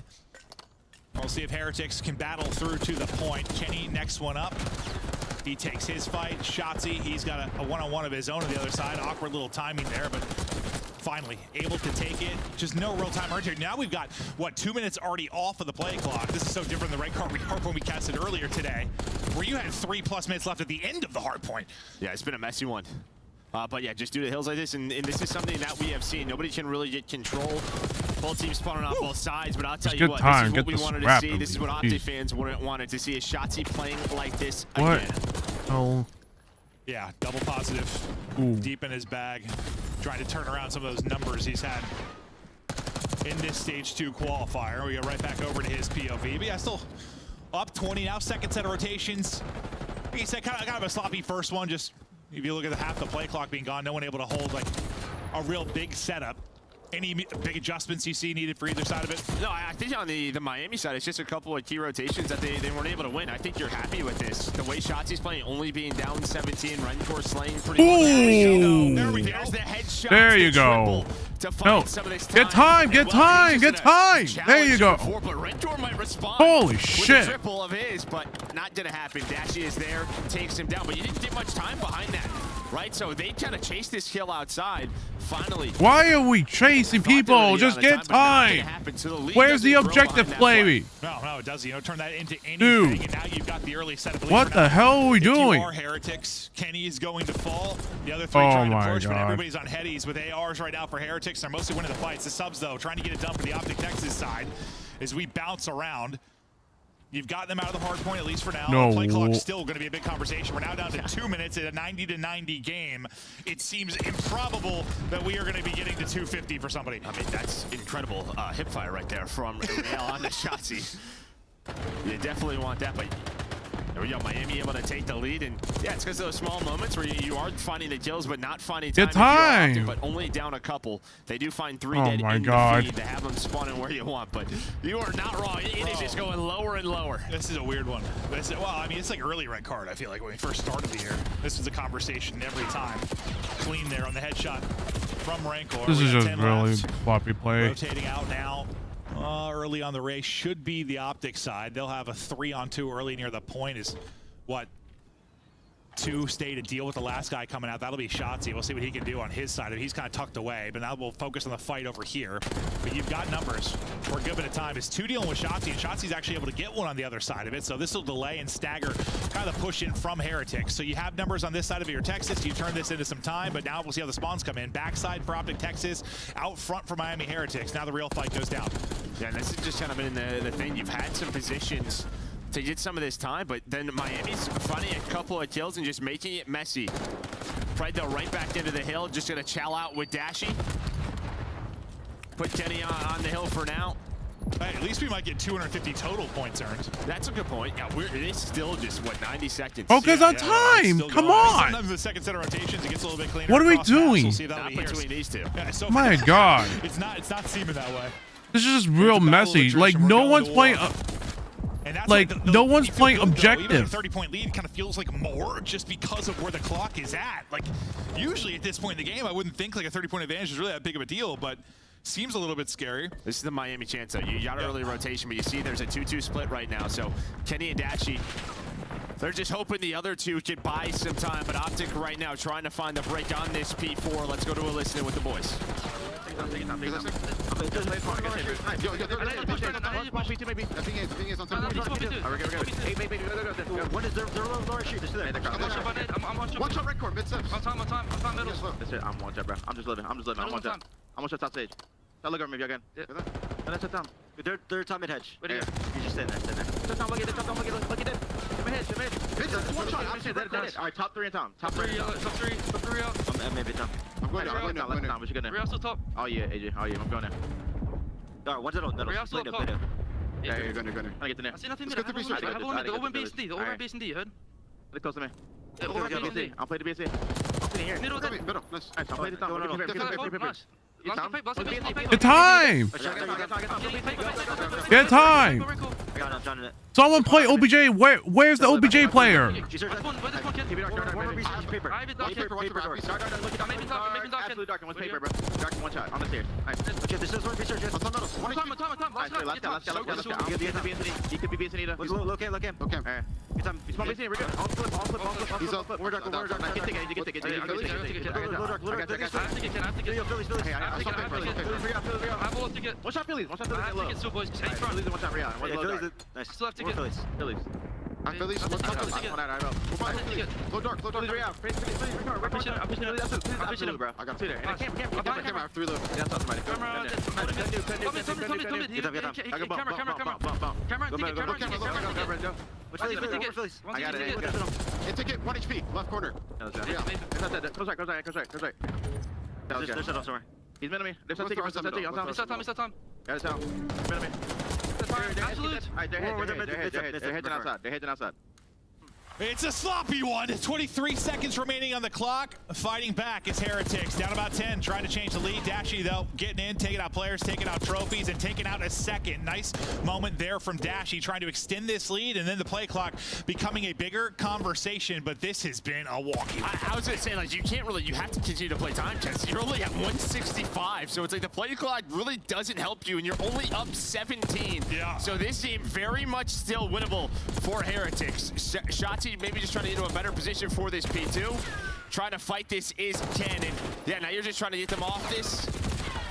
We'll see if Heretics can battle through to the point. Kenny, next one up. He takes his fight. Shotzi, he's got a one-on-one of his own on the other side. Awkward little timing there, but finally able to take it. Just no real time earned here. Now we've got, what, 2 minutes already off of the play clock. This is so different than the hard point we casted earlier today, where you had 3+ minutes left at the end of the hard point. Yeah, it's been a messy one. But yeah, just due to hills like this, and this is something that we have seen. Nobody can really get control. Both teams spawning on both sides, but I'll tell you what, this is what we wanted to see. This is what Opti fans wanted to see, is Shotzi playing like this again. Oh. Yeah, double positive, deep in his bag, trying to turn around some of those numbers he's had in this stage 2 qualifier. We go right back over to his POV, but yeah, still up 20 now, second set of rotations. He said kind of a sloppy first one, just if you look at the half the play clock being gone, no one able to hold like a real big setup. Any big adjustments you see needed for either side of it? No, I think on the Miami side, it's just a couple of key rotations that they weren't able to win. I think you're happy with this. The way Shotzi's playing, only being down 17, Rancor slaying pretty well. There we go. There's the headshot. There you go. No, get time, get time, get time. There you go. But Rancor might respond. Holy with shit. a triple of his, but not gonna happen. Dashi is there, takes him down, but you didn't get much time behind that, right? So they kind of chased this kill outside. Finally. Why are we chasing people? Just get time. Where's the objective, Flavy? No, it doesn't. You know, turn that into anything. Dude. And now you've got the early set of What the hell are we doing? Are Heretics. Kenny is going to fall. The other three trying to push, but everybody's on headies with ARs right now for Heretics. They're mostly winning the fights. The subs, though, trying to get it done for the Optic Texas side as we bounce around. You've gotten them out of the hard point, at least for now. No. The play clock's still going to be a big conversation. We're now down to 2 minutes in a 90-90 game. It seems improbable that we are going to be getting to 250 for somebody. I mean, that's incredible hipfire right there from Real on the Shotzi. You definitely want that, but there we go. Miami able to take the lead, and yeah, it's because of those small moments where you are finding the kills, but not finding time. Get time. Often, but only down a couple. They do find 3 dead in God. the feed to have them spawning where you want, but you are not wrong. It is just going lower and lower. This is a weird one. Well, I mean, it's like early red card, I feel like, when we first started the year. This was a conversation every time. Clean there on the headshot from Rancor. This is just really floppy play. Rotating out now. Early on the race should be the Optic side. They'll have a 3-on-2 early near the point. Is what? 2 stay to deal with the last guy coming out. That'll be Shotzi. We'll see what he can do on his side. He's kind of tucked away, but now we'll focus on the fight over here. But you've got numbers. We're a good bit of time. It's 2 dealing with Shotzi, and Shotzi's actually able to get one on the other side of it. So this will delay and stagger kind of push in from Heretics. So you have numbers on this side of your Texas. You turn this into some time, but now we'll see how the spawns come in. Backside for Optic Texas, out front for Miami Heretics. Now the real fight goes down. Yeah, and this has just kind of been the thing. You've had some positions to get some of this time, but then Miami's finding a couple of kills and just making it messy. Pride, though, right back into the hill, just gonna chow out with Dashi. Put Kenny on the hill for now. Hey, at least we might get 250 total points earned. That's a good point. Yeah, it's still just, what, 90 seconds? Focus on time! Come on! Sometimes the second set of rotations, it gets a little bit cleaner. What are we across maps. doing? We'll see if Not that'll be between these two. Yeah, so My God. It's not seeming that way. This is just real messy. Like, no one's playing... Like, no one's playing objective. Even a 30-point lead kind of feels like more just because of where the clock is at. Like, usually at this point in the game, I wouldn't think like a 30-point advantage is really that big of a deal, but seems a little bit scary. This is the Miami chance, though. You got an early rotation, but you see there's a 2-2 split right now. So Kenny and Dashy, they're just hoping the other two can buy some time. But Optic right now trying to find the break on this P4. Let's go to a listening with the boys. One shot red core, mid steps. On time, middle. That's it, I'm one shot, bro. I'm just living. I'm one shot. I'm one shot top stage. Tell look at me if you again. And then shut down. They're top mid hedge. You just stand there, Shut down, look at it. Look at it. Mid hedge. One shot. Alright, top 3 in town. Top 3 out. I'm maybe down. I'm going down. What you gonna? Real still top. Oh yeah, AJ. Oh yeah, I'm going there. Alright, one's middle. Real still top. Yeah, you're going there. I get in there. I see nothing middle. I have one middle. Open base D. Open base D. Heard? Look close to me. I'll play the BSC. I'm sitting here. Middle. Nice. I'll play the top. Nice. Get time! Get time! Someone play OBJ. Where's the OBJ player? One shot Phillies. One shot Phillies. One shot Real. Nice. Still have ticket. Phillies. Phillies. Low dark. Real. I'm pushing him, bro. I got him. I can't. I have 3 low. Yeah, that's somebody. Camera. I got it. And ticket 1 HP. Left corner. Yeah. Goes right. There's shut off somewhere. He's mid on me. There's some ticket. He's on time. Yeah, it's down. Mid on me. Absolute. Alright, they're heading outside. It's a sloppy one. 23 seconds remaining on the clock. Fighting back is Heretics. Down about 10, trying to change the lead. Dashy, though, getting in, taking out players, taking out trophies, and taking out a second. Nice moment there from Dashy, trying to extend this lead, and then the play clock becoming a bigger conversation, but this has been a walkie. I was going to say, like, you have to continue to play time chess. You're only at 165, so it's like the play clock really doesn't help you, and you're only up 17. Yeah. So this game very much still winnable for Heretics. Shotzi maybe just trying to get into a better position for this P2. Trying to fight this is Cannon. Yeah, now you're just trying to get them off this.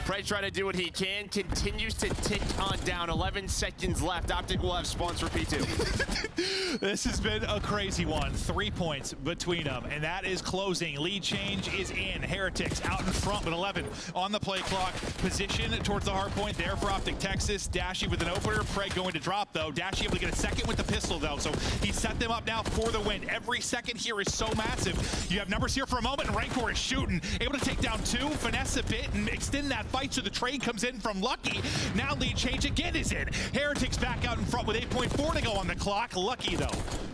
Prey trying to do what he can. Continues to tick on down. 11 seconds left. Optic will have spawns for P2. This has been a crazy one. 3 points between them, and that is closing. Lead change is in. Heretics out in front with 11 on the play clock. Position towards the hard point there for Optic Texas. Dashy with an opener. Prey going to drop, though. Dashy able to get a second with the pistol, though, so he set them up now for the win. Every second here is so massive. You have numbers here for a moment, and Rancor is shooting. Able to take down 2, finesse a bit, and extend that fight, so the trade comes in from Lucky. Now lead change again is in. Heretics back out in front with 8.4 to go on the clock. Lucky, though,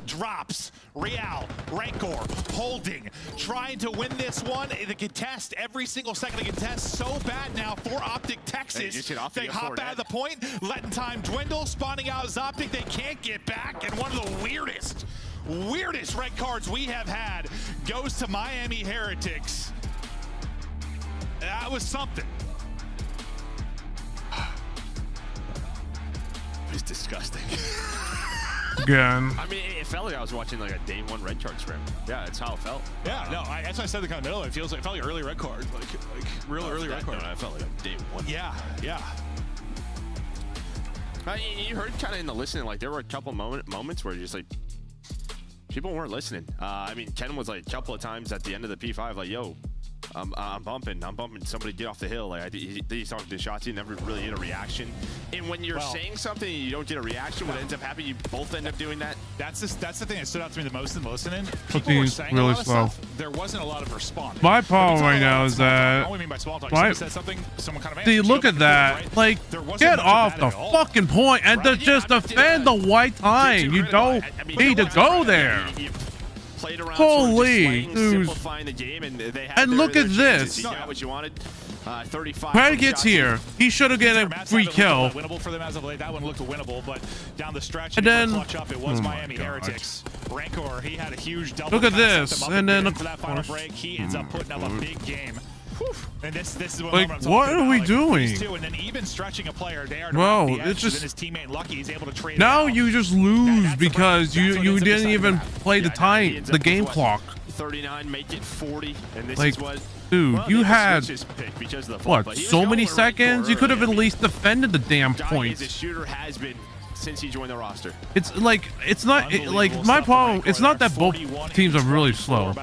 drops. Real, Rancor, holding, trying to win this one. The contest, every single second of contest, so bad now for Optic Texas. They hop out of the point, letting time dwindle, spawning out as Optic. They can't get back, and one of the weirdest red cards we have had goes to Miami Heretics. That was something. It's disgusting. Again. I mean, it felt like I was watching like a day 1 red card scrim. Yeah, that's how it felt. Yeah, no, that's why I said the kind of middle. It felt like early red card, like real early red card. No, I felt like a day 1. Yeah. You heard kind of in the listening, like there were a couple moments where just like people weren't listening. I mean, Ken was like a couple of times at the end of the P5, like, yo, I'm bumping. Somebody get off the hill. Like he's talking to Shotzi, never really get a reaction. And when you're saying something and you don't get a reaction, what ends up happening, you both end up doing that. That's the thing that stood out to me the most in listening. People were saying really a lot of slow. stuff. There wasn't a lot of response. My problem right now is that. What do you mean by small talk? Somebody said something, someone kind of See, look at that. Like, get off the fucking point and just defend the white time. You don't need to go there. Holy, dude. The game and look at this. You got what you wanted. 35. Brad gets here. He should have get a free kill. Winnable for them as of late. That one looked winnable, but down the stretch, and then clutch up. It was Miami Heretics. Rancor, he had a huge double. Look at this, and then for that final break, he ends up putting up a big game. And this is what, Like, I'm talking what are about. we Like, doing? these two, and then even stretching a player, they are Bro, the edge, it's just and his teammate Lucky is able to trade. now it out. you just lose because you what ends up didn't deciding even that. play the time, the game clock. 39, make it 40, and this Like, is what. dude, well, you they had switch his pick because of the fault, what? but he was So going many to the right seconds. corner You could have at early. least defended the damn Johnny points. as a shooter has been since he joined the roster. It's like it's not like my problem. It's not that both teams are really slow.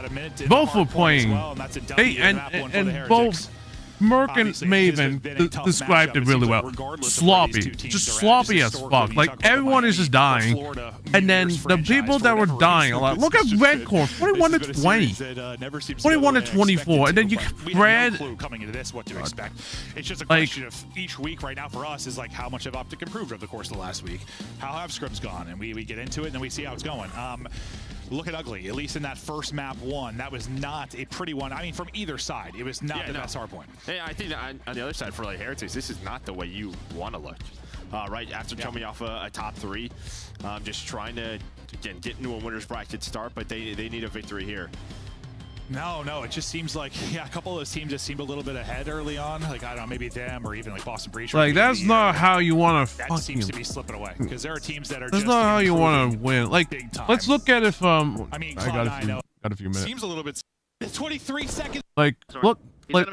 Both were playing. Hey, and both Merc and Maven described it really well. Sloppy, just sloppy as fuck. Like everyone is just dying, and then the people that were dying a lot. Look at Red Corps, 41 to 20, 21 to 24, and then you Brad. Coming into this, what to expect. It's just a question of each week right now for us is like how much have Optic improved over the course of the last week. How have scrims gone? And we get into it and then we see how it's going. Look at Ugly, at least in that first map one, that was not a pretty one. I mean, from either side, it was not the best hard point. Hey, I think that on the other side for like Heretics, this is not the way you want to look. Right after coming off a top 3, just trying to again get into a winner's bracket start, but they need a victory here. No, it just seems like, a couple of those teams just seemed a little bit ahead early on. Like, I don't know, maybe them or even like Boston Breach. Like that's not how you want to fucking. That seems to be slipping away because there are teams that are. That's just not how you want to win. Like, let's look at if I mean, I got a few minutes. Seems a little bit. 23 seconds. Like,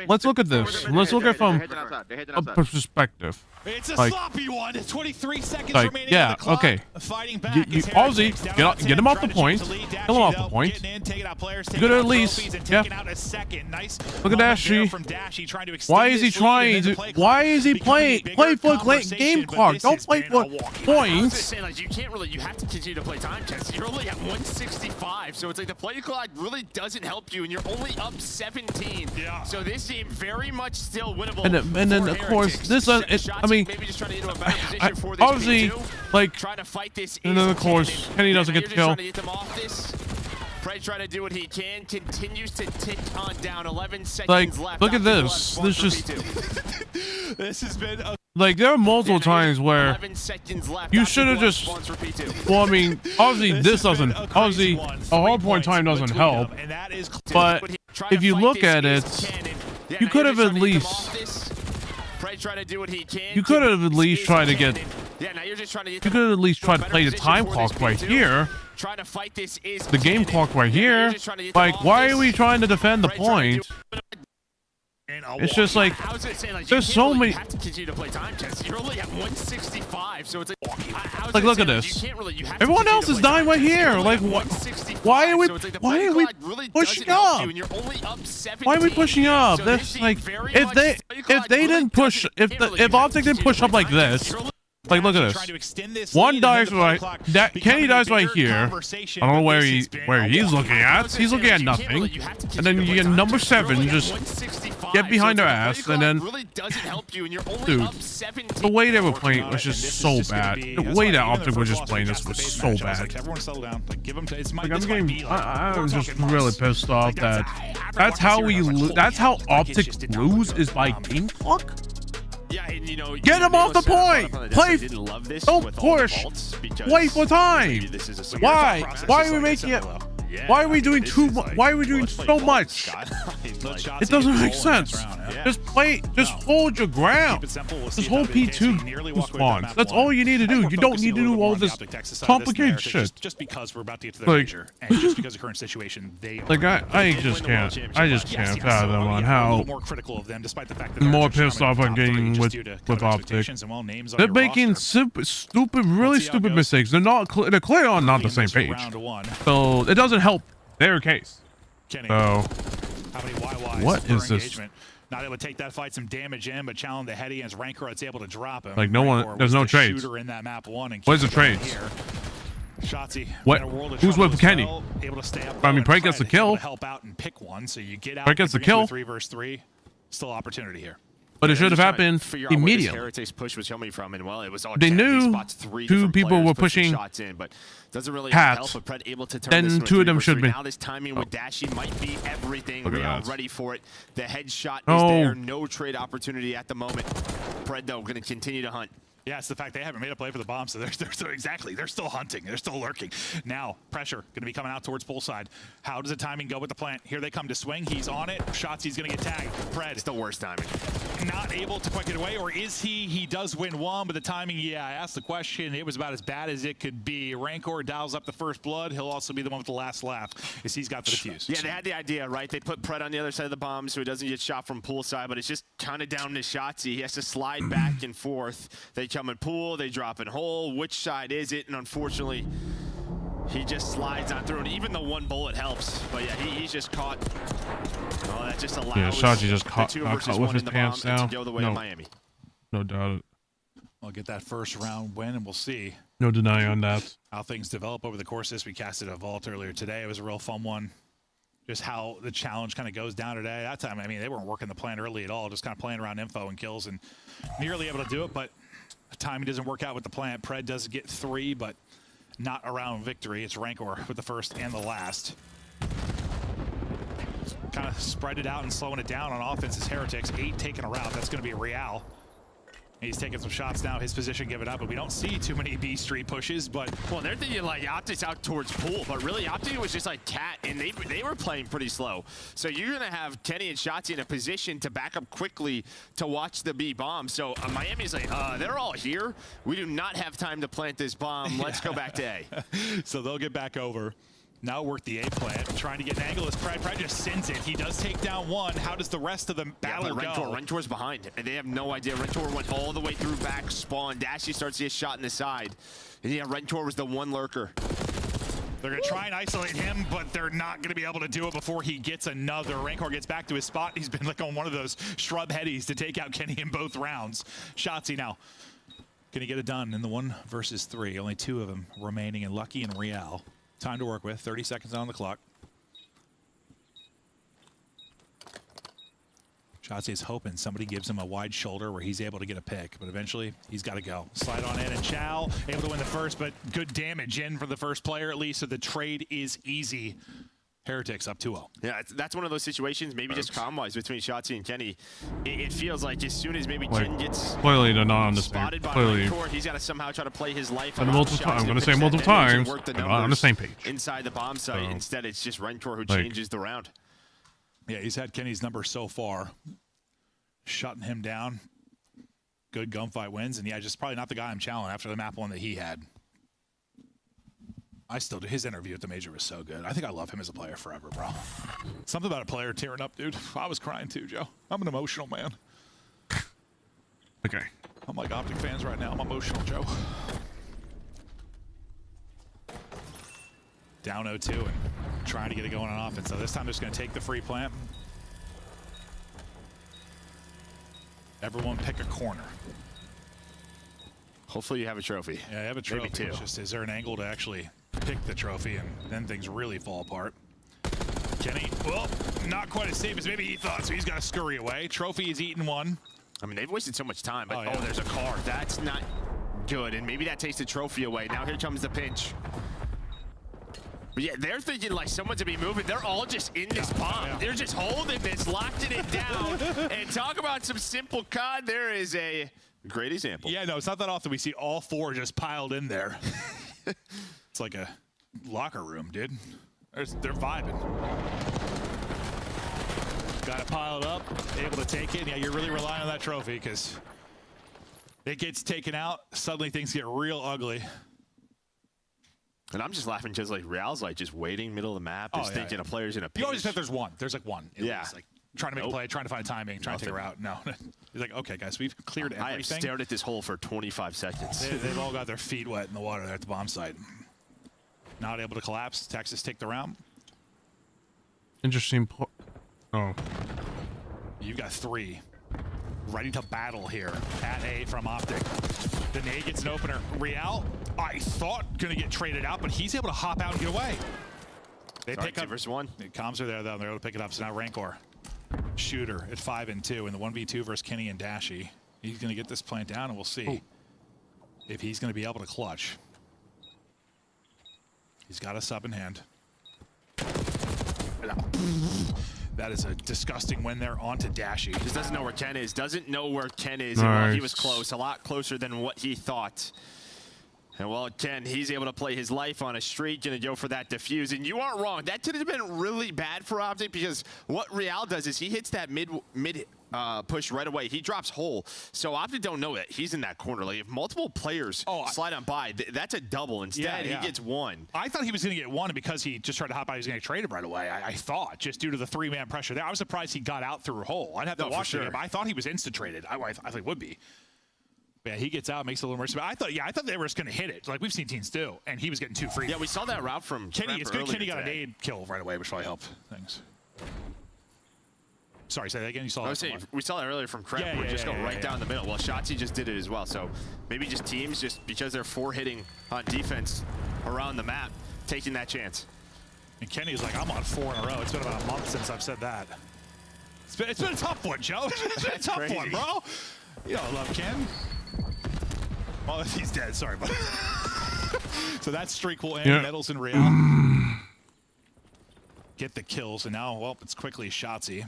let's look at this. Let's look at from a perspective. It's a like, sloppy one. 23 seconds like, remaining. yeah, on the clock. okay. Fighting back. Aussie, get him off the point. Get him off the point. You could at least, yeah. Look at Dashy. Why is he trying to? Why is he playing? Play for game clock. Don't play for points. Like, you can't really. You have to continue to play time tests. You're only at 165, so it's like the play clock really doesn't help you, and you're only up 17. Yeah. So this game very much still winnable. And then of course this. I mean, maybe just trying to get into a better position for this obviously, like, trying to fight this. And then of course Kenny doesn't get the kill. Prey trying to do what he can, continues to tick on down. 11 seconds Like, left. look at this. This just. This has been a Like, there are multiple times where you should have just. Well, I mean, obviously this doesn't. Obviously, a hard point time doesn't help. But if you look at it, you could have at least. You could have at least tried to get. You could have at least tried to play the time clock right here. The game clock right here. Like, why are we trying to defend the point? It's just like there's so many. You have to continue to play time tests. You're only at 165, so it's like look at this. Everyone else is dying right here. Like what? Why are we? Why are we pushing up? Why are we pushing up? This like if they didn't push if Optic didn't push up like this. Like, look at this. One dies right. Kenny dies right here. I don't know where he's looking at. He's looking at nothing. And then you get number 7 just get behind their ass, and then dude, the way they were playing was just so bad. The way that Optic was just playing this was so bad. Like, I'm just really pissed off that that's how Optic lose is by game clock. Yeah, and, you know, get him off the point. Play. Don't push. Wait for time. Why? Why are we making it? Why are we doing too much? Why are we doing so much? It doesn't make sense. Just play. Just hold your ground. Just hold P2 response. That's all you need to do. You don't need to do all this complicated shit. Just because we're about to get to the major, and just because of current situation, they like I just can't fathom on how more critical of them, despite the fact that more pissed off I'm getting with Optic. They're making stupid, really stupid mistakes. They're clearly on not the same page. So it doesn't help their case. So what is this? Not able to take that fight some damage in, but challenge the heady as Rancor it's able to drop him. Like no one, there's no trades. In that map 1 and where's the trades? Shotzzy, what? Who's with Kenny? Able to stay up. I mean, Prey gets the kill. Help out and pick one, so you get out. Prey gets the kill. 3 versus 3. Still opportunity here. But it should have happened immediately. Heretics push was coming from, and well, it was all they knew 2 people were pushing shots in, but doesn't really Pat. help. Pred able to turn Then 2 of them should have been. Now this timing with Dashy might be everything. We are ready for it. The headshot is Oh. there. No trade opportunity at the moment. Pred though going to continue to hunt. Yeah, it's the fact they haven't made a play for the bomb, so they're still hunting. They're still lurking. Now, pressure going to be coming out towards poolside. How does the timing go with the plant? Here they come to swing. He's on it. Shotzi's going to get tagged. Pred. It's the worst timing. Not able to quite get away, or is he? He does win one, but the timing, yeah, I asked the question. It was about as bad as it could be. Rancor dials up the first blood. He'll also be the one with the last laugh, as he's got the defuse. Yeah, they had the idea, right? They put Pred on the other side of the bomb so he doesn't get shot from poolside, but it's just kind of down to Shotzi. He has to slide back and forth. They come in pool, they drop in hole. Which side is it? And unfortunately, he just slides on through, and even the one bullet helps. But yeah, he's just caught. Oh, that just allows Shotzi just caught with his the pants bomb down. to go the way of Miami. No doubt. We'll get that first round win, and we'll see. No denying on that. How things develop over the course of this. We casted a vault earlier today. It was a real fun one. Just how the challenge kind of goes down today. That time, I mean, they weren't working the plan early at all, just kind of playing around info and kills and nearly able to do it, but the timing doesn't work out with the plant. Pred does get 3, but not around victory. It's Rancor with the first and the last. Kind of spread it out and slowing it down on offense is Heretics. 8 taking a route. That's going to be Real. He's taking some shots now. His position giving up, but we don't see too many B Street pushes. But well, they're thinking like Optic's out towards pool, but really Optic was just like Cat, and they were playing pretty slow. So you're gonna have Kenny and Shotzi in a position to back up quickly to watch the B bomb. So Miami's like, they're all here. We do not have time to plant this bomb. Let's go back to A. So they'll get back over. Now work the A plant, trying to get an angle as Pred just sends it. He does take down one. How does the rest of the battle go? Rentor's behind, and they have no idea. Rentor went all the way through back spawn. Dashy starts to get shot in the side. And yeah, Rentor was the one lurker. They're going to try and isolate him, but they're not going to be able to do it before he gets another. Rancor gets back to his spot. He's been like on one of those shrub headies to take out Kenny in both rounds. Shotzi now. Going to get it done in the 1 versus 3. Only 2 of them remaining, and Lucky and Real. Time to work with. 30 seconds on the clock. Shotzi is hoping somebody gives him a wide shoulder where he's able to get a pick, but eventually he's got to go. Slide on in, and Chow able to win the first, but good damage in for the first player at least, so the trade is easy. Heretics up 2-0. Yeah, that's one of those situations, maybe just comm-wise between Shotzi and Kenny. It feels like as soon as maybe Ken gets clearly they're not on the same. Clearly, he's got to somehow try to play his life. I'm going to say multiple times. They're not on the same page. Inside the bomb site. So, instead, it's just Rentor who changes the round. Yeah, he's had Kenny's number so far. Shutting him down. Good gunfight wins, and yeah, just probably not the guy I'm challenging after the map one that he had. I still do. His interview at the major was so good. I think I love him as a player forever, bro. Something about a player tearing up, dude. I was crying too, Joe. I'm an emotional man. Okay. I'm like Optic fans right now. I'm emotional, Joe. Down 0-2 and trying to get it going on offense. So this time they're just going to take the free plant. Everyone pick a corner. Hopefully you have a trophy. Yeah, I have a trophy. Maybe 2. It's just, is there an angle to actually pick the trophy, and then things really fall apart. Kenny, well, not quite as safe as maybe he thought, so he's got to scurry away. Trophy is eaten 1. I mean, they've wasted so much time, but yeah. There's a car. That's not good, and maybe that takes the trophy away. Now here comes the pinch. But yeah, they're thinking like someone's gonna be moving. They're all just in this bomb. Yeah. They're just holding this, locking it down. And talk about some simple COD. There is a great example. Yeah, no, it's not that often we see all 4 just piled in there. It's like a locker room, dude. They're vibing. Got it piled up, able to take it. Yeah, you're really relying on that trophy because it gets taken out. Suddenly things get real ugly. And I'm just laughing because like Real's like just waiting middle of the map, just thinking a player's in a pinch. You always think there's one. There's like one. Yeah. Like trying to make a play, trying to find timing, trying to take her out. No. He's like, okay, guys, we've cleared everything. I have stared at this hole for 25 seconds. They've all got their feet wet in the water there at the bomb site. Not able to collapse. Texas take the round. Interesting. Oh. You've got 3. Ready to battle here at A from Optic. The nade gets an opener. Real, I thought going to get traded out, but he's able to hop out and get away. They pick up. 2 versus 1. The comms are there, though. They're able to pick it up. So now Rancor. Shooter at 5 and 2 in the 1v2 versus Kenny and Dashy. He's going to get this plant down, and we'll see if he's going to be able to clutch. He's got a sub in hand. That is a disgusting win there onto Dashy. Just doesn't know where Ken is. Doesn't know where Ken is. And well, he was close, a lot closer than what he thought. And well, Ken, he's able to play his life on a streak, gonna go for that defuse. And you aren't wrong. That could have been really bad for Optic because what Real does is he hits that mid push right away. He drops hole. So Optic don't know it. He's in that corner. Like if multiple players slide on by, that's a double. Instead, he gets one. I thought he was going to get one because he just tried to hop out. He was going to trade him right away. I thought, just due to the 3-man pressure there. I was surprised he got out through hole. I'd have to watch it, but I thought he was insta-traded. I think it would be. Yeah, he gets out, makes a little mercy. But I thought they were just going to hit it, like we've seen teams do, and he was getting 2 free. Yeah, we saw that route from Kenny. It's good Kenny got a nade kill right away, which probably helped things. Sorry, say that again. You saw that? We saw that earlier from Kremper. Just go right down the middle. Well, Shotzi just did it as well. So maybe just teams, just because they're 4-hitting on defense around the map, taking that chance. And Kenny was like, I'm on 4 in a row. It's been about a month since I've said that. It's been a tough one, Joe. It's been a tough one, bro. You don't love Ken. Oh, he's dead. Sorry, buddy. So that streak will end. Medals in Real. Get the kills, and now, well, it's quickly Shotzi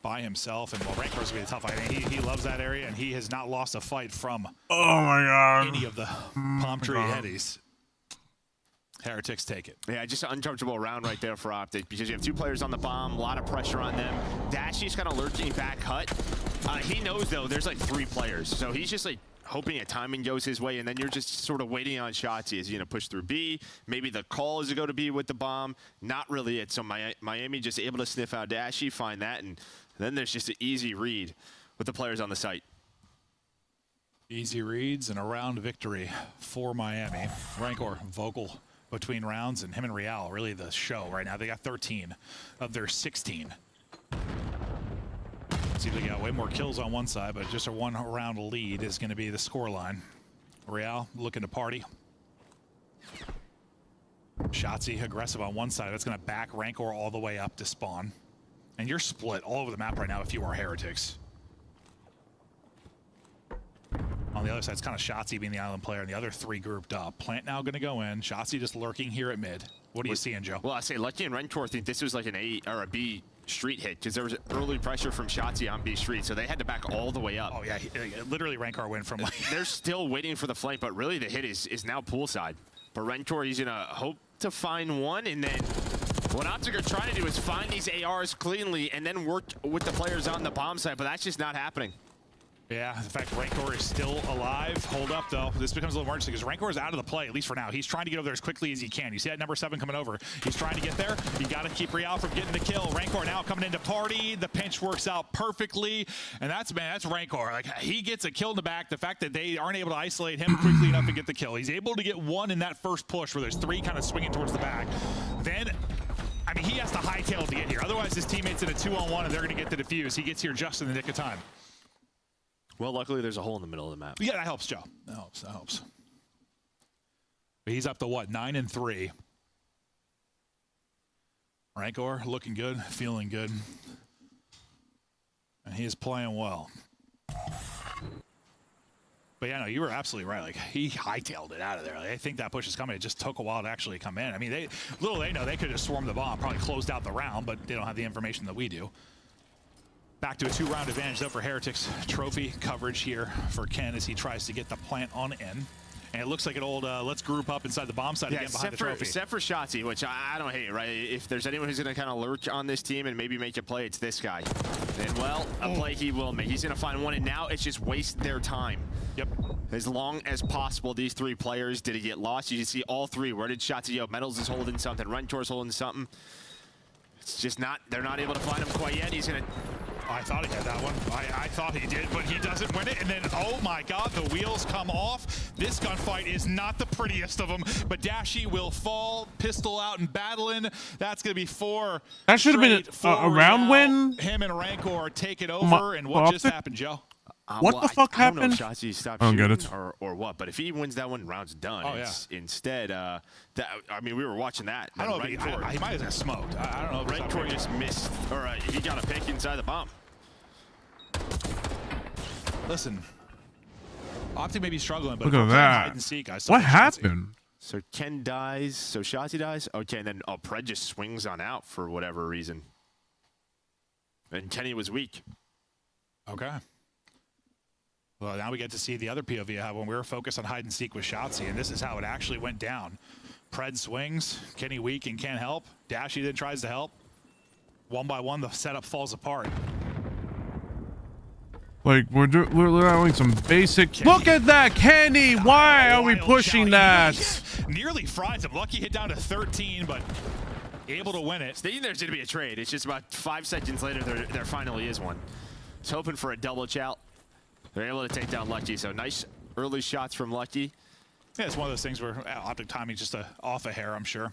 by himself, and well, Rancor's gonna be a tough fight. He loves that area, and he has not lost a fight from any of the palm tree headies. Heretics take it. Yeah, just an untouchable round right there for Optic because you have 2 players on the bomb, a lot of pressure on them. Dashy's kind of lurking back hut. He knows though there's like 3 players, so he's just like hoping a timing goes his way, and then you're just sort of waiting on Shotzi. Is he gonna push through B? Maybe the call is to go to B with the bomb. Not really it. So Miami just able to sniff out Dashy, find that, and then there's just an easy read with the players on the site. Easy reads and a round victory for Miami. Rancor vocal between rounds, and him and Real really the show right now. They got 13 of their 16. See, they got way more kills on one side, but just a 1-round lead is going to be the scoreline. Real looking to party. Shotzi aggressive on one side. That's going to back Rancor all the way up to spawn. And you're split all over the map right now if you are Heretics. On the other side, it's kind of Shotzi being the island player, and the other 3 grouped up. Plant now going to go in. Shotzi just lurking here at mid. What are you seeing, Joe? Well, I say Lucky and Rancor think this was like an A or a B street hit because there was early pressure from Shotzi on B street, so they had to back all the way up. Oh yeah, literally Rancor went from like they're still waiting for the flank, but really the hit is now poolside. But Rancor, he's gonna hope to find one, and then what Optic are trying to do is find these ARs cleanly and then work with the players on the bomb side, but that's just not happening. Yeah, in fact, Rancor is still alive. Hold up, though. This becomes a little emergency because Rancor is out of the play, at least for now. He's trying to get over there as quickly as he can. You see that number 7 coming over. He's trying to get there. You got to keep Real from getting the kill. Rancor now coming into party. The pinch works out perfectly. And that's Rancor. Like, he gets a kill in the back. The fact that they aren't able to isolate him quickly enough to get the kill. He's able to get 1 in that first push where there's 3 kind of swinging towards the back. Then, I mean, he has to hightail to get here. Otherwise, his teammates in a 2-on-1 and they're going to get the defuse. He gets here just in the nick of time. Well, luckily there's a hole in the middle of the map. Yeah, that helps, Joe. That helps. But he's up to what, 9-3. Rancor looking good, feeling good. And he is playing well. But yeah, no, you were absolutely right. Like, he hightailed it out of there. Like, I think that push is coming. It just took a while to actually come in. I mean, little they know they could have swarmed the bomb, probably closed out the round, but they don't have the information that we do. Back to a 2-round advantage, though, for Heretics. Trophy coverage here for Ken as he tries to get the plant on in. And it looks like an old let's group up inside the bomb side again behind the trophy. Except for Shotzi, which I don't hate, right? If there's anyone who's going to kind of lurch on this team and maybe make a play, it's this guy. And, well, a play he will make. He's going to find one, and now it's just waste their time. Yep. As long as possible, these 3 players, did he get lost? You can see all 3. Where did Shotzi go? Metals is holding something. Rentor's holding something. It's just not, they're not able to find him quite yet. He's going to... I thought he had that one. I thought he did, but he doesn't win it. And then, oh my God, the wheels come off. This gunfight is not the prettiest of them, but Dashy will fall, pistol out and battling. That's going to be 4. That should have been a round win. Him and Rancor take it over. And what just happened, Joe? What the fuck happened? I don't know if Shotzi stopped shooting or what, but if he wins that one, round's done. Oh, yeah. Instead, I mean, we were watching that. I don't know if he might have got smoked. I don't know. Rancor just missed, or he got a pick inside the bomb. Listen, Optic may be struggling, but look at that. Hide and seek, what happened? So Ken dies, so Shotzi dies. Okay, and then Pred just swings on out for whatever reason. And Kenny was weak. Okay. Well, now we get to see the other POV I had when we were focused on hide and seek with Shotzi, and this is how it actually went down. Pred swings, Kenny weak and can't help. Dashy then tries to help. One by one, the setup falls apart. Like we're allowing some basic. Look at that, Kenny. Why are we pushing that? Nearly fries him. Lucky hit down to 13, but able to win it. Thinking there's going to be a trade. It's just about 5 seconds later, there finally is one. It's hoping for a double chout. They're able to take down Lucky, so nice early shots from Lucky. Yeah, it's one of those things where optic timing just off a hair, I'm sure.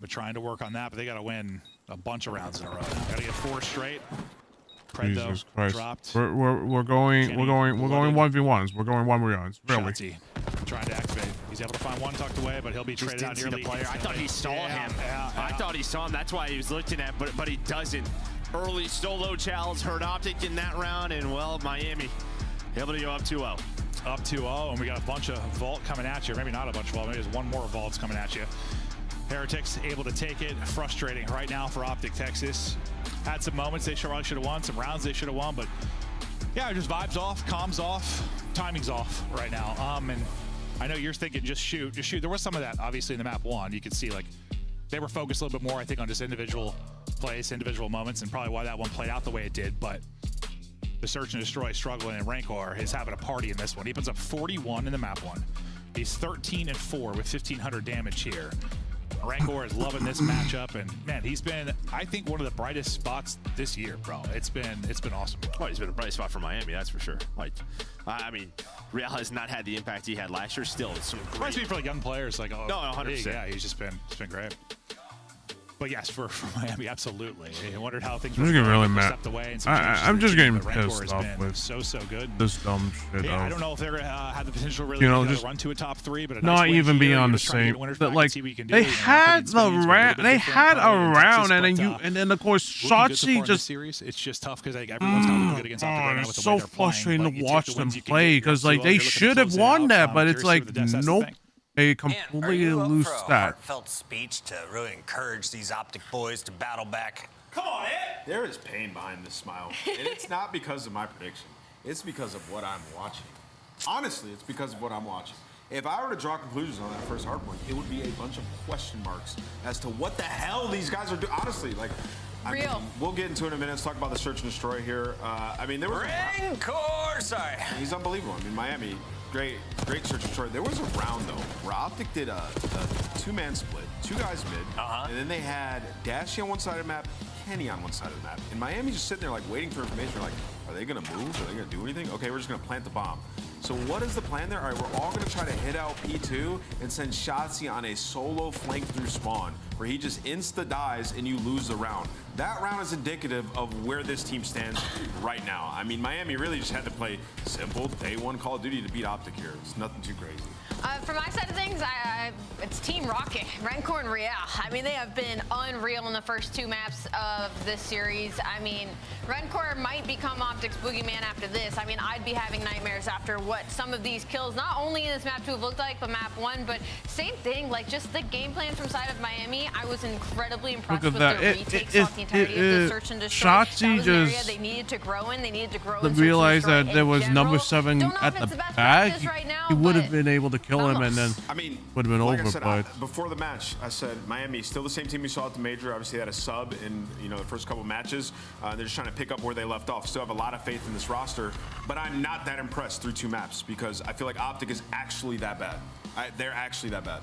But trying to work on that, but they got to win a bunch of rounds in a row. Got to get 4 straight. Pred, Jesus though, Christ. dropped. We're going 1v1s. We're going 1v1s. Really. Shotzi trying to activate. He's able to find one tucked away, but he'll be traded out nearly. Player. I thought he saw him. I thought he saw him. That's why he was looking at, but he doesn't. Early solo challenge, hurt optic in that round, and well, Miami able to go up 2-0. Up 2-0, and we got a bunch of vault coming at you. Maybe not a bunch of vault, maybe there's one more vaults coming at you. Heretics able to take it. Frustrating right now for Optic Texas. Had some moments they probably should have won, some rounds they should have won, but yeah, just vibes off, comms off, timing's off right now. And I know you're thinking just shoot. There was some of that obviously in the map 1. You could see like they were focused a little bit more, I think, on just individual plays, individual moments, and probably why that one played out the way it did. But the search and destroy struggling, and Rancor is having a party in this one. He puts up 41 in the map 1. He's 13-4 with 1,500 damage here. Rancor is loving this matchup, and man, he's been, I think, one of the brightest spots this year, bro. It's been awesome. Oh, he's been a bright spot for Miami, that's for sure. Like, I mean, Real has not had the impact he had last year. Still, it's some great. Reminds me for like young players, like no, 100%. Yeah, he's been great. But yes, for Miami, absolutely. I wondered how things I'm were just getting really mad. stepped away. And I'm just getting Rancor pissed has off been with so good. this dumb shit. Yeah, I don't know if they're gonna have the potential really just run to a top 3, but a not nice win even here. being on You're the just trying to same. get winners That back like and see what you can they do. had the round, and then of course Shotzi just. Series. It's just tough because like, everyone's got to be good against Optic right now with the way so they're playing, frustrating but to you watch take the them wins you can play get. because You're like up 2-0. they You're looking to should have close it won out. that, but I'm it's curious like to see what the Dest has to nope. think. They completely lose for a that. heartfelt speech to really encourage these Optic boys to battle back? Come on, Ed! There is pain behind this smile. And it's not because of my prediction. It's because of what I'm watching. Honestly, it's because of what I'm watching. If I were to draw conclusions on that first hard point, it would be a bunch of question marks as to what the hell these guys are doing. Honestly, like, I mean, we'll get into it in a minute. Let's talk about the search and destroy here. I mean, there was Rancor, sorry. He's unbelievable. I mean, Miami, great search and destroy. There was a round, though, where Optic did a 2-man split, 2 guys mid, and then they had Dashy on one side of the map, Kenny on one side of the map. And Miami's just sitting there, like, waiting for information. Like, are they going to move? Are they going to do anything? Okay, we're just going to plant the bomb. So what is the plan there? All right, we're all going to try to hit out P2 and send Shotzi on a solo flank through spawn, where he just insta-dies and you lose the round. That round is indicative of where this team stands right now. I mean, Miami really just had to play simple day 1 Call of Duty to beat Optic here. It's nothing too crazy. From my side of things, it's Team Rocket, Rancor and Real. I mean, they have been unreal in the first 2 maps of this series. I mean, Rancor might become Optic's boogeyman after this. I mean, I'd be having nightmares after what some of these kills, not only in this map 2 have looked like, but map 1, but same thing, like just the game plan from side of Miami. I was incredibly impressed with their retakes off the entirety of the search and destroy. Shotzi that was an area just they needed to grow in. They needed to grow in. Realized that there was number 7 at the back. He would have been able to kill him, and then would have been like over. I said, But before the match, I said Miami still the same team we saw at the major. Obviously, they had a sub in the first couple matches. They're just trying to pick up where they left off. Still have a lot of faith in this roster, but I'm not that impressed through 2 maps because I feel like Optic is actually that bad. They're actually that bad.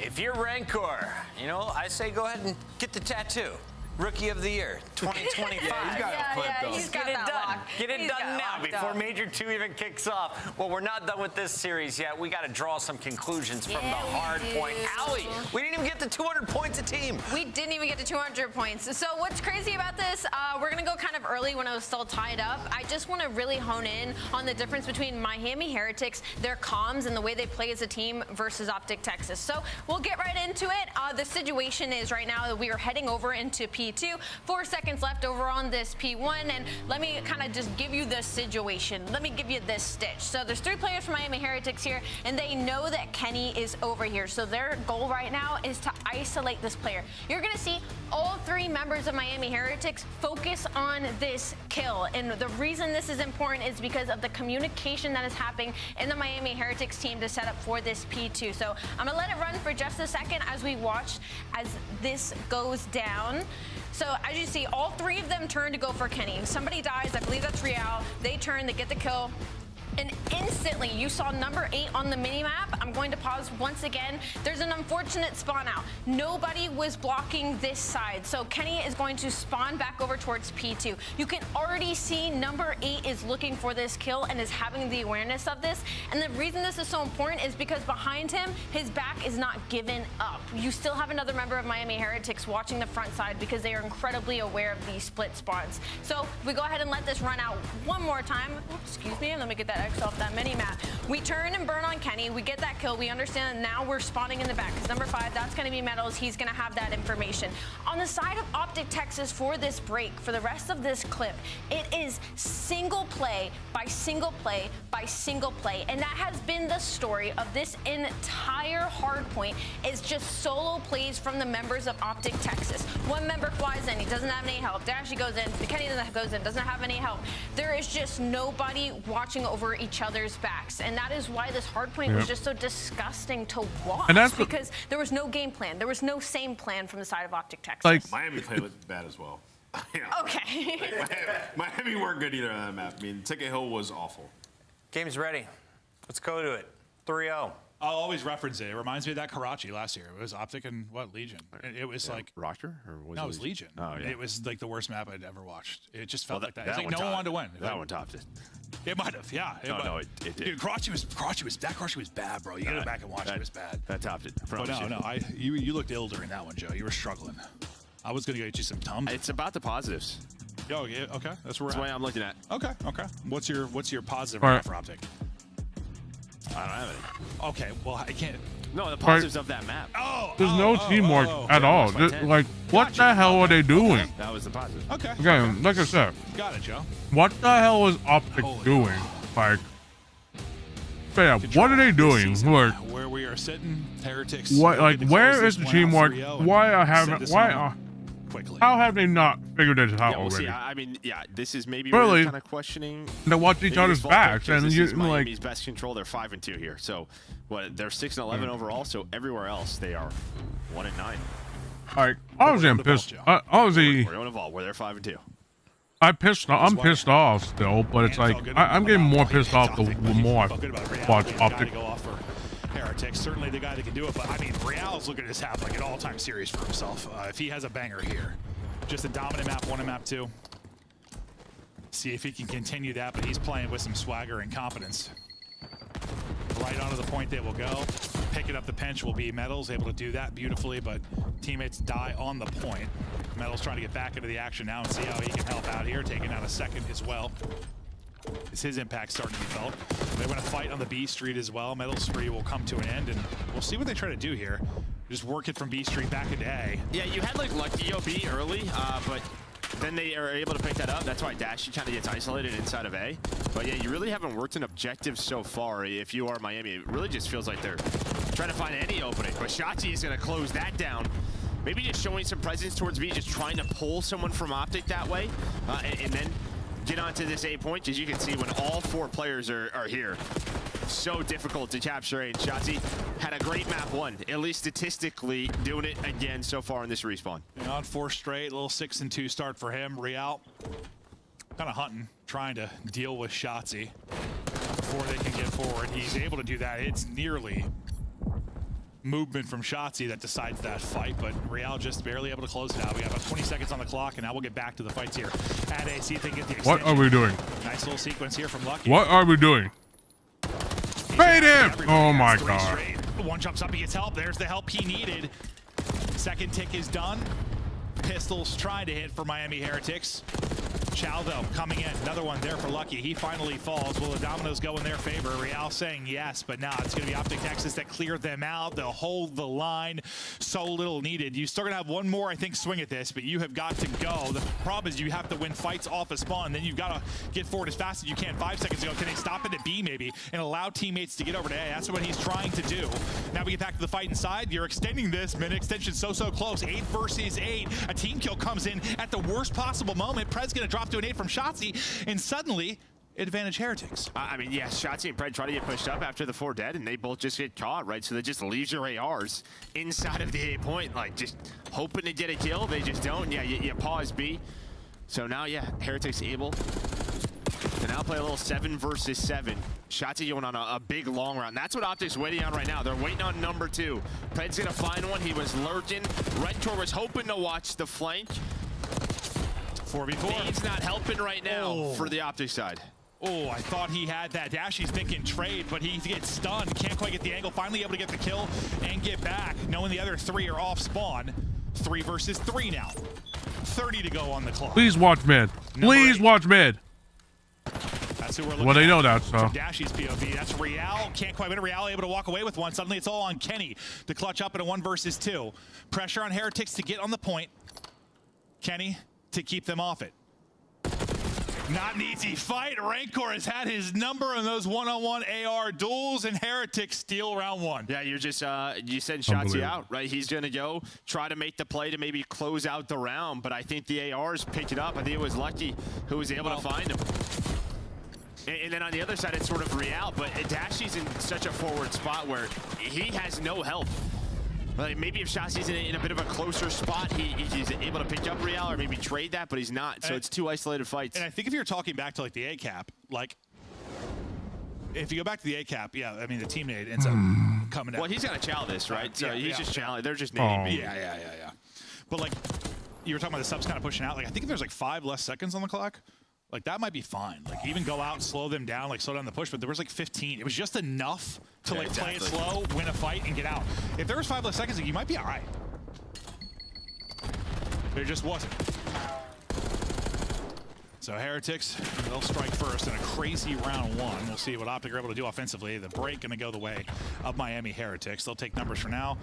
If you're Rancor, I say go ahead and get the tattoo. Rookie of the Year, 2025. Yeah, he's got it clipped, though. Just get it done. Get it done now before Major 2 even kicks off. Well, we're not done with this series yet. We got to draw some conclusions from the hard point. Allie, we didn't even get to 200 points a team. We didn't even get to 200 points. So what's crazy about this, we're going to go kind of early when it was still tied up. I just want to really hone in on the difference between Miami Heretics, their comms, and the way they play as a team versus Optic Texas. So we'll get right into it. The situation is right now that we are heading over into P2. P2. 4 seconds left over on this P1, and let me kind of just give you the situation. Let me give you this stitch. So there's 3 players from Miami Heretics here, and they know that Kenny is over here. So their goal right now is to isolate this player. You're going to see all 3 members of Miami Heretics focus on this kill. And the reason this is important is because of the communication that is happening in the Miami Heretics team to set up for this P2. So I'm going to let it run for just a second as we watch as this goes down. So as you see, all 3 of them turn to go for Kenny. Somebody dies, I believe that's Real. They turn, they get the kill. And instantly, you saw number 8 on the minimap. I'm going to pause once again. There's an unfortunate spawn out. Nobody was blocking this side. So Kenny is going to spawn back over towards P2. You can already see number 8 is looking for this kill and is having the awareness of this. And the reason this is so important is because behind him, his back is not given up. You still have another member of Miami Heretics watching the front side because they are incredibly aware of these split spawns. So if we go ahead and let this run out one more time. Oops, excuse me, let me get that X off that mini map. We turn and burn on Kenny. We get that kill. We understand that now we're spawning in the back because number 5, that's going to be Metals. He's going to have that information. On the side of Optic Texas for this break, for the rest of this clip, it is single play by single play by single play. And that has been the story of this entire hardpoint is just solo plays from the members of Optic Texas. One member flies in. He doesn't have any help. Dashy goes in. Kenny goes in. Doesn't have any help. There is just nobody watching over each other's backs, and that is why this hardpoint was just so disgusting to watch. And that's because there was no game plan. There was no same plan from the side of Optic Texas. Like Miami play looked bad as well. Okay. Miami weren't good either on that map. I mean, Ticket Hill was awful. Game's ready. Let's go to it. 3-0. I'll always reference it. It reminds me of that Karachi last year. It was Optic and Legion. It was like Roster or was no, it was Legion. Oh yeah. It was like the worst map I'd ever watched. It just felt like that. It's That like no one wanted to win. That one topped it. It might have, yeah. It did. Dude, Karachi was bad, bro. You go back and watch it. It was bad. That topped it. But you looked ill during that one, Joe. You were struggling. I was gonna get you some Tums. It's about the positives. Oh yeah, okay. That's where the way I'm looking at. Okay. What's your positive right now for Optic? I don't have any. Okay, well I can't. No, the positives of that map. There's no teamwork at all. Like, what the hell are they doing? That was the positive. Okay. Again, like I said. Got it, Joe. What the hell is Optic doing? Like, yeah, what are they doing? Like, where we are sitting, Heretics. what? Like, where is the teamwork? How have they not figured this out already? See, I mean, this is maybe really, where you're kind of questioning. They watch each other's backs, and this you is Miami's like best control. They're 5-2 here, so what? They're 6-11 overall. So everywhere else, they are 1-9. Like, obviously, I'm pissed. Obviously, we're going to Vault where they're 5-2. I'm pissed off still, but it's like I'm getting more pissed off the more I watch Optic. Heretics, certainly the guy that can do it, but I mean, Real's looking at this half like an all-time series for himself. If he has a banger here, just a dominant map 1 and map 2. See if he can continue that, but he's playing with some swagger and confidence. Right onto the point they will go. Picking up the pinch will be Metals, able to do that beautifully, but teammates die on the point. Metals trying to get back into the action now and see how he can help out here, taking out a second as well. Is his impact starting to be felt? They're going to fight on the B Street as well. Metal Spree will come to an end, and we'll see what they try to do here. Just work it from B Street back into A. Yeah, you had like Lucky OB early, but then they are able to pick that up. That's why Dashy kind of gets isolated inside of A. But yeah, you really haven't worked an objective so far. If you are Miami, it really just feels like they're trying to find any opening. But Shotzi is going to close that down. Maybe just showing some presence towards B, just trying to pull someone from Optic that way, and then get onto this A point. As you can see, when all 4 players are here, so difficult to capture A. And Shotzi had a great map 1, at least statistically, doing it again so far in this respawn. And on 4 straight, a little 6-2 start for him. Real kind of hunting, trying to deal with Shotzi before they can get forward. He's able to do that. It's nearly movement from Shotzi that decides that fight, but Real just barely able to close it out. We got about 20 seconds on the clock, and now we'll get back to the fights here at A. See if they can get the extension. What are we doing? Nice little sequence here from Lucky. What are we doing? Fade him! Oh my god. One jumps up, he gets help. There's the help he needed. Second tick is done. Pistols trying to hit for Miami Heretics. Chow, though, coming in. Another one there for Lucky. He finally falls. Will the dominoes go in their favor? Real saying yes, but now it's going to be Optic Texas that cleared them out. They'll hold the line. So little needed. You're still going to have one more, I think, swing at this, but you have got to go. The problem is you have to win fights off a spawn. Then you've got to get forward as fast as you can. 5 seconds ago, can they stop it at B maybe and allow teammates to get over to A? That's what he's trying to do. Now we get back to the fight inside. You're extending this. Minute extension so close. 8 versus 8. A team kill comes in at the worst possible moment. Pred's going to drop to an 8 from Shotzzy, and suddenly, advantage Heretics. I mean, yeah, Shotzzy and Pred try to get pushed up after the 4 dead, and they both just get caught, right? So that just leaves your ARs inside of the 8 point, like just hoping to get a kill. They just don't. Yeah, you pause B. So now, yeah, Heretics able to now play a little 7 versus 7. Shotzzy going on a big long round. That's what Optic's waiting on right now. They're waiting on number 2. Pred's going to find one. He was lurking. Rentor was hoping to watch the flank. 4v4. He's not helping right now for the Optic side. Oh, I thought he had that. Dashy's thinking trade, but he gets stunned. Can't quite get the angle. Finally able to get the kill and get back, knowing the other 3 are off spawn. 3 versus 3 now. 30 to go on the clock. Please watch mid. Please watch mid. That's who we're looking Well, they at. know that, so. Dashy's POV. That's Real. Can't quite win. Real able to walk away with one. Suddenly it's all on Kenny to clutch up in a 1 versus 2. Pressure on Heretics to get on the point. Kenny to keep them off it. Not an easy fight. Rancor has had his number on those one-on-one AR duels, and Heretics steal round 1. Yeah, you're just, you send Shotzzy out, right? He's going to go try to make the play to maybe close out the round, but I think the ARs picked it up. I think it was Lucky who was able to find him. And then on the other side, it's sort of Real, but Dashy's in such a forward spot where he has no help. Like maybe if Shotzzy's in a bit of a closer spot, he's able to pick up Real or maybe trade that, but he's not. So it's 2 isolated fights. And I think if you're talking back to like the A cap, like if you go back to the A cap, yeah, I mean the teammate ends up coming out. Well, he's gonna chow this, right? So he's just challenging. They're just nading me. Yeah. But like you were talking about the subs kind of pushing out. Like I think if there's like 5 less seconds on the clock, like that might be fine. Like even go out, slow them down, like slow down the push. But there was like 15. It was just enough to like play it slow, win a fight, and get out. If there was 5 less seconds, like, you might be all right. There just wasn't. So Heretics, they'll strike first in a crazy round 1. We'll see what Optic are able to do offensively. The break going to go the way of Miami Heretics. They'll take numbers for now.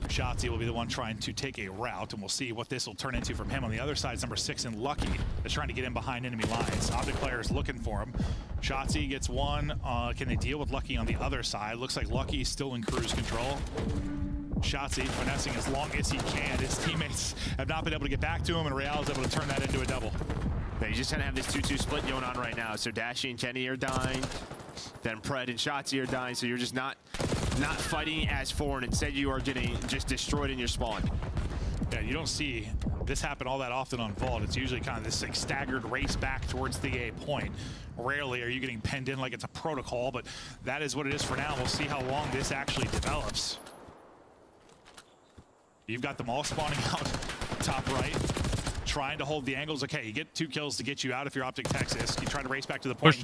Shotzzy will be the one trying to take a route, and we'll see what this will turn into from him. On the other side is number 6 and Lucky that's trying to get in behind enemy lines. Optic players looking for him. Shotzzy gets one. Can they deal with Lucky on the other side? Looks like Lucky's still in cruise control. Shotzzy finessing as long as he can. His teammates have not been able to get back to him, and Real is able to turn that into a double. Yeah, you just kind of have this 2-2 split going on right now. So Dashy and Kenny are dying. Then Pred and Shotzzy are dying. So you're just not fighting as foreign. Instead, you are getting just destroyed in your spawn. Yeah, you don't see this happen all that often on Vault. It's usually kind of this like staggered race back towards the A point. Rarely are you getting penned in like it's a protocol, but that is what it is for now. We'll see how long this actually develops. You've got them all spawning out top right, trying to hold the angles. Okay, you get 2 kills to get you out if you're Optic Texas. You try to race back to the point. Push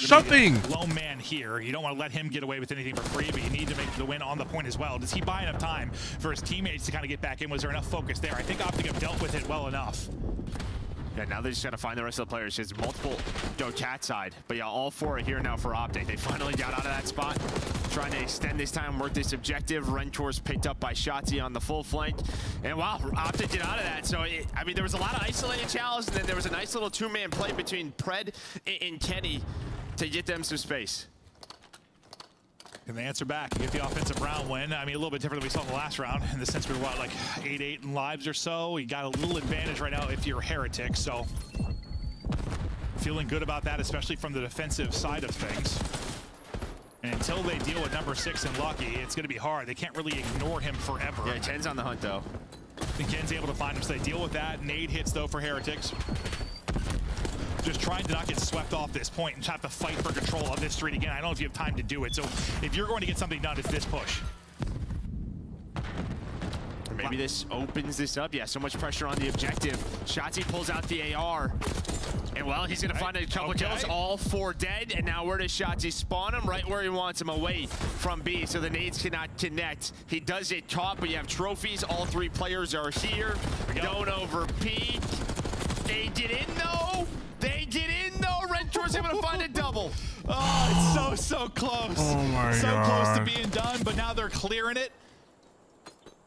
something. Lone man here. You don't want to let him get away with anything for free, but you need to make the win on the point as well. Does he buy enough time for his teammates to kind of get back in? Was there enough focus there? I think Optic have dealt with it well enough. Yeah, now they just got to find the rest of the players. There's multiple go cat side, but yeah, all 4 are here now for Optic. They finally got out of that spot, trying to extend this time, work this objective. Rentor's picked up by Shotzzy on the full flank, and wow, Optic get out of that. So I mean, there was a lot of isolated challenges, and then there was a nice little 2-man play between Pred and Kenny to get them some space. Can they answer back and get the offensive round win? I mean, a little bit different than we saw in the last round, in the sense we were, what, like 8-8 in lives or so? You got a little advantage right now if you're Heretic, so feeling good about that, especially from the defensive side of things. And until they deal with number 6 and Lucky, it's going to be hard. They can't really ignore him forever. Yeah, Ken's on the hunt, though. And Ken's able to find him, so they deal with that. Nade hits, though, for Heretics. Just trying to not get swept off this point and have to fight for control of this street again. I don't know if you have time to do it. So if you're going to get something done, it's this push. Maybe this opens this up. Yeah, so much pressure on the objective. Shotzzy pulls out the AR. And well, he's going to find a couple of kills. All 4 dead. And now where does Shotzzy spawn him? Right where he wants him, away from B. So the nades cannot connect. He does get caught, but you have trophies. All 3 players are here. Don't overpeak. They get in though. They get in though. Red Tor's able to find a double. Oh, it's so close. Oh my so God. close to being done, but now they're clearing it.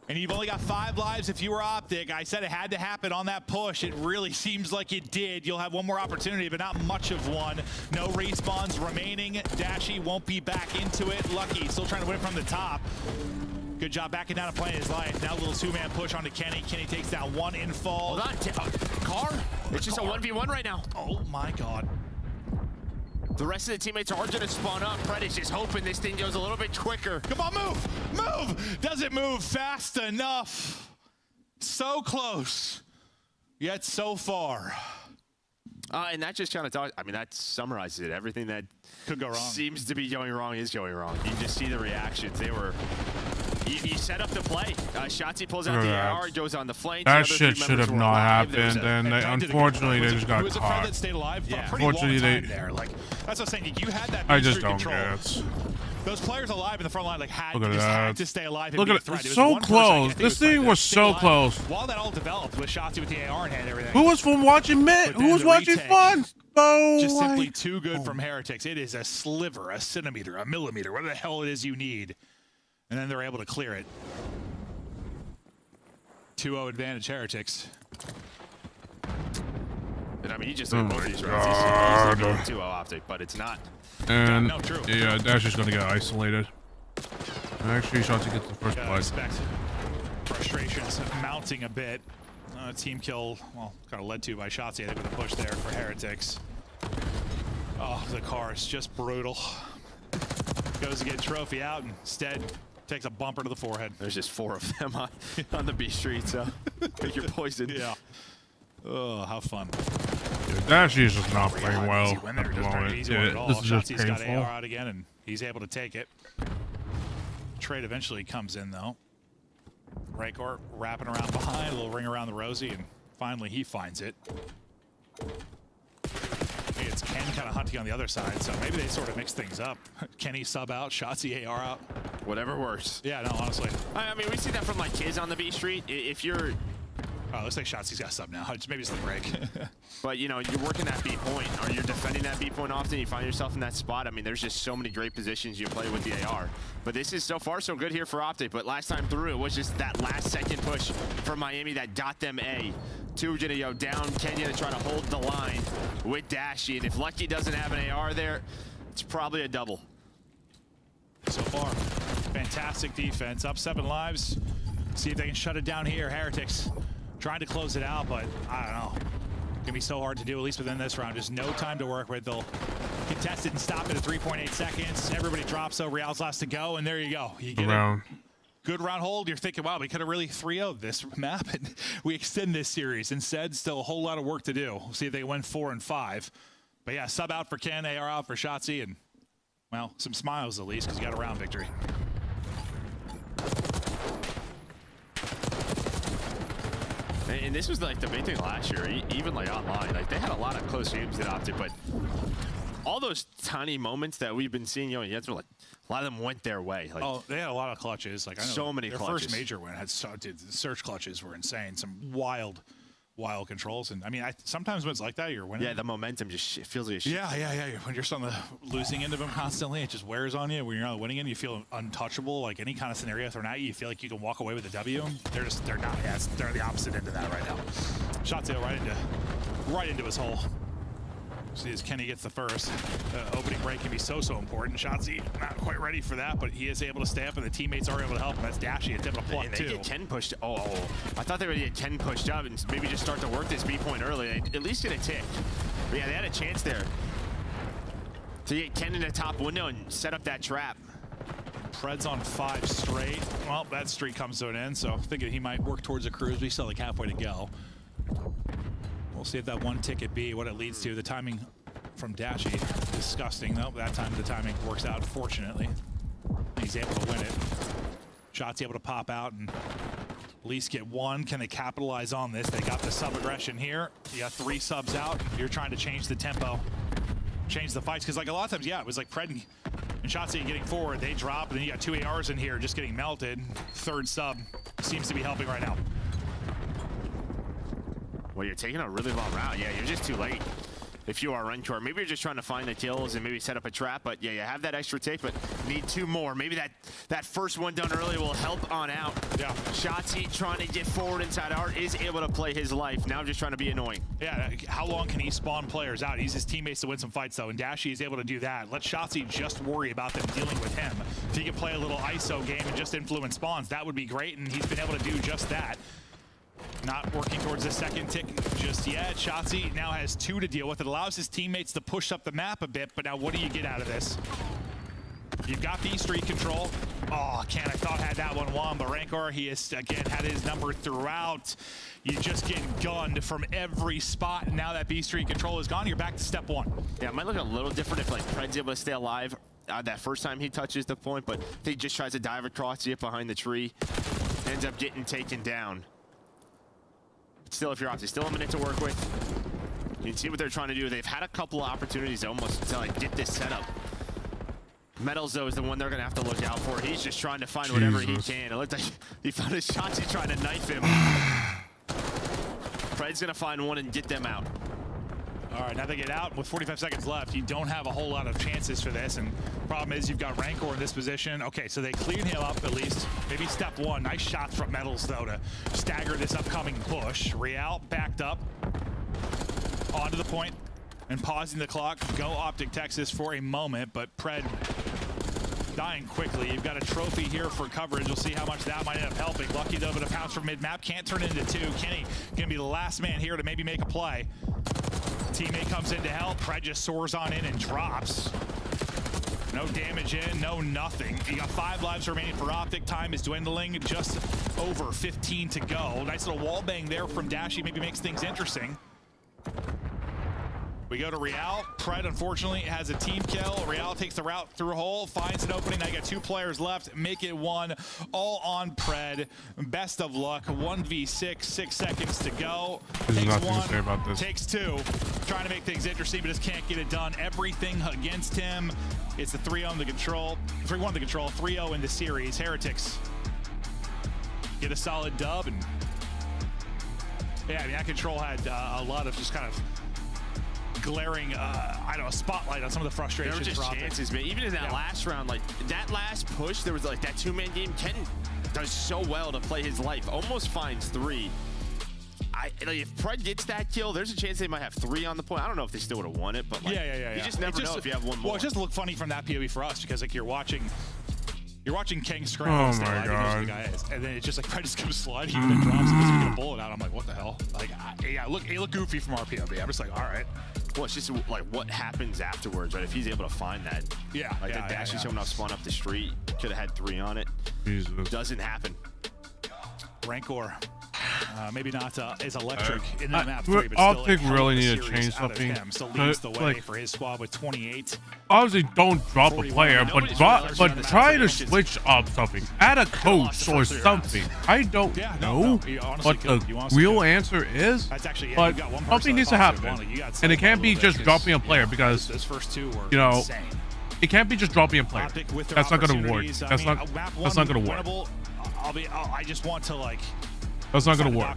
And you've only got 5 lives if you were Optic. I said it had to happen on that push. It really seems like it did. You'll have one more opportunity, but not much of one. No respawns remaining. Dashy won't be back into it. Lucky still trying to win from the top. Good job backing down and playing his life. Now a little 2-man push onto Kenny. Kenny takes down 1 in fall. Hold on, Car. It's just a 1v1 right now. Oh my God. The rest of the teammates are going to spawn up. Pred is just hoping this thing goes a little bit quicker. Come on, move! Move! Doesn't move fast enough. So close, yet so far. And that just kind of I mean, that summarizes it. Everything that could go wrong seems to be going wrong is going wrong. You just see the reactions. They were. You set up the play. Shotzi pulls out the AR, goes on the flank. That shit should have not happened, and they, unfortunately they just got was caught. Fred that stayed alive? Yeah. Pretty long Unfortunately, time they. There. Like that's what I'm saying. You had that. I just streak don't control. get. Those players alive in the front line like had to stay alive. And Look be at a threat. it. It was So one person, close. I think This it was thing was so close. While that all developed with Shotzi with the AR in hand and everything. Who was from watching Mid? Who was watching fun? Oh, just simply too good from Heretics. It is a sliver, a centimeter, a millimeter, whatever the hell it is you need. And then they're able to clear it. 2-0 advantage Heretics. And I mean, he just took both these rounds. He's going 2-0 Optic, but it's not. And no, true. Yeah, Dash is gonna get isolated. Actually, Shotzi gets the first play. Expect frustrations mounting a bit. Team kill, well, kind of led to by Shotzi, I think, with a push there for Heretics. Oh, the car is just brutal. Goes to get trophy out, and instead takes a bumper to the forehead. There's just 4 of them on the B street, so pick your poison. Yeah. Oh, how fun. Yeah, Dash is just not playing well Easy win at there, the just not an moment. easy one at Yeah, all. this is just Shotzi's got painful. AR out again, and he's able to take it. Trade eventually comes in, though. Raykor wrapping around behind, a little ring around the Rosie, and finally he finds it. It's Ken kind of hunting on the other side, so maybe they sort of mix things up. Kenny sub out, Shotzi AR out. Whatever works. Yeah, no, honestly. I mean, we see that from like kids on the B street. If you're... Oh, looks like Shotzi's got sub now. Maybe it's the break. But, you know, you're working that B point, or you're defending that B point often, you find yourself in that spot. I mean, there's just so many great positions you play with the AR. But this is so far so good here for Optic. But last time through, it was just that last second push from Miami that got them A. 2 gonna go down Kenya to try to hold the line with Dashy. And if Lucky doesn't have an AR there, it's probably a double. So far, fantastic defense. Up 7 lives. See if they can shut it down here. Heretics trying to close it out, but I don't know. Gonna be so hard to do, at least within this round. Just no time to work with. They'll contest it and stop it at 3.8 seconds. Everybody drops, so Real's last to go, and there you go. You get a good round hold. You're thinking, wow, we could have really 3-0'd this map, and we extend this series. Instead, still a whole lot of work to do. We'll see if they win 4 and 5. But yeah, sub out for Ken, AR out for Shotzi, and, well, some smiles at least, because you got a round victory. And this was like the big thing last year, even like online. Like they had a lot of close games at Optic, but all those tiny moments that we've been seeing, you know, like a lot of them went their way. Like, oh, they had a lot of clutches. Like I know so many their clutches. first major win had the search clutches were insane. Some wild controls. And I mean, sometimes when it's like that, you're winning. Yeah, the momentum just feels like a yeah. When you're just on the losing end of them constantly, it just wears on you. When you're on the winning end, you feel untouchable. Like any kind of scenario thrown at you, you feel like you can walk away with a W. They're not. Yeah, they're the opposite end of that right now. Shotzi right into his hole. See as Kenny gets the first. Opening break can be so important. Shotzi not quite ready for that, but he is able to stay up, and the teammates are able to help him. That's Dashy. It's able to pluck they too. get 10 pushed. Oh, I thought they would get 10 pushed up and maybe just start to work this B point early. At least get a tick. But yeah, they had a chance there to get Ken in the top window and set up that trap. Pred's on 5 straight. Well, that streak comes to an end, so thinking he might work towards a cruise. But he's still like halfway to go. We'll see if that one ticket B, what it leads to. The timing from Dashy, disgusting. Nope, that time the timing works out, fortunately. He's able to win it. Shot's able to pop out and at least get 1. Can they capitalize on this? They got the sub-aggression here. You got 3 subs out. You're trying to change the tempo, change the fights. Because like a lot of times, yeah, it was like Pred and Shotzi getting forward. They drop, and then you got 2 ARs in here just getting melted. 3rd sub seems to be helping right now. Well, you're taking a really long route. Yeah, you're just too late. If you are Rancor, maybe you're just trying to find the kills and maybe set up a trap. But yeah, you have that extra take, but need 2 more. Maybe that first one done early will help on out. Yeah. Shotzzy trying to get forward inside. Art is able to play his life. Now just trying to be annoying. Yeah, how long can he spawn players out? He's his teammates to win some fights, though, and Dashy is able to do that. Let Shotzzy just worry about them dealing with him. If he can play a little ISO game and just influence spawns, that would be great, and he's been able to do just that. Not working towards the second tick just yet. Shotzzy now has 2 to deal with. It allows his teammates to push up the map a bit, but now what do you get out of this? You've got the streak control. Oh, Ken, I thought had that one won, but Rancor, he has, again, had his number throughout. You just get gunned from every spot, and now that B streak control is gone, you're back to step 1. Yeah, it might look a little different if, like, Pred's able to stay alive that first time he touches the point, but he just tries to dive across it behind the tree. Ends up getting taken down. Still, if you're Optic, still a minute to work with. You can see what they're trying to do. They've had a couple of opportunities almost to like get this setup. Metals, though, is the one they're gonna have to look out for. He's just trying to find whatever he can. It looked like he found his shots. He's trying to knife him. Fred's gonna find one and get them out. All right, now they get out. With 45 seconds left, you don't have a whole lot of chances for this. And problem is, you've got Rancor in this position. Okay, so they cleared him up at least. Maybe step 1. Nice shots from Metals, though, to stagger this upcoming push. Real backed up onto the point and pausing the clock. Go Optic Texas for a moment, but Pred dying quickly. You've got a trophy here for coverage. We'll see how much that might end up helping. Lucky, though, but a pounce from mid-map. Can't turn it into 2. Kenny gonna be the last man here to maybe make a play. Teammate comes in to help. Pred just soars on in and drops. No damage in, no nothing. You got 5 lives remaining for Optic. Time is dwindling, just over 15 to go. Nice little wall bang there from Dashy, maybe makes things interesting. We go to Real. Pred, unfortunately, has a team kill. Real takes the route through a hole, finds an opening. Now you got 2 players left. Make it 1. All on Pred. Best of luck. 1v6, 6 seconds to go. There's Takes nothing 1, to say about this. takes 2. Trying to make things interesting, but just can't get it done. Everything against him. It's the 3-0 in the control. 3-1 in the control, 3-0 in the series. Heretics get a solid dub. And yeah, I mean, that control had a lot of just kind of glaring, I don't know, spotlight on some of the frustrations. There were just chances, man. Even in that last round, like that last push, there was like that 2-man game. Ken does so well to play his life. Almost finds 3. Like, if Pred gets that kill, there's a chance they might have 3 on the point. I don't know if they still would have won it, but like, you just never know if you have one more. Well, it just looked funny from that POV for us because like you're watching King scram. Oh still, my God. The guy is, and then it's just like Pred just comes sliding and then drops and doesn't get a bullet out. I'm like, what the hell? Like, yeah, it looked goofy from our POV. I'm just like, all right. Well, it's just like what happens afterwards, right? If he's able to find that. Yeah. Like the dash is coming off spawn up the street. Could have had 3 on it. Jesus. Doesn't happen. Rancor. Maybe not as electric in that map 3, but Optic still really need to change something. Still leads the way for his squad with 28. Obviously, don't drop a player, but try to switch up something. Add a coach or something. I don't know what the real answer is, but something needs to happen. And it can't be just dropping a player because, you know, it can't be just dropping a player. That's not going to work. That's not going to work. I just want to like. That's not going to work.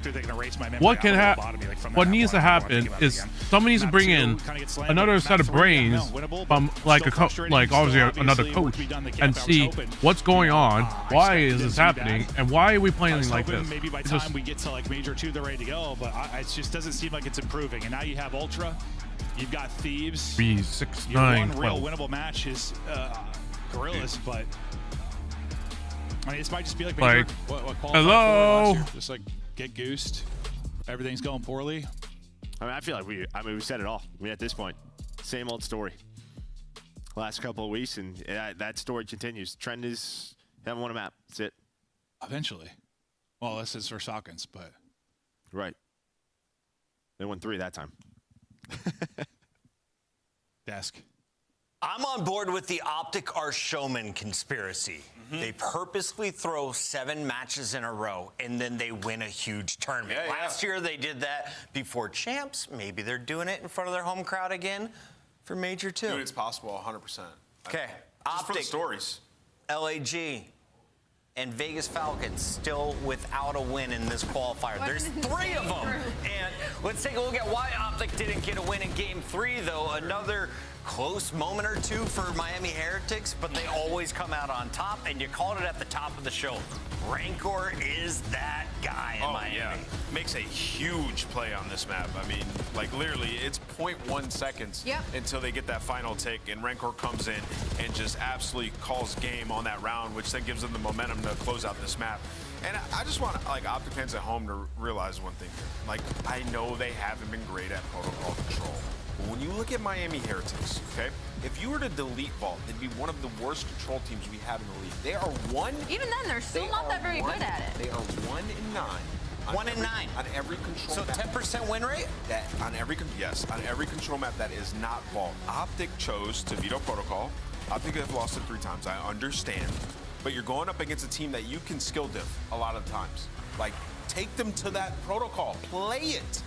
What can happen? What needs to happen is someone needs to bring in another set of brains from like obviously another coach and see what's going on, why is this happening, and why are we playing like this? Maybe by the time we get to like Major 2, they're ready to go, but it just doesn't seem like it's improving. And now you have Ultra, you've got Thieves. B6, Your 9, one real 12. winnable match is Gorillas, but. I mean, this might just be like, what hello. Just like get goosed. Everything's going poorly. I mean, I feel like we said it all. I mean, at this point, same old story. Last couple of weeks, and that story continues. Trend is haven't won a map. That's it. Eventually. Well, this is for Sawkins, but. Right. They won 3 that time. Desk. I'm on board with the Optic are showman conspiracy. They purposely throw 7 matches in a row, and then they win a huge tournament. Last year, they did that before Champs. Maybe they're doing it in front of their home crowd again for Major 2. Dude, it's possible, 100%. Okay, Just for the Optic. stories. LAG. and Vegas Falcons still without a win in this qualifier. There's 3 of them. And let's take a look at why Optic didn't get a win in Game 3, though. Another close moment or two for Miami Heretics, but they always come out on top, and you called it at the top of the show. Rancor is that guy in Miami. Yeah. Makes a huge play on this map. I mean, like literally, it's 0.1 seconds until they get that final tick, and Rancor comes in and just absolutely calls game on that round, which then gives them the momentum to close out this map. And I just want like Optic fans at home to realize one thing here. Like, I know they haven't been great at protocol control. But when you look at Miami Heretics, okay, if you were to delete Vault, they'd be one of the worst control teams we have in the league. They are Even then, they're still not that very good at it. They are 1 in 9. 1 in 9 on every control. So map. 10% win rate. That on every on every control map that is not Vault. Optic chose to veto protocol. Optic have lost it 3 times. I understand, but you're going up against a team that you can skill diff a lot of times. Like, take them to that protocol. Play it.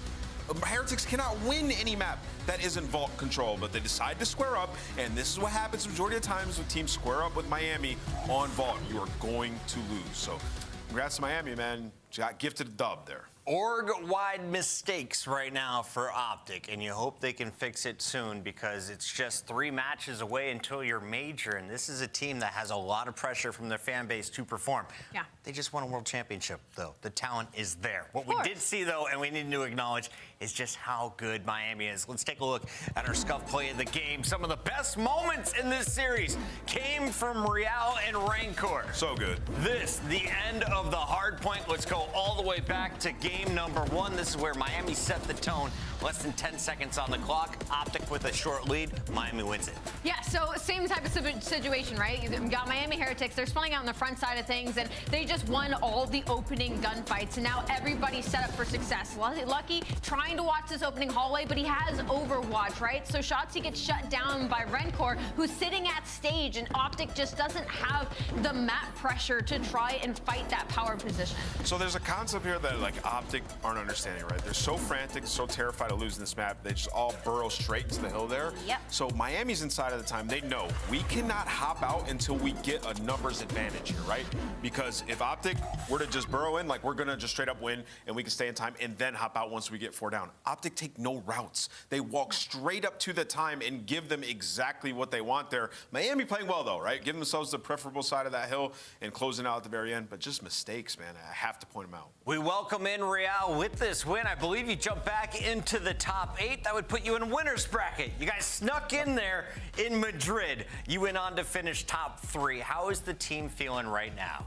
Heretics cannot win any map that isn't Vault control, but they decide to square up, and this is what happens majority of times when teams square up with Miami on Vault. You are going to lose. So congrats to Miami, man. You got gifted a dub there. Org-wide mistakes right now for Optic, and you hope they can fix it soon because it's just 3 matches away until your major, and this is a team that has a lot of pressure from their fan base to perform. Yeah. They just won a world championship, though. The talent is there. What we did see, though, and we need to acknowledge, is just how good Miami is. Let's take a look at our scuff play of the game. Some of the best moments in this series came from Real and Rancor. So good. This, the end of the hard point. Let's go all the way back to game number 1. This is where Miami set the tone. Less than 10 seconds on the clock. Optic with a short lead. Miami wins it. Yeah, so same type of situation, right? You got Miami Heretics. They're spelling out on the front side of things, and they just won all the opening gunfights, and now everybody's set up for success. Lucky trying to watch this opening hallway, but he has Overwatch, right? So Shotzi gets shut down by Rancor, who's sitting at stage, and Optic just doesn't have the map pressure to try and fight that power position. So there's a concept here that like Optic aren't understanding, right? They're so frantic, so terrified of losing this map, they just all burrow straight into the hill there. Yep. So Miami's inside of the time. They know we cannot hop out until we get a numbers advantage here, right? Because if Optic were to just burrow in, like we're gonna just straight up win and we can stay in time and then hop out once we get 4 down. Optic take no routes. They walk straight up to the time and give them exactly what they want there. Miami playing well though, right? Giving themselves the preferable side of that hill and closing out at the very end, but just mistakes, man. I have to point them out. We welcome in Real with this win. I believe you jumped back into the top 8. That would put you in winner's bracket. You guys snuck in there in Madrid. You went on to finish top 3. How is the team feeling right now?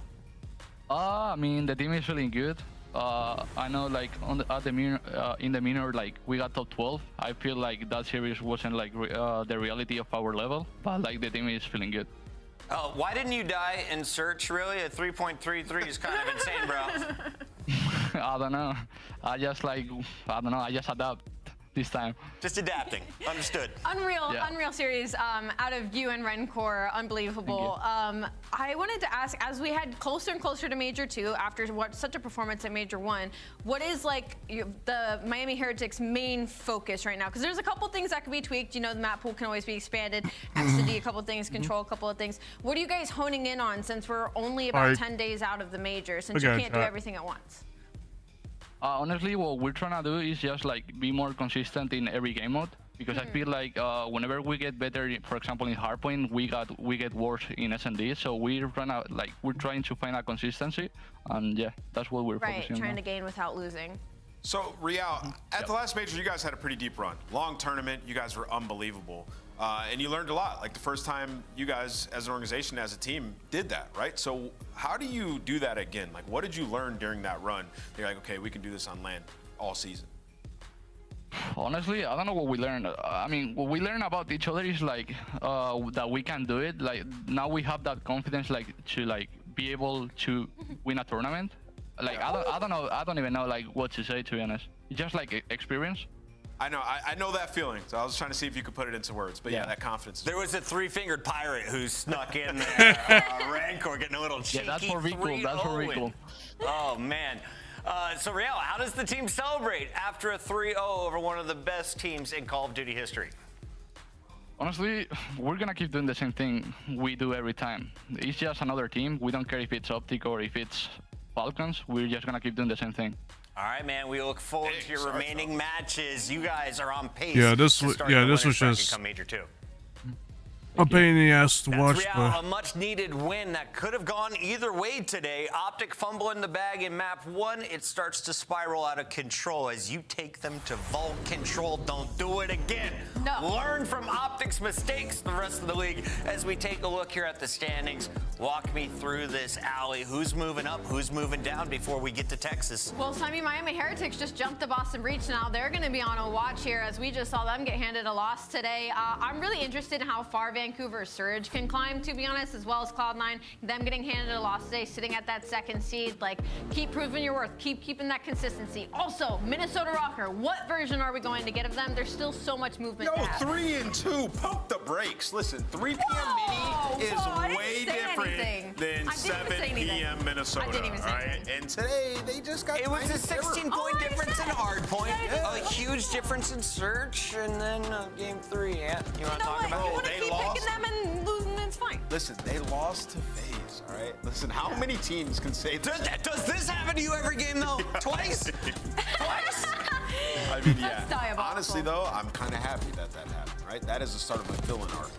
I mean, the team is feeling good. I know, like in the minor, like we got top 12. I feel like that series wasn't like the reality of our level, but like the team is feeling good. Why didn't you die in search? Really, a 3.33 is kind of insane, bro. I don't know. I just adapt this time. Just adapting. Understood. Unreal series out of you and Rancor. Unbelievable. I wanted to ask, as we head closer and closer to Major 2, after such a performance at Major 1, what is like the Miami Heretics' main focus right now? Because there's a couple things that can be tweaked. You know, the map pool can always be expanded. XD, a couple things, control, a couple of things. What are you guys honing in on since we're only about 10 days out of the Major, since you can't do everything at once? Honestly, what we're trying to do is just like be more consistent in every game mode, because I feel like whenever we get better, for example in hardpoint, we get worse in S&D. So we're trying to find a consistency, and yeah, that's what we're focusing on. Trying to gain without losing. So Real, at the last major, you guys had a pretty deep run. Long tournament, you guys were unbelievable. And you learned a lot, like the first time you guys as an organization, as a team, did that, right? So how do you do that again? Like, what did you learn during that run? You're like, okay, we can do this on LAN all season. Honestly, I don't know what we learned. I mean, what we learn about each other is like that we can do it. Like now we have that confidence, like to like be able to win a tournament. Like I don't even know like what to say, to be honest. It's just like experience. I know that feeling. So I was trying to see if you could put it into words, but yeah, that confidence. There was a 3-fingered pirate who snuck in there. Rancor getting a little cheeky. Yeah, that's for Rico. That's for Rico. Oh man. So Real, how does the team celebrate after a 3-0 over one of the best teams in Call of Duty history? Honestly, we're gonna keep doing the same thing we do every time. It's just another team. We don't care if it's Optic or if it's Falcons. We're just gonna keep doing the same thing. All right, man. We look forward to your remaining matches. You guys are on pace. Yeah, this to was start yeah, the this was winners bracket just come Major 2. a pain in the ass to watch. Real, a much-needed win that could have gone either way today. Optic fumbling the bag in map 1. It starts to spiral out of control as you take them to vault control. Don't do it again. No. Learn from Optic's mistakes, the rest of the league, as we take a look here at the standings. Walk me through this, Allie. Who's moving up? Who's moving down before we get to Texas? Well, Miami Heretics just jumped the Boston Breach. Now they're going to be on a watch here as we just saw them get handed a loss today. I'm really interested in how far Vancouver Surge can climb, to be honest, as well as Cloud9. Them getting handed a loss today, sitting at that 2nd seed. Like, keep proving your worth. Keep keeping that consistency. Also, Minnesota Rocker. What version are we going to get of them? There's still so much movement. Yo, 3 and 2. Pump the brakes. Listen, 3 p.m. Mini is way different than 7 p.m. Minnesota. I didn't even say anything. And today they just got. It was a 16-point difference in hardpoint, a huge difference in search, and then game 3. Yeah, you want to talk about it? They lost. Them and losing, it's fine. Listen, they lost to FaZe. All right. Listen, how many teams can say this? Does this happen to you every game though? Twice? Twice? I mean, yeah. Honestly, though, I'm kind of happy that happened, right? That is the start of my villain arc.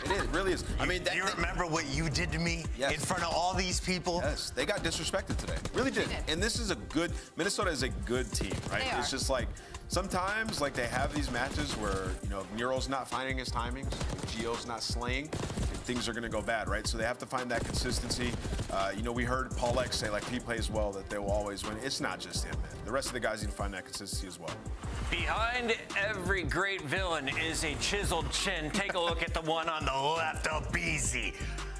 It is, really is. I mean, do you remember what you did to me in front of all these people? Yes, they got disrespected today. Really did. And this is a good, Minnesota is a good team, right? It's just like, sometimes, like, they have these matches where, you know, Nero's not finding his timings, Gio's not slaying, and things are going to go bad, right? So they have to find that consistency. You know, we heard Paul X say, like, he plays well, that they will always win. It's not just him, man. The rest of the guys need to find that consistency as well. Behind every great villain is a chiseled chin. Take a look at the one on the left, Abizi.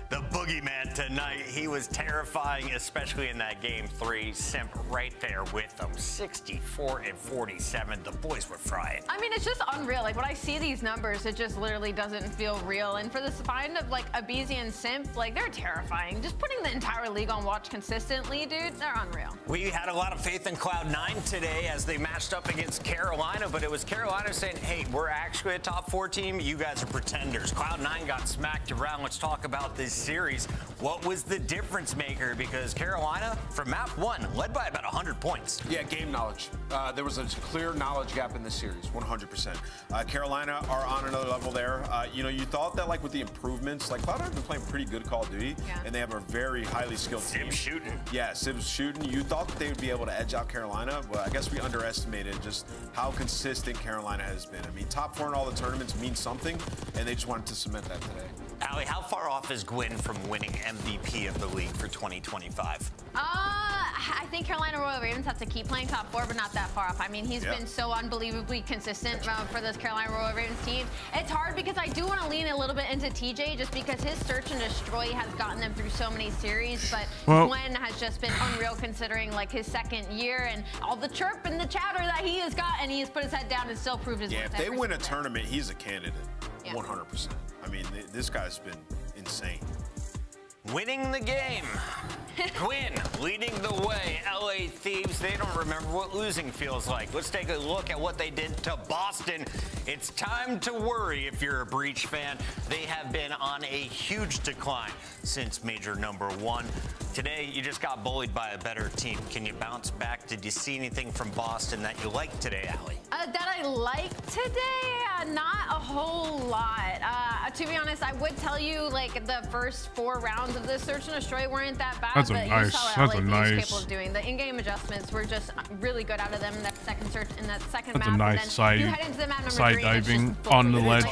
The boogeyman tonight, he was terrifying, especially in that game 3. Simp right there with them, 64 and 47. The boys were frying. I mean, it's just unreal. Like, when I see these numbers, it just literally doesn't feel real. And for the find of, like, Abizi and Simp, like, they're terrifying. Just putting the entire league on watch consistently, dude, they're unreal. We had a lot of faith in Cloud9 today as they matched up against Carolina, but it was Carolina saying, hey, we're actually a top 4 team. You guys are pretenders. Cloud9 got smacked around. Let's talk about this series. What was the difference maker? Because Carolina, from map 1, led by about 100 points. Yeah, game knowledge. There was a clear knowledge gap in this series, 100%. Carolina are on another level there. You know, you thought that, like, with the improvements, like, Cloud9 have been playing pretty good Call of Duty, and they have a very highly skilled team. Sib's shooting. Yeah, Sib's shooting. You thought that they would be able to edge out Carolina, but I guess we underestimated just how consistent Carolina has been. I mean, top 4 in all the tournaments means something, and they just wanted to cement that today. Allie, how far off is Gwyn from winning MVP of the league for 2025? I think Carolina Royal Ravens have to keep playing top 4, but not that far off. I mean, he's been so unbelievably consistent for this Carolina Royal Ravens team. It's hard because I do want to lean a little bit into TJ just because his search and destroy has gotten them through so many series, but Gwen has just been unreal considering, like, his 2nd year and all the chirp and the chatter that he has got, and he has put his head down and still proved his worth. Yeah, if they win a tournament, he's a candidate, 100%. I mean, this guy's been insane. Winning the game. Gwyn leading the way. LA Thieves, they don't remember what losing feels like. Let's take a look at what they did to Boston. It's time to worry if you're a Breach fan. They have been on a huge decline since Major number 1. Today, you just got bullied by a better team. Can you bounce back? Did you see anything from Boston that you liked today, Allie? That I liked today? Not a whole lot. To be honest, I would tell you, like, the first 4 rounds of this Search and Destroy weren't that bad, but you saw what LA was capable of doing. The in-game adjustments were just really good out of them in that second search, in that second map. That's a nice side diving on the ledge.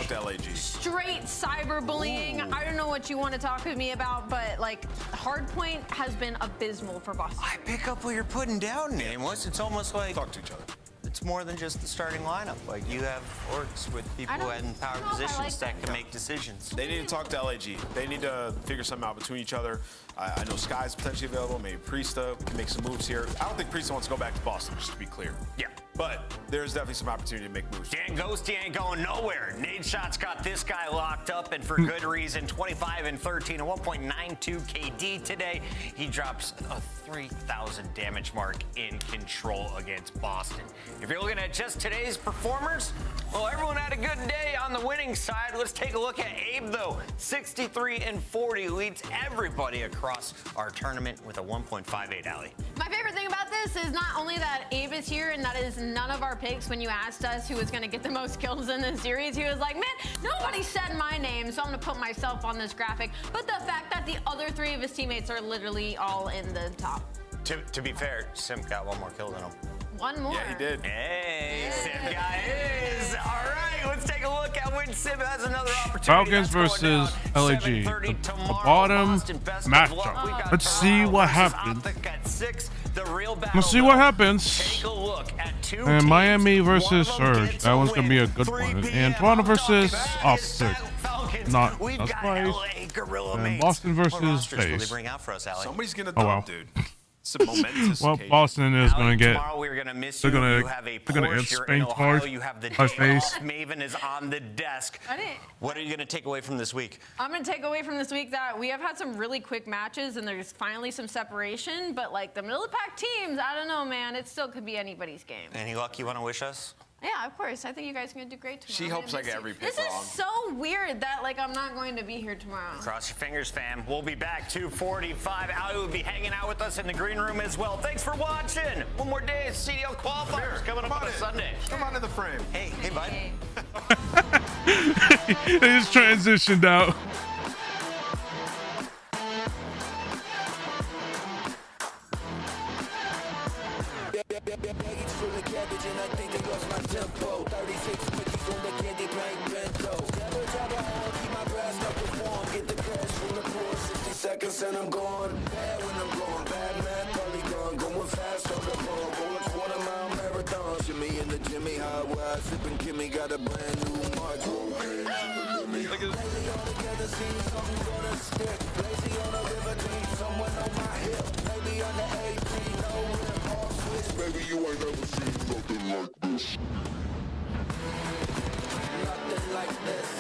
Straight cyberbullying. I don't know what you want to talk to me about, but, like, hardpoint has been abysmal for Boston. I pick up what you're putting down, Nameless. It's almost like talk to each other. It's more than just the starting lineup. Like, you have orgs with people in power positions that can make decisions. They need to talk to LAG. They need to figure something out between each other. I know Sky's potentially available. Maybe Priesta can make some moves here. I don't think Priesta wants to go back to Boston, just to be clear. Yeah. But there's definitely some opportunity to make moves. Dan Ghosty ain't going nowhere. Nade Shot's got this guy locked up, and for good reason. 25 and 13, a 1.92 KD today. He drops a 3,000 damage mark in control against Boston. If you're looking at just today's performers, well, everyone had a good day on the winning side. Let's take a look at Abe, though. 63 and 40 leads everybody across our tournament with a 1.58 alley. My favorite thing about this is not only that Abe is here, and that is none of our picks. When you asked us who was going to get the most kills in this series, he was like, man, nobody said my name, so I'm going to put myself on this graphic. But the fact that the other 3 of his teammates are literally all in the top. To be fair, Sim got one more kill than him. One more. Yeah, he did. Hey, Sim guy is. All right, let's take a look at when Sim has another opportunity. Falcons versus LAG. The bottom matchup. Let's see what happens. Let's see what happens. And Miami versus Surge. That one's going to be a good one. And Toronto versus Optic. Not surprise. And Boston versus FaZe. Somebody's going to Oh, wow. dude. It's a momentous Well, occasion. Boston is going to get. Tomorrow we're gonna miss They're you. going You to. have a They're going to Porsche. get You're in spanked Ohio. hard. You have the by day FaZe. off. Maven is on the desk. What are you gonna take away from this week? I'm going to take away from this week that we have had some really quick matches, and there's finally some separation. But like the middle of the pack teams, I don't know, man. It still could be anybody's game. Any luck you want to wish us? Yeah, of course. I think you guys are going to do great tomorrow. She hopes I get every pick This wrong. is so weird that like I'm not going to be here tomorrow. Cross your fingers, fam. We'll be back 2:45. Ali will be hanging out with us in the green room as well. Thanks for watching. One more day of CDL qualifiers coming up on a Sunday. Come on in the frame. Hey, bud. They just transitioned out. And I'm gone. Bad when I'm gone. Bad man, probably gone. Going fast on the ball. Going a quarter-mile marathon. Shimmy in the Jimmy, high wide. Sipping Kimmy, got a brand new march. Lately all together, see something gonna stick. Lazy on a river, dream someone on my hip. Maybe on the 18, no rip, all switch. Baby, you ain't never seen nothing like this. Nothing like this.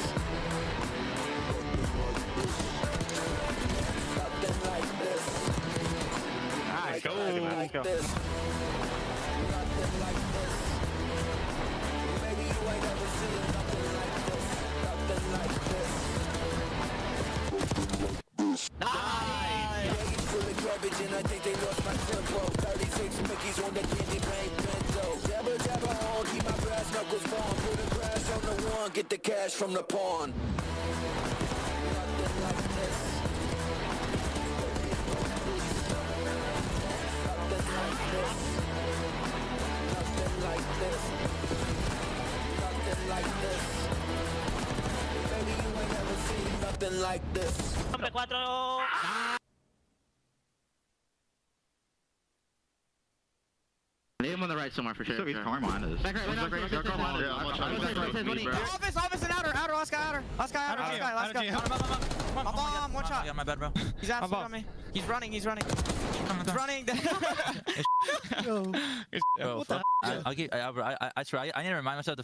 Go. Like this. Nothing like this. Maybe you ain't ever seen nothing like this. Nothing like this. Nice. Rage full of garbage and I think they lost my tempo. 36 Mickeys on the candy paint bento. Jabba jabba on, keep my brass knuckles firm. Put the grass on the one, get the cash from the pawn. Nothing like this. Nothing like this. Leave him on the right somewhere for sure. Still get Karma on this. Office and outer, last guy outer. Last guy. Bomb, one shot. Yeah, my bad, bro. He's absolutely on me. He's running. He's running. What the I'll get. I swear, I need to remind myself to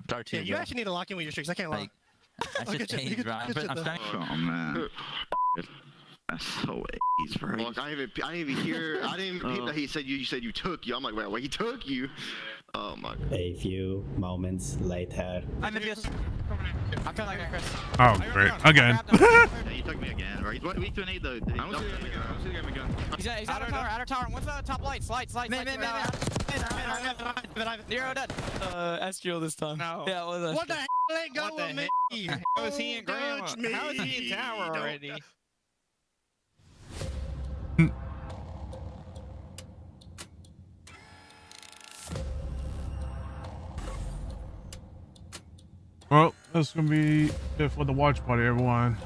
start too. Yeah, you actually need to lock in with your streaks. I can't lie. I should change, bro. I'm starting. Oh man. That's so AIDS, bro. Look, I didn't even hear. I didn't even peep that he said you said you took you. I'm like, wait, he took you? Oh my god. A few moments later. I'm in this. I'm feeling like Chris. Oh, great. Again. Yeah, you took me again, bro. He's weak to an 8 though. I don't see the gun. He's outer tower. What's the top light? Slide. Nero dead. SGO this time. No. Yeah, what was What the hell ain't going with me? How is he in Grandma? How is he in tower already? Well, that's gonna be it for the watch party, everyone.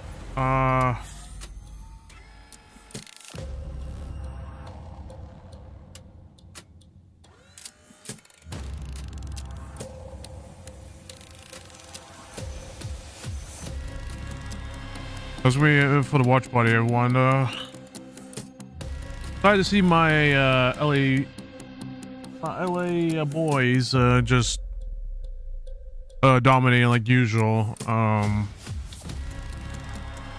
That's gonna be it for the watch party, everyone. Glad to see my LA boys just dominating like usual.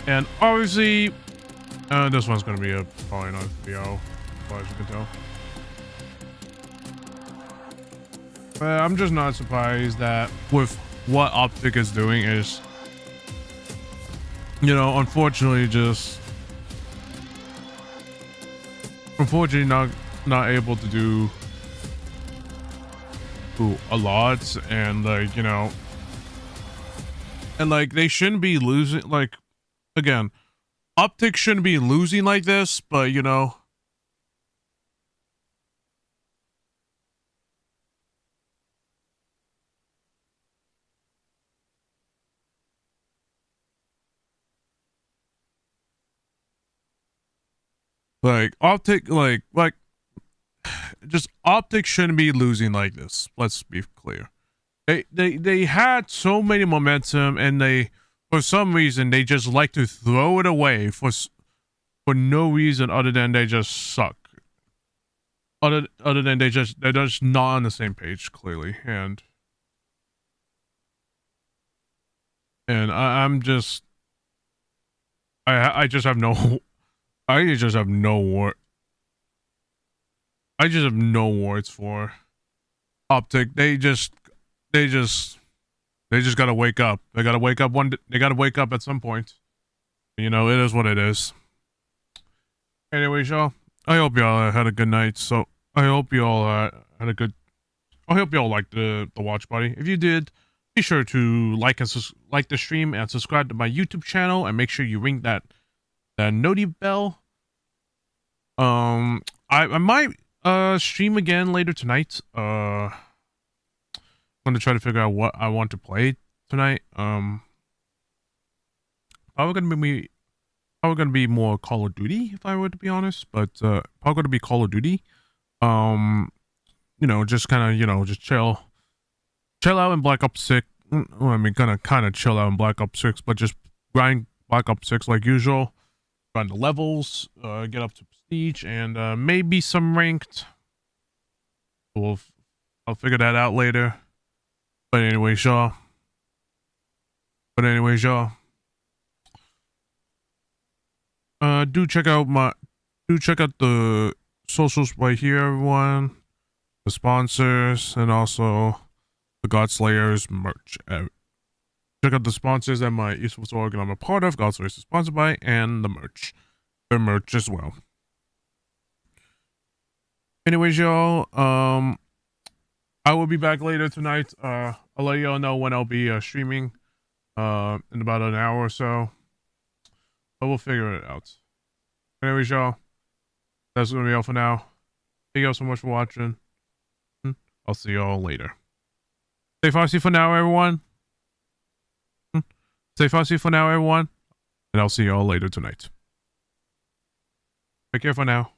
And obviously this one's gonna be a probably another video, as far as you can tell. I'm just not surprised that with what Optic is doing is, you know, unfortunately not able to do a lot, and like, you know, and like they shouldn't be losing. Like, again, Optic shouldn't be losing like this, but you know, like Optic, like just Optic shouldn't be losing like this. Let's be clear. They had so many momentum, and they, for some reason, they just like to throw it away for no reason other than they just suck. Other than they're just not on the same page, clearly, and I just have no words for Optic. They just gotta wake up. They gotta wake up they gotta wake up at some point. You know, it is what it is. Anyways, y'all, I hope y'all had a good night. So I hope y'all I hope y'all liked the watch party. If you did, be sure to like the stream and subscribe to my YouTube channel, and make sure you ring that noti bell. I might stream again later tonight. I'm gonna try to figure out what I want to play tonight. Probably gonna be more Call of Duty, if I were to be honest, but probably gonna be Call of Duty. You know, just kind of, you know, just chill out in Black Ops 6. Well, I mean, kind of chill out in Black Ops 6, but just grind Black Ops 6 like usual. Grind the levels, get up to prestige, and maybe some ranked. I'll figure that out later. But anyways, y'all. Do check out the socials right here, everyone. The sponsors, and also the Godslayers merch. Check out the sponsors at my esports org I'm a part of. Godslayers is sponsored by, and the merch. Their merch as well. Anyways, y'all, I will be back later tonight. I'll let y'all know when I'll be streaming in about an hour or so. But we'll figure it out. Anyways, y'all, that's gonna be all for now. Thank y'all so much for watching. I'll see y'all later. Stay fussy for now, everyone. Stay fussy for now, everyone. And I'll see y'all later tonight. Take care for now.